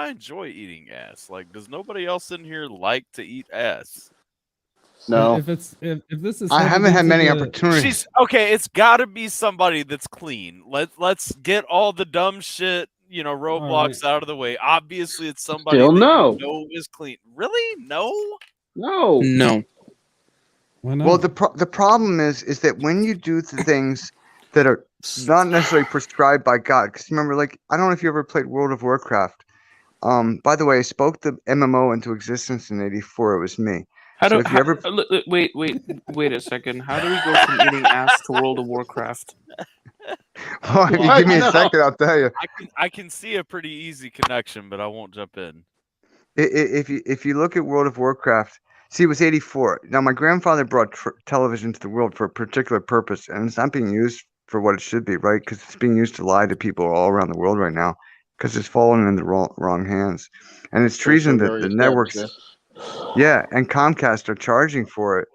enjoy eating ass. Like, does nobody else in here like to eat ass? No. If this is I headed haven't had into many the- opportunities. She's okay. It's got to be somebody that's clean. Let's get all the dumb shit, roadblocks out of the way. Obviously, it's somebody Still that no. you know is clean. Really? No. No. No. Why not? Well, the problem is that when you do the things that are not necessarily prescribed by God, because remember, like, I don't know if you ever played World of Warcraft. By the way, I spoke the MMO into existence in '84. It was me. So if you ever Wait a second. How do we go from eating ass to World of Warcraft? Well, if you give me a second, I'll tell you. I can see a pretty easy connection, but I won't jump in. If you look at World of Warcraft, see, it was '84. Now, my grandfather brought television to the world for a particular purpose, and it's not being used for what it should be, right? Because it's being used to lie to people all around the world right now, because it's fallen in the wrong hands, and it's treason that the networks, yeah, and Comcast are charging for it,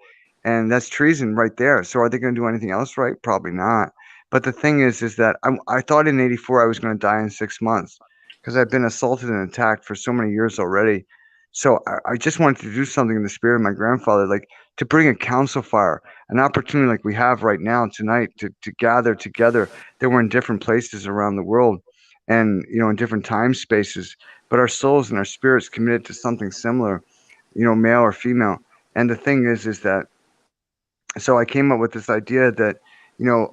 and that's treason right there. So are they going to do anything else right? Probably not. But the thing is that I thought in '84 I was going to die in 6 months because I've been assaulted and attacked for so many years already. So I just wanted to do something in the spirit of my grandfather, like to bring a council fire, an opportunity like we have right now tonight to gather together. That we're in different places around the world and, in different time spaces, but our souls and our spirits committed to something similar, male or female. And the thing is that, so I came up with this idea that,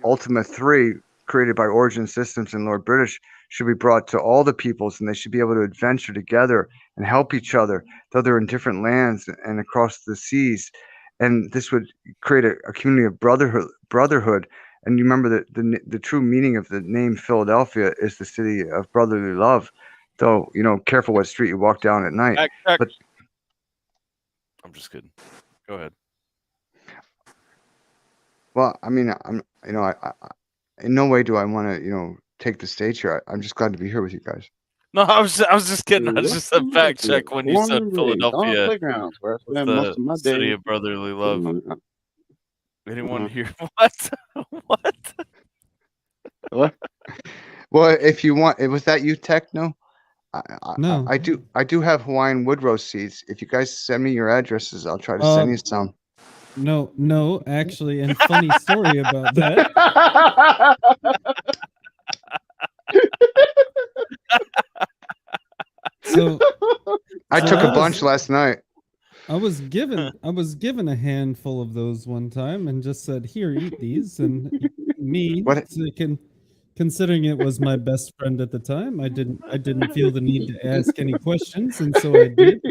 Ultima 3, created by Origin Systems and Lord British, should be brought to all the peoples, and they should be able to adventure together and help each other, though they're in different lands and across the seas. And this would create a community of brotherhood. And you remember that the true meaning of the name Philadelphia is the city of brotherly love. Though, careful what street you walk down at night. Back. But I'm just kidding. Go ahead. well, I mean, I in no way do I want to, take the stage here. I'm just glad to be here with you guys. No, I was just kidding. I was just a fact check when you said Philadelphia was the city of brotherly love. Anyone here? What? What? Well, if you want, was that you, Techno? No. I do have Hawaiian wood roast seeds. If you guys send me your addresses, I'll try to send you some. No, actually, and funny story about that. So I took a bunch last night. I was given a handful of those one time and just said, "Here, eat these." And me, considering it was my best friend at the time, I didn't feel the need to ask any questions, and so I did.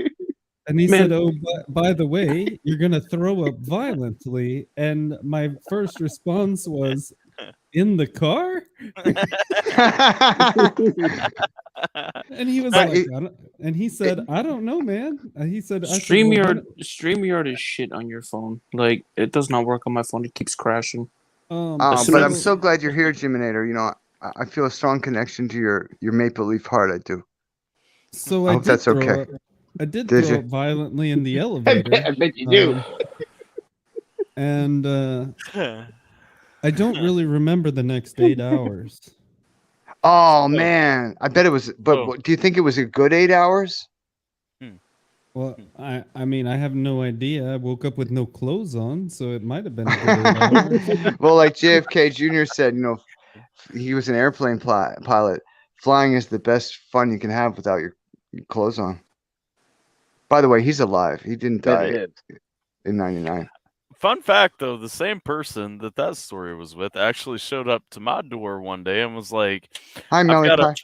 And he said, "Oh, by the way, you're gonna throw up violently." And my first response was, "In the car?" And he was and he said, "I don't know, man." He said, StreamYard is shit on your phone. Like, it does not work on my phone. It keeps crashing. But I'm so glad you're here, Jiminator. I feel a strong connection to your Maple Leaf heart. I do. So I hope that's okay. I did throw up violently in the elevator. I bet you do. And I don't really remember the next 8 hours. Oh man, I bet it was. But do you think it was a good 8 hours? Well, I mean, I have no idea. I woke up with no clothes on, so it might have been a good 8 hours. Well, like JFK Jr. said, he was an airplane pilot. Flying is the best fun you can have without your clothes on. By the way, he's alive. He didn't Bet it die is. in '99. Fun fact, though, the same person that story was with actually showed up to my door one day and was like, Hi, Melly Pie.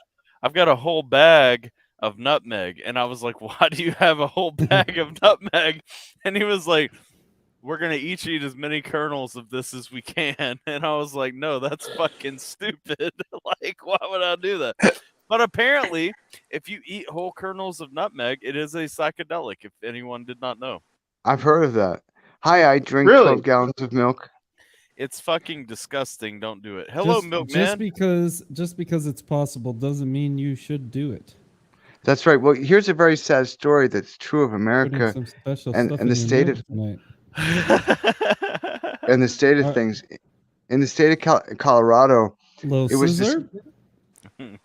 I've got a whole bag of nutmeg. And I was like, why do you have a whole bag of nutmeg? And he was like, we're going to each eat as many kernels of this as we can. And I was like, no, that's fucking stupid. Like, why would I do that? But apparently, if you eat whole kernels of nutmeg, it is a psychedelic, if anyone did not know. I've heard of that. Hi, I drink Really? 12 gallons of milk. It's fucking disgusting. Don't do it. Hello, milkman. Just because it's possible doesn't mean you should do it. That's right. Well, here's a very sad story that's true of Putting America some special and stuff the in your state milk of tonight. and the state of things. In the state of Colorado, Little it was just, scissor? in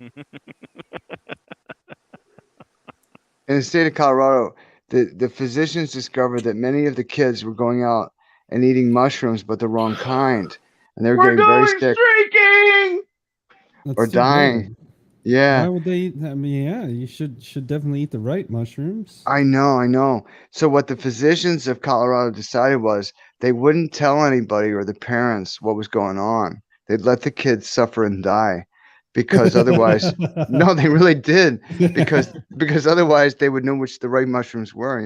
the state of Colorado, the physicians discovered that many of the kids were going out and eating mushrooms, but the wrong kind, and they were getting very sick streaking! That's or too dying. bad. Yeah, Why would they eat? I mean, yeah, you should definitely eat the right mushrooms. I know. So what the physicians of Colorado decided was they wouldn't tell anybody or the parents what was going on. They'd let the kids suffer and die because otherwise, no, they really did because otherwise they would know which the right mushrooms were,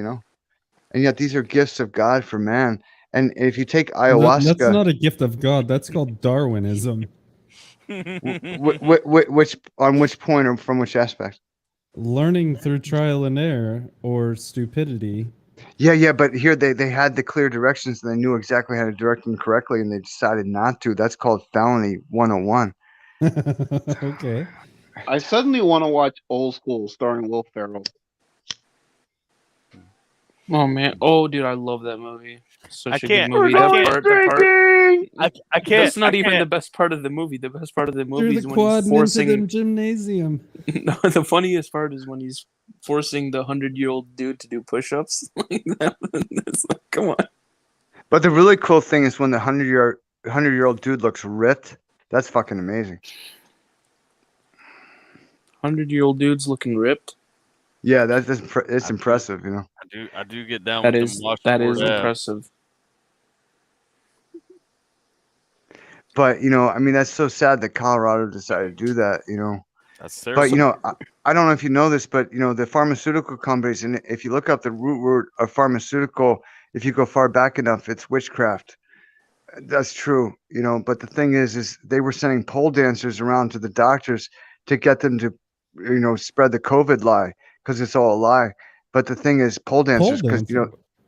And yet these are gifts of God for man. And if you take ayahuasca, That's not a gift of God. That's called Darwinism. which on which point or from which aspect? Learning through trial and error or stupidity. Yeah, but here they had the clear directions and they knew exactly how to direct them correctly and they decided not to. That's called felony 101. Okay. I suddenly want to watch Old School starring Will Ferrell. Oh man! Oh, dude, I love that movie. Such I a can't- good movie. I That can't- part, I can't. That's not I even can't. the best part of the movie. The best part of the movie Through is the when quad he's and into forcing. them gymnasium. No, the funniest part is when he's forcing the 100-year-old dude to do push-ups. It's like, come on. But the really cool thing is when the 100-year-old dude looks ripped. That's fucking amazing. 100-year-old dude's looking ripped. Yeah, it's impressive, I do get down That with is them washboard abs. impressive. But that's so sad that Colorado decided to do that. That's But terrible. I don't know if you know this, but the pharmaceutical companies, and if you look up the root word of pharmaceutical, if you go far back enough, it's witchcraft. That's true, But the thing is they were sending pole dancers around to the doctors to get them to, spread the COVID lie because it's all a lie. But the thing is, pole dancers, because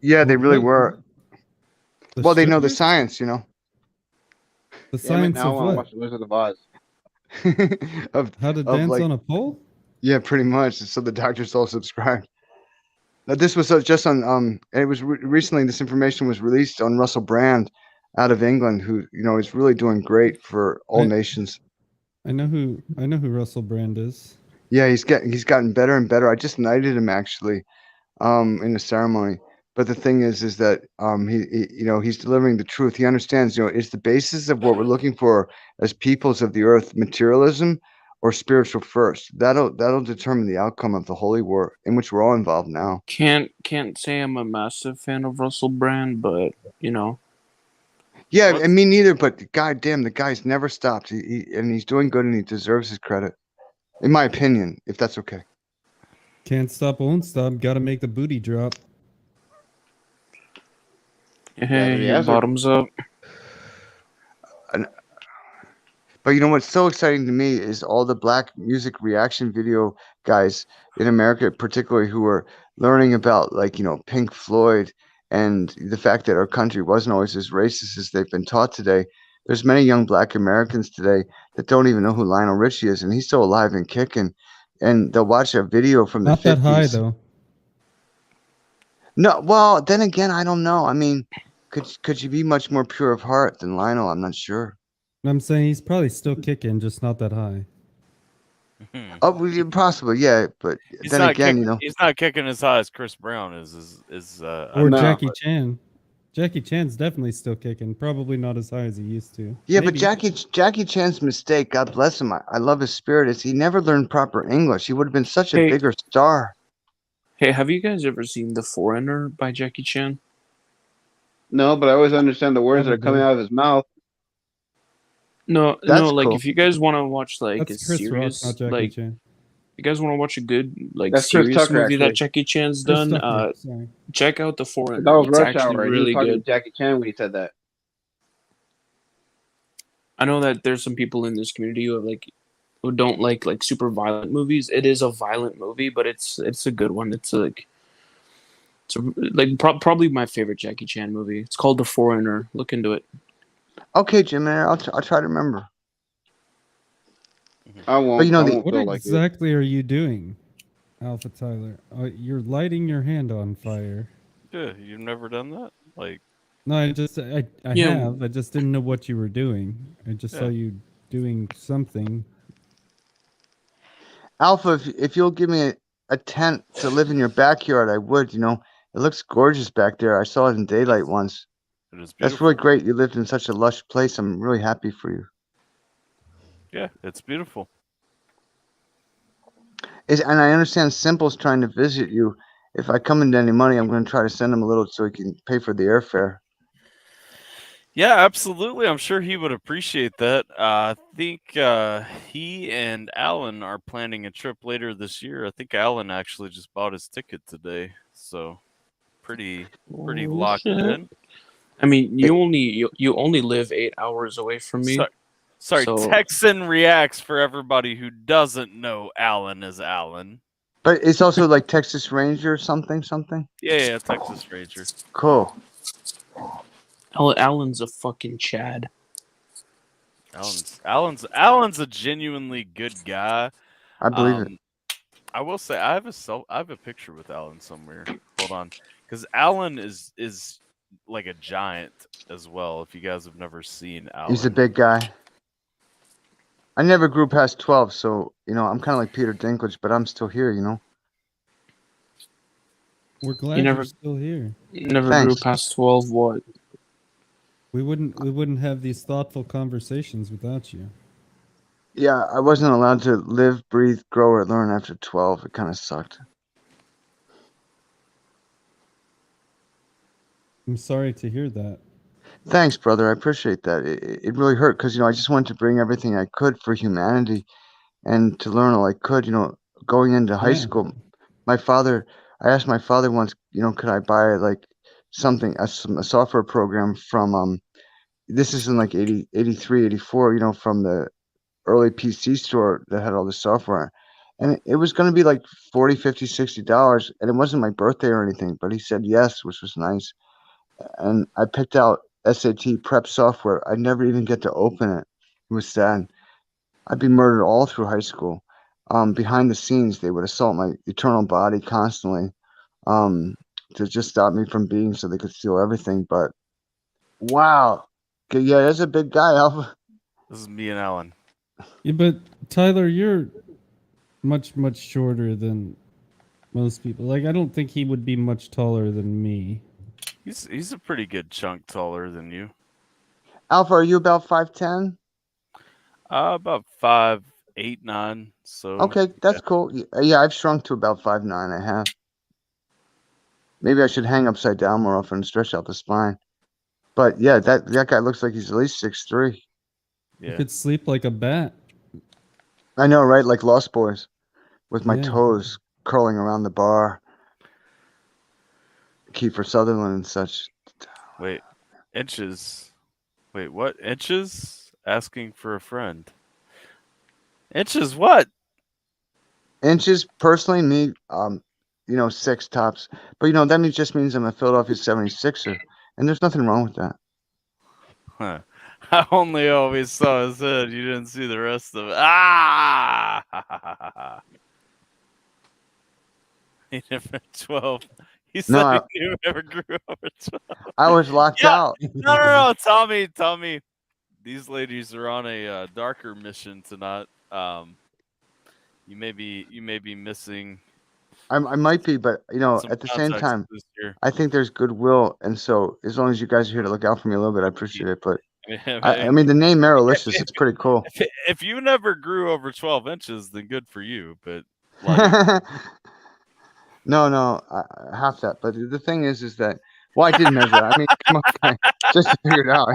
yeah, they really were. Well, they know the science, The Damn it, science now I of want to what? watch The Wizard of Oz. How to of, dance like- on a pole? Yeah, pretty much. So the doctors all subscribed. Now, this was just on and it was recently. This information was released on Russell Brand, out of England, who is really doing great for all nations. I know who Russell Brand is. Yeah, he's gotten better and better. I just knighted him actually, in a ceremony. But the thing is that he's delivering the truth. He understands, it's the basis of what we're looking for as peoples of the earth: materialism or spiritual first. That'll determine the outcome of the holy war in which we're all involved now. Can't say I'm a massive fan of Russell Brand, but Yeah, and me neither. But goddamn, the guy's never stopped. And he's doing good, and he deserves his credit, in my opinion. If that's okay. Can't stop, won't stop. Got to make the booty drop. hey, your bottoms up. But what's so exciting to me is all the black music reaction video guys in America, particularly, who are learning about Pink Floyd and the fact that our country wasn't always as racist as they've been taught today. There's many young black Americans today that don't even know who Lionel Richie is, and he's still alive and kicking. And they'll watch a video from the 50s. Not that high though. No, well, then again, I don't know. I mean, could you be much more pure of heart than Lionel? I'm not sure. I'm saying he's probably still kicking, just not that high. Oh, well, possible, yeah. But then again, he's not kicking as high as Chris Brown is. Or No. Jackie Chan. Jackie Chan's definitely still kicking. Probably not as high as he used to. Yeah, but Maybe. Jackie Chan's mistake, God bless him. I love his spirit. Is he never learned proper English? He would have been such a Hey, bigger star. hey, have you guys ever seen The Foreigner by Jackie Chan? No, but I always understand the words that are coming Probably. out of his mouth. No, That's like cool. if you guys want to watch like That's a Chris Rock, serious, not Jackie like Chan. you guys want to watch a good like That's Chris serious Tucker, movie that actually. Jackie Chan's Chris done, Tucker. Sorry. check out The That Foreigner. was It's Rush actually Hour, and he was really talking to good. Jackie Chan when he said that. I know that there's some people in this community who don't like super violent movies. It is a violent movie, but it's a good one. Probably my favorite Jackie Chan movie. It's called The Foreigner. Look into it. Okay, Jim, I'll try to remember. I won't. you know, I the- won't What feel like it. exactly are you doing, AlphaTyler? You're lighting your hand on fire. Yeah, you've never done that? Like, No, I Yeah. have. I just didn't know what you were doing. I just saw Yeah. you doing something. Alpha, if you'll give me a tent to live in your backyard, I would. It looks gorgeous back there. I saw it in daylight once. it is That's beautiful. really great. You lived in such a lush place. I'm really happy for you. Yeah, it's beautiful. And I understand Simple's trying to visit you. If I come into any money, I'm going to try to send him a little so he can pay for the airfare. Yeah, absolutely. I'm sure he would appreciate that. I think he and Alan are planning a trip later this year. I think Alan actually just bought his ticket today, so pretty locked shit. in. I mean, you only live 8 hours away from me. Sorry, So- Texan reacts for everybody who doesn't know Alan is Alan. But it's also like Texas Ranger something. Yeah, Texas Ranger. Cool. Alan's a fucking Chad. Alan's a genuinely good guy. I believe it. I will say I have a picture with Alan somewhere. Hold on, because Alan is like a giant as well. If you guys have never seen Alan, He's a big guy. I never grew past 12, so I'm kind of like Peter Dinklage, but I'm still here. We're glad never- you're still here. Never Thanks. grew past 12. What? We wouldn't have these thoughtful conversations without you. Yeah, I wasn't allowed to live, breathe, grow, or learn after 12. It kind of sucked. I'm sorry to hear that. Thanks, brother. I appreciate that. It really hurt because I just wanted to bring everything I could for humanity and to learn all I could. Going into high Yeah. school, I asked my father once, could I buy like something, a software program from this is in like 80, 83, 84, from the early PC store that had all the software. And it was going to be like $40, $50, $60. And it wasn't my birthday or anything, but he said yes, which was nice. And I picked out SAT prep software. I never even get to open it. It was sad. I'd be murdered all through high school. Behind the scenes, they would assault my eternal body constantly to just stop me from being so they could steal everything. But wow. Yeah, that's a big guy, Alpha. this is me and Alan. Yeah, but Tyler, you're much shorter than most people. Like, I don't think he would be much taller than me. He's a pretty good chunk taller than you. Alpha, are you about 5'10"? About 5'8", 9". So Okay, that's cool. Yeah, I've shrunk to about 5'9". I have. Maybe I should hang upside down more often and stretch out the spine. But yeah, that guy looks like he's at least 6'3". You yeah. could sleep like a bat. I know, right? Like Lost Boys, with my Yeah. toes curling around the bar. Kiefer Sutherland and such. Wait, inches. Wait, what? Inches? Asking for a friend. Inches what? Inches, personally, me, 6 tops. But that just means I'm a Philadelphia 76er, and there's nothing wrong with that. Huh. I only always saw his head. You didn't see the rest of it. Ah! He never 12. He said No, he never grew over 12. I was locked Yeah. out. No, Tommy. These ladies are on a darker mission tonight. You may be missing. I might be, but Some at the same contacts time, this year. I think there's goodwill, and so as long as you guys are here to look out for me a little bit, I appreciate it. But I mean, the name Marylicious is pretty cool. If you never grew over 12 inches, then good for you. But like, No, half that. But the thing is that I did measure. I mean, come on, guys, just to figure it out,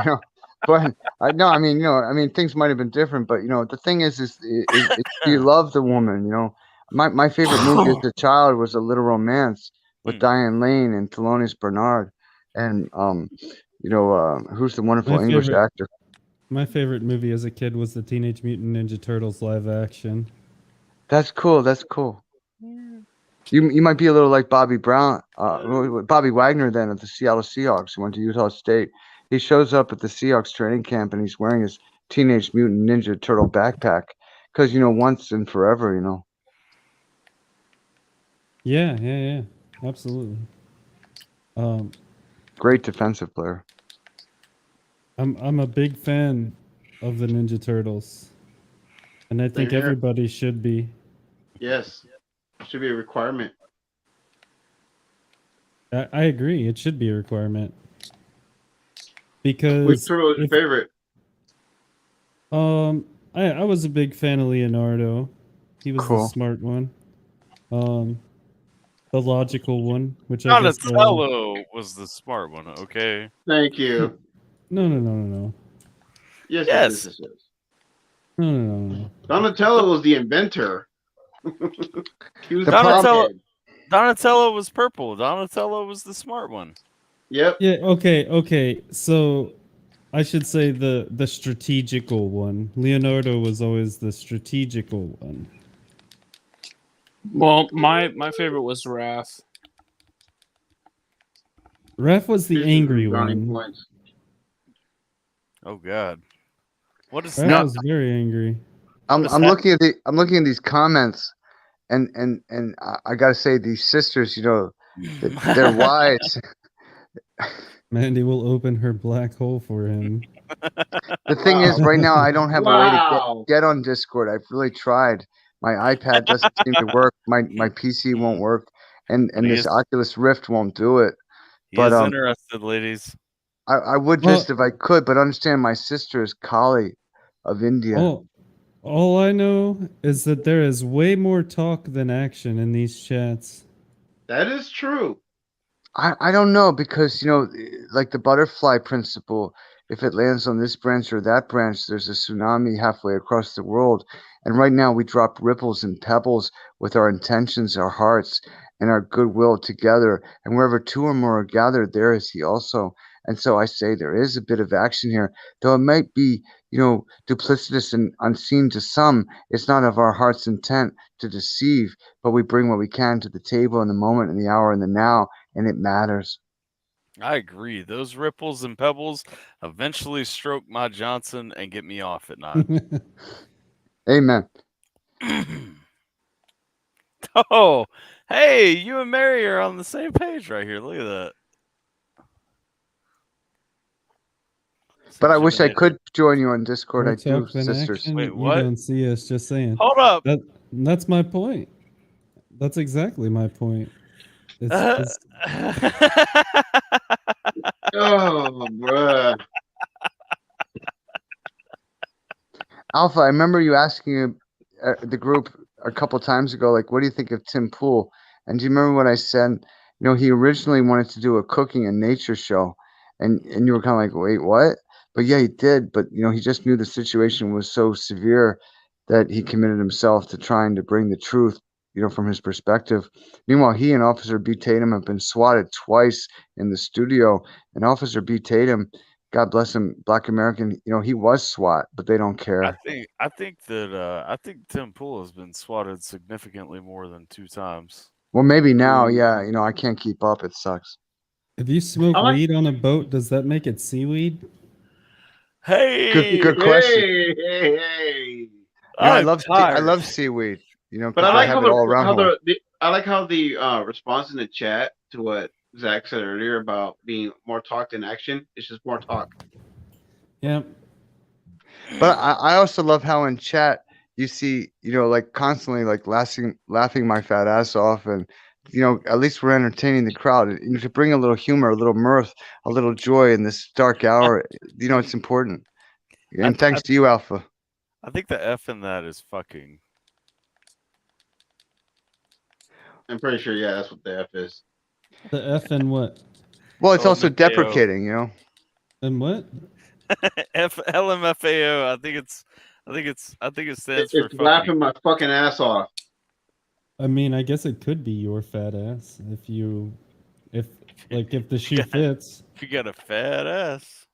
But I mean, things might have been different. But the thing is you love the woman. My favorite movie as a child was A Little Romance with Diane Lane and Thelonious Bernard, and who's the wonderful English actor. My favorite movie as a kid was the Teenage Mutant Ninja Turtles live action. That's cool. That's cool. You might be a little like Bobby Brown, Bobby Wagner then at the Seattle Seahawks, who went to Utah State. He shows up at the Seahawks training camp and he's wearing his Teenage Mutant Ninja Turtle backpack because once and forever. Yeah, absolutely. Great defensive player. I'm a big fan of the Ninja Turtles, and I think everybody should be. Yes, should be a requirement. I agree. It should be a requirement because Which turtle is your favorite? I was a big fan of Leonardo. He was the smart one. The logical one, which Donatello was the smart one. Okay. Thank you. No. Yes. No. Donatello was the inventor. He was Donatello was purple. Donatello was the smart one. Yep. Yeah. Okay. So I should say the strategical one. Leonardo was always the strategical one. Well, my favorite was Raph. Raph was the angry one. Points. Oh God. What is Raph that? was very angry. I'm looking at these comments, and I gotta say these sisters, they're wise. Mandy will open her black hole for him. The thing is, right now I don't have a way to get on Discord. I've really tried. My iPad doesn't seem to work. My PC won't work, and this Oculus Rift won't do it. But interested, ladies. I would just if I could, but understand my sister is Kali of India. All I know is that there is way more talk than action in these chats. That is true. I don't know because like the butterfly principle, if it lands on this branch or that branch, there's a tsunami halfway across the world. And right now we drop ripples and pebbles with our intentions, our hearts, and our goodwill together. And wherever two or more are gathered, there is he also. And so I say there is a bit of action here, though it might be, duplicitous and unseen to some. It's not of our heart's intent to deceive, but we bring what we can to the table in the moment, in the hour, in the now, and it matters. I agree. Those ripples and pebbles eventually stroke my Johnson and get me off at night. Amen. Oh, hey, you and Mary are on the same page right here. Look at that. But I wish I could join you on Discord. More I do, talk than sisters. action. Wait, what? You don't see us, just saying. Hold up. That's my point. That's exactly my point. It's Oh, bruh. Alpha, I remember you asking the group a couple times ago, like, what do you think of Tim Pool? And do you remember what I said? He originally wanted to do a cooking and nature show. And you were kind of like, wait, what? But yeah, he did. But, he just knew the situation was so severe that he committed himself to trying to bring the truth, from his perspective. Meanwhile, he and Officer B. Tatum have been swatted twice in the studio. And Officer B. Tatum, God bless him, Black American, he was SWAT, but they don't care. I think Tim Pool has been swatted significantly more than 2 times. Well, maybe now, yeah. I can't keep up. It sucks. If you smoke weed on a boat, does that make it seaweed? Hey, good question. Hey. I love seaweed. But I like have it all around. I like how the response in the chat to what Zach said earlier about being more talk than action. It's just more talk. Yeah. But I also love how in chat you see, like constantly like laughing my fat ass off, and at least we're entertaining the crowd. To bring a little humor, a little mirth, a little joy in this dark hour, it's important. And thanks to you, Alpha. I think the F in that is fucking. I'm pretty sure, yeah, that's what the F is. The F and what? Well, it's also LMFAO. deprecating, And what? LMFAO. I think it stands for It's laughing my fucking ass off. I mean, I guess it could be your fat ass if the shoe fits. If you got a fat ass.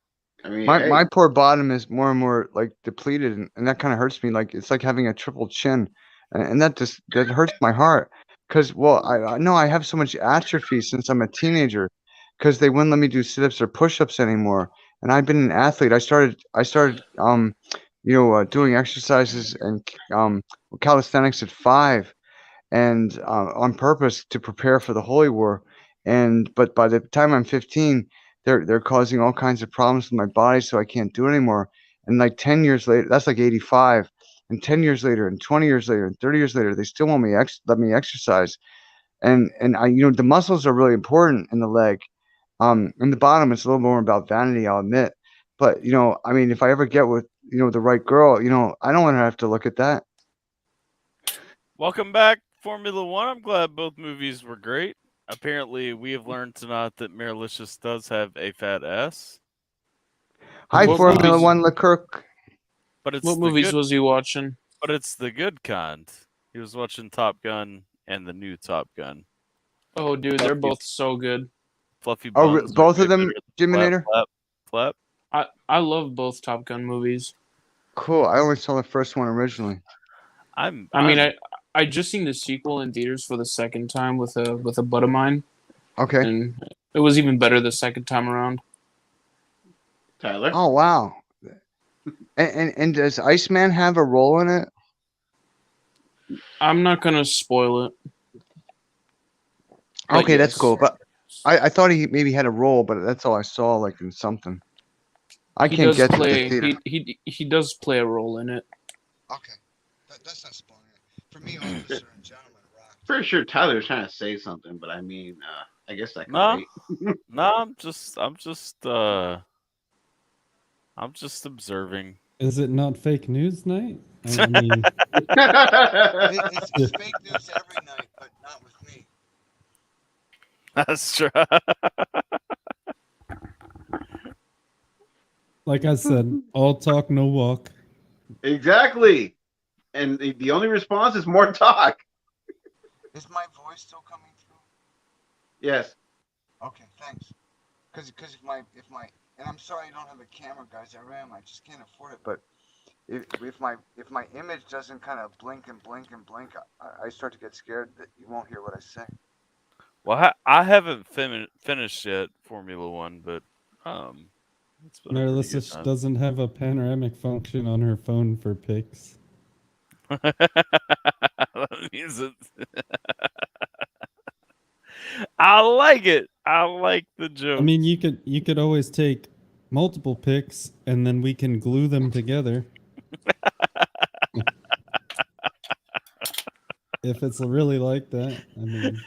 I mean, my poor bottom is more and more like depleted, and that kind of hurts me. Like it's like having a triple chin, and that hurts my heart. Because I know I have so much atrophy since I'm a teenager, because they wouldn't let me do sit-ups or push-ups anymore. And I've been an athlete. I started doing exercises and calisthenics at 5, and on purpose to prepare for the Holy War. But by the time I'm 15, they're causing all kinds of problems with my body, so I can't do it anymore. And like 10 years later, that's like 85. And 10 years later, and 20 years later, and 30 years later, they still won't let me exercise. And I, the muscles are really important in the leg. In the bottom, it's a little more about vanity, I'll admit. But I mean, if I ever get with the right girl, I don't want to have to look at that. Welcome back, Formula One. I'm glad both movies were great. Apparently, we have learned tonight that Marilicious does have a fat ass. Hi, What Formula movies- One Leclerc. But it's What the movies good, was he watching? But it's the good kind. He was watching Top Gun and the new Top Gun. Oh, dude, they're both so good. Fluffy Oh, buns. both of them, Jiminator? Flap. I love both Top Gun movies. Cool. I only saw the first one originally. I just seen the sequel in theaters for the second time with a bud of mine, Okay. and it was even better the second time around. Tyler. Oh wow. And does Iceman have a role in it? I'm not gonna spoil it. But Okay, that's yes. cool. But I thought he maybe had a role, but that's all I saw, like in something. I He can't does get to play. the theater. He does play a role in it. Okay, that's not spoiling it. For me, officer and gentleman rock. Pretty sure Tyler's trying to say something, but I mean, I guess I can No. wait. No, I'm just observing. Is it not fake news night? I mean, It's fake news every night, but not with me. That's true. like I said, all talk, no walk. Exactly. And the only response is more talk. Is my voice still coming through? Yes. Okay, thanks. Because if my and I'm sorry I don't have a camera, guys. I just can't afford it. But if my image doesn't kind of blink and blink and blink, I start to get scared that you won't hear what I say. Well, I haven't finished yet Formula One, but it's been a pretty good Marilisa time. doesn't have a panoramic function on her phone for pics. That means it. I like it. I like the joke. I mean, you could always take multiple pics and then we can glue them together. If it's really like that, I mean,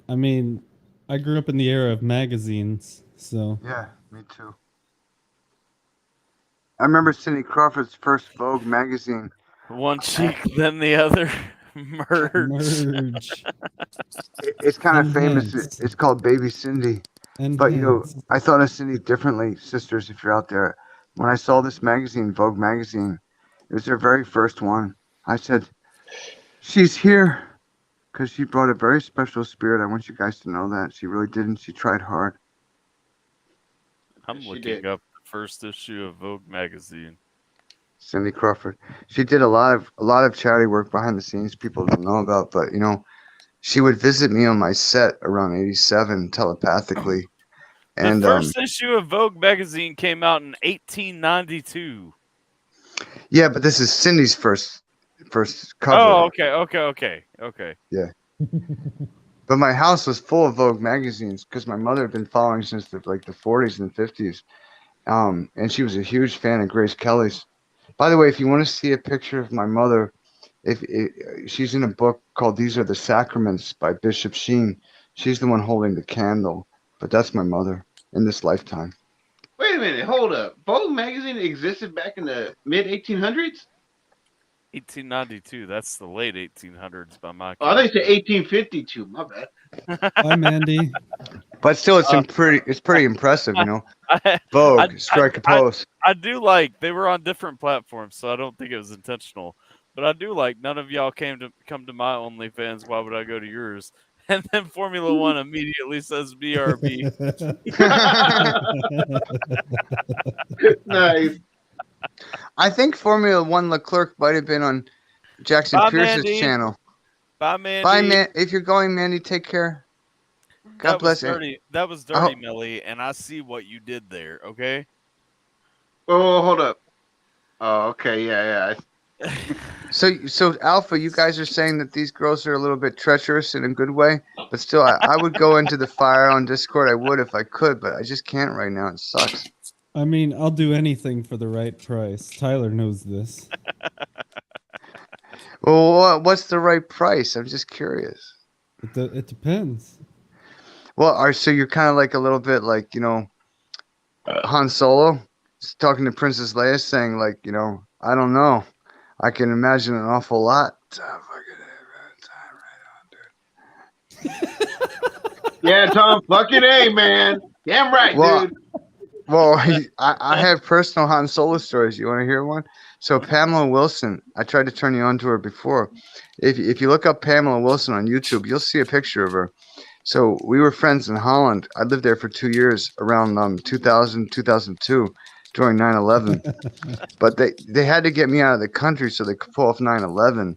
I mean, I grew up in the era of magazines, so Yeah, me too. I remember Cindy Crawford's first Vogue magazine. One cheek, then the other. Merge. It's kind of famous. Enhance. It's called Baby Cindy. But I thought of Cindy differently, sisters. If you're out there, when I saw this magazine, Vogue magazine, it was their very first one. I said, "She's here," because she brought a very special spirit. I want you guys to know that she really did, and she tried hard. I'm looking up the first issue of Vogue magazine. Cindy Crawford. She did a lot of charity work behind the scenes people don't know about, but she would visit me on my set around 87 telepathily. And the first issue of Vogue magazine came out in 1892. Yeah, but this is Cindy's first cover. Oh, okay. Yeah. But my house was full of Vogue magazines because my mother had been following since the 40s and 50s. And she was a huge fan of Grace Kelly's. By the way, if you want to see a picture of my mother, if she's in a book called "These Are the Sacraments" by Bishop Sheen. She's the one holding the candle, but that's my mother in this lifetime. Wait a minute, hold up. Vogue magazine existed back in the mid 1800s? 1892. That's the late 1800s by my Oh, I think count. it's 1852. My bad. Bye, Mandy. But still, it's pretty impressive, you know. I, Vogue, strike a pose. I do like they were on different platforms, so I don't think it was intentional. But I do like none of y'all come to my OnlyFans. Why would I go to yours? And then Formula One immediately says BRB. Nice. I think Formula One Leclerc might have been on Jackson Bye, Pierce's Mandy. channel. Bye, Mandy. Bye, man. If you're going, Mandy, take care. God bless you. That was dirty, Millie, and I see what you did there. Okay. Oh, hold up. Oh, okay, yeah. So Alpha, you guys are saying that these girls are a little bit treacherous in a good way, but still, I would go into the fire on Discord. I would if I could, but I just can't right now. It sucks. I mean, I'll do anything for the right price. Tyler knows this. Well, what's the right price? I'm just curious. It depends. Well, so you're kind of like a little bit like, you know, Han Solo talking to Princess Leia saying like, you know, I don't know. I can imagine an awful lot. Yeah, Tom, fucking A, man. Damn right, Well, dude. Well, I have personal Han Solo stories. You want to hear one? So Pamela Wilson, I tried to turn you on to her before. If you look up Pamela Wilson on YouTube, you'll see a picture of her. So we were friends in Holland. I lived there for 2 years around 2000, 2002 during 9/11. But they had to get me out of the country so they could pull off 9/11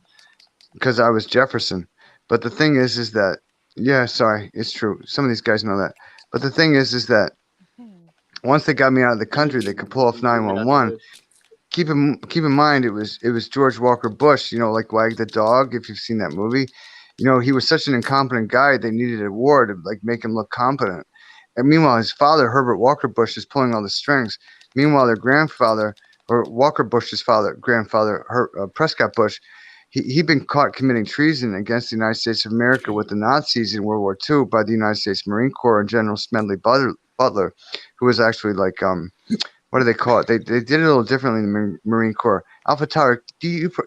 because I was Jefferson. But the thing is that, yeah, sorry, it's true. Some of these guys know that. But the thing is that once they got me out of the country, they could pull off 911. Keep in mind, it was George Walker Bush. You know, like Wag the Dog. If you've seen that movie, you know he was such an incompetent guy. They needed a war to like make him look competent. And meanwhile, his father, Herbert Walker Bush, is pulling all the strings. Meanwhile, their grandfather, or Walker Bush's grandfather, Prescott Bush, he'd been caught committing treason against the United States of America with the Nazis in World War II by the United States Marine Corps and General Smedley Butler, who was actually like what do they call it? They did it a little differently in the Marine Corps. AlphaTyler,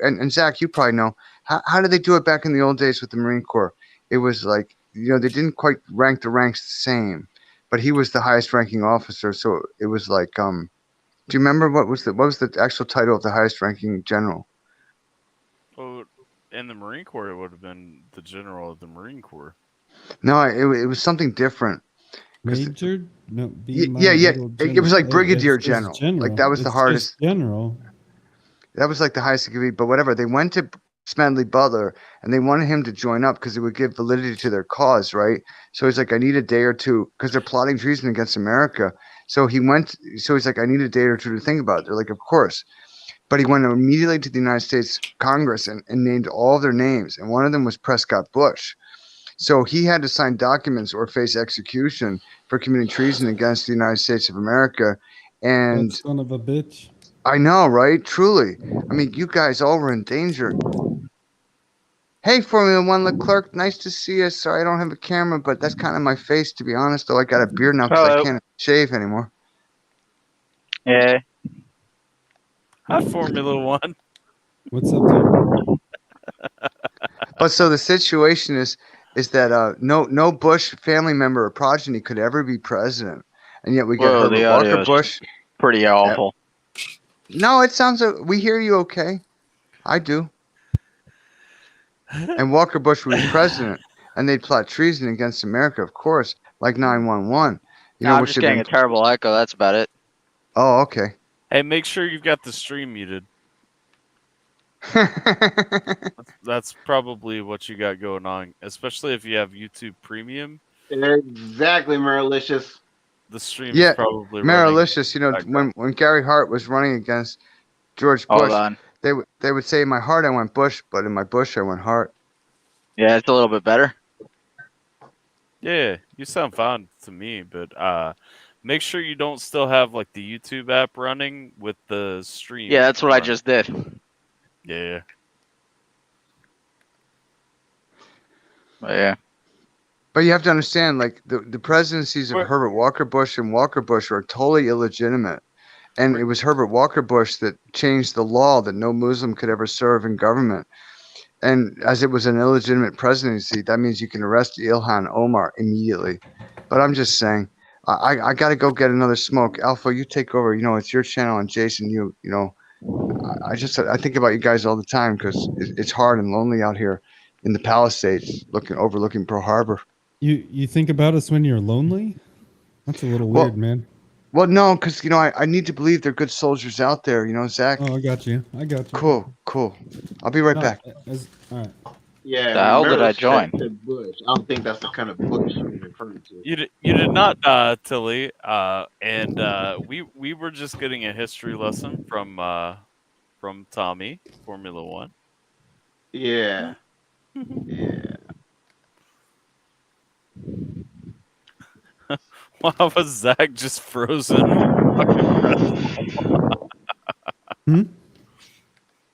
and Zach, you probably know how did they do it back in the old days with the Marine Corps? It was like, you know, they didn't quite rank the ranks the same, but he was the highest ranking officer, so it was like do you remember what was the actual title of the highest ranking general? Well, in the Marine Corps, it would have been the general of the Marine Corps. No, it was something different. Major? No. Yeah. It was like brigadier general. Like that was the hardest. General. That was like the highest it could be. But whatever. They went to Smedley Butler and they wanted him to join up because it would give validity to their cause, right? So he's like, I need a day or two because they're plotting treason against America. So he's like, I need a day or two to think about it. They're like, of course. But he went immediately to the United States Congress and named all their names. And one of them was Prescott Bush. So he had to sign documents or face execution for committing treason against the United States of America. And That son of a bitch. I know, right? Truly. I mean, you guys all were in danger. Hey, Formula One Leclerc, nice to see you. Sorry, I don't have a camera, but that's kind of my face, to be honest. Though I got a beard now because I can't shave anymore. Yeah. Hi, Formula One. What's up, dude? But so the situation is that no Bush family member or progeny could ever be president, and yet we get Herbert Walker Bush. Pretty awful. No, it sounds. We hear you okay. I do. And Walker Bush was president, and they'd plot treason against America, of course, like 911. You know, I'm just getting a terrible echo. That's about it. Oh, okay. Hey, make sure you've got the stream muted. That's probably what you got going on, especially if you have YouTube Premium. Exactly, Marilicious. The stream is probably Marilicious. You know, when Gary Hart was running against George Bush, Hold on. they would say in my heart I went Bush, but in my Bush I went Hart. Yeah, it's a little bit better. Yeah, you sound fine to me, but Make sure you don't still have like the YouTube app running with the stream. Yeah, that's what I running. just did. Yeah. But yeah. But you have to understand, like the presidencies of Herbert Walker Bush and Walker Bush are totally illegitimate. And it was Herbert Walker Bush that changed the law that no Muslim could ever serve in government. And as it was an illegitimate presidency, that means you can arrest Ilhan Omar immediately. But I'm just saying, I got to go get another smoke. Alpha, you take over. You know, it's your channel, and Jason, you know, I think about you guys all the time because it's hard and lonely out here in the Palisades, overlooking Pearl Harbor. You think about us when you're lonely? That's a little weird, man. Well, no, because you know I need to believe they're good soldiers out there. You know, Zach. Oh, I got you. Cool. I'll be right back. All right. Yeah. The hell did I join? Bush. I don't think that's the kind of Bush you're referring to. You did not, Tilly. And we were just getting a history lesson from Tommy, Formula One. Yeah. Yeah. Wow, was Zach just frozen? You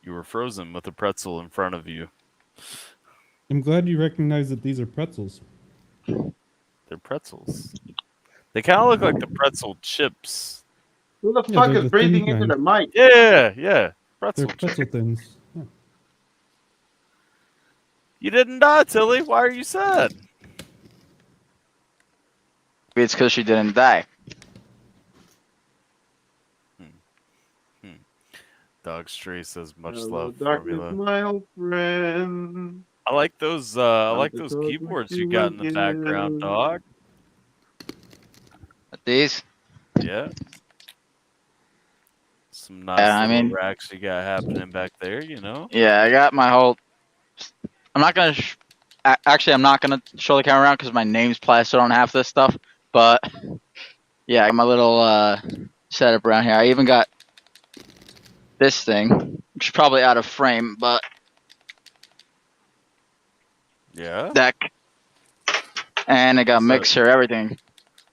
were frozen with a pretzel in front of you. I'm glad you recognize that these are pretzels. They're pretzels. They kind of look like the pretzel chips. Who the Yeah, fuck they're is the breathing thin into the kind. mic? Yeah. Pretzel They're chips. pretzel thins. Yeah. You didn't die, Tilly. Why are you sad? Maybe it's because she didn't die. Dog Stray says much Hello, love, darkness, Formula. my old friend. I like those keyboards you got in the background, dog. These? Yeah. Some nice little mean- racks you got happening back there, you know? Yeah, I got my whole. I'm not gonna. Actually, I'm not gonna show the camera around because my name's plastered on half this stuff. But yeah, I got my little setup around here. I even got this thing, which is probably out of frame, but Yeah. deck. And I got What's that? mixer, everything.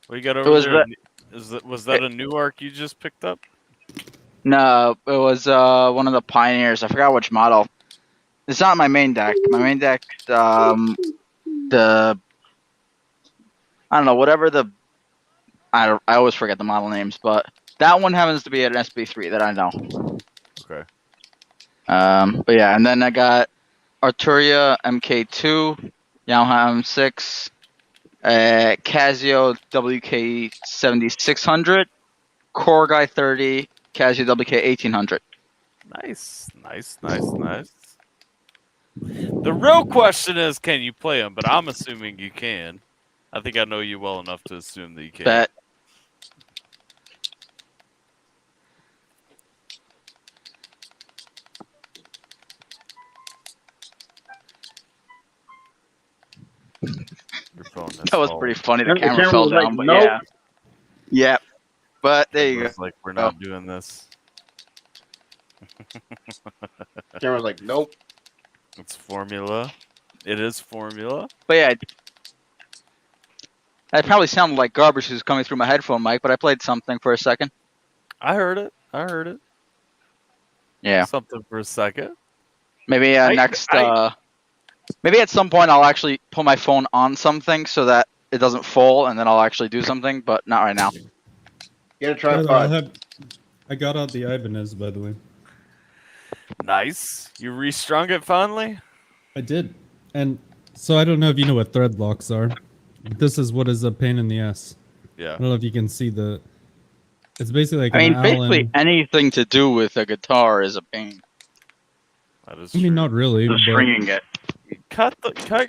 What you got It over was there? Was that a new arc you just picked up? No, it was one of the Pioneers. I forgot which model. It's not my main deck. My main deck, the I don't know, whatever the I always forget the model names, but that one happens to be an SB3 that I know. Okay. But yeah, and then I got Arturia MK2, Yamaha M6, Casio WK7600, Core Guy 30, Casio WK1800. Nice. The real question is, can you play them? But I'm assuming you can. I think I know you well enough to assume that you can. Bet. Your phone That was pretty funny. The The camera camera fell was down, like, but nope. yeah. Yeah. But there you go. It's like we're not doing this. Camera's like, nope. It's Formula. It is Formula. But yeah, that probably sounded like garbage who's coming through my headphone mic, but I played something for a second. I heard it. Yeah. Something for a second. Maybe maybe at some point I'll actually put my phone on something so that it doesn't fall, and then I'll actually do something, but not right now. Get a tripod. I got out the Ibanez, by the way. Nice. You restrung it finally? I did. And so I don't know if you know what thread locks are. This is what is a pain in the ass. Yeah. I don't know if you can see the... It's basically like I an mean, basically Allen... anything to do with a guitar is a pain. That is I mean, true. not really, Just but... stringing it. Cut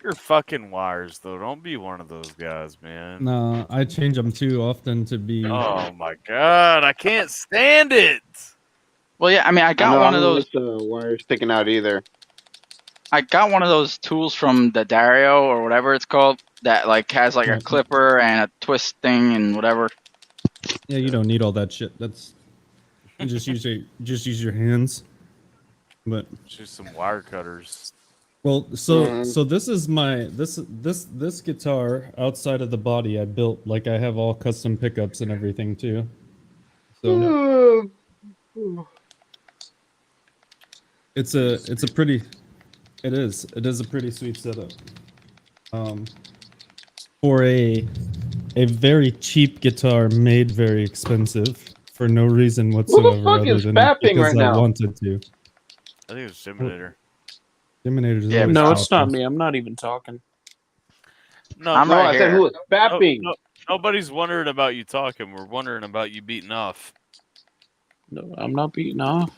your fucking wires, though. Don't be one of those guys, man. No, I change them too often to be... Oh my god, I can't stand it. Well, yeah, I mean, I got one of those. wires sticking out either. I got one of those tools from the Dario or whatever it's called that like has like a clipper and a twist thing and whatever. Yeah, you don't need all that shit. That's... You just use your hands. But... Just some wire cutters. Well, so this is my this guitar outside of the body I built, like I have all custom pickups and everything too. So it's a pretty it is a pretty sweet setup. For a very cheap guitar made very expensive for no reason whatsoever fuck other is than fapping because right I now? wanted to. I think it's Simulator. Eliminators Yeah, always No, it's not popping. me. I'm not even talking. No, I'm No, right I said here. who is fapping? nobody's wondering about you talking. We're wondering about you beating off. No, I'm not beating off.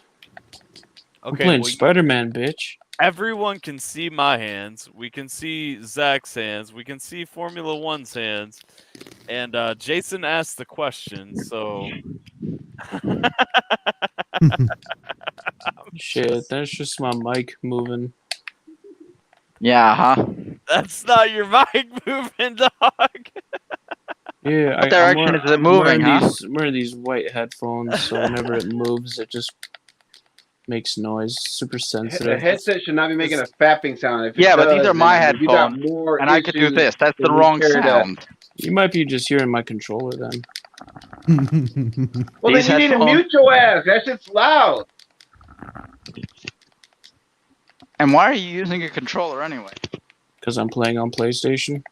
I'm Okay, playing well, Spider-Man, bitch. everyone can see my hands. We can see Zach's hands. We can see Formula One's hands. And Jason asked the question, so Shit, that's just my mic moving. Yeah, huh? that's not your mic moving, dog. Yeah, What direction is it moving, huh? I'm wearing these white headphones, so whenever it moves, it just makes noise. Super The sensitive. headset should not be making a fapping sound. If it Yeah, but these does, are my then you got headphones, more and I could do issues this. That's the than we wrong care to- sound. You might be just hearing my controller then. Well, These then you need to headphones- mute your ass. That shit's loud. And why are you using a controller anyway? Because I'm playing on PlayStation.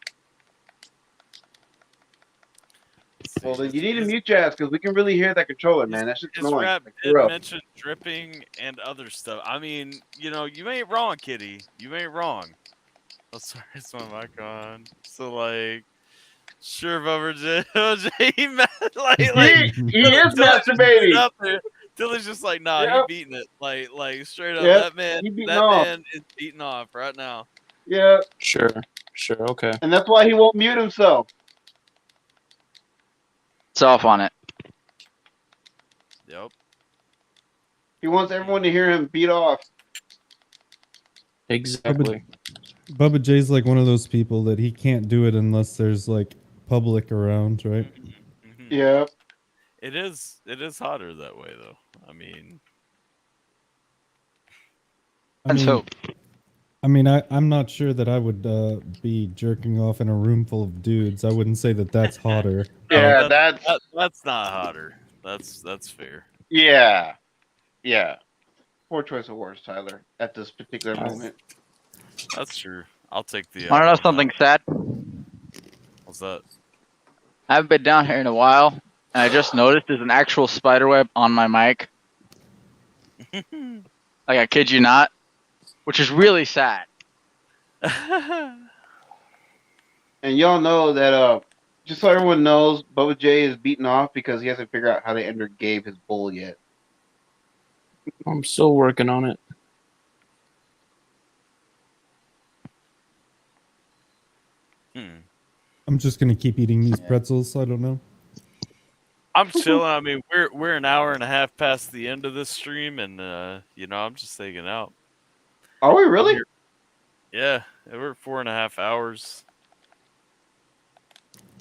Well, then you need to mute your ass because we can really hear that controller, man. That shit's His annoying. rap Like, did for real. mention dripping and other stuff. I mean, you ain't wrong, Kitty. You ain't wrong. Oh, sorry, it's my mic on. So, like, sure, Bubba J, he like, He Tilly's is just masturbating. up there. Tilly's just like, nah, Yep. he beating it. Like straight up, Yep, that man, he beating that off. man is beating off right now. Yeah, Sure, okay. and that's why he won't mute himself. It's off on it. Yep. He wants everyone to hear him beat off. Exactly. Bubba J's like one of those people that he can't do it unless there's like public around, right? Mhm. Yeah. It is hotter that way, though. I mean, I mean, so I'm not sure that I would be jerking off in a room full of dudes. I wouldn't say that that's hotter. Yeah, that's not hotter. That's fair. yeah. Poor choice of words, Tyler, at this particular Nice. moment. That's true. I'll take the. Want to know something sad? What's that? I haven't been down here in a while, and I just noticed there's an actual spider web on my mic. Like, I kid you not, which is really sad. And y'all know that, just so everyone knows, Bubba J is beaten off because he hasn't figured out how to enter Gabe his bull yet. I'm still working on it. I'm just gonna keep eating these pretzels. I don't know. I'm chilling. I mean, we're an hour and a half past the end of this stream, and I'm just taking out. Are we really? Yeah, we're at 4.5 hours.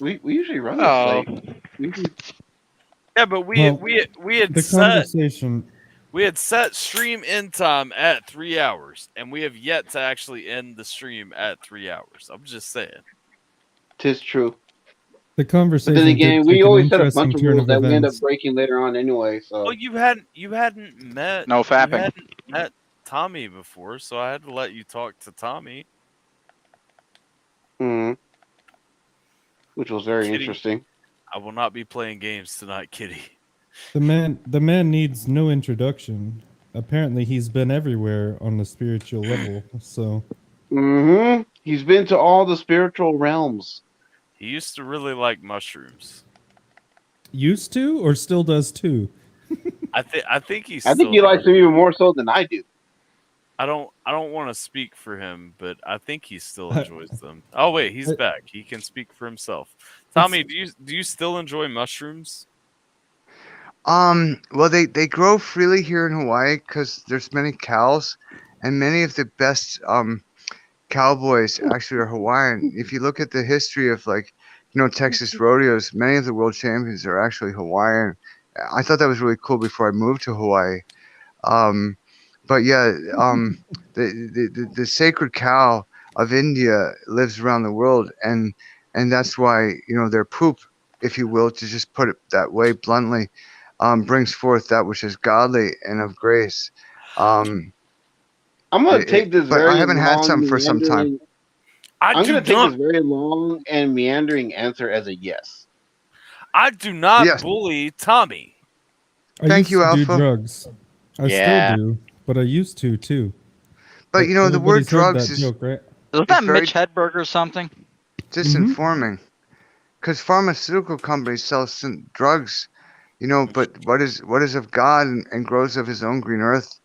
We usually run this Oh. late. Yeah, but we had The set conversation. we had set stream end time at 3 hours, and we have yet to actually end the stream at 3 hours. I'm just saying. Tis true. The But conversation. then again, did we take an always set a interesting bunch of turn rules that we end up events. breaking later on anyway. So Well, you hadn't met No you fapping. hadn't met Tommy before, so I had to let you talk to Tommy. which was very Kitty. interesting. I will not be playing games tonight, Kitty. The man needs no introduction. Apparently, he's been everywhere on the spiritual level. So He's been to all the spiritual realms. He used to really like mushrooms. used to, or still does too. I think he's. I think he likes them even more so than I do. I don't want to speak for him, but I think he still enjoys them. Oh wait, he's back. He can speak for himself. Tommy, do you still enjoy mushrooms? Well, they grow freely here in Hawaii because there's many cows, and many of the best cowboys actually are Hawaiian. If you look at the history of Texas rodeos, many of the world champions are actually Hawaiian. I thought that was really cool before I moved to Hawaii. But yeah, the sacred cow of India lives around the world, and that's why their poop, if you will, to just put it that way bluntly, brings forth that which is godly and of grace. I'm gonna take this But I very haven't had long some for some time. meandering. I I'm do gonna take this not. very long and meandering answer as a yes. I do not Yes. bully Tommy. I Thank used you, to do Alpha. drugs. I Yeah. still do, but I used to too. But the word everybody's heard drugs that is joke, right? Isn't It's that very- Mitch Hedberg or something? disinforming, because pharmaceutical companies sell drugs, but what is of God and grows of His own green earth,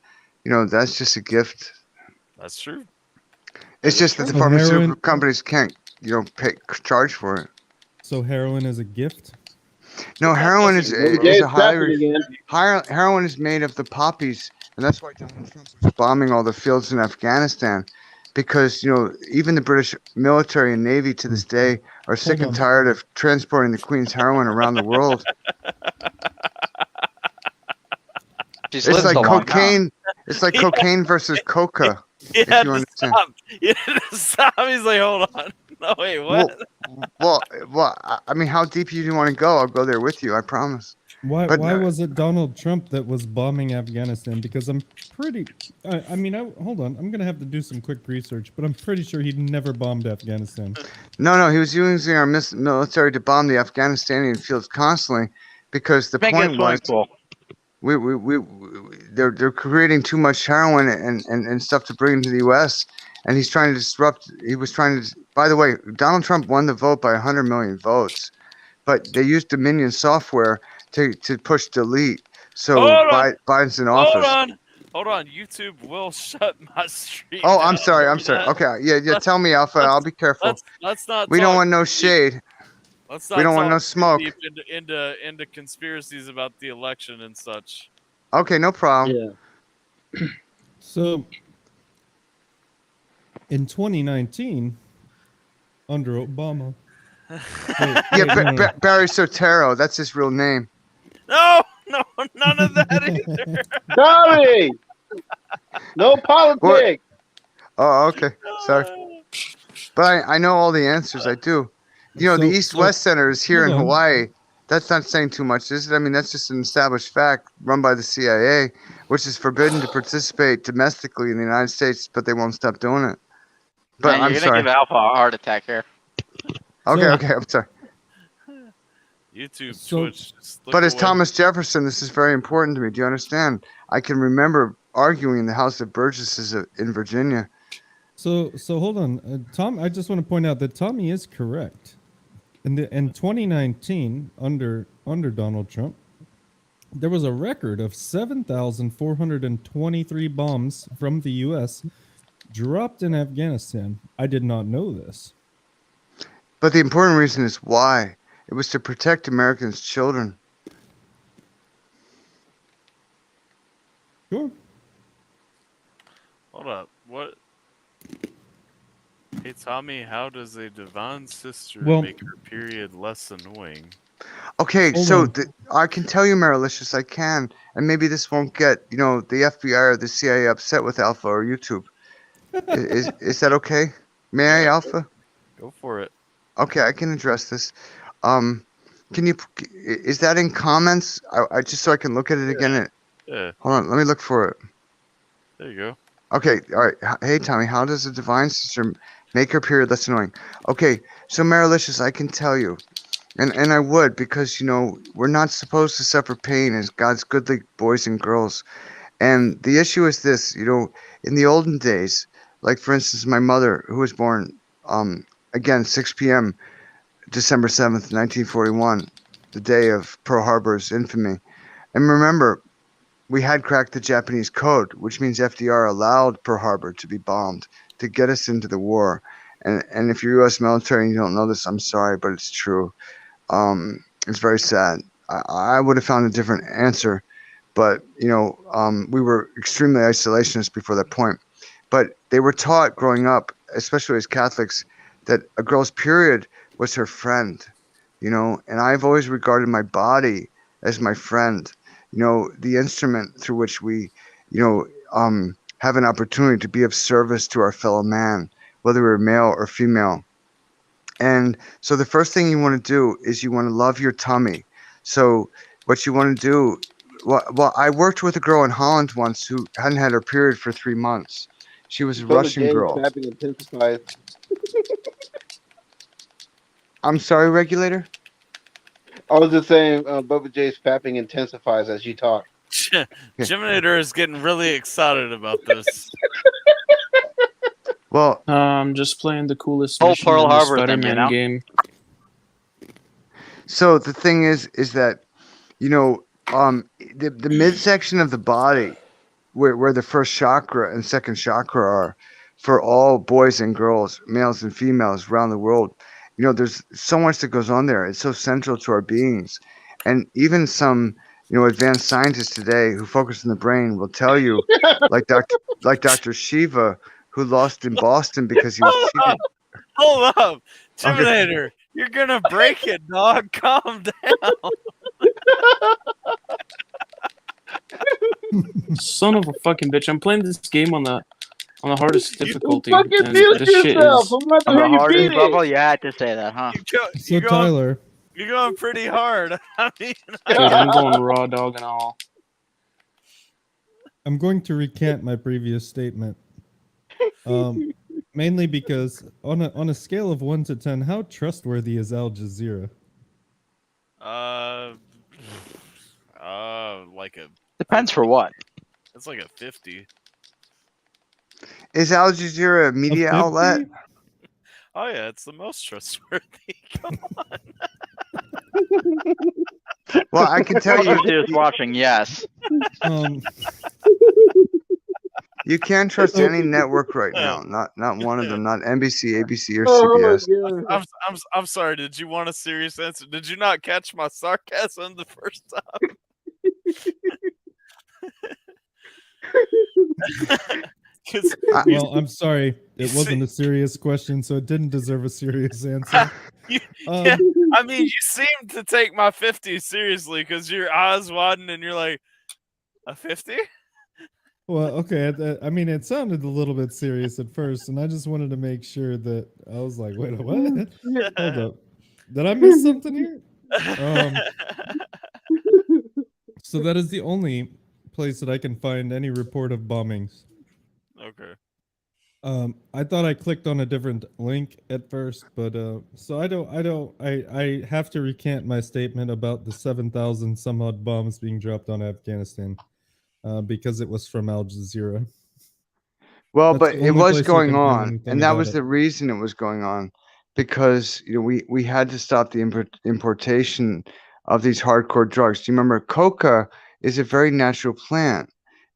that's just a gift. That's true. It's just that the So pharmaceutical heroin- companies can't, charge for it. So heroin is a gift. No, Put that heroin message is in the is Jay a highly Trapping again. heroin is made of the poppies, and that's why Donald Trump was bombing all the fields in Afghanistan, because even the British military and navy to this day are sick and on. tired of transporting the Queen's heroin around the world. She's It's lived like so long now. cocaine. It's like Yeah. cocaine versus coca. He If had you to understand. stop. He had to stop. He's like, hold on. No, wait, what? Well, I mean, how deep you want to go? I'll go there with you. I promise. Why But was it Donald Trump that was bombing Afghanistan? Because I'm pretty. Hold on. I'm gonna have to do some quick research, but I'm pretty sure he never bombed Afghanistan. No, he was using our military to bomb the Afghanistanian fields constantly, because the Make it a point swimming was pool. they're creating too much heroin and stuff to bring into the U.S. and he's trying to disrupt. He was trying to. By the way, Donald Trump won the vote by 100 million votes, but they used Dominion software to push delete. So Hold on. Biden's in Hold office. on. YouTube will shut my stream. Oh, down I'm sorry. for that. Okay, yeah. Tell me, Alpha. I'll be careful. Let's not. We don't talk want no too deep. shade. Let's We not don't want talk no too smoke. deep into conspiracies about the election and such. Okay, no problem. Yeah. So, in 2019, under Obama. Yeah, Barry Sotero. That's his real name. No, none of that either. Tommy! No politics! Oh, okay. Sorry. But I know all the answers. I do. The East-West Center is here in hold on. Hawaii. That's not saying too much, is it? I mean, that's just an established fact run by the CIA, which is forbidden to participate domestically in the United States, but they won't stop doing it. But Man, I'm you're sorry. gonna give Alpha a heart attack here. Okay, I'm sorry. YouTube, So- Twitch. just look But as away. Thomas Jefferson, this is very important to me. Do you understand? I can remember arguing in the House of Burgesses in Virginia. So hold on, Tom. I just want to point out that Tommy is correct. In 2019, under Donald Trump, there was a record of 7,423 bombs from the U.S. dropped in Afghanistan. I did not know this. But the important reason is why. It was to protect Americans' children. Sure. Hold up. What? Hey Tommy, how does a divine sister Well- make her period less annoying? Okay, Hold so on. I can tell you, Marilicious, I can, and maybe this won't get the FBI or the CIA upset with Alpha or YouTube. Is that okay? May I, Alpha? Go for it. Okay, I can address this. Is that in comments? I just so I can look at it again. Yeah, Hold on, let me look for it. there you go. Okay, all right. Hey, Tommy, how does a divine sister make her period less annoying? Okay, so Marilicious, I can tell you, and I would, because we're not supposed to suffer pain as God's goodly boys and girls. And the issue is this, in the olden days, like for instance, my mother, who was born, again 6 p.m. December 7th, 1941, the day of Pearl Harbor's infamy. And remember, we had cracked the Japanese code, which means FDR allowed Pearl Harbor to be bombed to get us into the war. And if you're U.S. military and you don't know this, I'm sorry, but it's true. It's very sad. I would have found a different answer, but we were extremely isolationist before that point. But they were taught growing up, especially as Catholics, that a girl's period was her friend, and I've always regarded my body as my friend. The instrument through which we, have an opportunity to be of service to our fellow man, whether we're male or female. And so the first thing you want to do is you want to love your tummy. So what you want to do, well, I worked with a girl in Holland once who hadn't had her period for 3 months. She was a Bubba Russian J's girl. fapping intensifies. I'm sorry, regulator? I was just saying, Bubba J's fapping intensifies as you talk. Geminator is getting really excited about this. Well, I'm just playing the coolest Whole mission Pearl in the Harbor thing, Spider-Man you know? game. so the thing is that, the midsection of the body, where the first chakra and second chakra are, for all boys and girls, males and females around the world, there's so much that goes on there. It's so central to our beings, and even some, advanced scientists today who focus on the brain will tell you, like Dr. Shiva, who lost in Boston because he was cheating. Hold up, Geminator, you're gonna break it, dog. Calm down. Son of a fucking bitch! I'm playing this game on the hardest difficulty, Fucking and mute this shit yourself! is. I'm about to On the have you hardest beat it! level, you had to say that, huh? So Tyler, You're going pretty hard. I mean, Dude, I'm going raw dog and all. I'm going to recant my previous statement. Mainly because on a scale of 1 to 10, how trustworthy is Al Jazeera? like a, Depends for what. it's like a 50. Is Al Jazeera a media 50? outlet? Oh yeah, it's the most trustworthy. Come on. Well, I can tell you, Who's watching? Yes. you can't trust any network right now. Not one of them. Not NBC, ABC, or Oh my CBS. god. I'm sorry. Did you want a serious answer? Did you not catch my sarcasm the first time? Well, I'm sorry. It wasn't a serious question, so it didn't deserve a serious answer. Yeah, I mean, you seem to take my 50 seriously because your eyes widen and you're like, a 50? Well, okay. I mean, it sounded a little bit serious at first, and I just wanted to make sure that I was like, wait, what? Hold up. Did I miss something here? So that is the only place that I can find any report of bombings. Okay. I thought I clicked on a different link at first, but so I have to recant my statement about the 7,000 some odd bombs being dropped on Afghanistan, because it was from Al Jazeera. Well, That's but the it only was place you going can find on, anything and that about was it. the reason it was going on, because we had to stop the importation of these hardcore drugs. Do you remember coca is a very natural plant,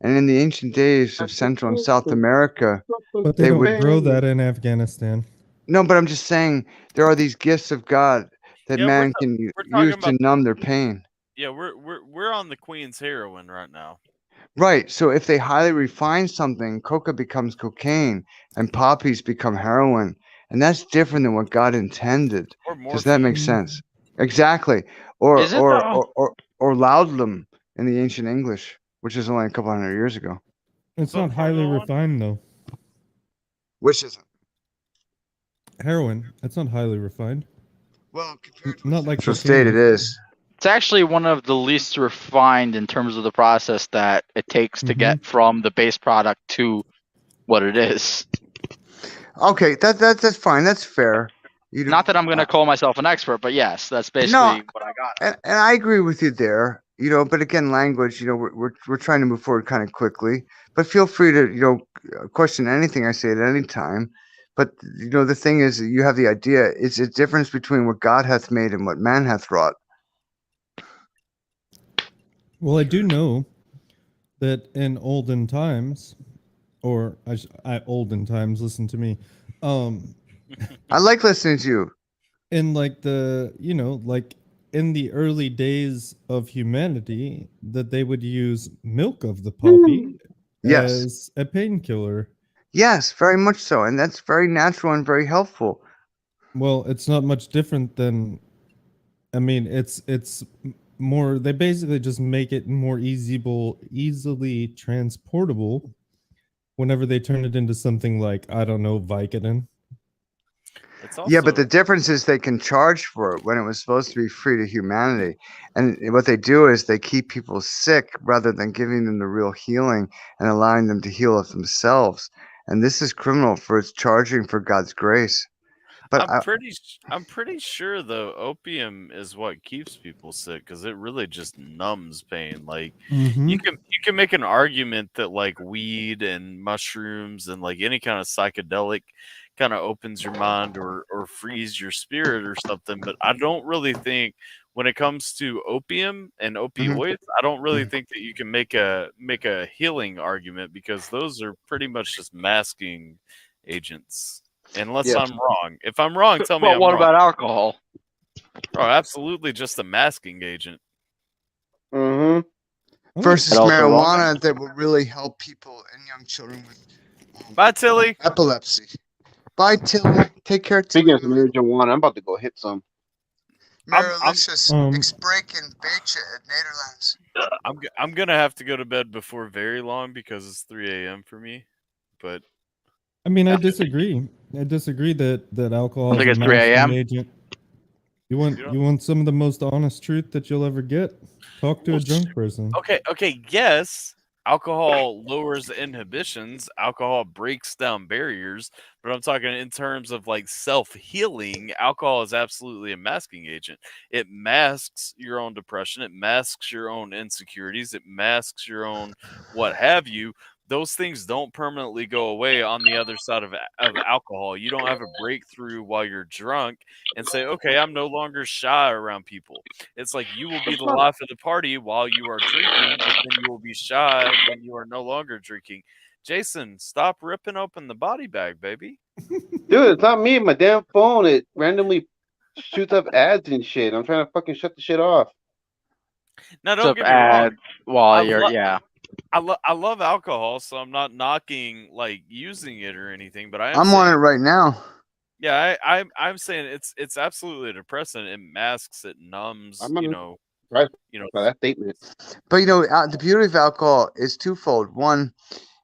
and in the ancient days of Central and South America, But they they don't would grow that in Afghanistan. no. But I'm just saying there are these gifts of God that Yeah, man can we're talking use to about- numb their pain. Yeah, we're on the Queen's heroin right now. Right. So if they highly refine something, coca becomes cocaine and poppies become heroin. And that's different than what God intended. Or Does that make morphine. sense? Exactly. Or Is it or, though? or laudlum in the ancient English, which is only a couple hundred years ago. It's So not highly Formula One? refined though. Which isn't. Heroin, it's not highly refined. Well, compared to Not like Central State, it cocaine. is. It's actually one of the least refined in terms of the process that it takes to get from the base product to what it is. Okay, that's fine. That's fair. You Not that I'm going to call myself an expert, but yes, that's basically what I got. And I agree with you there, but again, language, we're trying to move forward kind of quickly, but feel free to, question anything I say at any time. But, the thing is, you have the idea, it's a difference between what God hath made and what man hath wrought. Well, I do know that in olden times, or olden times, listen to me. I like listening to you. In like like in the early days of humanity, that they would use milk of the poppy Yes. as a painkiller. Yes, very much so. And that's very natural and very helpful. Well, it's not much different than, I mean, it's more, they basically just make it more easily transportable whenever they turn it into something like, I don't know, Vicodin. It's also, Yeah, but the difference is they can charge for it when it was supposed to be free to humanity. And what they do is they keep people sick rather than giving them the real healing and allowing them to heal of themselves. And this is criminal for its charging for God's grace. But I'm pretty sure though opium is what keeps people sick because it really just numbs pain. Like you can make an argument that like weed and mushrooms and like any kind of psychedelic kind of opens your mind or frees your spirit or something. But I don't really think when it comes to opium and opioids, I don't really think that you can make a healing argument because those are pretty much just masking agents. Unless I'm wrong. If I'm wrong, tell me. But what about alcohol? Oh, absolutely, just a masking agent. Versus marijuana that will really help people and young children with Bye, Tilly. Epilepsy. Bye, Tilly. Take care, Tilly. Speaking of marijuana, I'm about to go hit some. Marilicious Exbreken Beche at Nederlands. I'm gonna have to go to bed before very long because it's 3 a.m. for me. But I mean, I disagree. I disagree that alcohol I think is a it's 3 a.m. masking agent. You want some of the most honest truth that you'll ever get? Talk to a drunk person. Okay, yes. Alcohol lowers inhibitions. Alcohol breaks down barriers. But I'm talking in terms of like self-healing. Alcohol is absolutely a masking agent. It masks your own depression. It masks your own insecurities. It masks your own what have you. Those things don't permanently go away on the other side of alcohol. You don't have a breakthrough while you're drunk and say, okay, I'm no longer shy around people. It's like you will be the life of the party while you are drinking, but then you will be shy when you are no longer drinking. Jason, stop ripping open the body bag, baby. Dude, it's not me. My damn phone, it randomly shoots up ads and shit. I'm trying to fucking shut the shit off. Now, don't get me wrong. While you're, I love alcohol, so I'm not knocking like using it or anything, but I'm on it right now. Yeah, I'm saying it's absolutely a depressant. It masks, it numbs, Right. That statement. But the beauty of alcohol is twofold. One,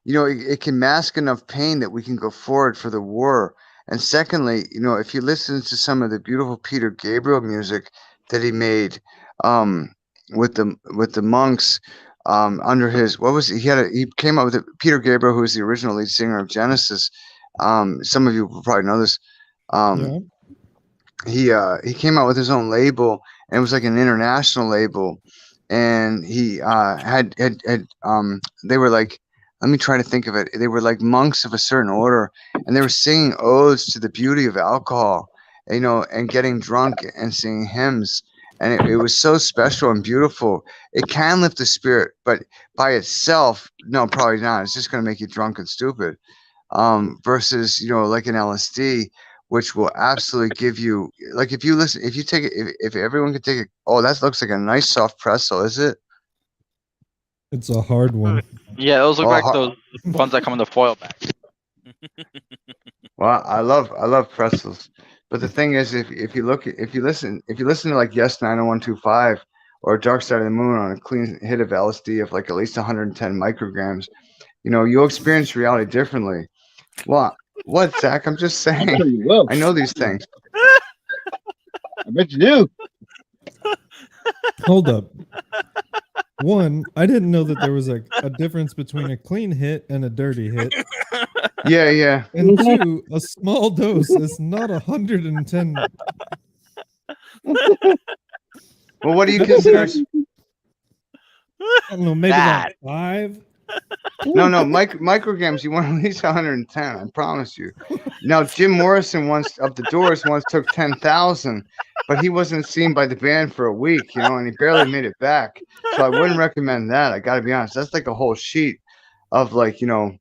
it can mask enough pain that we can go forward for the war. And secondly, if you listen to some of the beautiful Peter Gabriel music that he made with the monks under his he came up with Peter Gabriel, who was the original lead singer of Genesis. Some of you will probably know this. He came out with his own label, and it was like an international label. And he had they were like, let me try to think of it. They were like monks of a certain order, and they were singing odes to the beauty of alcohol, and getting drunk and singing hymns. And it was so special and beautiful. It can lift the spirit, but by itself, no, probably not. It's just going to make you drunk and stupid. Versus, like an LSD, which will absolutely give you, like if you take it, if everyone could take it, oh, that looks like a nice soft pretzel, is it? It's a hard one. Yeah, those look like those ones that come in the foil bag. Well, I love pretzels. But the thing is, if you listen to like Yes 90125 or Dark Side of the Moon on a clean hit of LSD of like at least 110 micrograms, you'll experience reality differently. What, Zach? I'm just saying. I know these things. I bet you do. Hold up. One, I didn't know that there was a difference between a clean hit and a dirty hit. Yeah. And two, a small dose is not 110. Well, what do you consider? I don't know, maybe like 5. No, micrograms. You want at least 110. I promise you. Now, Jim Morrison of the Doors once took 10,000, but he wasn't seen by the band for a week, and he barely made it back. So I wouldn't recommend that. I got to be honest. That's like a whole sheet of like little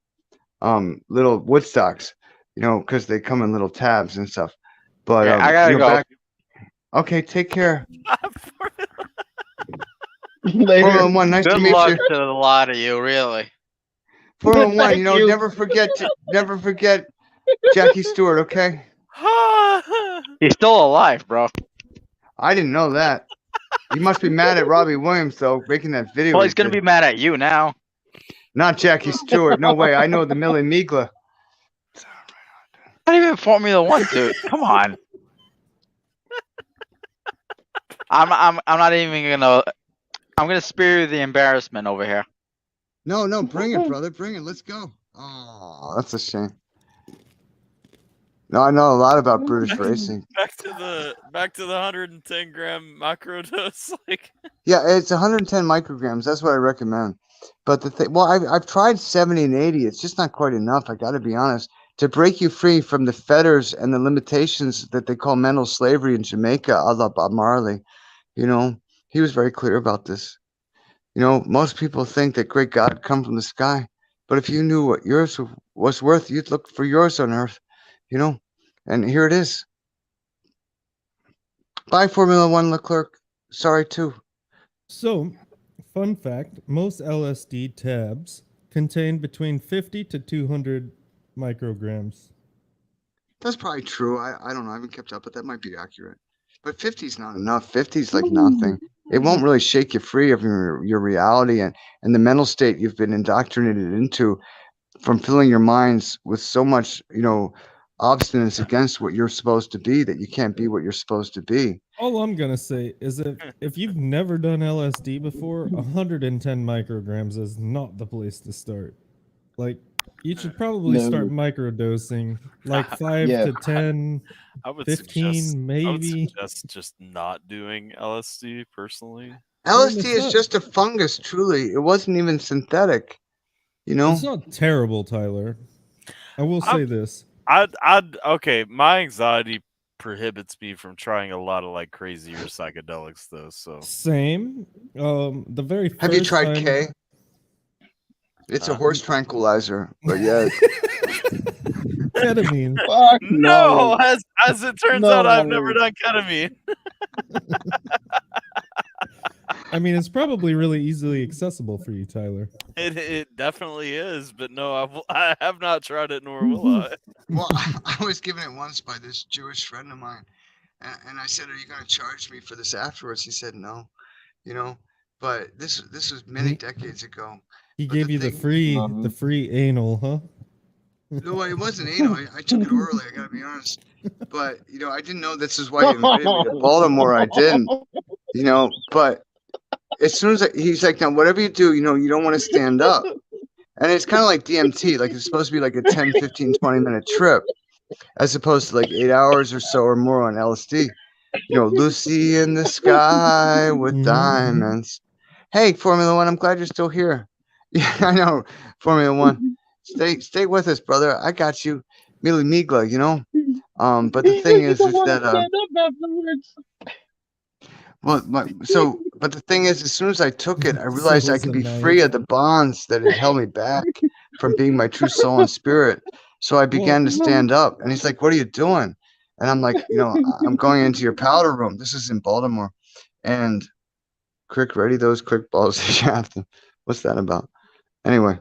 Woodstocks, because they come in little tabs and stuff. But I gotta go. Okay, take care. Later. 401, nice to Good meet luck you. to a lot of you, really. 401, you. never forget Jackie Stewart, okay? He's still alive, bro. I didn't know that. You must be mad at Robbie Williams though, making that video. Well, he's gonna be mad at you now. Not Jackie Stewart. No way. I know the Millie Migla. Not even Formula One, dude. Come on. I'm not even gonna. I'm gonna spare you the embarrassment over here. No, bring it, brother. Bring it. Let's go. Oh, that's a shame. No, I know a lot about British racing. Back to the 110 gram microdose. Like, Yeah, it's 110 micrograms. That's what I recommend. But the thing, well, I've tried 70 and 80. It's just not quite enough. I got to be honest. To break you free from the fetters and the limitations that they call mental slavery in Jamaica, a la Bob Marley, he was very clear about this. Most people think that great God come from the sky, but if you knew what yours was worth, you'd look for yours on earth, and here it is. Bye, Formula One Leclerc. Sorry, too. So, fun fact, most LSD tabs contain between 50 to 200 micrograms. That's probably true. I don't know. I haven't kept up, but that might be accurate. But 50 is not enough. 50 is like nothing. It won't really shake you free of your reality and the mental state you've been indoctrinated into from filling your minds with so much, obstinance against what you're supposed to be that you can't be what you're supposed to be. All I'm going to say is that if you've never done LSD before, 110 micrograms is not the place to start. Like, you should probably start microdosing, like 5 to 10, I would 15 suggest, maybe. I would suggest just not doing LSD personally. LSD is just a fungus, truly. It wasn't even synthetic, It's not terrible, Tyler. I will say this. Okay, my anxiety prohibits me from trying a lot of like crazier psychedelics though. So Same. The very first Have you tried time... K? It's a horse tranquilizer, but yeah. Ketamine. Fuck no, as it turns out, I've never done ketamine. I mean, it's probably really easily accessible for you, Tyler. It definitely is, but no, I have not tried it, nor will I. Well, I was given it once by this Jewish friend of mine, and I said, "Are you going to charge me for this afterwards?" He said, "No," But this was many decades ago. He gave you the free anal, huh? No, it wasn't anal. I took it orally. I gotta be honest. But I didn't know this is why he invited me to Baltimore. I didn't. But as soon as he's like, now whatever you do, you don't want to stand up. And it's kind of like DMT. Like it's supposed to be like a 10, 15, 20-minute trip, as opposed to like 8 hours or so or more on LSD. Lucy in the sky with diamonds. Hey, Formula One, I'm glad you're still here. Yeah, I know, Formula One. Stay with us, brother. I got you. Millie Migla, But the thing is that but the thing is, as soon as I took it, I realized I could be free of the bonds that had held me back from being my true soul and spirit. So I began to stand up, and he's like, "What are you doing?" And I'm like, "I'm going into your powder room." This is in Baltimore, and Crick, ready those quick balls. What's that about? Anyway,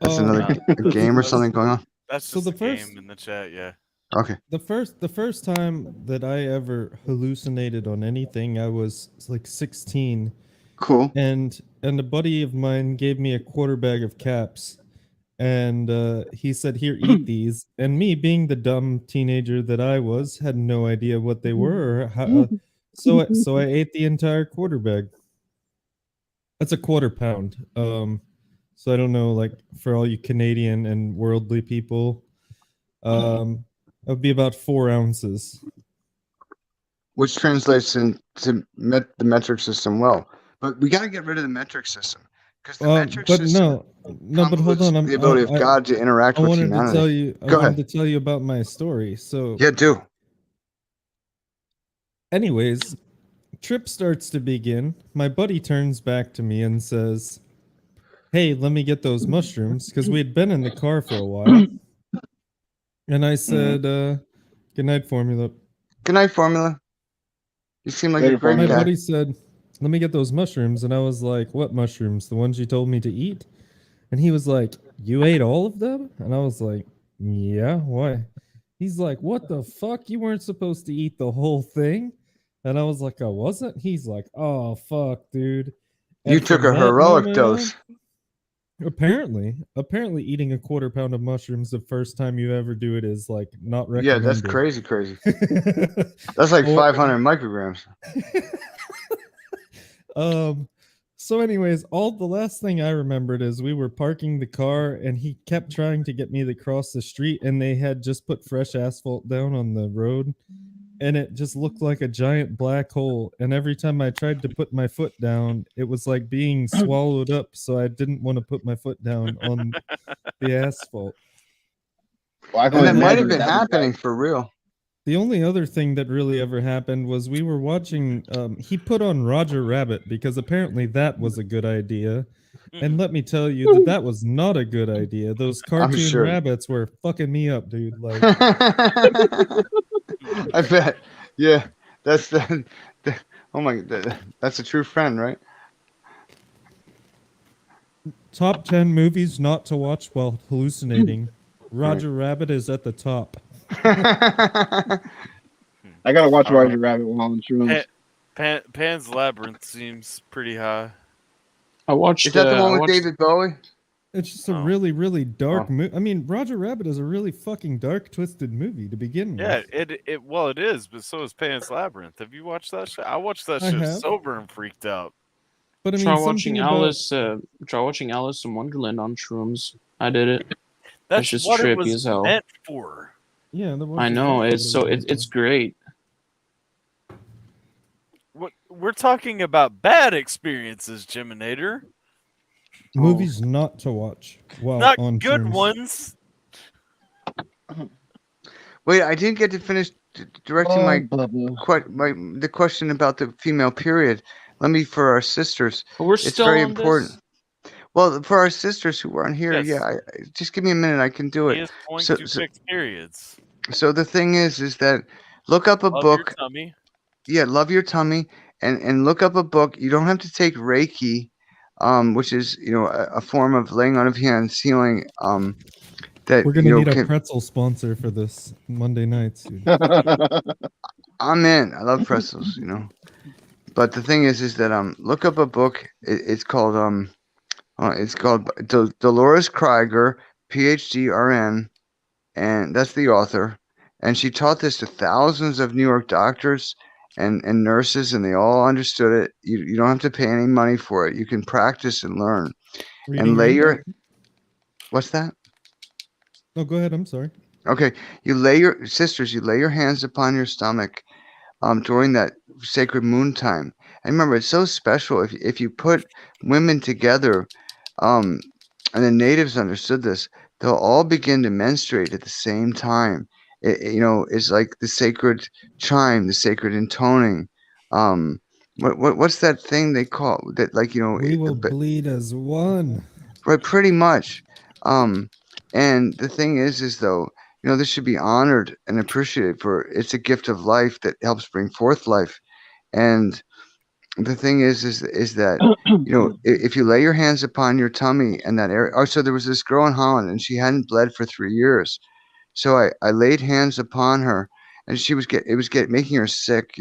that's another game or something going on. That's just the game in the chat, yeah. Okay. The first time that I ever hallucinated on anything, I was like 16. Cool. And a buddy of mine gave me a quarter bag of caps, and he said, "Here, eat these." And me, being the dumb teenager that I was, had no idea what they were. Or how, so I ate the entire quarter bag. That's a quarter pound. So I don't know, like for all you Canadian and worldly people, it would be about 4 ounces. Which translates into the metric system well. But we got to get rid of the metric system. Because the metric system but hold on. The ability of God to interact with humanity. I wanted to tell you about my story. So yeah, do. Anyways, trip starts to begin. My buddy turns back to me and says, "Hey, let me get those mushrooms," because we had been in the car for a while. And I said, "Good night, Formula." Good night, Formula. You seem like a great guy. My buddy said, "Let me get those mushrooms," and I was like, "What mushrooms? The ones you told me to eat?" And he was like, "You ate all of them?" And I was like, "Yeah, why?" He's like, "What the fuck? You weren't supposed to eat the whole thing?" And I was like, "I wasn't." He's like, "Oh fuck, dude." You took a heroic dose. Apparently, eating a quarter pound of mushrooms the first time you ever do it is like not Yeah, recommended. that's crazy. That's like 500 micrograms. So anyways, the last thing I remembered is we were parking the car and he kept trying to get me to cross the street, and they had just put fresh asphalt down on the road, and it just looked like a giant black hole, and every time I tried to put my foot down, it was like being swallowed up, so I didn't want to put my foot down on the asphalt. Well, I can And that only might have imagine been that was happening for real. The only other thing that really ever happened was we were watching. He put on Roger Rabbit because apparently that was a good idea. And let me tell you that was not a good idea. Those cartoon sure. rabbits were fucking me up, dude. Like, I bet. Yeah, that's oh my, that's a true friend, right? top 10 movies not to watch while hallucinating. Roger Rabbit is at the top. I gotta watch All right. Roger Rabbit while on shrooms. Pan's Labyrinth seems pretty high. I watched. Is that the I one with watched- David Bowie? It's just a Oh. really, really dark movie. I mean, Roger Rabbit is a really fucking dark, twisted movie to begin Yeah, with. it is, but so is Pan's Labyrinth. Have you watched that show? I watched that I show have. sober and freaked out. But I mean, Try something watching about- Alice. Try watching Alice in Wonderland on shrooms. I did it. That's just what it trippy was as hell. meant for. Yeah, that was I know exactly it's what so it was it's great. We're talking about bad experiences, Geminator. movies not to watch while Not on good shrooms. ones. Wait, I didn't get to finish directing my Blah, blah. the question about the female period. Let me, for our sisters, But we're it's still very on important. this. Well, for our sisters who aren't here, Yes. yeah, just give me a minute. I can do He it. is going So- to so- fix periods. So the thing is that look up a Love book. your tummy. Yeah, love your tummy, and look up a book. You don't have to take Reiki, which is a form of laying on of hands, healing. That We're gonna need a can, pretzel sponsor for this Monday nights. Dude. I'm in. I love pretzels, But the thing is that look up a book. It's called Dolores Krieger, PhD, RN, and that's the author. And she taught this to thousands of New York doctors and nurses, and they all understood it. You don't have to pay any money for it. You can practice and learn. Reading And lay Rainbow? your what's that? No, go ahead. I'm sorry. Okay, you lay your hands upon your stomach during that sacred moon time. And remember, it's so special if you put women together, and the natives understood this, they'll all begin to menstruate at the same time. It's like the sacred chime, the sacred intoning. What's that thing they call that? Like We will bleed as one. right, pretty much. And the thing is though, this should be honored and appreciated, for it's a gift of life that helps bring forth life. And the thing is that if you lay your hands upon your tummy and that area. Oh, so there was this girl in Holland, and she hadn't bled for 3 years. So I laid hands upon her, and it was making her sick,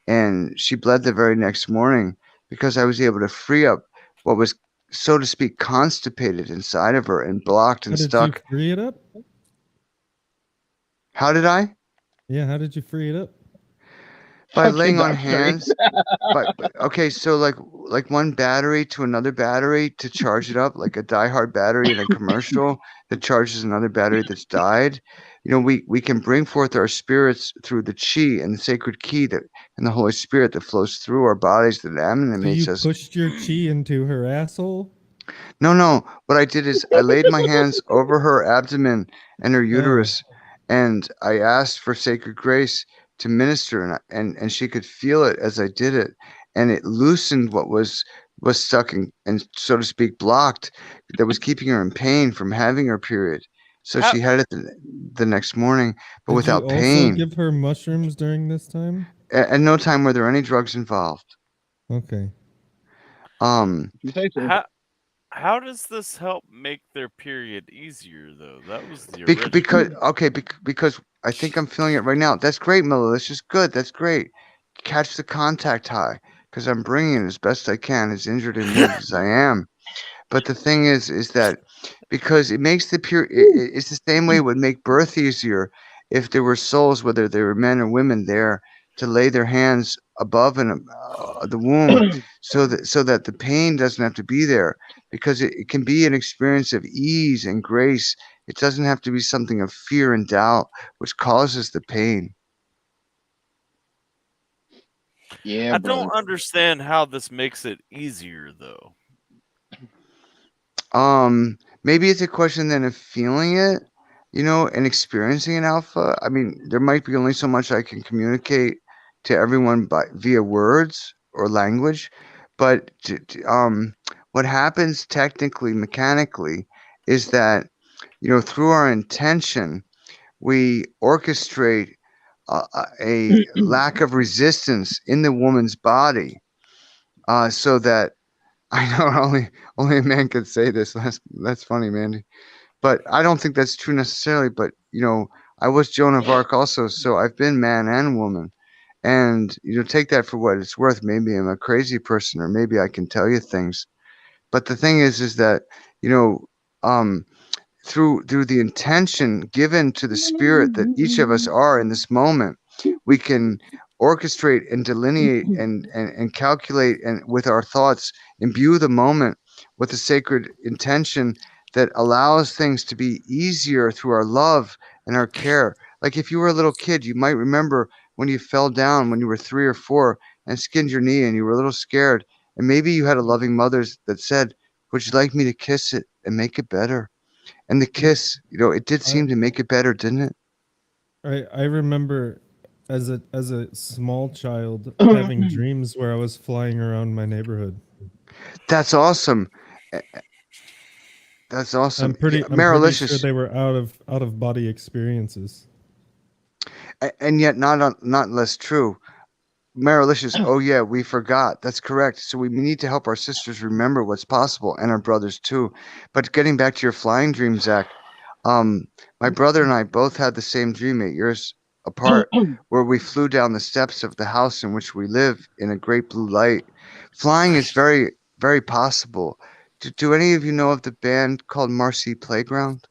and she bled the very next morning, because I was able to free up what was, so to speak, constipated inside of her and blocked and How did stuck. you free it up? How did I? Yeah, how did you free it up? By Okay, laying on Dr. hands. Okay, so like one battery to another battery to charge it up, like a diehard battery in a commercial that charges another battery that's died. We can bring forth our spirits through the chi and the sacred key and the Holy Spirit that flows through our bodies, that So animates you us. pushed your chi into her asshole? No. What I did is I laid my hands over her abdomen and her uterus, and I asked for sacred grace to minister, and she could feel it as I did it, and it loosened what was stuck and so to speak blocked, that was keeping her in pain from having her period. So she had it the next morning, but Did without you pain. also give her mushrooms during this time? At no time were there any drugs involved. Okay. You say so. How does this help make their period easier, though? That was the original. Because I think I'm feeling it right now. That's great, Miller. That's just good. That's great. Catch the contact high, because I'm bringing it as best I can, as injured and wounded as I am. But the thing is that because it makes the pure, it's the same way it would make birth easier if there were souls, whether they were men or women, there to lay their hands above and the womb, so that the pain doesn't have to be there, because it can be an experience of ease and grace. It doesn't have to be something of fear and doubt, which causes the pain. Yeah, I brother. don't understand how this makes it easier, though. Maybe it's a question then of feeling it, and experiencing an alpha. I mean, there might be only so much I can communicate to everyone via words or language, but what happens technically, mechanically, is that through our intention, we orchestrate a lack of resistance in the woman's body, so that I know only a man could say this. That's funny, Mandy. But I don't think that's true necessarily. But I was Joan of Arc also, so I've been man and woman. And take that for what it's worth. Maybe I'm a crazy person, or maybe I can tell you things. But the thing is that um, through the intention given to the spirit that each of us are in this moment, we can orchestrate and delineate and calculate, and with our thoughts imbue the moment with a sacred intention that allows things to be easier through our love and our care. Like if you were a little kid, you might remember when you fell down when you were 3 or 4 and skinned your knee, and you were a little scared, and maybe you had a loving mother that said, "Would you like me to kiss it and make it better?" And the kiss, it did seem to make it better, didn't it? I remember as a small child having dreams where I was flying around my neighborhood. That's awesome. That's awesome. I'm pretty sure Marilicious, they were out of body experiences. and yet not less true. Marilicious, oh yeah, we forgot. That's correct. So we need to help our sisters remember what's possible, and our brothers too. But getting back to your flying dream, Zach, my brother and I both had the same dream 8 years apart, where we flew down the steps of the house in which we live in a great blue light. Flying is very, very possible. Do any of you know of the band called Marcy Playground?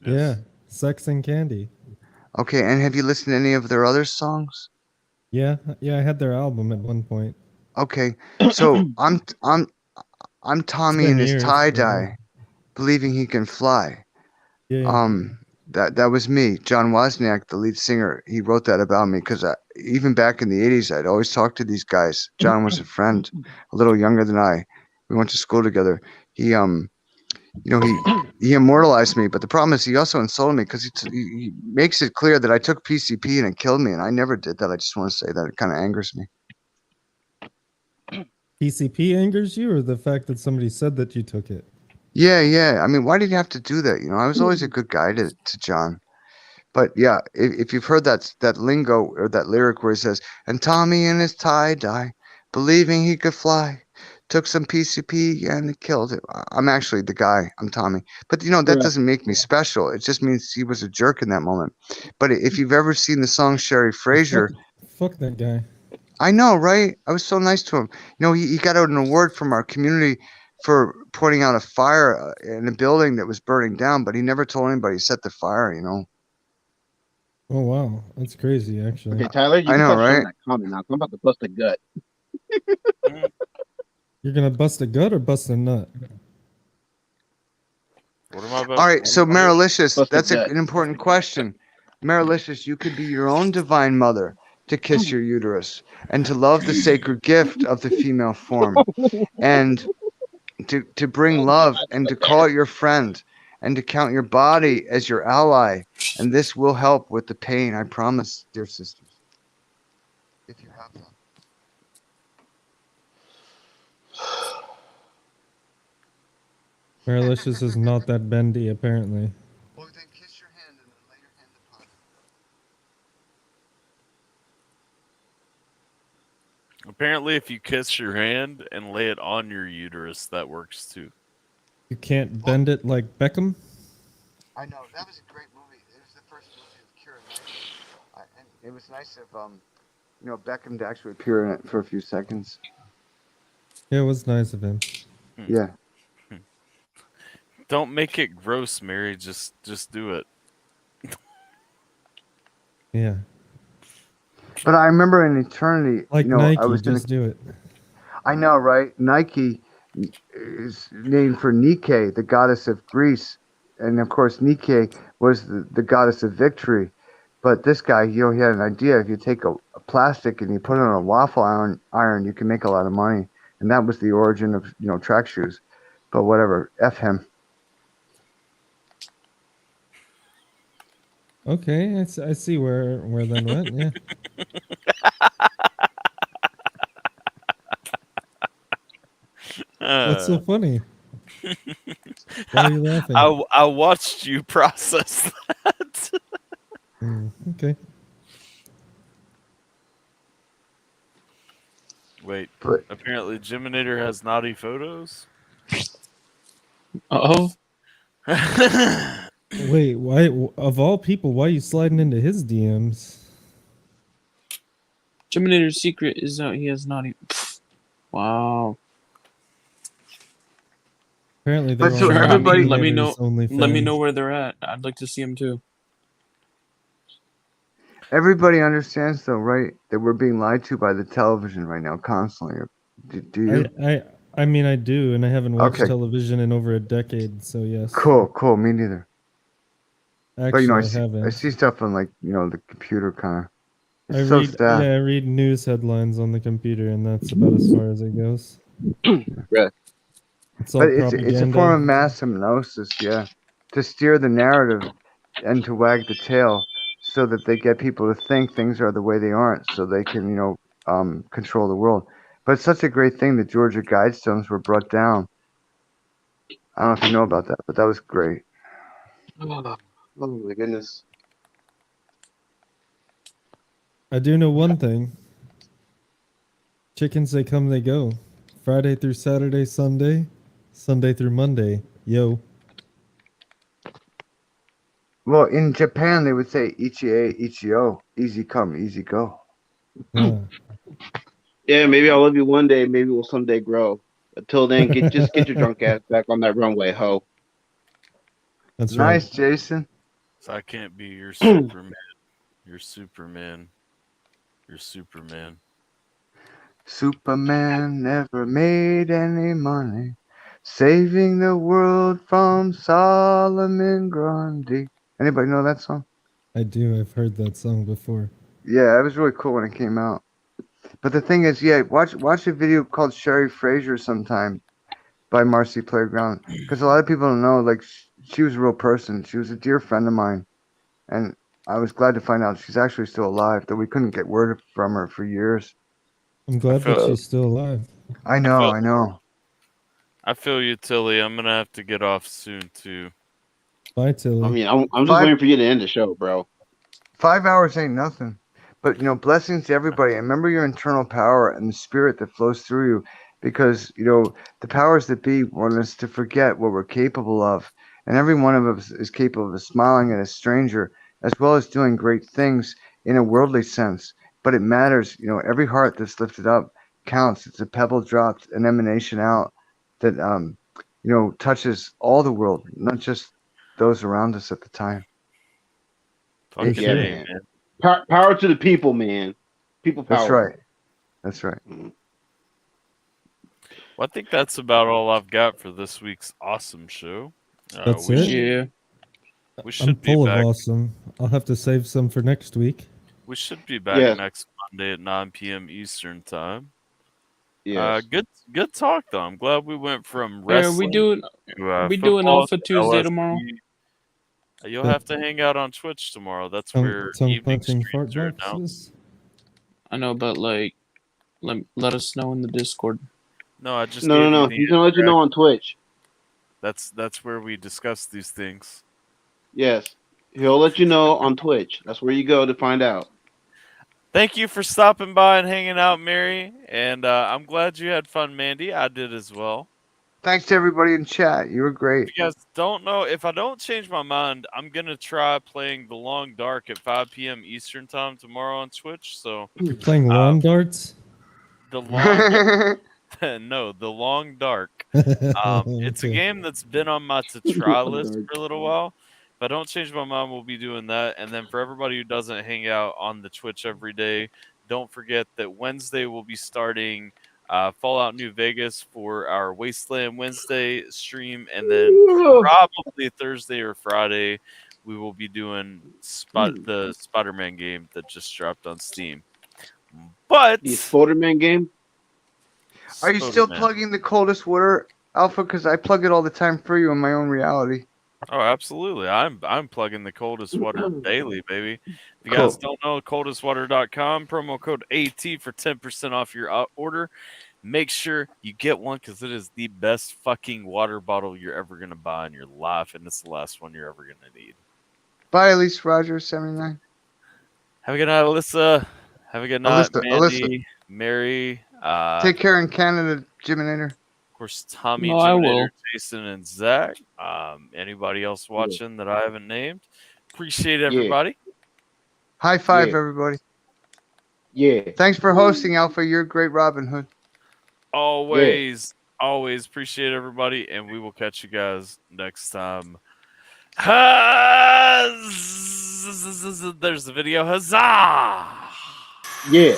Yes. Yeah, Sex and Candy. Okay, and have you listened to any of their other songs? Yeah, I had their album at one point. Okay, so I'm Tommy been in his years, tie but yeah. dye, believing he can fly. Yeah. That was me, John Wozniak, the lead singer. He wrote that about me because even back in the '80s, I'd always talk to these guys. John was a friend, a little younger than I. We went to school together. He he immortalized me, but the problem is he also insulted me because he makes it clear that I took PCP and it killed me, and I never did that. I just want to say that it kind of angers me. PCP angers you, or the fact that somebody said that you took it? Yeah. I mean, why did you have to do that? I was always a good guy to John. But yeah, if you've heard that lingo or that lyric where he says, "And Tommy in his tie dye, believing he could fly, took some PCP and it killed him." I'm actually the guy. I'm Tommy. But that doesn't make me special. It just means he was a jerk in that moment. But if you've ever seen the song Sherry Frazier, Fuck that guy. I know, right? I was so nice to him. He got out an award from our community for putting out a fire in a building that was burning down, but he never told anybody he set the fire. Oh wow, that's crazy. Actually, Okay, Tyler, you I can know, stop showing right? that comment now. I'm about to bust a gut. you're gonna bust a gut or bust a nut? What am I about? All right, so Marilicious, Bust a that's gut. an important question. Marilicious, you could be your own divine mother to kiss your uterus and to love the sacred gift of the female form, and to bring love and to call it your friend and to count your body as your ally. And this will help with the pain, I promise, dear sisters, if you have them. Marilicious is not that bendy, apparently. Well, then kiss your hand and then lay your hand upon it. Apparently, if you kiss your hand and lay it on your uterus, that works too. You can't bend it like Beckham. I know, that was a great movie. It was the first movie of Keira Knightley. And it was nice of Beckham to actually appear in it for a few seconds. Yeah, it was nice of him. Yeah. Don't make it gross, Mary. Just do it. Yeah. But I remember in Eternity, Like you know, Nike, I was just do it. I know, right? Nike is named for Nike, the goddess of Greece, and of course Nike was the goddess of victory. But this guy, you know, he had an idea. If you take a plastic and you put it on a waffle iron, you can make a lot of money. And that was the origin of, you know, track shoes. But whatever, F him. Okay, I see where that went. Yeah. What's so funny? Why are you laughing? I watched you process that. Okay. Wait, But apparently Jiminator has naughty photos? Of? Wait, why of all people, why are you sliding into his DMs? Geminator's secret is that he has naughty. Wow. Apparently they're But so on everybody- let me know. Jiminator's Let me OnlyFans. know where they're at. I'd like to see them too. everybody understands, though, right, that we're being lied to by the television right now constantly. Do you? I mean, I do, and I haven't watched Okay. television in over a decade, so yes. Cool. Me neither. Actually, But you know, I haven't. I see stuff on, like, you know, the computer kind of. I It's so read, sad. yeah, I read news headlines on the computer, and that's about as far as it goes. Right. It's all But propaganda. it's a form of mass hypnosis, yeah, to steer the narrative and to wag the tail so that they get people to think things are the way they aren't, so they can, you know, control the world. But it's such a great thing that Georgia Guidestones were brought down. I don't know if you know about that, but that was great. Oh my goodness. I do know one thing. Chickens, they come, they go. Friday through Saturday, Sunday, Sunday through Monday. Yo. Well, in Japan, they would say Ichie, Ichio, easy come, easy go. Ah. Yeah, maybe I'll love you one day. Maybe we'll someday grow. Until then, just get your drunk ass back on that runway, ho. That's Nice, right. Jason. So I can't be your Superman. You're Superman. You're Superman. Superman never made any money, saving the world from Solomon Grundy. Anybody know that song? I do. I've heard that song before. Yeah, it was really cool when it came out. But the thing is, yeah, watch a video called Sherry Fraser sometime by Marcy Playground, because a lot of people don't know, like, she was a real person. She was a dear friend of mine, and I was glad to find out she's actually still alive, though we couldn't get word from her for years. I'm glad that feel- she's still alive. I know. I feel you, Tilly. I'm gonna have to get off soon too. Bye, Tilly. I mean, I'm just Five- waiting for you to end the show, bro. 5 hours ain't nothing. But, you know, blessings to everybody. And remember your internal power and the spirit that flows through you, because, you know, the powers that be want us to forget what we're capable of. And every one of us is capable of smiling at a stranger, as well as doing great things in a worldly sense. But it matters, you know, every heart that's lifted up counts. It's a pebble dropped, an emanation out that, you know, touches all the world, not just those around us at the time. Fucking Yeah, A, man. man. Power to the people, man. People power. That's right. That's right. Well, I think that's about all I've got for this week's awesome show. That's we it? should- Yeah. We I'm should be full back. of awesome. I'll have to save some for next week. We should be back Yes. next Monday at 9 p.m. Eastern time. Yes. Good talk though. I'm glad we went from Hey, are wrestling we doing to we doing football Alpha to Tuesday LSD. tomorrow? You'll have to hang out on Twitch tomorrow. That's where Tongue evening punching fart streams are now. boxes. I know, but like, let us know in the Discord. No, I just No. gave you the He's gonna let you know on Twitch. That's where we discuss these things. Yes. He'll let you know on Twitch. That's where you go to find out. Thank you for stopping by and hanging out, Mary. And I'm glad you had fun, Mandy. I did as well. Thanks to everybody in chat. You were great. If you guys don't know, if I don't change my mind, I'm going to try playing The Long Dark at 5 p.m. Eastern time tomorrow on Twitch. So You're playing lawn darts? The Long Dark, No, The Long Dark. It's a Okay. game that's been on my to-try list for a little while. If I don't change my mind, we'll be doing that. And then for everybody who doesn't hang out on the Twitch every day, don't forget that Wednesday we'll be starting Fallout New Vegas for our Wasteland Wednesday stream. And then probably Thursday or Friday, we will be doing the Spider-Man game that just dropped on Steam. But The Spider-Man game. Are you still Spider-Man. plugging the coldest water, Alpha? Because I plug it all the time for you in my own reality. Oh, absolutely. I'm plugging the coldest water daily, baby. If you Cool. guys don't know, coldestwater.com, promo code AT for 10% off your order. Make sure you get one because it is the best fucking water bottle you're ever going to buy in your life, and it's the last one you're ever going to need. Bye, Elise Rogers, 79. Have a good night, Alyssa. Have a good night, Alyssa. Mandy, Mary. Take care in Canada, Jiminator. Of course, Tommy, No, I Jiminator, will. Jason, and Zach. Anybody else watching that I haven't named? Appreciate everybody. High five, Yeah. everybody. Yeah. Thanks for hosting, Alpha. You're a great Robin Hood. Always appreciate everybody, and we will catch you guys next time. There's the video. Huzzah! Yeah.